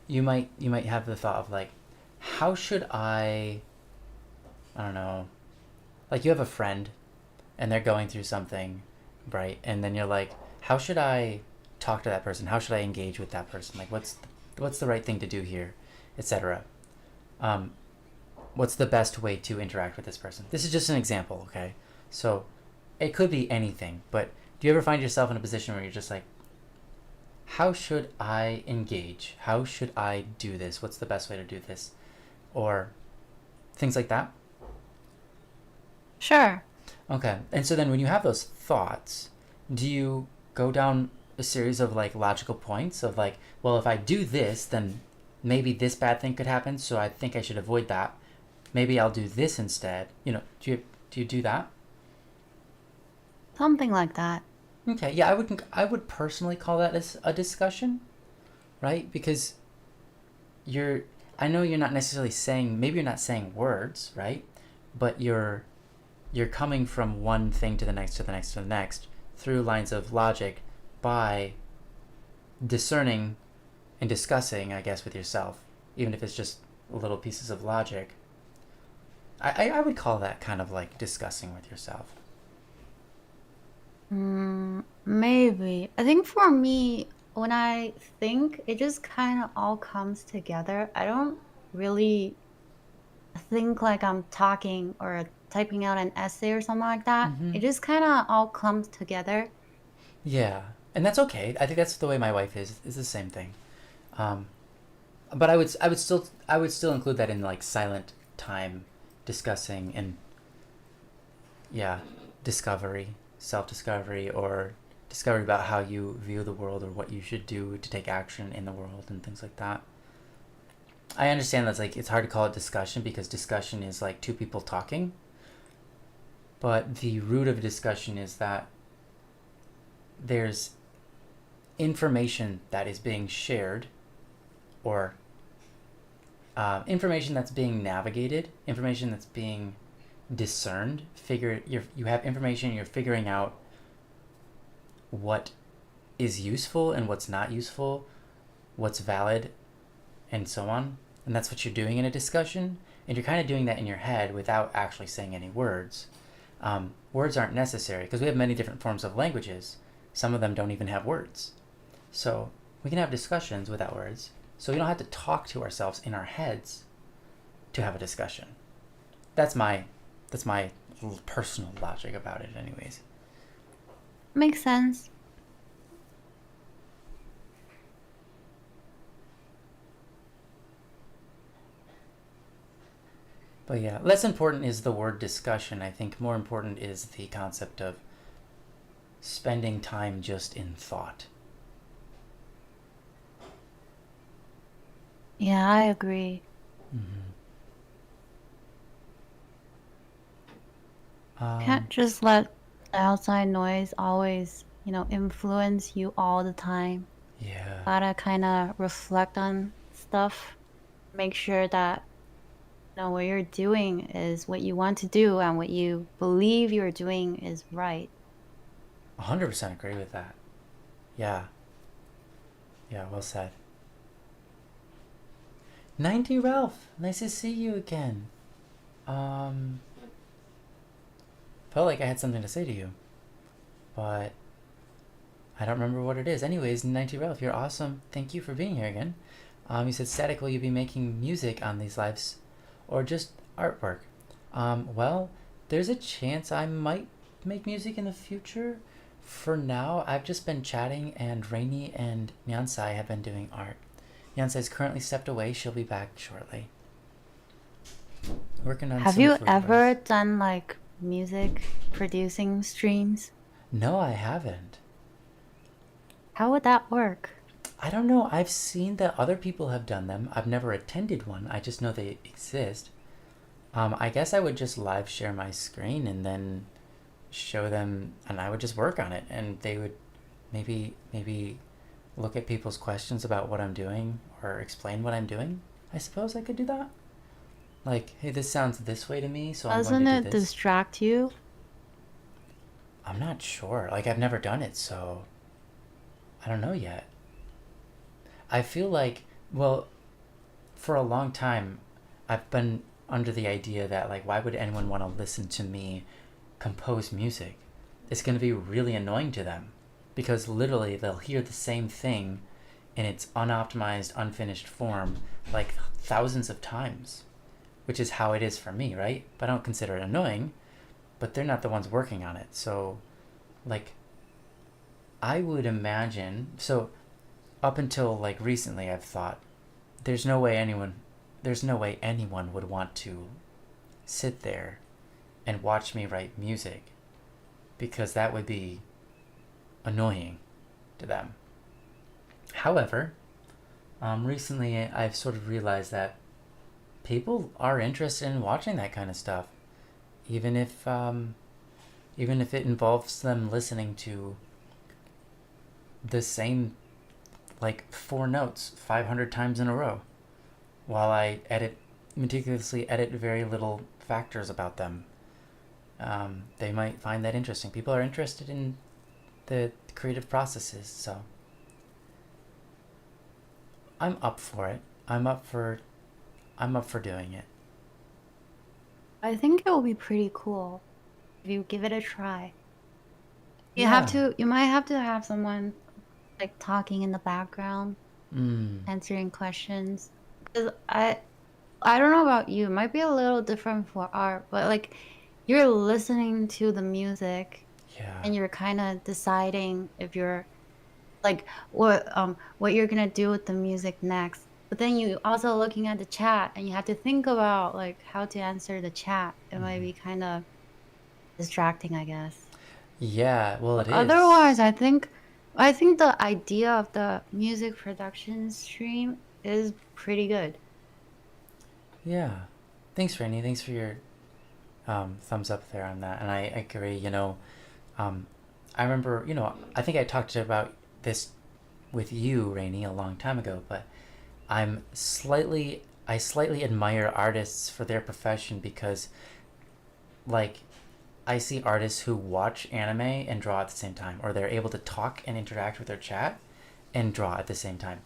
you might have the thought of like, how should I don't know, like you have a friend and they're going through something, right? And then you're like, how should I talk to that person? How should I engage with that person? Like, what's the right thing to do here, etc. Um, what's the best way to interact with this person? This is just an example, okay? So it could be anything, but do you ever find yourself in a position where you're just like, how should I engage? How should I do this? What's the best way to do this? Or things like that? sure. Okay. And so then when you have those thoughts, do you go down a series of like logical points of like, well, if I do this, then maybe this bad thing could happen, so I think I should avoid that. Maybe I'll do this instead. Do you do that? Something like that. Okay. Yeah, I would personally call that as a discussion, right? Because you're I know you're not necessarily saying, maybe you're not saying words, right? But you're coming from one thing to the next to the next to the next through lines of logic by discerning and discussing, I guess, with yourself, even if it's just little pieces of logic. I would call that kind of like discussing with yourself. Maybe. I think for me, when I think, it just kind of all comes together. I don't really think like I'm talking or typing out an essay or something like that. Mm-hmm. It just kind of all comes together. Yeah, and that's okay. I think that's the way my wife is. Is the same thing. Um, but I would still include that in like silent time discussing and yeah, discovery, self-discovery, or discovery about how you view the world or what you should do to take action in the world and things like that. I understand that's like it's hard to call it discussion because discussion is like two people talking, but the root of discussion is that there's information that is being shared, or information that's being navigated, information that's being discerned. You have information, you're figuring out what is useful and what's not useful, what's valid, and so on. And that's what you're doing in a discussion. And you're kind of doing that in your head without actually saying any words. Words aren't necessary because we have many different forms of languages. Some of them don't even have words. So we can have discussions without words. So we don't have to talk to ourselves in our heads to have a discussion. That's my personal logic about it, anyways. Makes sense. But yeah, less important is the word discussion. I think more important is the concept of spending time just in thought. Yeah, I agree. Can't just let the outside noise always, influence you all the time. Yeah. Gotta kind of reflect on stuff. Make sure that what you're doing is what you want to do and what you believe you're doing is right. 100% agree with that. Yeah. Yeah, well said. 90 Ralph, nice to see you again. Felt like I had something to say to you, but I don't remember what it is. Anyways, 90 Ralph, you're awesome. Thank you for being here again. You said, Static, will you be making music on these lives or just artwork? Well, there's a chance I might make music in the future. For now, I've just been chatting, and Rainy and Nyansai have been doing art. Nyansai's currently stepped away. She'll be back shortly. Working on Have some you food ever bars. done like music producing streams? No, I haven't. How would that work? I don't know. I've seen that other people have done them. I've never attended one. I just know they exist. I guess I would just live share my screen and then show them, and I would just work on it, and they would maybe look at people's questions about what I'm doing or explain what I'm doing. I suppose I could do that. Like, hey, this sounds this way to me, so I'm going Doesn't to do it this. distract you? I'm not sure. Like, I've never done it, so I don't know yet. I feel like, well, for a long time, I've been under the idea that, like, why would anyone want to listen to me compose music? It's going to be really annoying to them because literally they'll hear the same thing in its unoptimized, unfinished form like thousands of times, which is how it is for me, right? But I don't consider it annoying, but they're not the ones working on it. So, like, I would imagine, so up until like recently, I've thought there's no way anyone would want to sit there and watch me write music because that would be annoying to them. However, recently I've sort of realized that people are interested in watching that kind of stuff, even if it involves them listening to the same like 4 notes 500 times in a row while I meticulously edit very little factors about them. They might find that interesting. People are interested in the creative processes, so I'm up for it. I'm up for doing it. I think it will be pretty cool if you give it a try. Yeah. You might have to have someone like talking in the background, Mm. answering questions. Because I don't know about you, it might be a little different for art, but like you're listening to the music Yeah. and you're kind of deciding if you're like what you're gonna do with the music next. But then you also looking at the chat and you have to think about like how to answer the chat. It might be kind of distracting, I guess. Yeah, well, it is. Otherwise, I think the idea of the music production stream is pretty good. Yeah. Thanks, Rainy. Thanks for your thumbs up there on that. And I agree, um, I remember, I think I talked about this with you, Rainey, a long time ago, but I slightly admire artists for their profession because, like, I see artists who watch anime and draw at the same time, or they're able to talk and interact with their chat and draw at the same time.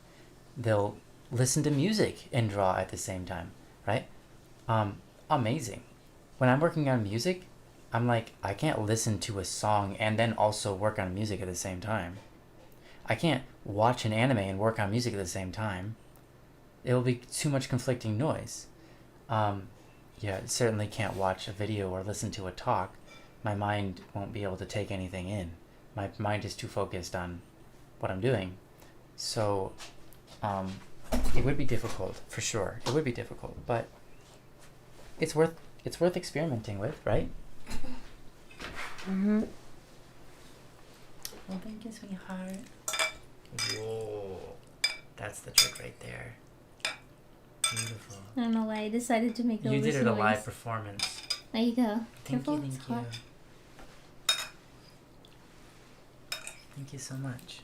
They'll listen to music and draw at the same time, right? Amazing. When I'm working on music, I'm like, I can't listen to a song and then also work on music at the same time. I can't watch an anime and work on music at the same time. It'll be too much conflicting noise. Yeah, certainly can't watch a video or listen to a talk. My mind won't be able to take anything in. My mind is too focused on what I'm doing. So, it would be difficult, for sure. It would be difficult, but it's worth experimenting with, right? Mm-hmm. Well, thank you, sweetheart. Whoa, that's the trick right there. Beautiful. I don't know why I decided to make You did it a live performance. There you go. Thank Careful, you, it's thank you. hot. Thank you so much.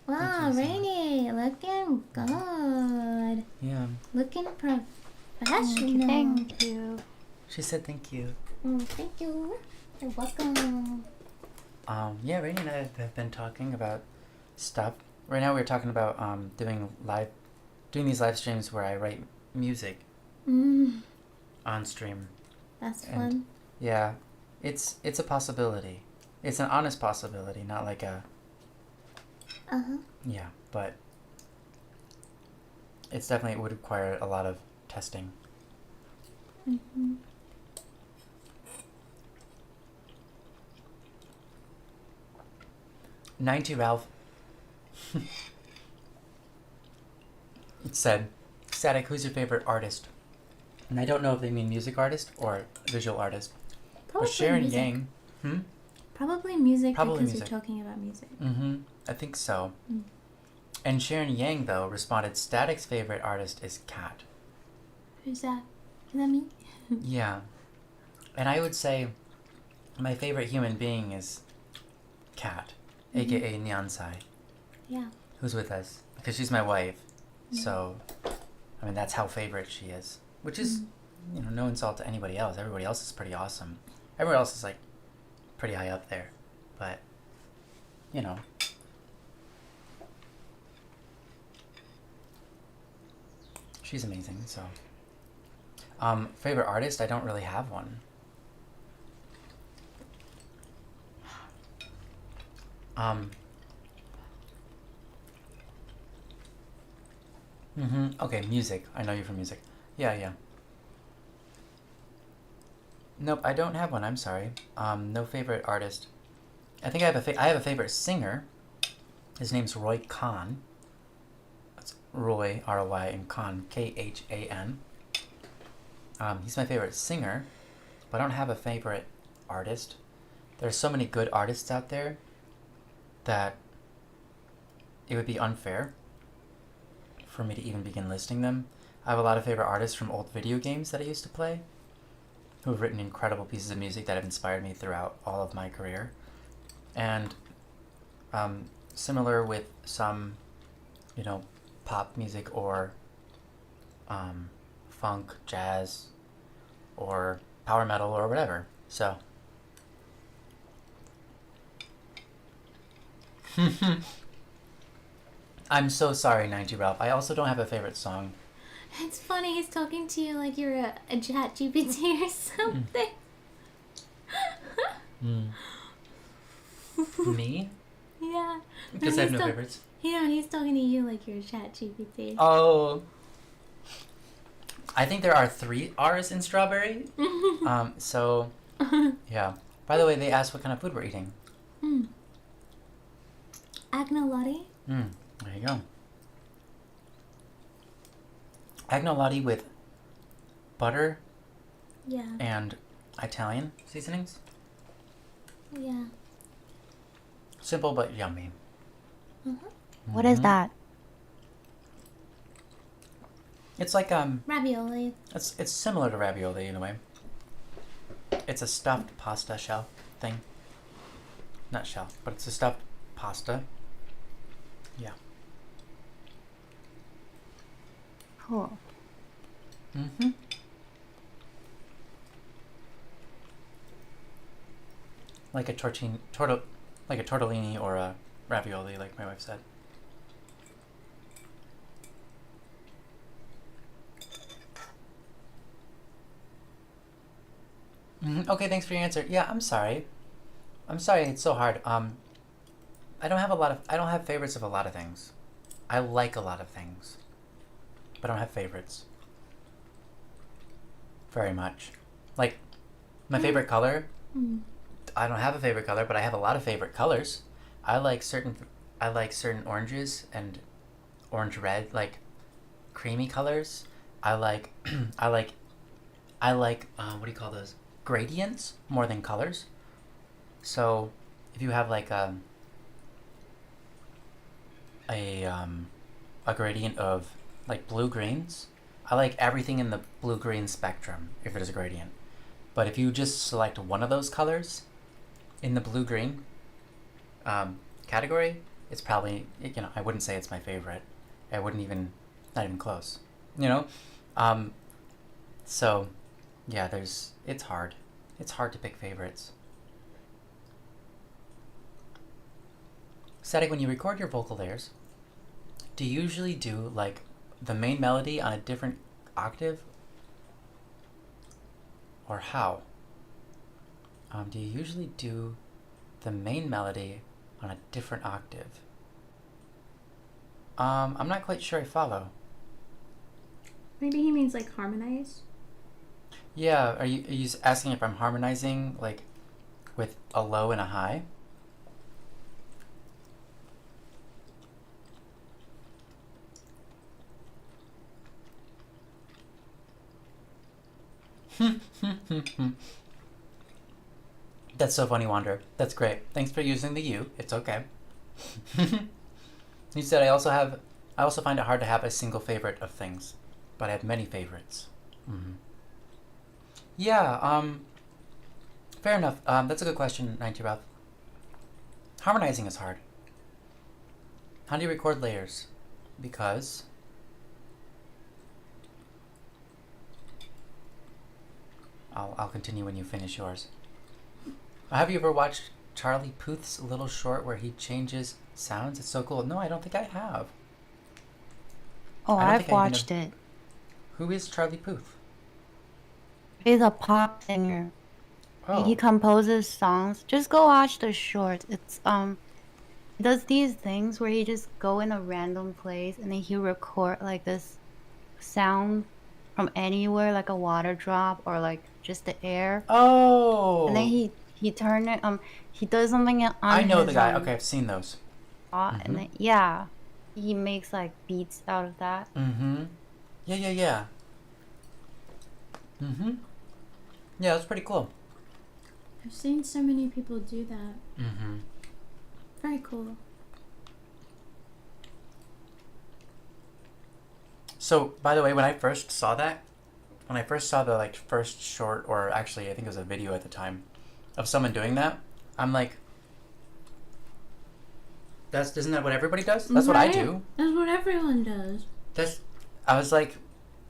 Wow, you so Rainy, looking good. Yeah. Looking professional. Thank you. She said thank you. Thank you. You're welcome. Yeah, Rainey and I have been talking about stuff. Right now we're talking about doing these live streams where I write music on stream. That's And fun. yeah, it's a possibility. It's an honest possibility, not like a yeah, but it would require a lot of testing. 90 Ralph. It said, Static, who's your favorite artist? And I don't know if they mean music artist or visual artist. Probably But Sharon music. Yang. Probably music Probably because music. you're talking about music. I think so. And Sharon Yang, though, responded, Static's favorite artist is Cat. Who's that? Is that me? Yeah. And I would say my favorite human being is Cat, aka Nyansai, Yeah. who's with us. Because she's my wife. So, I mean, that's how favorite she is. Which is, no insult to anybody else. Everybody else is pretty awesome. Everyone else is, like, pretty high up there. But, she's amazing, so. Favorite artist? I don't really have one. Okay, music. I know you're from music. Yeah. Nope, I don't have one. I'm sorry. No favorite artist. I think I have a favorite singer. His name's Roy Khan. That's Roy, R-O-Y, and Khan, K-H-A-N. He's my favorite singer, but I don't have a favorite artist. There's so many good artists out there that it would be unfair for me to even begin listing them. I have a lot of favorite artists from old video games that I used to play who have written incredible pieces of music that have inspired me throughout all of my career. And similar with some, pop music or funk, jazz, or power metal or whatever. So. I'm so sorry, 90 Ralph. I also don't have a favorite song. It's funny, he's talking to you like you're a chat GPT or something. Me? Yeah. Because I have no favorites. He's talking to you like you're a chat GPT. Oh. I think there are 3 R's in strawberry. So, yeah. By the way, they asked what kind of food we're eating. Agnolotti? There you go. Agnolotti with butter Yeah. and Italian seasonings. Yeah. Simple but yummy. What is that? It's like Ravioli. it's similar to ravioli in a way. It's a stuffed pasta shell thing. Not shell, but it's a stuffed pasta. Yeah. Cool. Mm-hmm. Like a like a tortellini or a ravioli, like my wife said. Okay, thanks for your answer. Yeah, I'm sorry. I'm sorry it's so hard. I don't have favorites of a lot of things. I like a lot of things, but I don't have favorites. Very much. Like my favorite color, Mm. I don't have a favorite color, but I have a lot of favorite colors. I like certain oranges and orange red, like creamy colors. I like what do you call those? Gradients more than colors. So if you have like a gradient of like blue greens, I like everything in the blue green spectrum if it is a gradient. But if you just select one of those colors in the blue green category, it's probably, I wouldn't say it's my favorite. I wouldn't even, not even close. You know, so yeah, it's hard. It's hard to pick favorites. Static, when you record your vocal layers, do you usually do like the main melody on a different octave? Or how? Do you usually do the main melody on a different octave? I'm not quite sure I follow. Maybe he means like harmonize. Yeah, are you asking if I'm harmonizing like with a low and a high? That's so funny, Wander. That's great. Thanks for using the U. It's okay. You said I also find it hard to have a single favorite of things, but I have many favorites. Mm-hmm. Yeah, fair enough. That's a good question, 90 Ralph. Harmonizing is hard. How do you record layers? Because I'll continue when you finish yours. Have you ever watched Charlie Puth's little short where he changes sounds? It's so cool. No, I don't think I have. Oh, I don't I've think I even watched it. Who is Charlie Puth? He's a pop singer. He Oh. composes songs. Just go watch the short. It's he does these things where he just go in a random place and then he record like this sound from anywhere, like a water drop or like just the air. And then Oh. he turn it he does something I on know the his guy. Okay, I've seen those. and Mm-hmm. then yeah, he makes like beats out of that. Mm-hmm. Yeah. Mm-hmm. Yeah, that's pretty cool. I've seen so many people do that. Mm-hmm. Very cool. So, by the way, when I first saw the like first short, or actually I think it was a video at the time, of someone doing that, I'm like, isn't that what everybody does? That's what I do. That's what everyone does. I was like,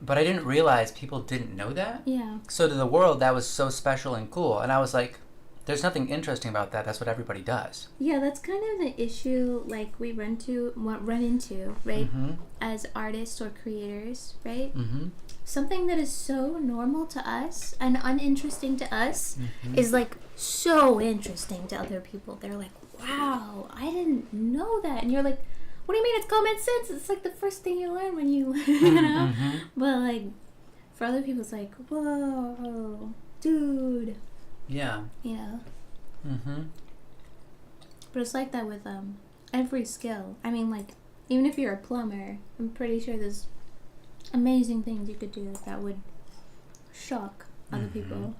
but I didn't realize people didn't know that. Yeah. So to the world, that was so special and cool, and I was like, there's nothing interesting about that. That's what everybody does. Yeah, that's kind of the issue like we run into, right? Mm-hmm. As artists or creators, right? Mm-hmm. Something that is so normal to us and uninteresting to us Mm-hmm. is like so interesting to other people. They're like, wow, I didn't know that. And you're like, what do you mean it's common sense? It's like the first thing you learn when you, you know? Mm-hmm. But like, for other people, it's like, whoa, dude. Yeah. You know? Mm-hmm. But it's like that with every skill. I mean, like, even if you're a plumber, I'm pretty sure there's amazing things you could do that would shock other people.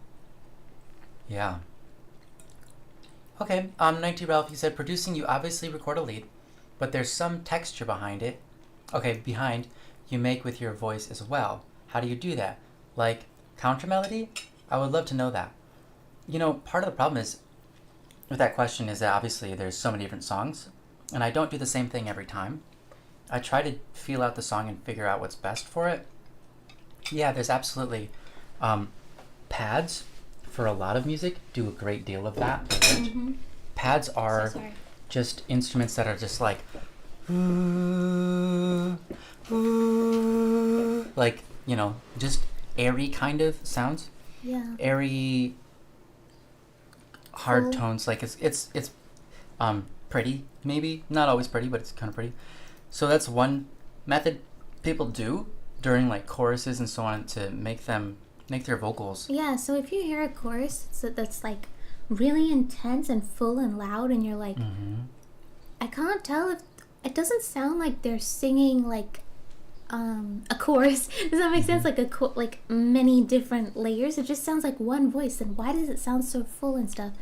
Yeah. Okay, 90 Ralph, you said producing, you obviously record a lead, but there's some texture behind it. Okay, behind. you make with your voice as well. How do you do that? Like counter melody? I would love to know that. You know, part of the problem is with that question is that obviously there's so many different songs, and I don't do the same thing every time. I try to feel out the song and figure out what's best for it. Yeah, there's absolutely pads for a lot of music do a great deal of that. Mm-hmm. Pads are So sorry. just instruments that are just like ooh, ooh, like, you know, just airy kind of sounds. Yeah. Airy hard Cool. tones, like it's pretty, maybe not always pretty, but it's kind of pretty. So that's one method people do during like choruses and so on to make their vocals. Yeah, so if you hear a chorus that's like really intense and full and loud, and you're like, I can't tell if it doesn't sound like they're singing like a chorus. Does that make sense? Like like many different layers. It just sounds like one voice. And why does it sound so full and stuff?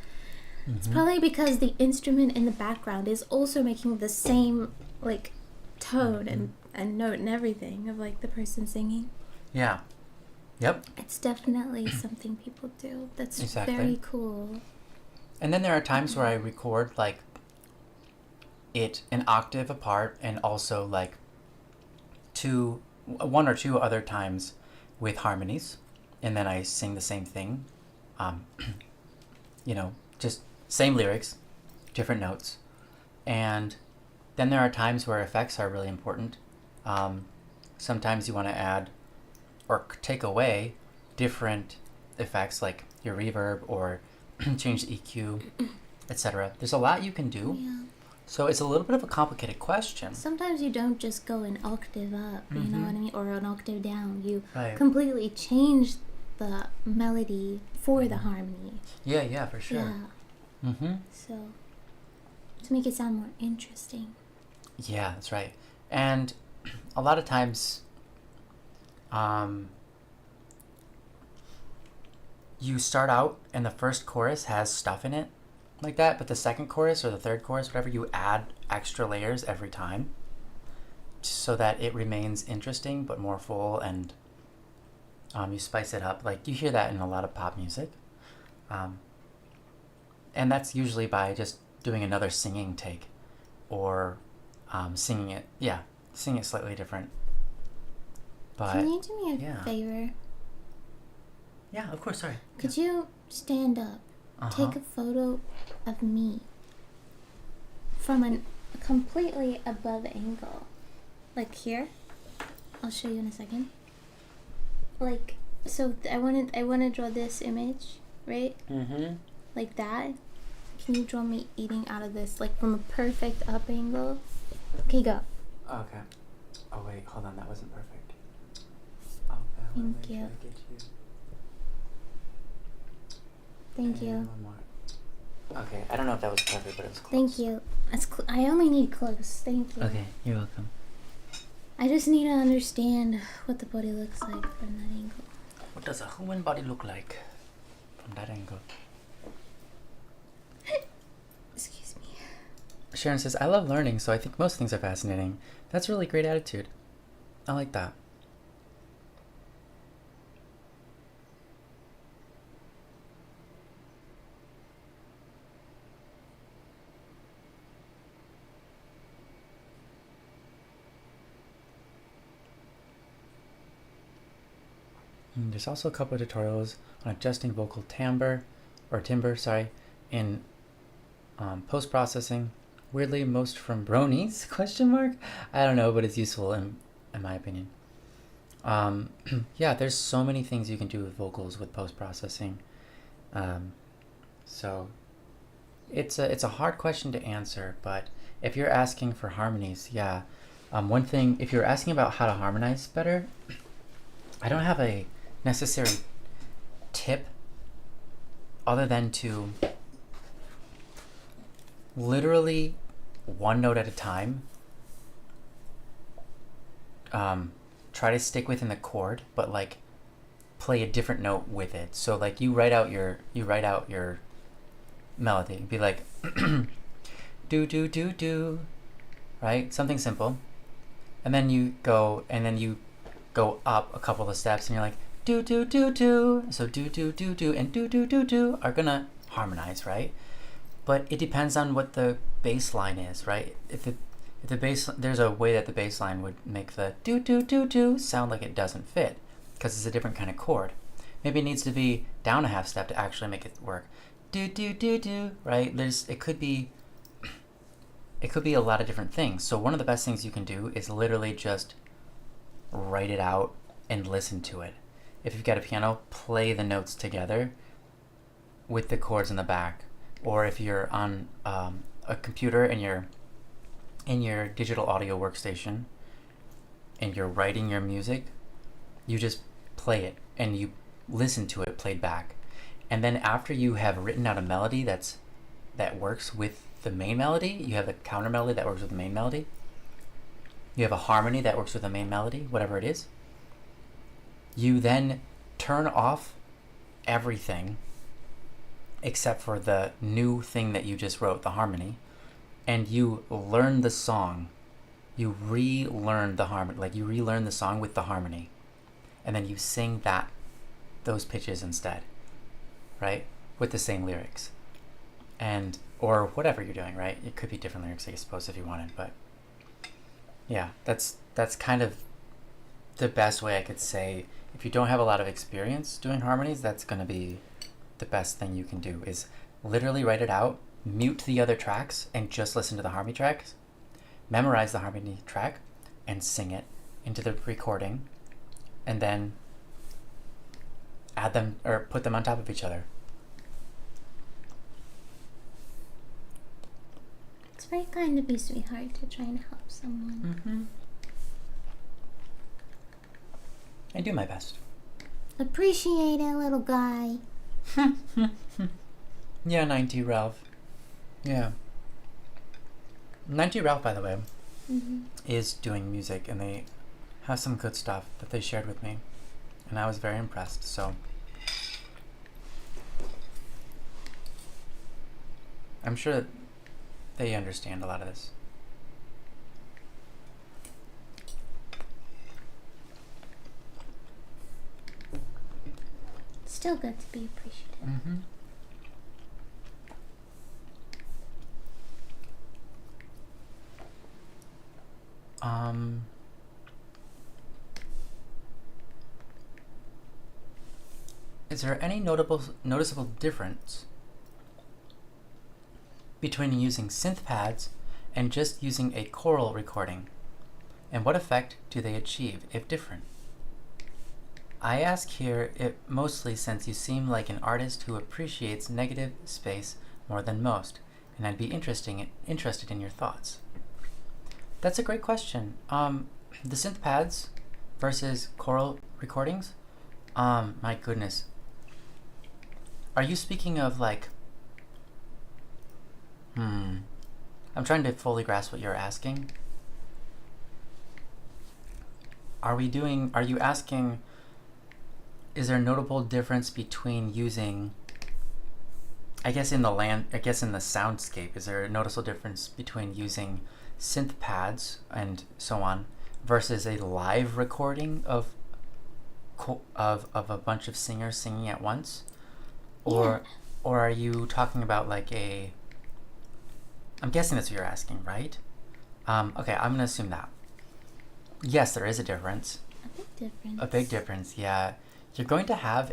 It's probably because the instrument in the background is also making the same like tone and note and everything of like the person singing. Yeah. Yep. It's definitely something people do. That's Exactly. very cool. And then there are times where I record like it an octave apart, and also like one or two other times with harmonies, and then I sing the same thing. You know, just same lyrics, different notes. And then there are times where effects are really important. Sometimes you want to add or take away different effects, like your reverb, or change the EQ, etc. There's a lot you can do. Yeah. So it's a little bit of a complicated question. Sometimes you don't just go an octave up, you know what I mean, or an octave down. You Right. completely change the melody for the harmony. Yeah, for sure. Yeah. Mm-hmm. So to make it sound more interesting. Yeah, that's right. And a lot of times, you start out and the first chorus has stuff in it like that, but the second chorus or the third chorus, whatever, you add extra layers every time so that it remains interesting but more full, and you spice it up. Like you hear that in a lot of pop music. And that's usually by just doing another singing take, or singing it slightly different. But Can you do me a yeah. favor? Yeah, of course, sorry. Could you stand up, take a photo of me from a completely above angle? Like here? I'll show you in a second. Like, so I want to draw this image, right? Mm-hmm. Like that. Can you draw me eating out of this, like from a perfect up angle? Okay, go. Okay. Oh wait, hold on, that wasn't perfect. Okay, Thank you. Thank you. One more. Okay, I don't know if that was perfect, but it was close. Thank you. I only need close. Thank you. Okay, you're welcome. I just need to understand what the body looks like from that angle. What does a human body look like from that angle? Excuse me. Sharon says, I love learning, so I think most things are fascinating. That's a really great attitude. I like that. There's also a couple of tutorials on adjusting vocal timbre, in post-processing. Weirdly, most from bronies, question mark? I don't know, but it's useful in my opinion. Yeah, there's so many things you can do with vocals with post-processing. So it's a hard question to answer, but if you're asking for harmonies, yeah. One thing, if you're asking about how to harmonize better, I don't have a necessary tip other than to literally one note at a time try to stick within the chord, but like play a different note with it. So like you write out your melody, be like do do do do, right? Something simple. and then you go up a couple of steps, and you're like do do do do. So do do do do and do do do do are gonna harmonize, right? But it depends on what the bass line is, right? If the bass, there's a way that the bass line would make the do do do do sound like it doesn't fit because it's a different kind of chord. Maybe it needs to be down a half step to actually make it work. Do do do do, right? It could be a lot of different things. So one of the best things you can do is literally just write it out and listen to it. If you've got a piano, play the notes together with the chords in the back. Or if you're on a computer and you're in your digital audio workstation and you're writing your music, you just play it and you listen to it played back. And then after you have written out a melody that works with the main melody, you have the counter melody that works with the main melody, you have a harmony that works with the main melody, whatever it is, you then turn off everything except for the new thing that you just wrote, the harmony, and you learn the song. You relearn the harmony, like you relearn the song with the harmony, and then you sing those pitches instead, right? With the same lyrics, and or whatever you're doing, right? It could be different lyrics, I suppose, if you wanted, but yeah, that's kind of the best way I could say. If you don't have a lot of experience doing harmonies, that's going to be the best thing you can do, is literally write it out, mute the other tracks, and just listen to the harmony tracks, memorize the harmony track, and sing it into the recording, and then add them or put them on top of each other. It's very kind of you, sweetheart, to try and help someone. Mm-hmm. I do my best. Appreciate it, little guy. Yeah, 90 Ralph. Yeah. 90 Ralph, by the way, is doing music, and they have some good stuff that they shared with me, and I was very impressed. So I'm sure that they understand a lot of this. Still good to be appreciative. Mm-hmm. Is there any noticeable difference between using synth pads and just using a choral recording? And what effect do they achieve if different? I ask here it mostly since you seem like an artist who appreciates negative space more than most, and I'd be interested in your thoughts. That's a great question. The synth pads versus choral recordings. My goodness. Are you speaking of like? I'm trying to fully grasp what you're asking. Are you asking, is there a notable difference between using, I guess in the soundscape, is there a noticeable difference between using synth pads and so on versus a live recording of a bunch of singers singing at once? Or are you talking about like I'm guessing that's what you're asking, right? Okay, I'm gonna assume that. Yes, there is a difference. A big difference. A big difference, yeah. You're going to have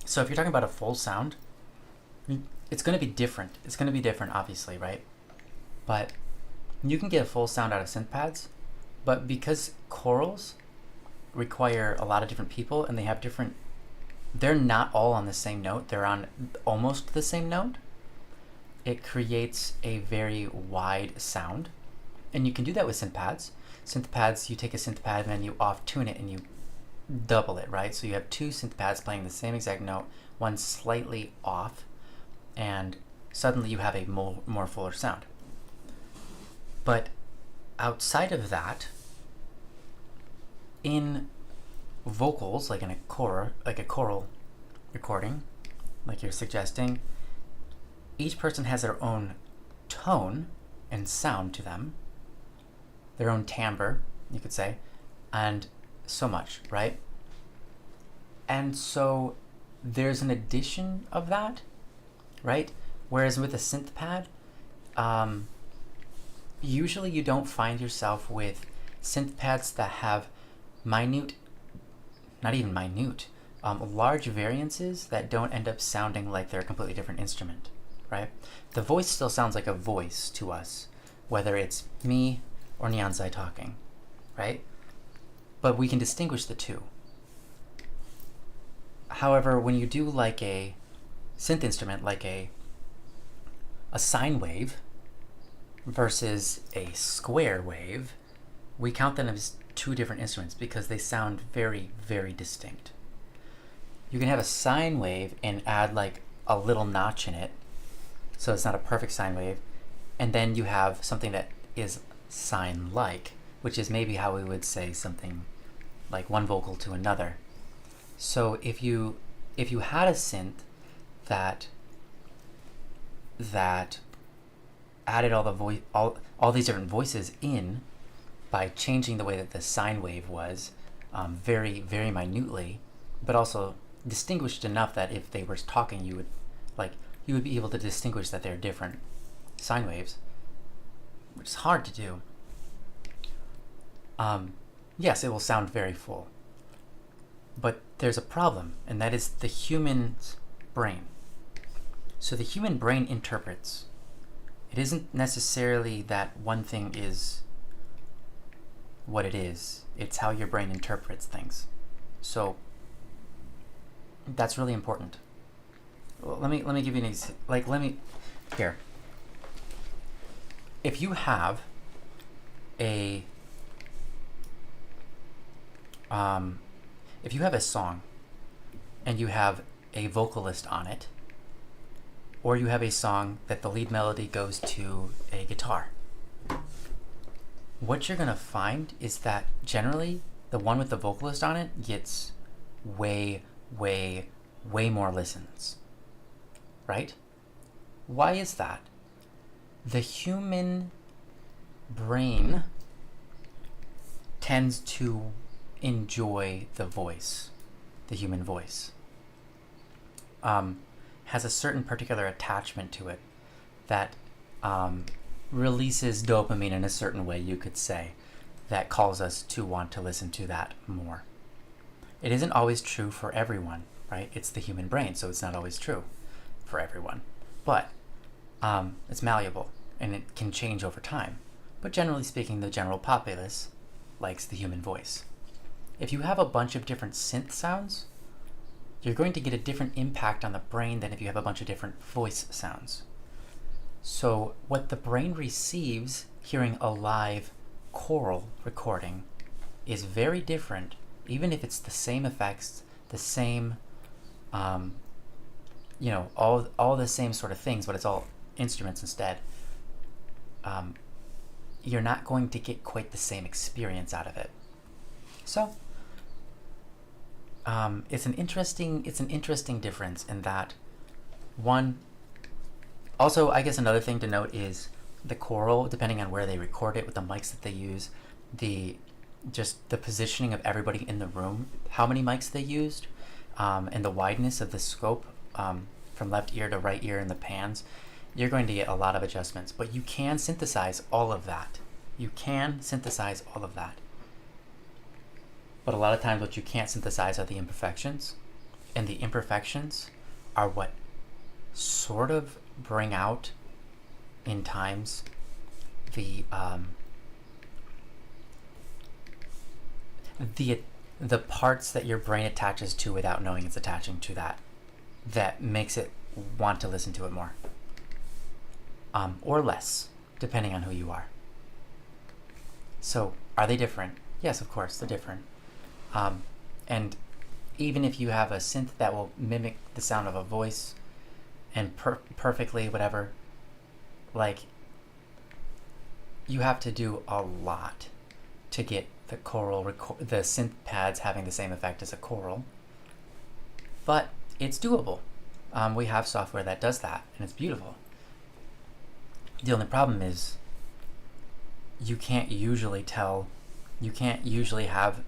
so if you're talking about a full sound, it's going to be different. It's going to be different, obviously, right? But you can get a full sound out of synth pads, but because chorals require a lot of different people and they're not all on the same note, they're on almost the same note, it creates a very wide sound. And you can do that with synth pads. Synth pads, you take a synth pad and then you off-tune it and you double it, right? So you have two synth pads playing the same exact note, one slightly off, and suddenly you have a more fuller sound. But outside of that, in vocals, like in a choral recording, like you're suggesting, each person has their own tone and sound to them, their own timbre, you could say, and so much, right? And so there's an addition of that, right? Whereas with a synth pad, usually you don't find yourself with synth pads that have minute, not even minute, large variances that don't end up sounding like they're a completely different instrument, right? The voice still sounds like a voice to us, whether it's me or Nyanzai talking, right? But we can distinguish the two. However, when you do like a synth instrument, like a sine wave versus a square wave, we count them as two different instruments because they sound very, very distinct. You can have a sine wave and add like a little notch in it, so it's not a perfect sine wave, and then you have something that is sine-like, which is maybe how we would say something like one vocal to another. So if you had a synth that added all these different voices in by changing the way that the sine wave was, very, very minutely, but also distinguished enough that if they were talking, you would be able to distinguish that they're different sine waves, which is hard to do. Yes, it will sound very full, but there's a problem, and that is the human's brain. So the human brain interprets. It isn't necessarily that one thing is what it is. It's how your brain interprets things. So that's really important. Well, let me give you an here. If you have a song and you have a vocalist on it, or you have a song that the lead melody goes to a guitar, what you're gonna find is that generally the one with the vocalist on it gets way, way, way more listens, right? Why is that? The human brain tends to enjoy the voice, the human voice. Has a certain particular attachment to it that releases dopamine in a certain way, you could say, that calls us to want to listen to that more. It isn't always true for everyone, right? It's the human brain, so it's not always true for everyone. But it's malleable, and it can change over time. But generally speaking, the general populace likes the human voice. If you have a bunch of different synth sounds, you're going to get a different impact on the brain than if you have a bunch of different voice sounds. So what the brain receives hearing a live choral recording is very different, even if it's the same effects, the same, all the same sort of things, but it's all instruments instead. You're not going to get quite the same experience out of it. So it's an interesting difference in that one. Also, I guess another thing to note is the choral, depending on where they record it with the mics that they use, the positioning of everybody in the room, how many mics they used, and the wideness of the scope from left ear to right ear in the pans, you're going to get a lot of adjustments. But you can synthesize all of that. But a lot of times what you can't synthesize are the imperfections. And the imperfections are what sort of bring out, in times, the parts that your brain attaches to without knowing it's attaching to that makes it want to listen to it more. Or less, depending on who you are. So, are they different? Yes, of course, they're different. And even if you have a synth that will mimic the sound of a voice and perfectly whatever, like, you have to do a lot to get the the synth pads having the same effect as a choral. But it's doable. We have software that does that, and it's beautiful. The only problem is you can't usually tell, you can't usually have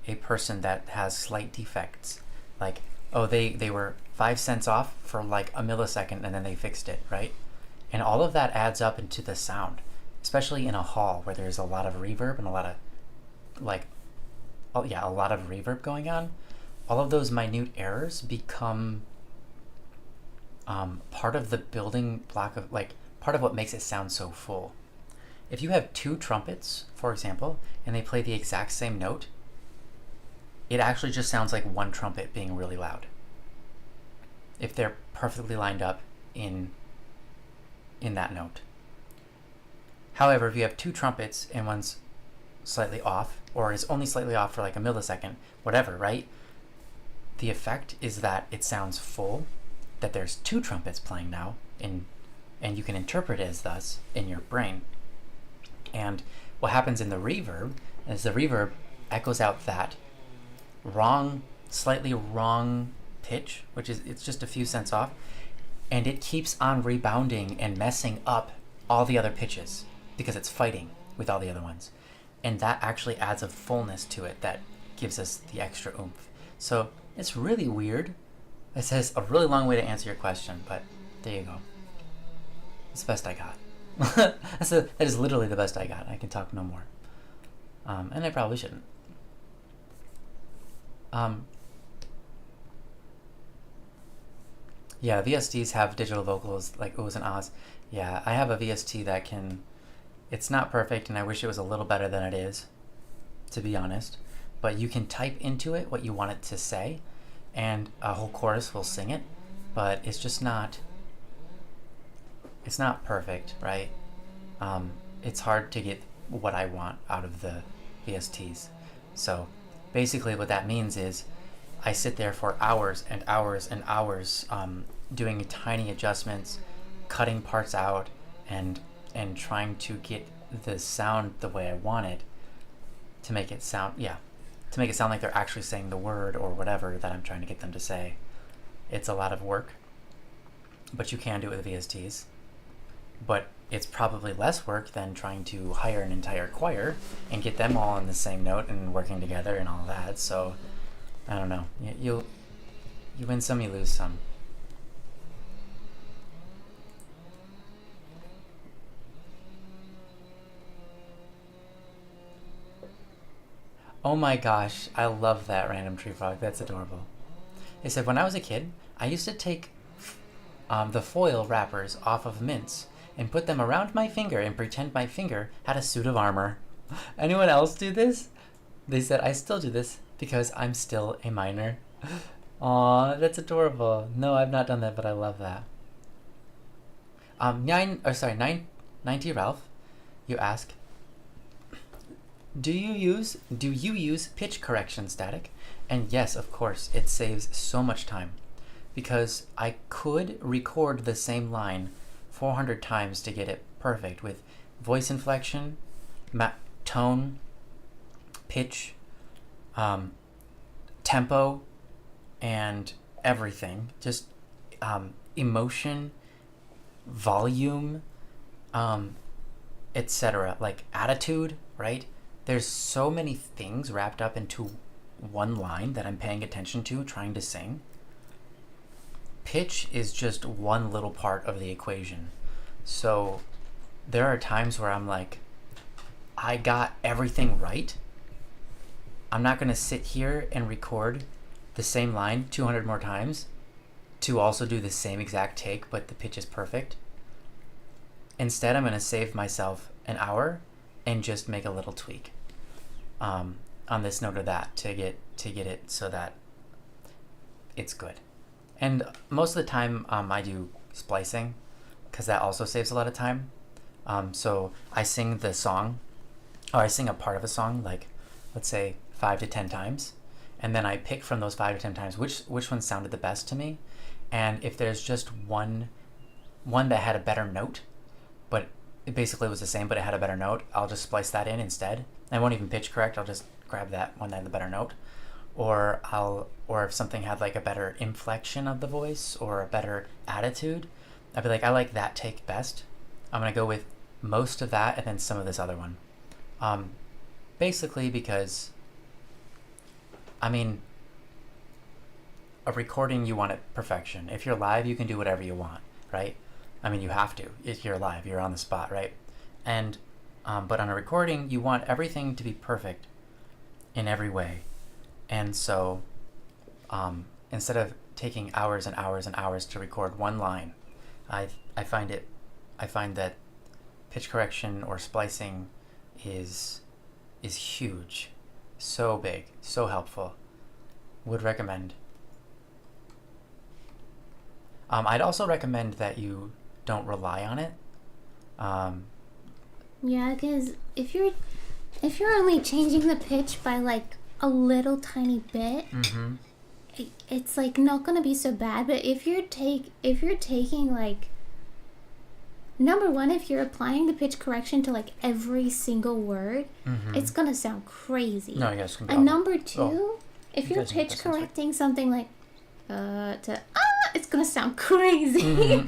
a person that has slight defects. Like, oh, they were 5 cents off for like a millisecond and then they fixed it, right? And all of that adds up into the sound, especially in a hall where there's a lot of reverb and a lot of like, oh yeah, a lot of reverb going on. All of those minute errors become part of the building block of, like, part of what makes it sound so full. If you have two trumpets, for example, and they play the exact same note, it actually just sounds like one trumpet being really loud. If they're perfectly lined up in that note. However, if you have two trumpets and one's slightly off, or is only slightly off for like a millisecond, whatever, right? The effect is that it sounds full, that there's two trumpets playing now, and you can interpret it as thus in your brain. And what happens in the reverb is the reverb echoes out that slightly wrong pitch, which is, it's just a few cents off, and it keeps on rebounding and messing up all the other pitches because it's fighting with all the other ones. And that actually adds a fullness to it that gives us the extra oomph. So it's really weird. It says a really long way to answer your question, but there you go. It's the best I got. That is literally the best I got. I can talk no more. And I probably shouldn't. Yeah, VSTs have digital vocals like oohs and ahs. Yeah, I have a VST that can... It's not perfect, and I wish it was a little better than it is, to be honest. But you can type into it what you want it to say, and a whole chorus will sing it, but it's just not... It's not perfect, right? It's hard to get what I want out of the VSTs. So basically what that means is I sit there for hours and hours and hours doing tiny adjustments, cutting parts out, and trying to get the sound the way I want it to make it sound, to make it sound like they're actually saying the word or whatever that I'm trying to get them to say. It's a lot of work, but you can do it with VSTs. But it's probably less work than trying to hire an entire choir and get them all on the same note and working together and all that. So I don't know. You win some, you lose some. Oh my gosh, I love that random tree frog. That's adorable. It said, when I was a kid, I used to take the foil wrappers off of mints and put them around my finger and pretend my finger had a suit of armor. Anyone else do this? They said, I still do this because I'm still a minor. Aw, that's adorable. No, I've not done that, but I love that. 90 Ralph, you ask, do you use pitch correction static? And yes, of course, it saves so much time, because I could record the same line 400 times to get it perfect with voice inflection, tone, pitch, tempo, and everything. Just emotion, volume, etc. Like attitude, right? There's so many things wrapped up into one line that I'm paying attention to, trying to sing. Pitch is just one little part of the equation. So there are times where I'm like, I got everything right. I'm not going to sit here and record the same line 200 more times to also do the same exact take, but the pitch is perfect. Instead, I'm going to save myself an hour and just make a little tweak on this note or that to get it so that it's good. And most of the time, I do splicing, because that also saves a lot of time. So I sing the song, or I sing a part of a song, like, let's say 5 to 10 times, and then I pick from those 5 to 10 times which one sounded the best to me. And if there's just one that had a better note, but it basically was the same, but it had a better note, I'll just splice that in instead. I won't even pitch correct. I'll just grab that one that had the better note. Or if something had like a better inflection of the voice or a better attitude, I'd be like, I like that take best. I'm gonna go with most of that and then some of this other one. Basically because, I mean, a recording, you want it perfection. If you're live, you can do whatever you want, right? I mean, you have to. If you're live, you're on the spot, right? And but on a recording, you want everything to be perfect in every way. And so instead of taking hours and hours and hours to record one line, I find that pitch correction or splicing is huge, so big, so helpful. Would recommend. I'd also recommend that you don't rely on it. Yeah, because if you're only changing the pitch by like a little tiny bit, it's like not gonna be so bad. But if you're taking like, number one, if you're applying the pitch correction to like every single word, it's gonna sound crazy. No, yes. And number two, if you're pitch correcting something like it's gonna sound crazy.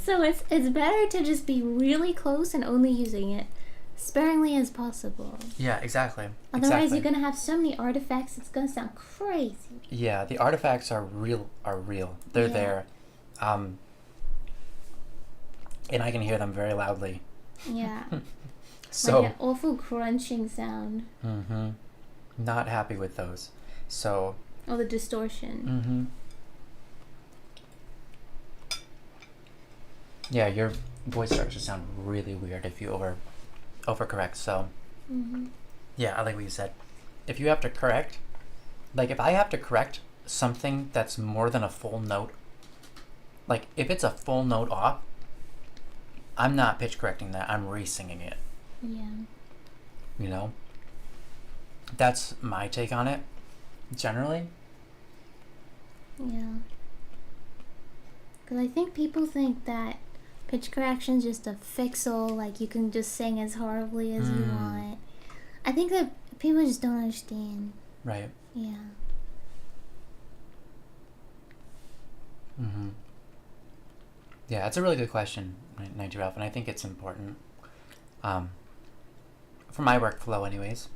So it's better to just be really close and only using it sparingly as possible. Yeah, exactly. Otherwise, you're gonna have so many artifacts. It's gonna sound crazy. Yeah, the artifacts are real. They're there, and I can hear them very loudly. Yeah. So like an awful crunching sound. Not happy with those. So. Oh, the distortion. Yeah, your voice starts to sound really weird if you overcorrect. So, yeah, I like what you said. If you have to correct, like if I have to correct something that's more than a full note, like if it's a full note off, I'm not pitch correcting that. I'm re-singing it. Yeah. You know? That's my take on it, generally. Yeah. Because I think people think that pitch correction's just a fixal, like you can just sing as horribly as you want. I think that people just don't understand. Right. Yeah. Yeah, that's a really good question, Nigel Ralph, and I think it's important. For my workflow anyways.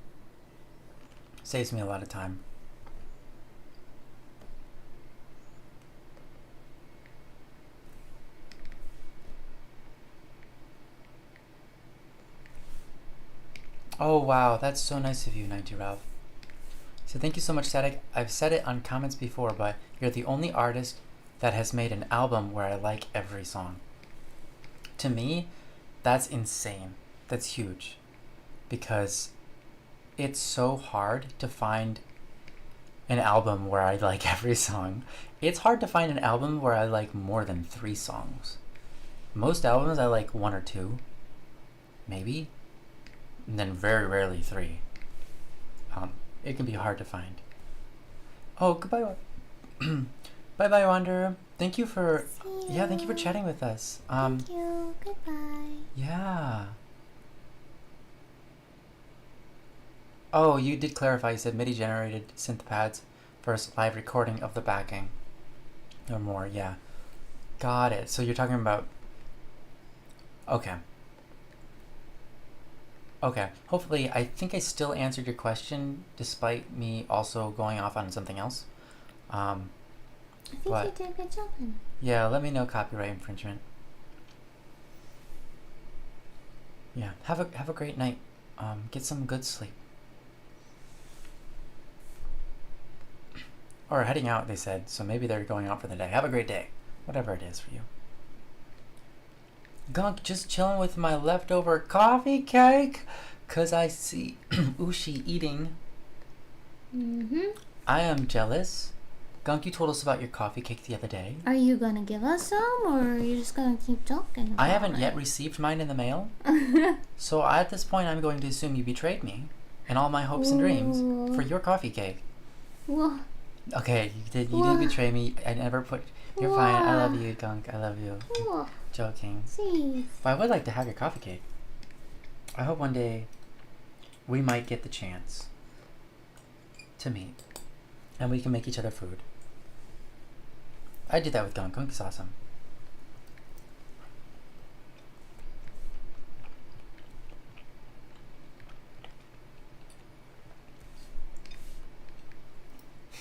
Saves me a lot of time. Oh wow, that's so nice of you, 90 Ralph. So thank you so much, Static. I've said it on comments before, but you're the only artist that has made an album where I like every song. To me, that's insane. That's huge. Because it's so hard to find an album where I like every song. It's hard to find an album where I like more than 3 songs. Most albums I like 1 or 2, maybe. And then very rarely 3. It can be hard to find. Oh, goodbye. Bye-bye, Wanderer. Thank you for... Yeah, thank you for chatting with us. Thank you. Goodbye. Yeah. Oh, you did clarify. You said MIDI-generated synth pads versus live recording of the backing. Or more, yeah. Got it. So you're talking about... Okay. Okay. Hopefully, I think I still answered your question, despite me also going off on something else. I think you did a good job. Yeah, let me know copyright infringement. Yeah, have a great night. Get some good sleep. Or heading out, they said, so maybe they're going out for the day. Have a great day, whatever it is for you. Gunk, just chilling with my leftover coffee cake, cause I see Ushi eating. I am jealous. Gunk, you told us about your coffee cake the other day. Are you gonna give us some, or are you just gonna keep talking about I haven't yet received mine in the mail. So at this point, I'm going to assume you betrayed me and all my hopes and dreams for your coffee cake. Whoa. Okay, you did betray me. I never put... You're fine. I love you, Gunk. I love you. Whoa. Joking. Jeez. But I would like to have your coffee cake. I hope one day we might get the chance to meet and we can make each other food. I did that with Gunk. Gunk is awesome.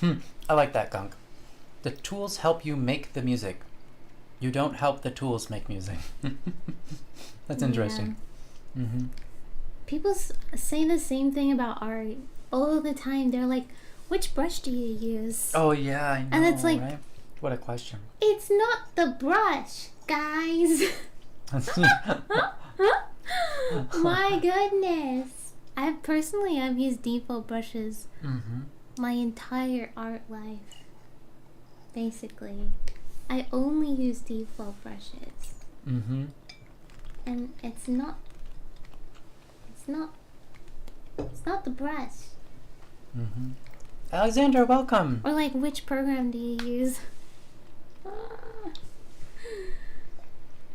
I like that, Gunk. The tools help you make the music. You don't help the tools make music. That's interesting. Mm-hmm. People say the same thing about art all the time. They're like, which brush do you use? Oh yeah, I know. And it's like, right? What a question. it's not the brush, guys. My goodness. I've used default brushes Mm-hmm. my entire art life. Basically. I only use default brushes. Mm-hmm. And it's not the brush. Mm-hmm. Alexander, welcome. Or like, which program do you use?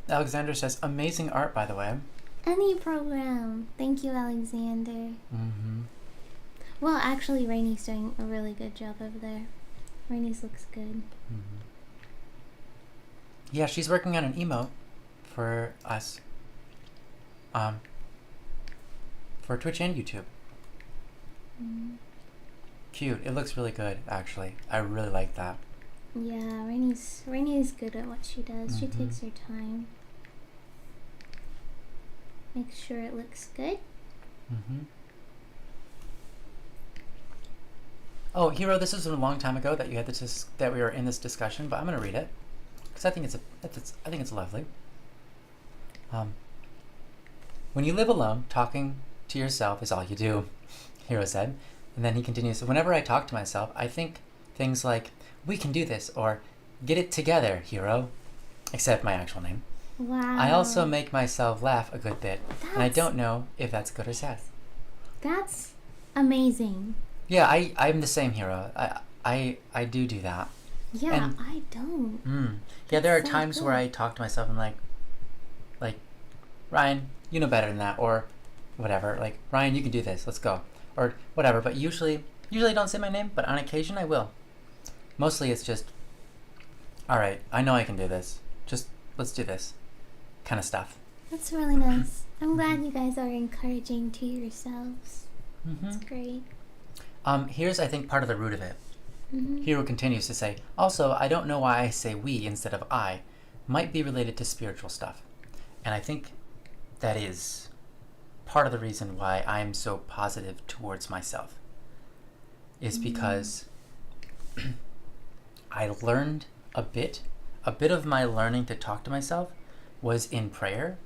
Alexander says, amazing art, by the way. Any program. Thank you, Alexander. Mm-hmm. Well, actually, Rainy's doing a really good job over there. Rainy's looks good. Mm-hmm. Yeah, she's working on an emote for us. For Twitch and YouTube. Cute. It looks really good, actually. I really like that. Yeah, Rainy's good at what she does. She takes her time. Makes sure it looks good. Mm-hmm. Oh, Hero, this was a long time ago that you had this that we were in this discussion, but I'm gonna read it because I think it's lovely. When you live alone, talking to yourself is all you do, Hero said. And then he continues, whenever I talk to myself, I think things like, we can do this, or get it together, Hero. Except my actual name. Wow. I also make myself laugh a good bit, and I don't know if that's good or sad. That's amazing. Yeah, I'm the same, Hero. I do that. Yeah, and I don't. Yeah, there are so times good. where I talk to myself and like, Ryan, you know better than that, or whatever. Like, Ryan, you can do this. Let's go, or whatever. But usually I don't say my name, but on occasion I will. Mostly it's just, all right, I know I can do this. Just let's do this, kind of stuff. That's really nice. I'm glad you guys are encouraging to yourselves. That's great. Here's, I think, part of the root of it. Mm-hmm. Hero continues to say, also, I don't know why I say we instead of I. Might be related to spiritual stuff. And I think that is part of the reason why I'm so positive towards myself. Is because I learned a bit of my learning to talk to myself was in prayer,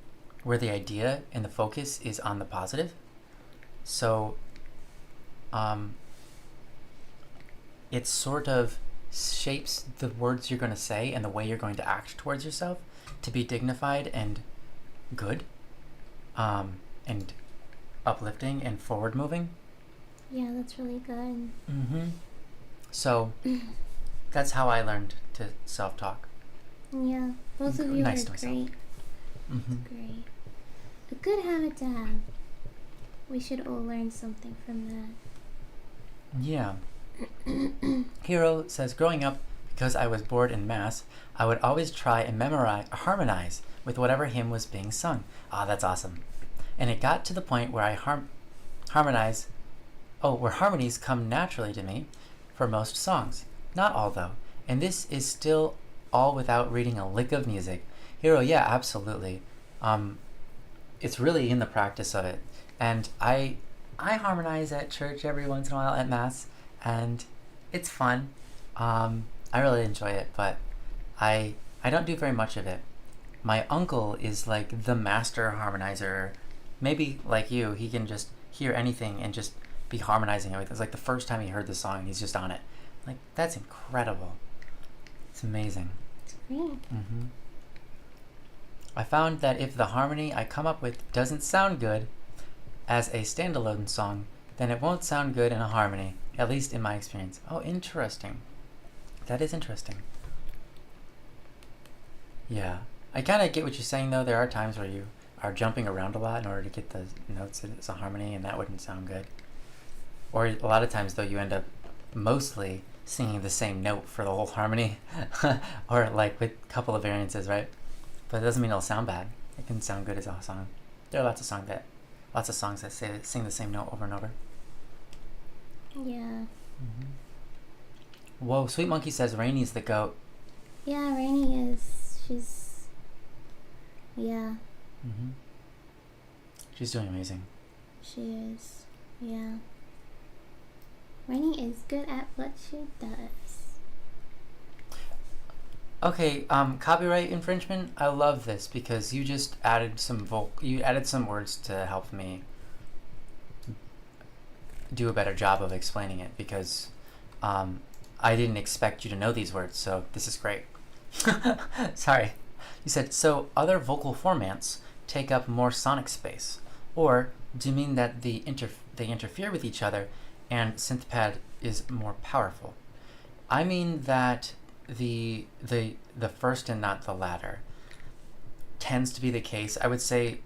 where the idea and the focus is on the positive. So, it sort of shapes the words you're going to say and the way you're going to act towards yourself to be dignified and good, and uplifting and forward moving. Yeah, that's really good. So that's how I learned to self-talk. Yeah, both of you Nice are to myself. great. That's great. A good habit to have. We should all learn something from that. Yeah. Hero says, growing up, because I was bored in mass, I would always try and harmonize with whatever hymn was being sung. Ah, that's awesome. And it got to the point where I where harmonies come naturally to me for most songs. Not all, though. And this is still all without reading a lick of music. Hero, yeah, absolutely. It's really in the practice of it. And I harmonize at church every once in a while at mass, and it's fun. I really enjoy it, but I don't do very much of it. My uncle is like the master harmonizer. Maybe like you, he can just hear anything and just be harmonizing everything. It's like the first time he heard the song, he's just on it. Like, that's incredible. It's amazing. It's great. I found that if the harmony I come up with doesn't sound good as a standalone song, then it won't sound good in a harmony, at least in my experience. Oh, interesting. That is interesting. Yeah. I kind of get what you're saying, though. There are times where you are jumping around a lot in order to get the notes as a harmony, and that wouldn't sound good. Or a lot of times, though, you end up mostly singing the same note for the whole harmony, or like with a couple of variances, right? But it doesn't mean it'll sound bad. It can sound good as a song. There are lots of songs that sing the same note over and over. Yeah. Whoa, Sweet Monkey says Rainy's the goat. Yeah, Rainy is. She's. Yeah, Mm-hmm. She's doing amazing. she is. Yeah. Rainy is good at what she does. Okay, copyright infringement. I love this because you just added some words to help me do a better job of explaining it because I didn't expect you to know these words, so this is great. Sorry. You said, so other vocal formats take up more sonic space, or do you mean that they interfere with each other and synthpad is more powerful? I mean that the first and not the latter tends to be the case. I would say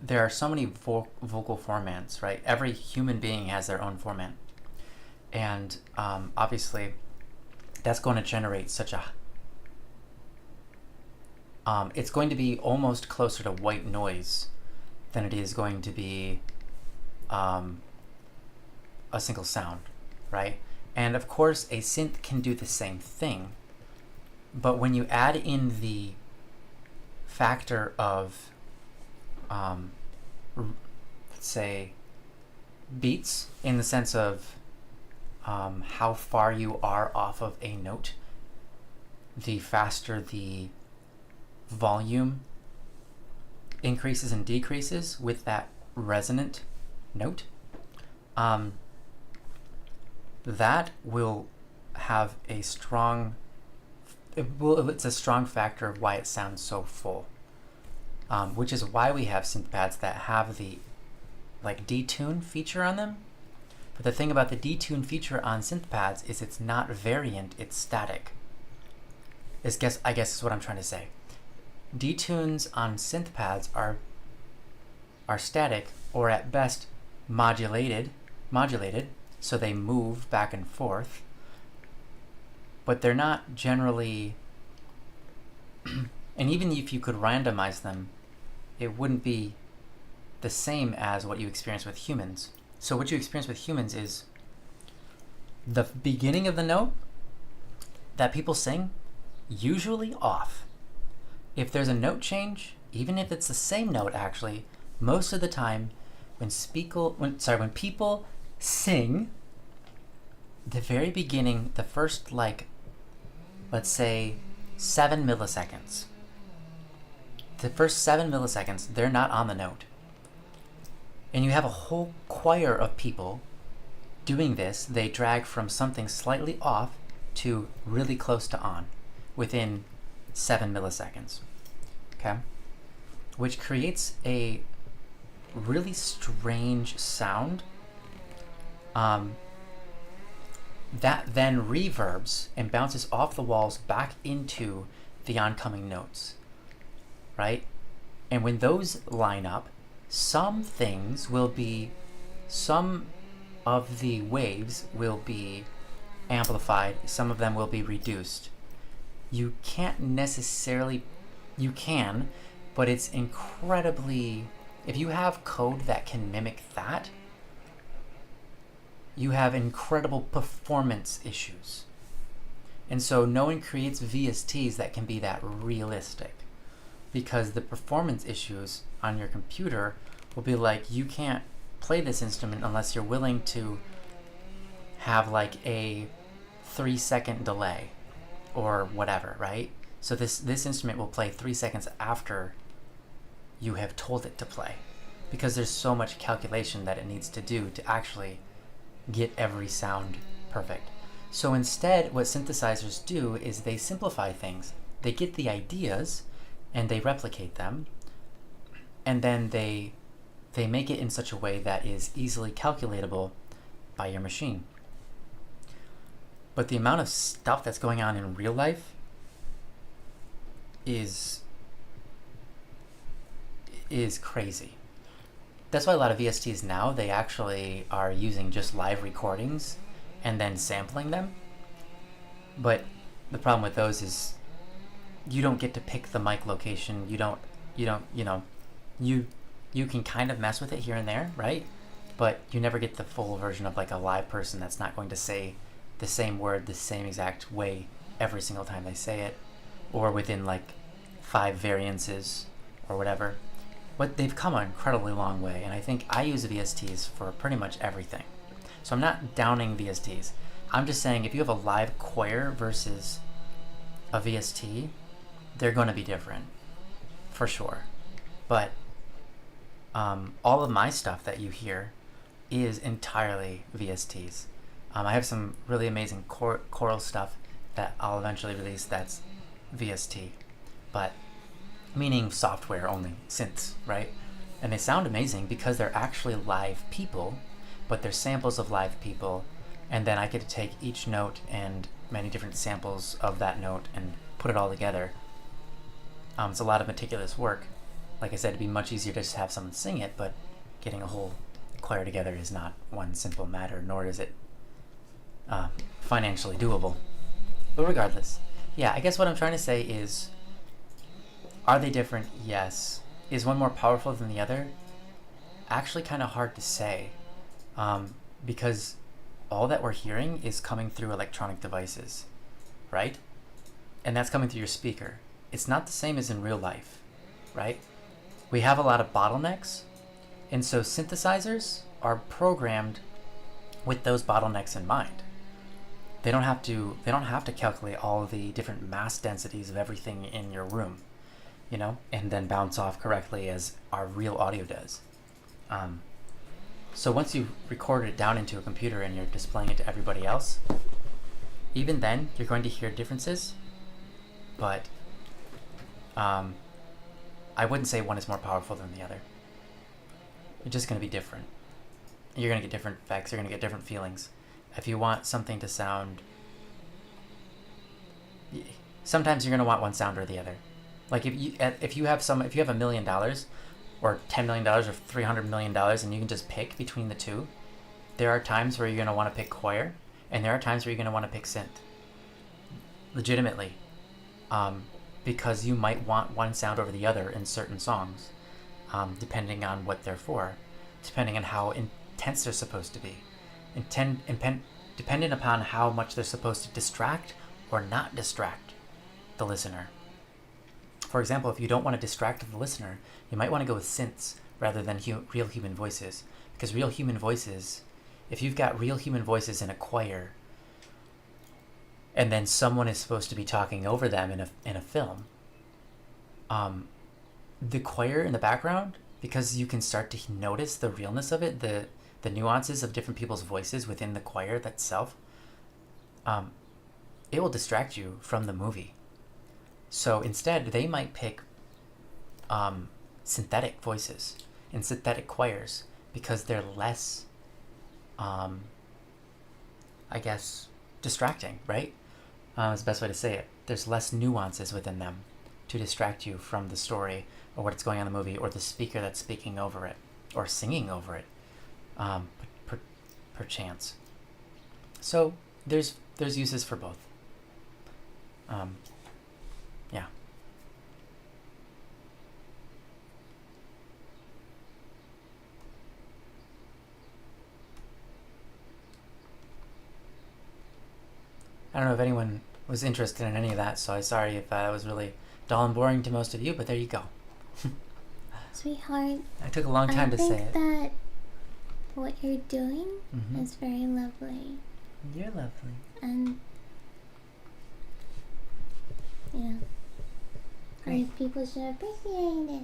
there are so many vocal formats, right? Every human being has their own format, and obviously that's going to generate such a it's going to be almost closer to white noise than it is going to be a single sound, right? And of course a synth can do the same thing, but when you add in the factor of let's say beats, in the sense of how far you are off of a note, the faster the volume increases and decreases with that resonant note, that will have a strong it's a strong factor of why it sounds so full, which is why we have synth pads that have the like detune feature on them. But the thing about the detune feature on synth pads is it's not variant, it's static. I guess is what I'm trying to say. Detunes on synth pads are static, or at best modulated, so they move back and forth, but they're not generally and even if you could randomize them, it wouldn't be the same as what you experience with humans. So what you experience with humans is the beginning of the note that people sing, usually off. If there's a note change, even if it's the same note actually, most of the time when people sing, the very beginning, the first let's say 7 milliseconds. The first 7 milliseconds, they're not on the note. And you have a whole choir of people doing this. They drag from something slightly off to really close to on within 7 milliseconds. Okay? Which creates a really strange sound that then reverbs and bounces off the walls back into the oncoming notes, right? And when those line up, some of the waves will be amplified, some of them will be reduced. You can, but it's incredibly, if you have code that can mimic that, you have incredible performance issues. And so no one creates VSTs that can be that realistic, because the performance issues on your computer will be like, you can't play this instrument unless you're willing to have like a 3-second delay or whatever, right? So this instrument will play 3 seconds after you have told it to play, because there's so much calculation that it needs to do to actually get every sound perfect. So instead, what synthesizers do is they simplify things. They get the ideas and they replicate them, and then they make it in such a way that is easily calculatable by your machine. But the amount of stuff that's going on in real life is crazy. That's why a lot of VSTs now, they actually are using just live recordings and then sampling them. But the problem with those is you don't get to pick the mic location. You can kind of mess with it here and there, right? But you never get the full version of like a live person that's not going to say the same word the same exact way every single time they say it, or within like 5 variances or whatever. But they've come an incredibly long way, and I think I use VSTs for pretty much everything. So I'm not downing VSTs. I'm just saying if you have a live choir versus a VST, they're going to be different, for sure. But all of my stuff that you hear is entirely VSTs. I have some really amazing choral stuff that I'll eventually release that's VST, but meaning software only, synths, right? And they sound amazing because they're actually live people, but they're samples of live people, and then I get to take each note and many different samples of that note and put it all together. It's a lot of meticulous work. Like I said, it'd be much easier to just have someone sing it, but getting a whole choir together is not one simple matter, nor is it financially doable. But regardless, yeah, I guess what I'm trying to say is, are they different? Yes. Is one more powerful than the other? Actually kind of hard to say, because all that we're hearing is coming through electronic devices, right? And that's coming through your speaker. It's not the same as in real life, right? We have a lot of bottlenecks, and so synthesizers are programmed with those bottlenecks in mind. They don't have to calculate all the different mass densities of everything in your room, you know, and then bounce off correctly as our real audio does. So once you've recorded it down into a computer and you're displaying it to everybody else, even then you're going to hear differences, but I wouldn't say one is more powerful than the other. You're just going to be different. You're going to get different effects. You're going to get different feelings. If you want something to sound, sometimes you're going to want one sound or the other. Like if you have $1 million or $10 million or $300 million and you can just pick between the two, there are times where you're going to want to pick choir, and there are times where you're going to want to pick synth. Legitimately. Because you might want one sound over the other in certain songs, depending on what they're for, depending on how intense they're supposed to be, depending upon how much they're supposed to distract or not distract the listener. For example, if you don't want to distract the listener, you might want to go with synths rather than real human voices, because real human voices, if you've got real human voices in a choir, and then someone is supposed to be talking over them in a film, the choir in the background, because you can start to notice the realness of it, the nuances of different people's voices within the choir itself, it will distract you from the movie. So instead, they might pick synthetic voices in synthetic choirs because they're less, I guess, distracting, right? Is the best way to say it. There's less nuances within them to distract you from the story or what's going on in the movie or the speaker that's speaking over it or singing over it, perchance. So there's uses for both. Yeah. I don't know if anyone was interested in any of that, so I'm sorry if that was really dull and boring to most of you, but there you go. Sweetheart, I took a long time to say it. I think that what you're doing Mm-hmm. is very lovely. You're lovely. And yeah, I Great. think people should appreciate it.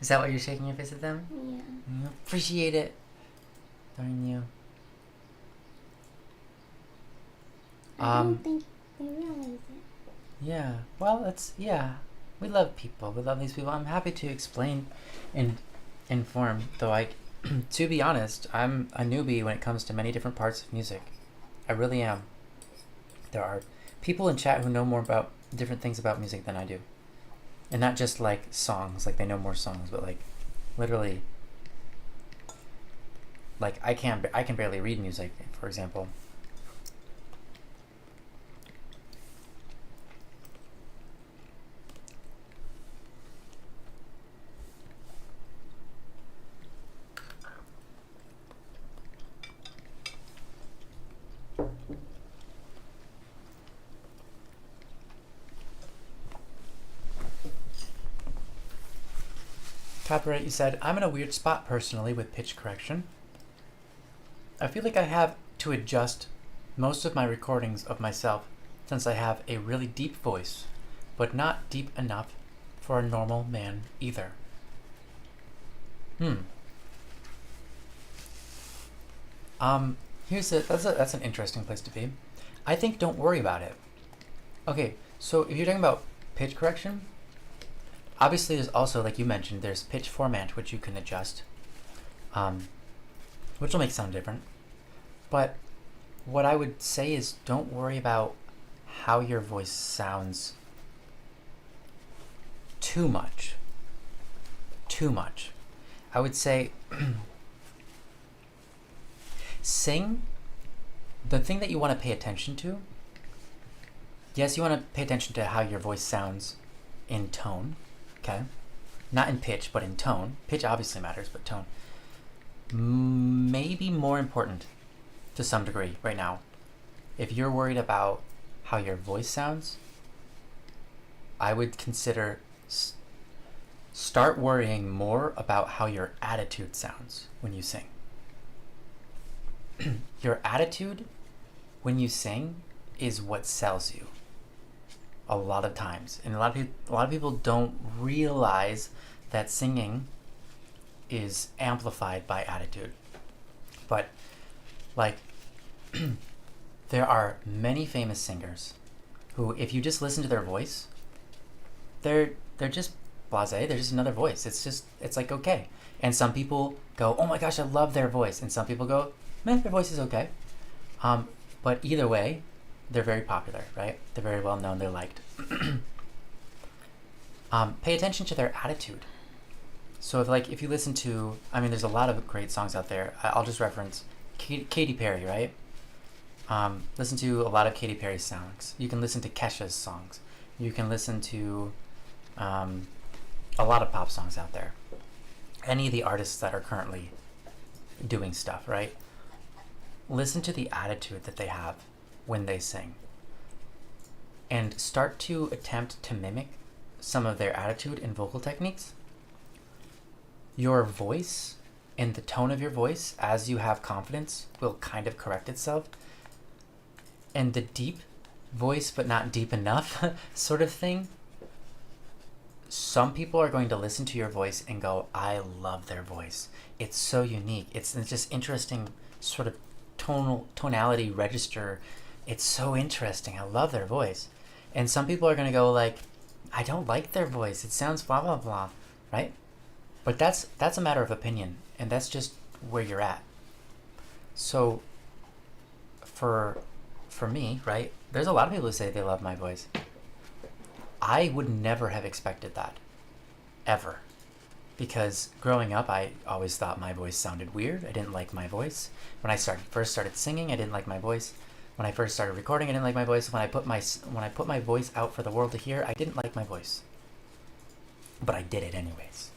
Is that why you're shaking your fist at them? Yeah. You appreciate it. Darn you. I don't think they realize it. Yeah. Well, we love people. We love these people. I'm happy to explain and inform, though to be honest, I'm a newbie when it comes to many different parts of music. I really am. There are people in chat who know more about different things about music than I do. And not just like songs, like they know more songs, but like literally, like I can barely read music, for example. Copyright, you said, I'm in a weird spot personally with pitch correction. I feel like I have to adjust most of my recordings of myself since I have a really deep voice, but not deep enough for a normal man either. That's an interesting place to be. I think don't worry about it. Okay, so if you're talking about pitch correction, obviously there's also, like you mentioned, there's pitch format which you can adjust, which will make sound different. But what I would say is don't worry about how your voice sounds too much. Too much. I would say sing. The thing that you want to pay attention to, yes, you want to pay attention to how your voice sounds in tone, okay? Not in pitch, but in tone. Pitch obviously matters, but tone. Maybe more important to some degree right now. If you're worried about how your voice sounds, I would consider start worrying more about how your attitude sounds when you sing. Your attitude when you sing is what sells you a lot of times, and a lot of people don't realize that singing is amplified by attitude. But like there are many famous singers who, if you just listen to their voice, they're just blasé. They're just another voice. It's like okay. And some people go, oh my gosh, I love their voice, and some people go, man, their voice is okay. But either way, they're very popular, right? They're very well known. They're liked. Pay attention to their attitude. So if you listen to, there's a lot of great songs out there. I'll just reference Katy Perry, right? Listen to a lot of Katy Perry songs. You can listen to Kesha's songs. You can listen to a lot of pop songs out there. Any of the artists that are currently doing stuff, right? Listen to the attitude that they have when they sing. And start to attempt to mimic some of their attitude and vocal techniques. Your voice and the tone of your voice, as you have confidence, will kind of correct itself. And the deep voice, but not deep enough sort of thing, some people are going to listen to your voice and go, I love their voice. It's so unique. It's just interesting sort of tonality register. It's so interesting. I love their voice. And some people are going to go like, I don't like their voice. It sounds blah, blah, blah, right? But that's a matter of opinion, and that's just where you're at. So for me, right, there's a lot of people who say they love my voice. I would never have expected that, ever. Because growing up, I always thought my voice sounded weird. I didn't like my voice. When I first started singing, I didn't like my voice. When I first started recording, I didn't like my voice. When I put my voice out for the world to hear, I didn't like my voice. But I did it anyways.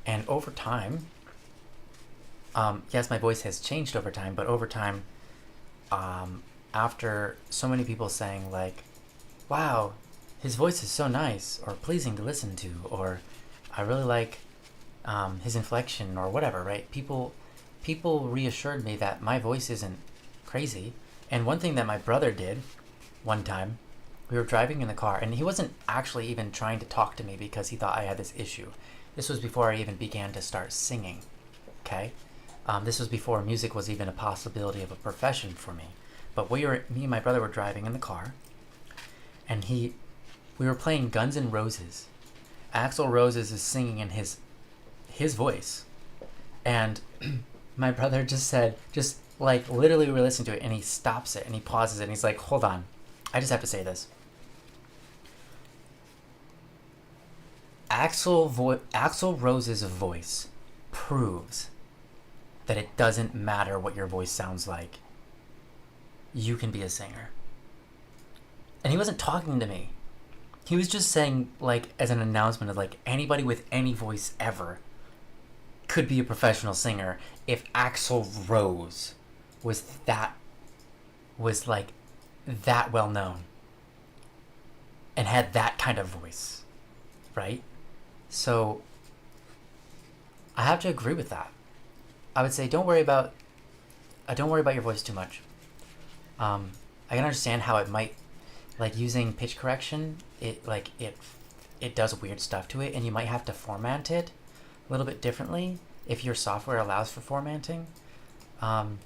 And over time, yes, my voice has changed over time, but over time, after so many people saying like, wow, his voice is so nice or pleasing to listen to, or I really like his inflection or whatever, right? People reassured me that my voice isn't crazy. And one thing that my brother did one time, we were driving in the car, and he wasn't actually even trying to talk to me because he thought I had this issue. This was before I even began to start singing, okay? This was before music was even a possibility of a profession for me. But me and my brother were driving in the car, and we were playing Guns N' Roses. Axl Roses is singing in his voice, and my brother just literally we were listening to it, and he stops it and he pauses it and he's like, hold on, I just have to say this. Axl Rose's voice proves that it doesn't matter what your voice sounds like. You can be a singer. And he wasn't talking to me. He was just saying, like, as an announcement of, like, anybody with any voice ever could be a professional singer if Axl Rose was that well known and had that kind of voice, right? So I have to agree with that. I would say don't worry about your voice too much. I can understand how it might, like, using pitch correction. It does weird stuff to it, and you might have to format it a little bit differently if your software allows for formatting. Um,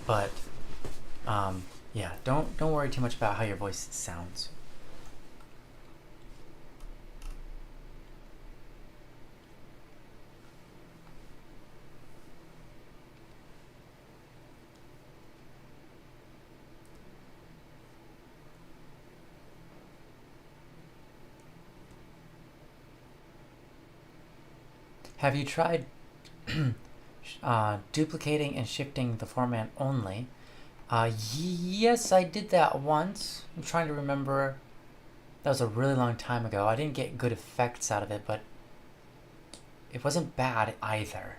but yeah, don't worry too much about how your voice sounds. Have you tried duplicating and shifting the format only? Yes, I did that once. I'm trying to remember. That was a really long time ago. I didn't get good effects out of it, but it wasn't bad either.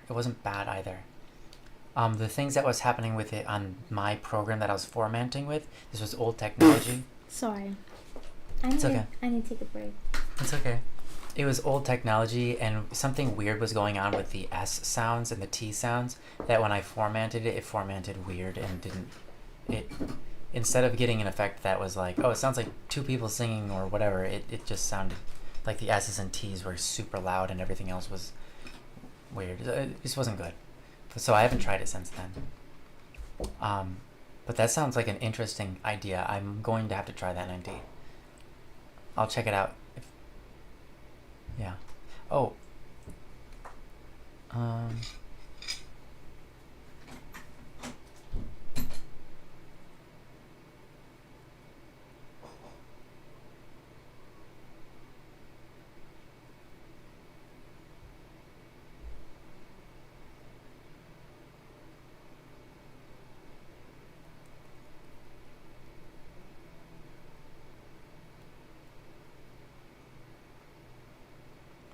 The things that was happening with it on my program that I was formatting with, this was old technology. Sorry. It's okay. I need to take a break. It's okay. It was old technology, and something weird was going on with the S sounds and the T sounds, that when I formatted it, it formatted weird and didn't... It, instead of getting an effect that was like, oh, it sounds like two people singing or whatever, it just sounded like the S's and T's were super loud and everything else was weird. It just wasn't good. So I haven't tried it since then. But that sounds like an interesting idea. I'm going to have to try that 90. I'll check it out. Yeah. Oh.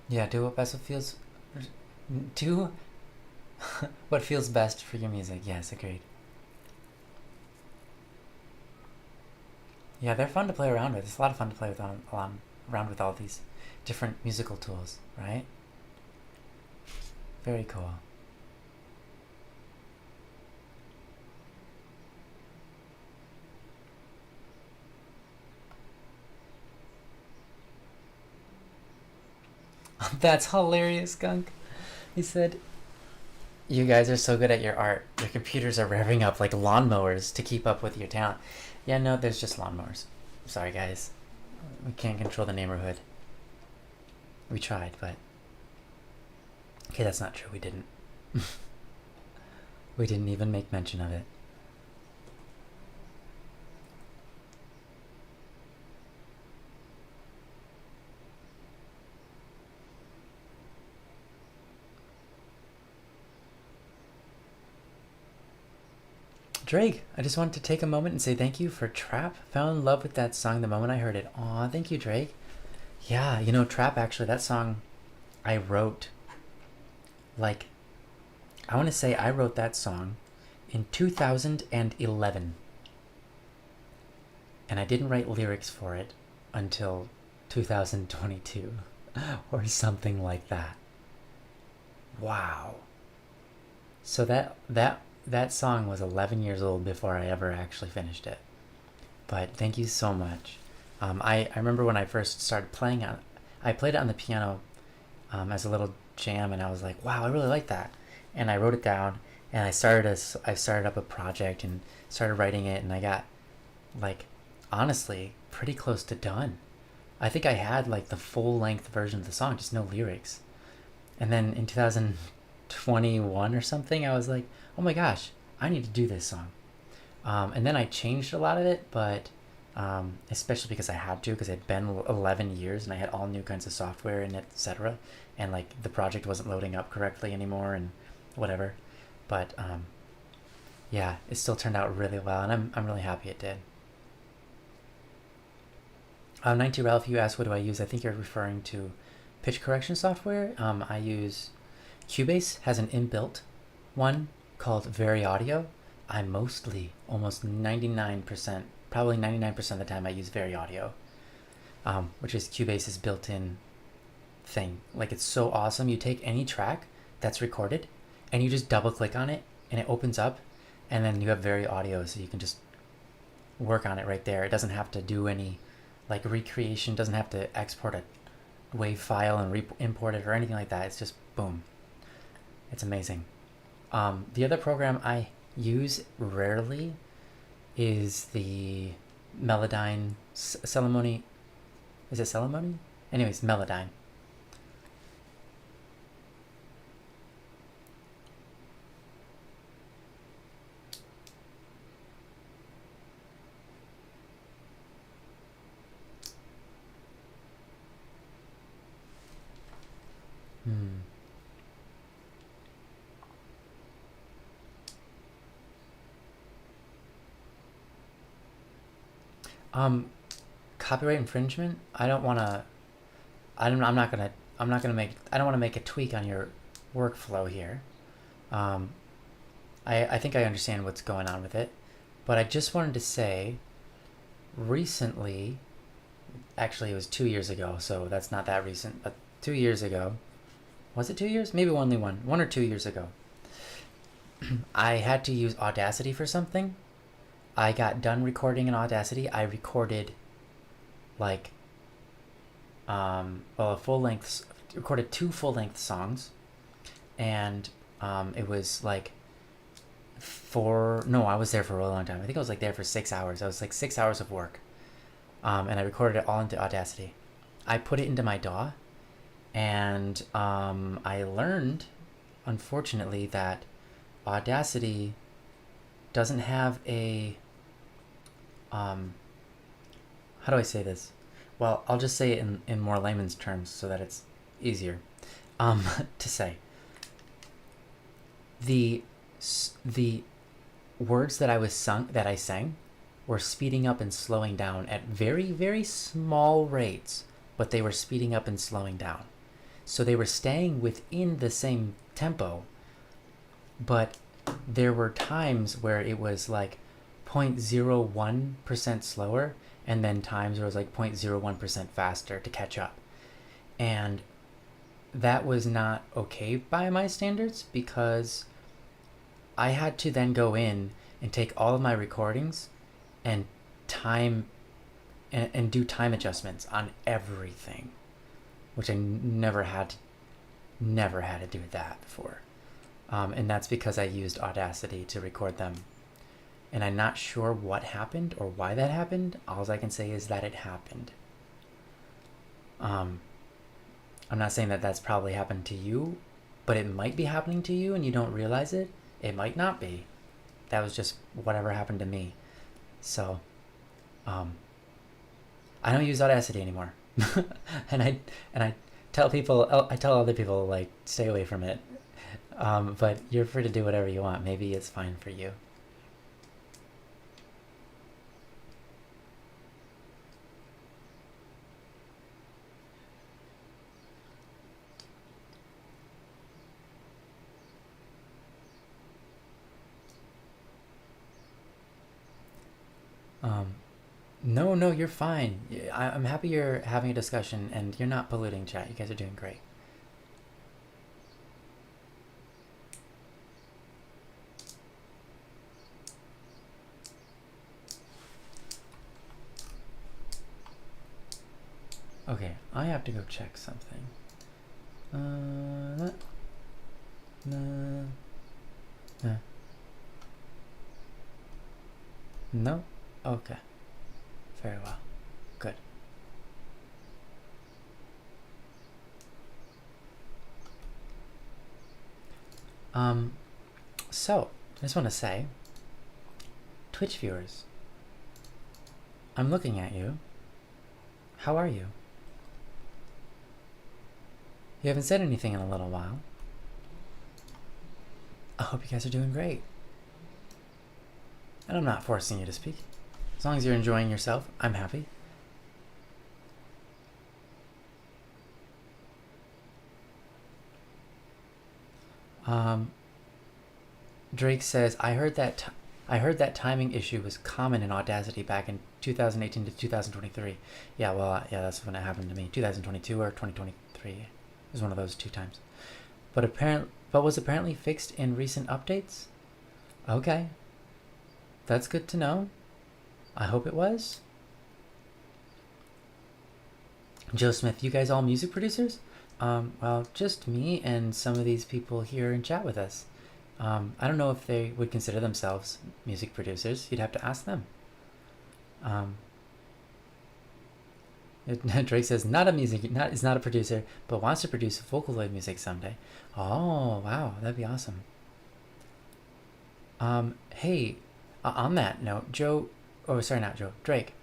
Yeah, do what best feels... Do what feels best for your music. Yes, agreed. Yeah, they're fun to play around with. It's a lot of fun to play with around with all these different musical tools, right? Very cool. That's hilarious, Skunk. He said, you guys are so good at your art. Your computers are revving up like lawnmowers to keep up with your talent. Yeah, no, there's just lawnmowers. Sorry, guys. We can't control the neighborhood. We tried, but... Okay, that's not true. We didn't. We didn't even make mention of it. Drake, I just wanted to take a moment and say thank you for Trap. Fell in love with that song the moment I heard it. Aw, thank you, Drake. Yeah, you know, Trap, actually, that song I wrote, like, I want to say I wrote that song in 2011. And I didn't write lyrics for it until 2022 or something like that. Wow. So that song was 11 years old before I ever actually finished it. But thank you so much. I remember when I first started playing it, I played it on the piano as a little jam, and I was like, wow, I really like that. And I wrote it down, and I started up a project and started writing it, and I got, like, honestly, pretty close to done. I think I had, like, the full-length version of the song, just no lyrics. And then in 2021 or something, I was like, oh my gosh, I need to do this song. And then I changed a lot of it, but especially because I had to, because it had been 11 years and I had all new kinds of software and etc. And like the project wasn't loading up correctly anymore and whatever. But yeah, it still turned out really well, and I'm really happy it did. 90 Ralph, you asked what do I use? I think you're referring to pitch correction software. I use Cubase, has an inbuilt one called Very Audio. I mostly, almost 99%, probably 99% of the time I use Very Audio, which is Cubase's built-in thing. Like, it's so awesome. You take any track that's recorded and you just double click on it and it opens up, and then you have very audio, so you can just work on it right there. It doesn't have to do any like recreation, doesn't have to export a WAV file and import it or anything like that. It's just boom. It's amazing. The other program I use rarely is the Melodyne Celemony. Is it Celemony? Anyways, Melodyne. Copyright infringement. I don't want to. I'm not gonna. I'm not gonna make. I don't want to make a tweak on your workflow here. I think I understand what's going on with it, but I just wanted to say, recently, actually it was 2 years ago, so that's not that recent, but 2 years ago, was it 2 years? Maybe only 1 or 2 years ago. I had to use Audacity for something. I got done recording in Audacity. I recorded like a full length, recorded 2 full length songs, and it was like I was there for a really long time. I think I was like there for 6 hours. I was like 6 hours of work, and I recorded it all into Audacity. I put it into my DAW, and I learned, unfortunately, that Audacity doesn't have a how do I say this? Well, I'll just say it in more layman's terms so that it's easier to say. The words that I sang were speeding up and slowing down at very, very small rates, but they were speeding up and slowing down. So they were staying within the same tempo, but there were times where it was like 0.01% slower, and then times where it was like 0.01% faster to catch up. And that was not okay by my standards, because I had to then go in and take all of my recordings and do time adjustments on everything, which I never had to do that before. And that's because I used Audacity to record them. And I'm not sure what happened or why that happened. All I can say is that it happened. I'm not saying that that's probably happened to you, but it might be happening to you and you don't realize it. It might not be. That was just whatever happened to me. So, I don't use Audacity anymore. and I tell other people, like, stay away from it. But you're free to do whatever you want. Maybe it's fine for you. No, you're fine. I'm happy you're having a discussion and you're not polluting chat. You guys are doing great. Okay, I have to go check something. No? Okay. Very well. Good. So, I just want to say, Twitch viewers, I'm looking at you. How are you? You haven't said anything in a little while. I hope you guys are doing great. And I'm not forcing you to speak. As long as you're enjoying yourself, I'm happy. Drake says, I heard that timing issue was common in Audacity back in 2018 to 2023. Yeah, well, yeah, that's when it happened to me. 2022 or 2023. was one of those 2 times. But was apparently fixed in recent updates. Okay, that's good to know. I hope it was. Joe Smith, you guys all music producers? Well, just me and some of these people here in chat with us. I don't know if they would consider themselves music producers. You'd have to ask them. Drake says, is not a producer, but wants to produce Vocaloid music someday. Oh, wow, that'd be awesome. Hey, on that note, Joe, oh, sorry, not Joe, Drake.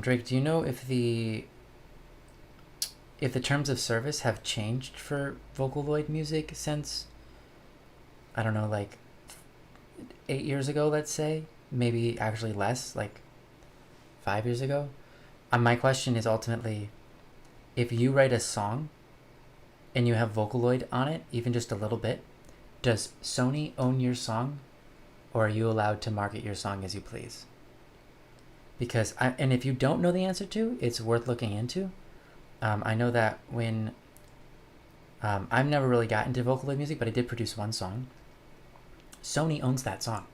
Drake, do you know if the terms of service have changed for Vocaloid music since, I don't know, like 8 years ago, let's say? Maybe actually less, like 5 years ago? My question is ultimately, if you write a song and you have Vocaloid on it, even just a little bit, does Sony own your song, or are you allowed to market your song as you please? Because and if you don't know the answer to, it's worth looking into. I know that when I've never really got into Vocaloid music, but I did produce one song. Sony owns that song.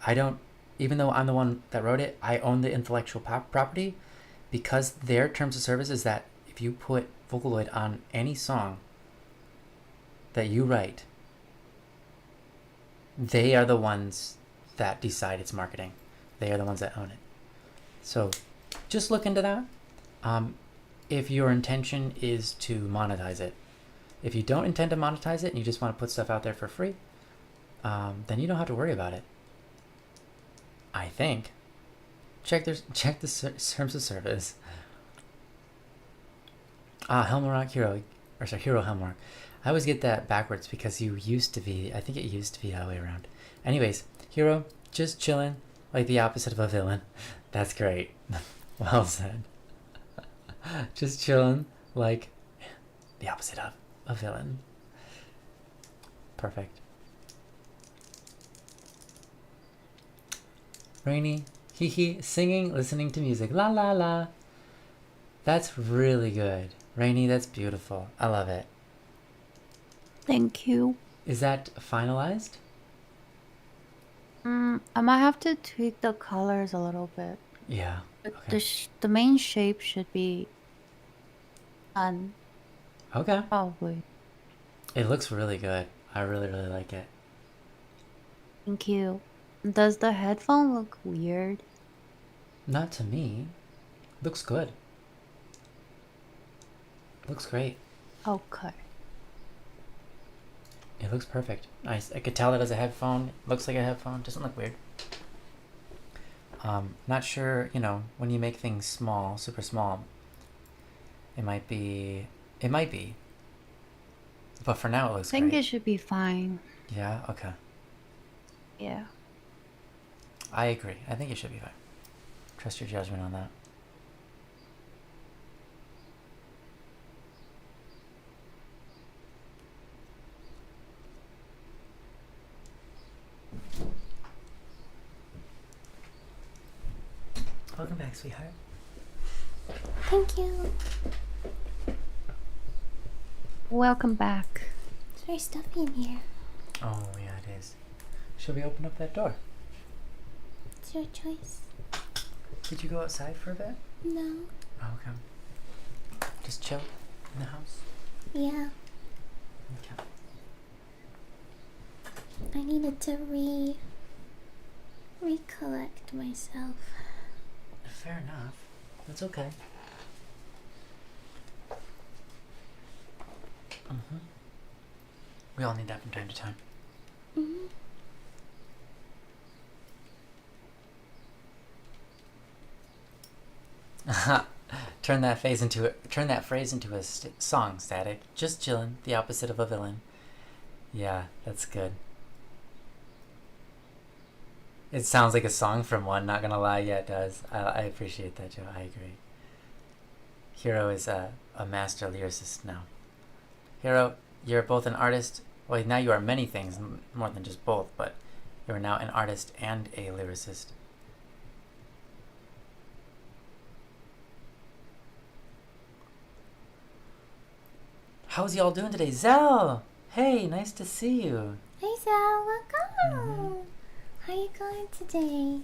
I don't, even though I'm the one that wrote it, I own the intellectual property, because their terms of service is that if you put Vocaloid on any song that you write, they are the ones that decide its marketing. They are the ones that own it. So just look into that. If your intention is to monetize it. If you don't intend to monetize it and you just want to put stuff out there for free, then you don't have to worry about it. I think. Check the terms of service. Helmrock Hero, or sorry, Hero Helmrock. I always get that backwards because you used to be, I think it used to be the other way around. Anyways, Hero, just chilling, like the opposite of a villain. That's great. Well said. Just chilling, like the opposite of a villain. Perfect. Rainy, hee hee, singing, listening to music, la la la. That's really good. Rainy, that's beautiful. I love it. Thank you. Is that finalized? I might have to tweak the colors a little bit. Yeah. But Okay. the main shape should be done, Okay. probably. It looks really good. I really, really like it. Thank you. Does the headphone look weird? Not to me. Looks good. Looks great. Okay. It looks perfect. I could tell it as a headphone. Looks like a headphone. Doesn't look weird. Not sure, when you make things small, super small, it might be. But for now, it looks I think great. it should be fine. Yeah? Okay. Yeah. I agree. I think it should be fine. Trust your judgment on that. Welcome back, sweetheart. Thank you. Welcome back. It's very stuffy in here. Oh, yeah, it is. Should we open up that door? It's your choice. Did you go outside for a bit? No. Oh, okay. Just chill in the house? Yeah. Okay. I needed to recollect myself. Fair enough. That's okay. We all need that from time to time. Mm-hmm. Turn that phrase into a song, Static. Just chillin', the opposite of a villain. Yeah, that's good. It sounds like a song from one, not gonna lie. Yeah, it does. I appreciate that, Joe. I agree. Hero is a master lyricist now. Hero, you're both an artist. Well, now you are many things, more than just both, but you are now an artist and a lyricist. How's y'all doing today? Zell! Hey, nice to see you. Hey Sal, welcome. How are you going today?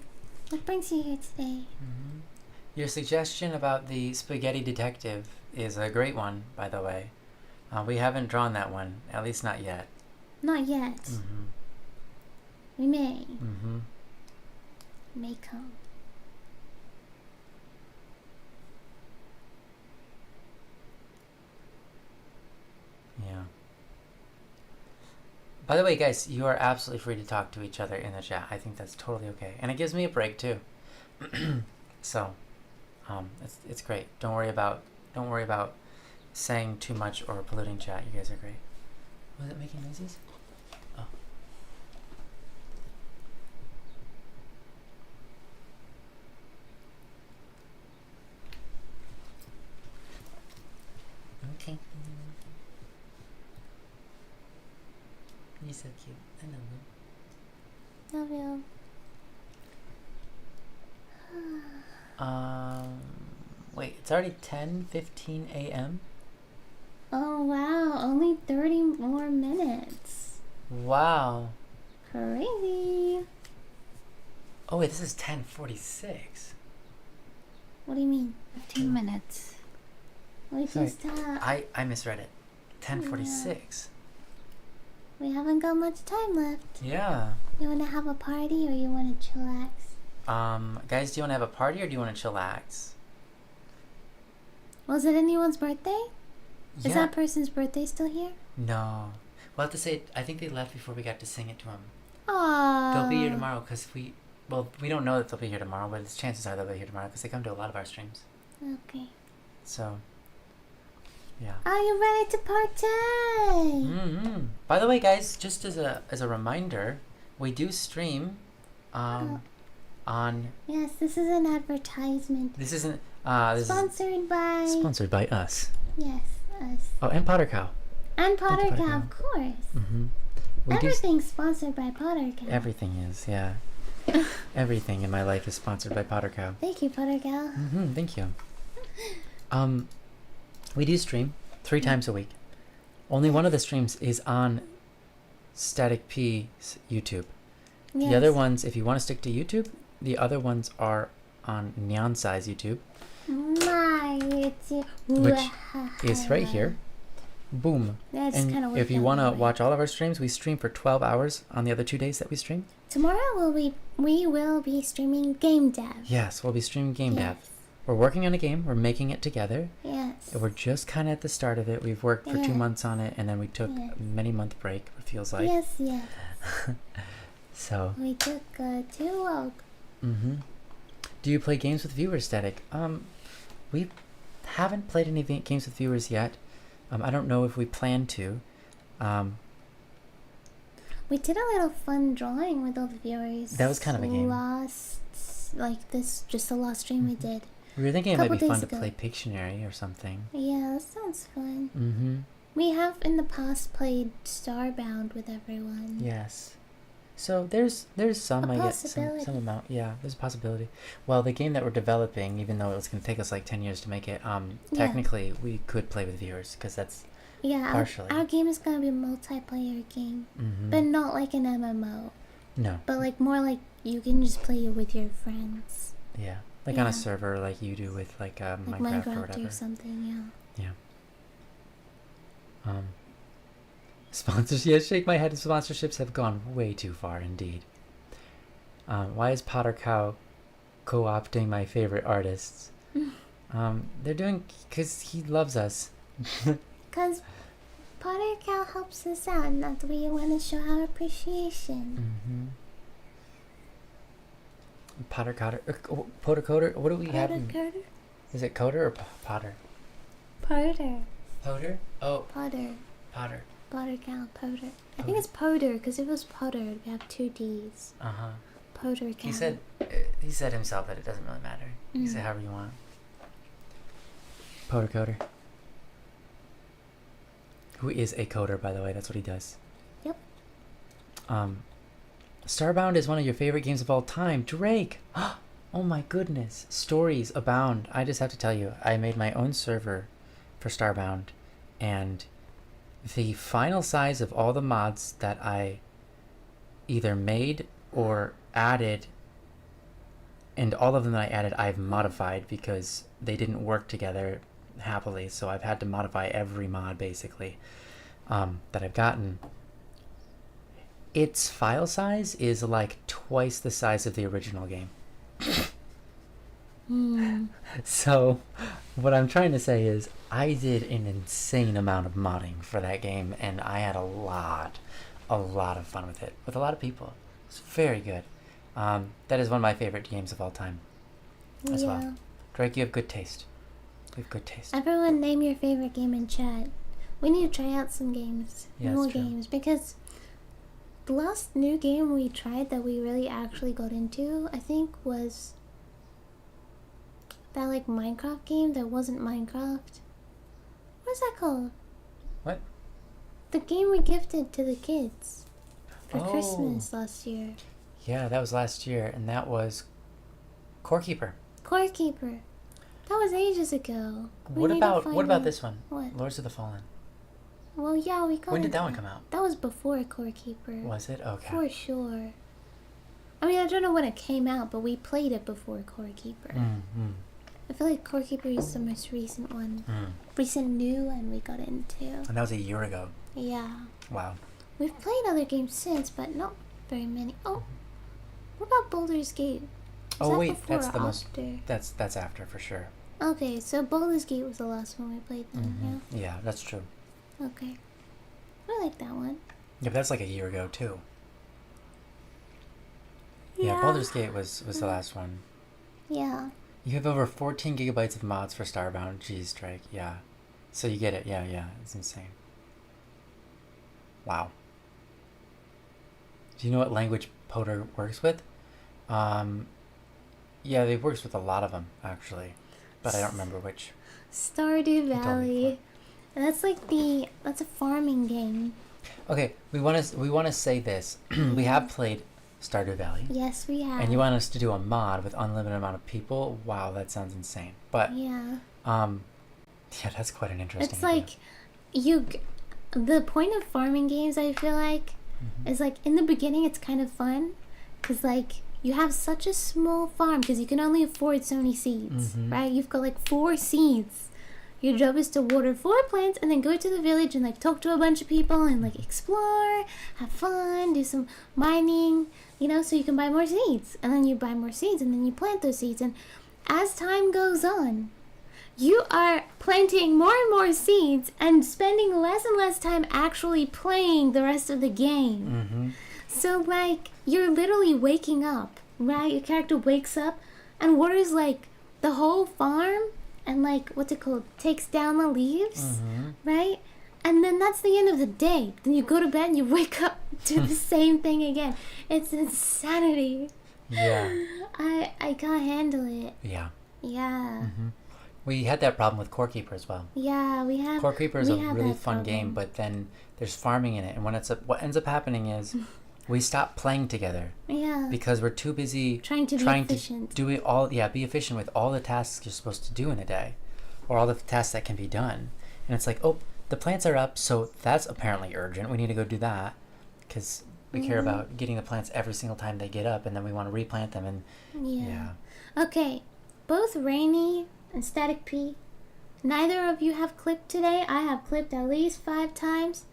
What brings you here today? Your suggestion about the spaghetti detective is a great one, by the way. We haven't drawn that one, at least not yet. Not yet. We may. May come. Yeah. By the way, guys, you are absolutely free to talk to each other in the chat. I think that's totally okay. And it gives me a break, too. So, it's great. Don't worry about saying too much or polluting chat. You guys are great. Was it making noises? Oh. Okay. You're so cute. I love you. Love you. Wait, it's already 10:15 a.m.? Oh wow, only 30 more minutes. Wow. Crazy. Oh wait, this is 10:46. What do you mean? 15 minutes. We Sorry. just I misread it. 10:46. we haven't got much time left. Yeah. You wanna have a party or you wanna chillax? Guys, do you want to have a party or do you want to chillax? Was it anyone's birthday? Yeah. Is that person's birthday still here? No. We'll have to say, I think they left before we got to sing it to them. Aww. They'll be here tomorrow because we don't know that they'll be here tomorrow, but chances are they'll be here tomorrow because they come to a lot of our streams. Okay. So, yeah. Are you ready to party? By the way, guys, just as a reminder, we do stream on... Yes, this is an advertisement. This isn't... Sponsored by... Sponsored by us. Yes, us. Oh, and Potter Cow. And Potter Potter Cow, Cow. of course. We do Everything's sponsored by Potter Cow. everything is, yeah. Everything in my life is sponsored by Potter Cow. Thank you, Potter Cow. Thank you. We do stream 3 times a week. Only one of the streams is on Static P's YouTube. Yes. The other ones, if you want to stick to YouTube, the other ones are on Neon Size YouTube, which is right here. Boom. That's And kind of if you want to watch all of our streams, we stream for 12 hours on the other 2 days that we stream. Tomorrow we will be streaming game dev. Yes, we'll be streaming game dev. Yes. We're working on a game. We're making it together. Yes. We're just kind of at the start of it. We've worked for 2 months on it, and then we took Yes. a many-month break, it feels like. Yes, yes. So. We took 2 long. Do you play games with viewers, Static? We haven't played any games with viewers yet. I don't know if we plan to. We did a little fun drawing with all the viewers. That was kind of a game. Just the last stream we did. We were thinking it might be Couple fun to days ago. play Pictionary or something. Yeah, that sounds fun. We have in the past played Starbound with everyone. Yes. So there's some, A I guess, possibility. some amount. Yeah, there's a possibility. Well, the game that we're developing, even though it was going to take us like 10 years to make it, technically we could play with viewers because that's Yeah, partially. our game is gonna be a multiplayer game, but not like an MMO. No. But like more like you can just play it with your friends, Yeah. Like on Yeah. a server like you do with like like Minecraft or Minecraft whatever. or something. Yeah. Yeah. Sponsors. Yeah, shake my head. Sponsorships have gone way too far indeed. Why is Potter Cow co-opting my favorite artists? They're doing because he loves us. Cause Potter Cow helps us out, and that's we want to show our appreciation. Potter Coder, Potter Coder. What do we have? Potter. Is it Coder or Potter? Potter. Potter. Oh, Potter. Potter. Potter Cow. Potter. I think it's Potter because it was Potter. We have 2 D's. Potter Cow. He said himself that it doesn't really matter. You can say however you want. Potter Coder. Who is a coder, by the way? That's what he does. Yep. Starbound is one of your favorite games of all time. Drake! Oh my goodness. Stories abound. I just have to tell you, I made my own server for Starbound, and the final size of all the mods that I either made or added, and all of them that I added I've modified because they didn't work together happily, so I've had to modify every mod basically that I've gotten. Its file size is like twice the size of the original game. So what I'm trying to say is I did an insane amount of modding for that game, and I had a lot of fun with it, with a lot of people. It's very good. That is one of my favorite games of all time as well. Drake, you have good taste. You have good taste. Everyone name your favorite game in chat. We need to try out some games. Yeah, more that's true. games, because the last new game we tried that we really actually got into, I think, was that like Minecraft game that wasn't Minecraft. What's that called? What? The game we gifted to the kids for Oh. Christmas last year. Yeah, that was last year, and that was Core Keeper. Core Keeper. That was ages ago. What about this one? What? Lords of the Fallen. Well, yeah, we got When did into that one come out? That was before Core Keeper. Was it? Okay. For sure. I mean, I don't know when it came out, but we played it before Core Keeper. I feel like Core Keeper is the most recent one. Recent new one we got into. And that was a year ago. Yeah. Wow. We've played other games since, but not very many. Oh, what about Baldur's Gate? Was that before that's or the most. after? That's after for sure. Okay, so Baldur's Gate was the last one we played then, Yeah, that's true. yeah? Okay. I like that one. Yeah, but that's like a year ago too. Yeah, Baldur's Gate was the last one. Yeah. You have over 14 gigabytes of mods for Starbound. Jeez, Drake. Yeah. So you get it. Yeah. It's insane. Wow. Do you know what language Poder works with? Yeah, they works with a lot of them actually, but I don't remember which. Stardew told me Valley. That's like that's a farming game. Okay, we want to say this. We have played Stardew Valley. Yes, we have. And you want us to do a mod with unlimited amount of people? Wow, that sounds insane. But Yeah. yeah, that's quite an interesting It's idea. like the point of farming games, I feel like, is like in the beginning it's kind of fun, because like you have such a small farm because you can only afford so many seeds, right? You've got like 4 seeds. Your job is to water 4 plants and then go to the village and like talk to a bunch of people and like explore, have fun, do some mining, so you can buy more seeds. And then you buy more seeds and then you plant those seeds. And as time goes on, you are planting more and more seeds and spending less and less time actually playing the rest of the game. So like you're literally waking up, right? Your character wakes up and waters like the whole farm and like what's it called? Takes down the leaves, right? And then that's the end of the day. Then you go to bed and you wake up to the same thing again. It's insanity. Yeah. I can't handle it. Yeah. Yeah. We had that problem with Core Keeper as well. Yeah, we have. Core Keeper is a we have really that fun game, problem. but then there's farming in it, and what ends up happening is we stop playing together Yeah. because we're too busy Trying to be efficient. do it all. Yeah, be efficient with all the tasks you're supposed to do in a day, or all the tasks that can be done. And it's like, oh, the plants are up, so that's apparently urgent. We need to go do that because we care about getting the plants every single time they get up, and then we want to replant them. And Yeah. Okay, both Rainy and Static P, neither of you have clipped today. I have clipped at least 5 times.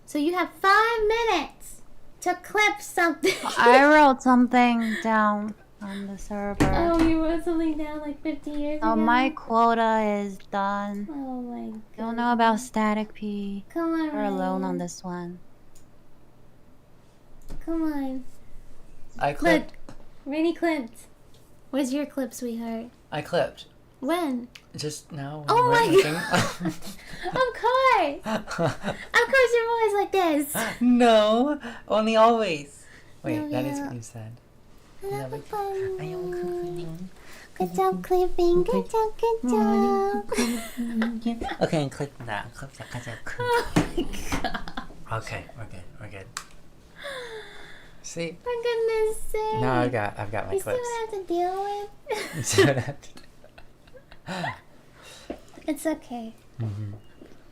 So you have 5 minutes to clip something. I wrote something down on the server. Oh, you wrote something down like 50 years ago? Oh, my quota is done. Oh my god. Don't know about Static P. Come on, We're alone on Ryan. this one. Come on. I clipped. Rainy clipped. Where's your clip, sweetheart? I clipped. When? Just now. Oh when my we're looking- Of course! Of course you're always like this! No, only always. Wait, No, that is yeah. what you said. Love but- fun. I am cooking. Good job clipping, good job, good job. Okay, and click that. Click that. Click that. Oh my god. Okay, we're good. See? For goodness sake. Now I've got my You see clips. what I have to deal with? See what I have to do? It's okay. Mhm.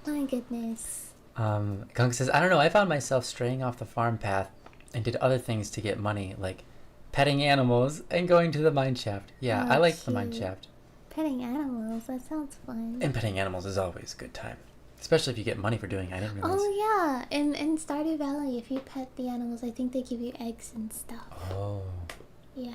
My goodness. Gunk says, I don't know, I found myself straying off the farm path and did other things to get money, like petting animals and going to the mine shaft. Yeah, I Oh, like the mine cute. shaft. Petting animals, that sounds fun. And petting animals is always a good time. Especially if you get money for doing it. I didn't realize. Oh yeah, in Stardew Valley, if you pet the animals, I think they give you eggs and stuff. Oh. Yeah.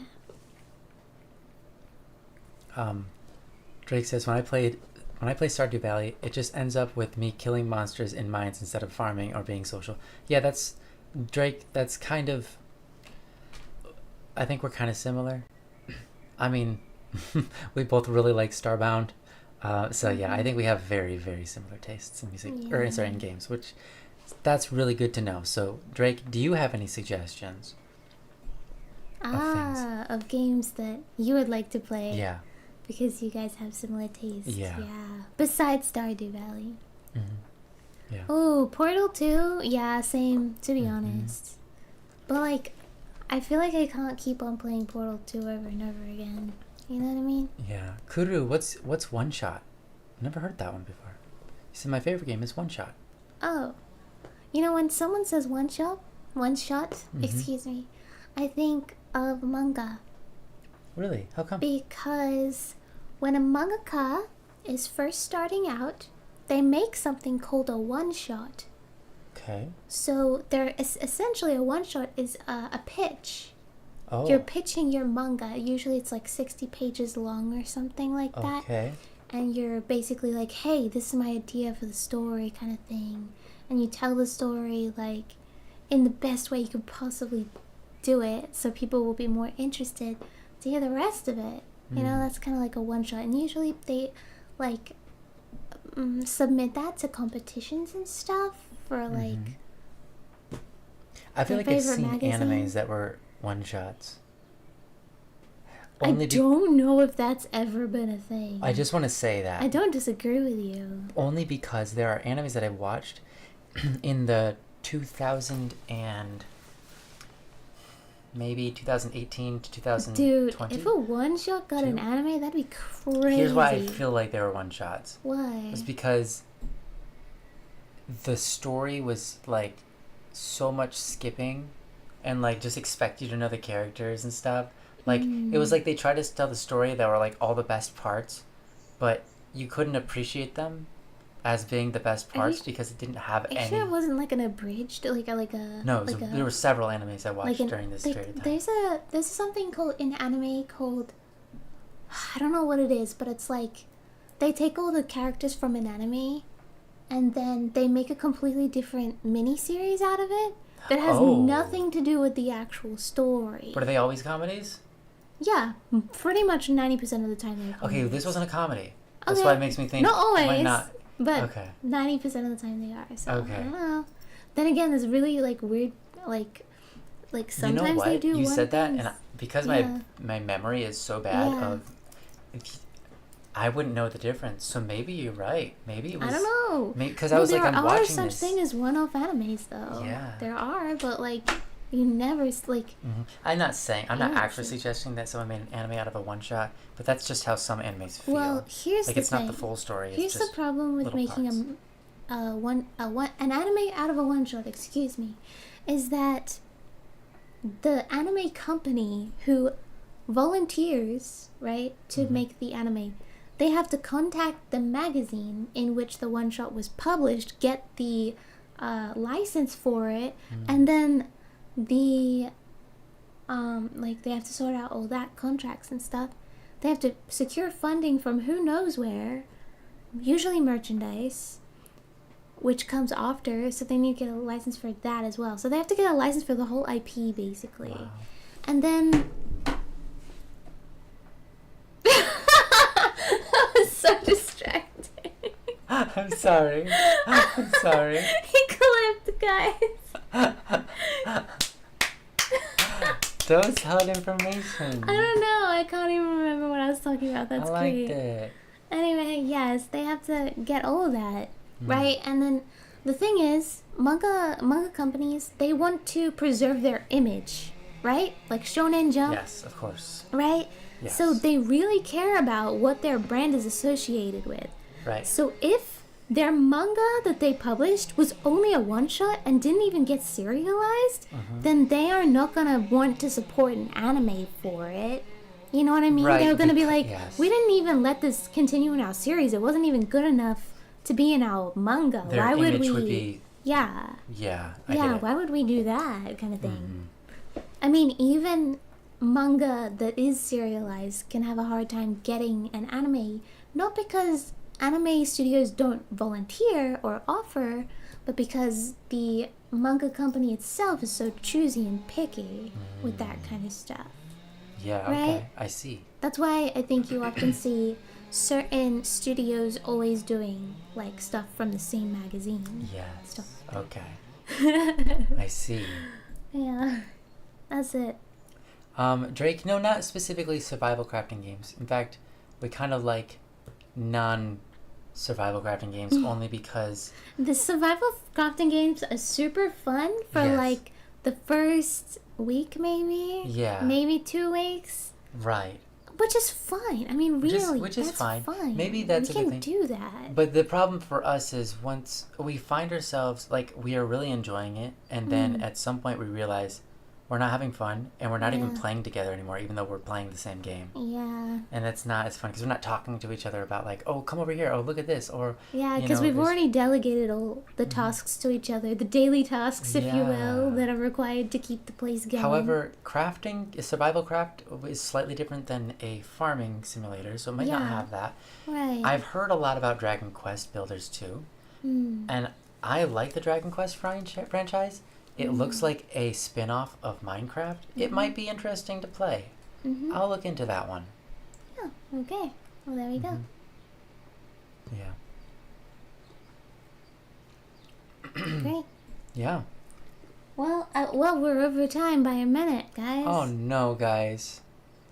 Drake says, when I play Stardew Valley, it just ends up with me killing monsters in mines instead of farming or being social. Yeah, that's Drake. That's kind of. I think we're kind of similar. I mean, we both really like Starbound. So yeah, I think we have very, very similar tastes in music, or sorry, in games, which that's really good to know. So Drake, do you have any suggestions? Of games that you would like to play. Yeah. Because you guys have similar tastes. Yeah. Besides Stardew Valley. Mm-hmm. Yeah. Oh, Portal 2? Yeah, same, to be honest. But, like, I feel like I can't keep on playing Portal 2 over and over again. You know what I mean? Yeah. Kuru, what's One Shot? I've never heard that one before. He said my favorite game is One Shot. Oh. You know, when someone says one shot, excuse me, I think of manga. Really? How come? Because when a mangaka is first starting out, they make something called a one-shot. Okay. So there is essentially a one-shot is a pitch. Oh. You're pitching your manga. Usually it's like 60 pages long or something like that. Okay. And you're basically like, hey, this is my idea for the story kind of thing. And you tell the story like in the best way you could possibly do it so people will be more interested to hear the rest of it. You know, that's kind of like a one-shot. And usually they like submit that to competitions and stuff for like I feel like I've seen magazine. animes that were one-shots. I don't know if that's ever been a thing. I just want to say that. I don't disagree with you. Only because there are animes that I've watched in the 2000 and maybe 2018 to 2020. Dude, if a one-shot got an anime, that'd be crazy. Here's why I feel like they were one-shots. Why? It's because the story was like so much skipping and like just expect you to know the characters and stuff. Like it was like they tried to tell the story that were like all the best parts, but you couldn't appreciate them as being the best parts because it didn't have any. Sure, it wasn't like an abridged, like a. No, like there were several animes I watched during this period of time. There's something called in anime called, I don't know what it is, but it's like they take all the characters from an anime, and then they make a completely different mini series out of it that has nothing to do with the actual story. But are they always comedies? Yeah, pretty much 90% of the time they're comedies. Okay, this wasn't a comedy. That's why it makes me think. Not always. Why not? But 90% of the time they are. So Okay. I don't know. Then again, there's really like weird, like sometimes you know what? they do. You one said that, things. and because my memory is so bad I wouldn't know the difference. So maybe you're right. Maybe it was. I don't know. Because I was like, I'm watching this. There are such thing as one-off animes, though. Yeah. There are, but like you never like. I'm not actually suggesting that someone made an anime out of a one shot, but that's just how some animes feel. Well, here's like the it's thing. not the full story. Here's it's just the problem with making an anime out of a one shot. Excuse me, is that the anime company who volunteers to make the anime, they have to contact the magazine in which the one shot was published, get the license for it, and then the like they have to sort out all that contracts and stuff. They have to secure funding from who knows where, usually merchandise, which comes after, so they need to get a license for that as well. So they have to get a license for the whole IP basically. Wow. And then that was so distracting. I'm sorry. I'm sorry. He clipped, guys. That was held information. I don't know. I can't even remember what I was talking about. That's I liked great. it. Anyway, yes, they have to get all of that, right? And then the thing is, manga companies, they want to preserve their image, right? Like Shonen Jump. Yes, of course. Right? Yes. So they really care about what their brand is associated with. Right. So if their manga that they published was only a one-shot and didn't even get serialized, then they are not gonna want to support an anime for it. You know what I mean? Right, They're gonna be like, yes. we didn't even let this continue in our series. It wasn't even good enough to be in our manga. Their Why would image we? would be... Yeah. Yeah, I Yeah, get it. why would we do that kind of thing? I mean, even manga that is serialized can have a hard time getting an anime, not because anime studios don't volunteer or offer, but because the manga company itself is so choosy and picky with that kind of stuff. Yeah, Right? okay, I see. That's why I think you often see certain studios always doing like stuff from the same magazine. Yes, Stuff. okay. I see. Yeah, that's it. Drake, no, not specifically survival crafting games. In fact, we kind of like non-survival crafting games only because... The survival crafting games are super fun for Yes. like the first week, maybe. Yeah. Maybe 2 weeks, Right. which is fine. I mean, really, which is that's fine. fine. Maybe that's we a good can thing. do that. But the problem for us is once we find ourselves, like, we are really enjoying it, and then at some point we realize we're not having fun, and we're not even Yeah. playing together anymore, even though we're playing the same game. Yeah, And that's not as fun, because we're not talking to each other about, like, oh, come over here, oh, look at this, or... yeah, you because know, we've there's- already delegated all the tasks to each other, the daily tasks, if you will, Yeah. that are required to keep the place going. However, crafting, survival craft is slightly different than a farming simulator, so it might not Yeah. have that. right? I've heard a lot about Dragon Quest builders too, and I like the Dragon Quest franchise. It looks like a spin-off of Minecraft. It might be interesting to play. I'll look into that one. Oh, okay. Well, there we go. Yeah. Great. Yeah. Well, we're over time by a minute, guys. Oh no, guys.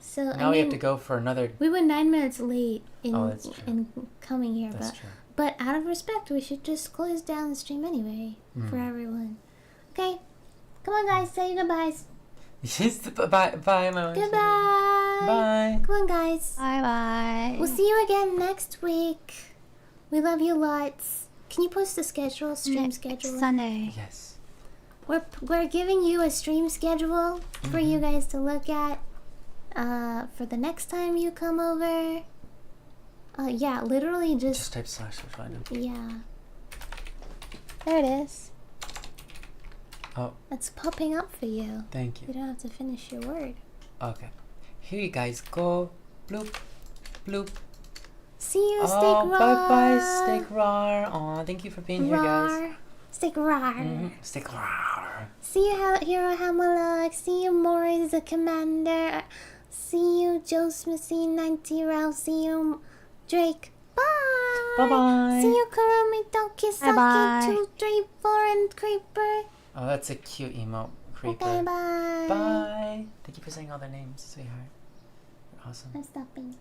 So Now we have to go for another... We were 9 minutes late in Oh, that's true. in coming here, That's but true. but out of respect, we should just close down the stream anyway for everyone. Okay, come on, guys, say your goodbyes. Yes, bye, Mo. Goodbye. Bye. Come on, guys. Bye-bye. We'll see you again next week. We love you lots. Can you post the schedule, stream Next schedule? Sunday. Yes. We're giving you a stream schedule for you guys to look at. For the next time you come over. Yeah, literally Just type / to find them. yeah. There it is. Oh, It's popping up for you. thank You you. don't have to finish your word. Okay. Here you guys go. Bloop. Bloop. See you, Steak Oh, Raw. bye-bye, Steak Raw. Aw, thank you for being here, guys. Rawr. Steak Raw. Steak Raw. See you, Hero Hammerlock. See you, Morris the Commander. See you, Joe Smithy 90 Ralph. See you, Drake. Bye. Bye-bye. See you, Kurumi Tokisaki Bye-bye. 234 and Creeper. Oh, that's a cute emote, Creeper. Okay, bye. Bye. Thank you for saying all their names, sweetheart. You're awesome. I'm stopping.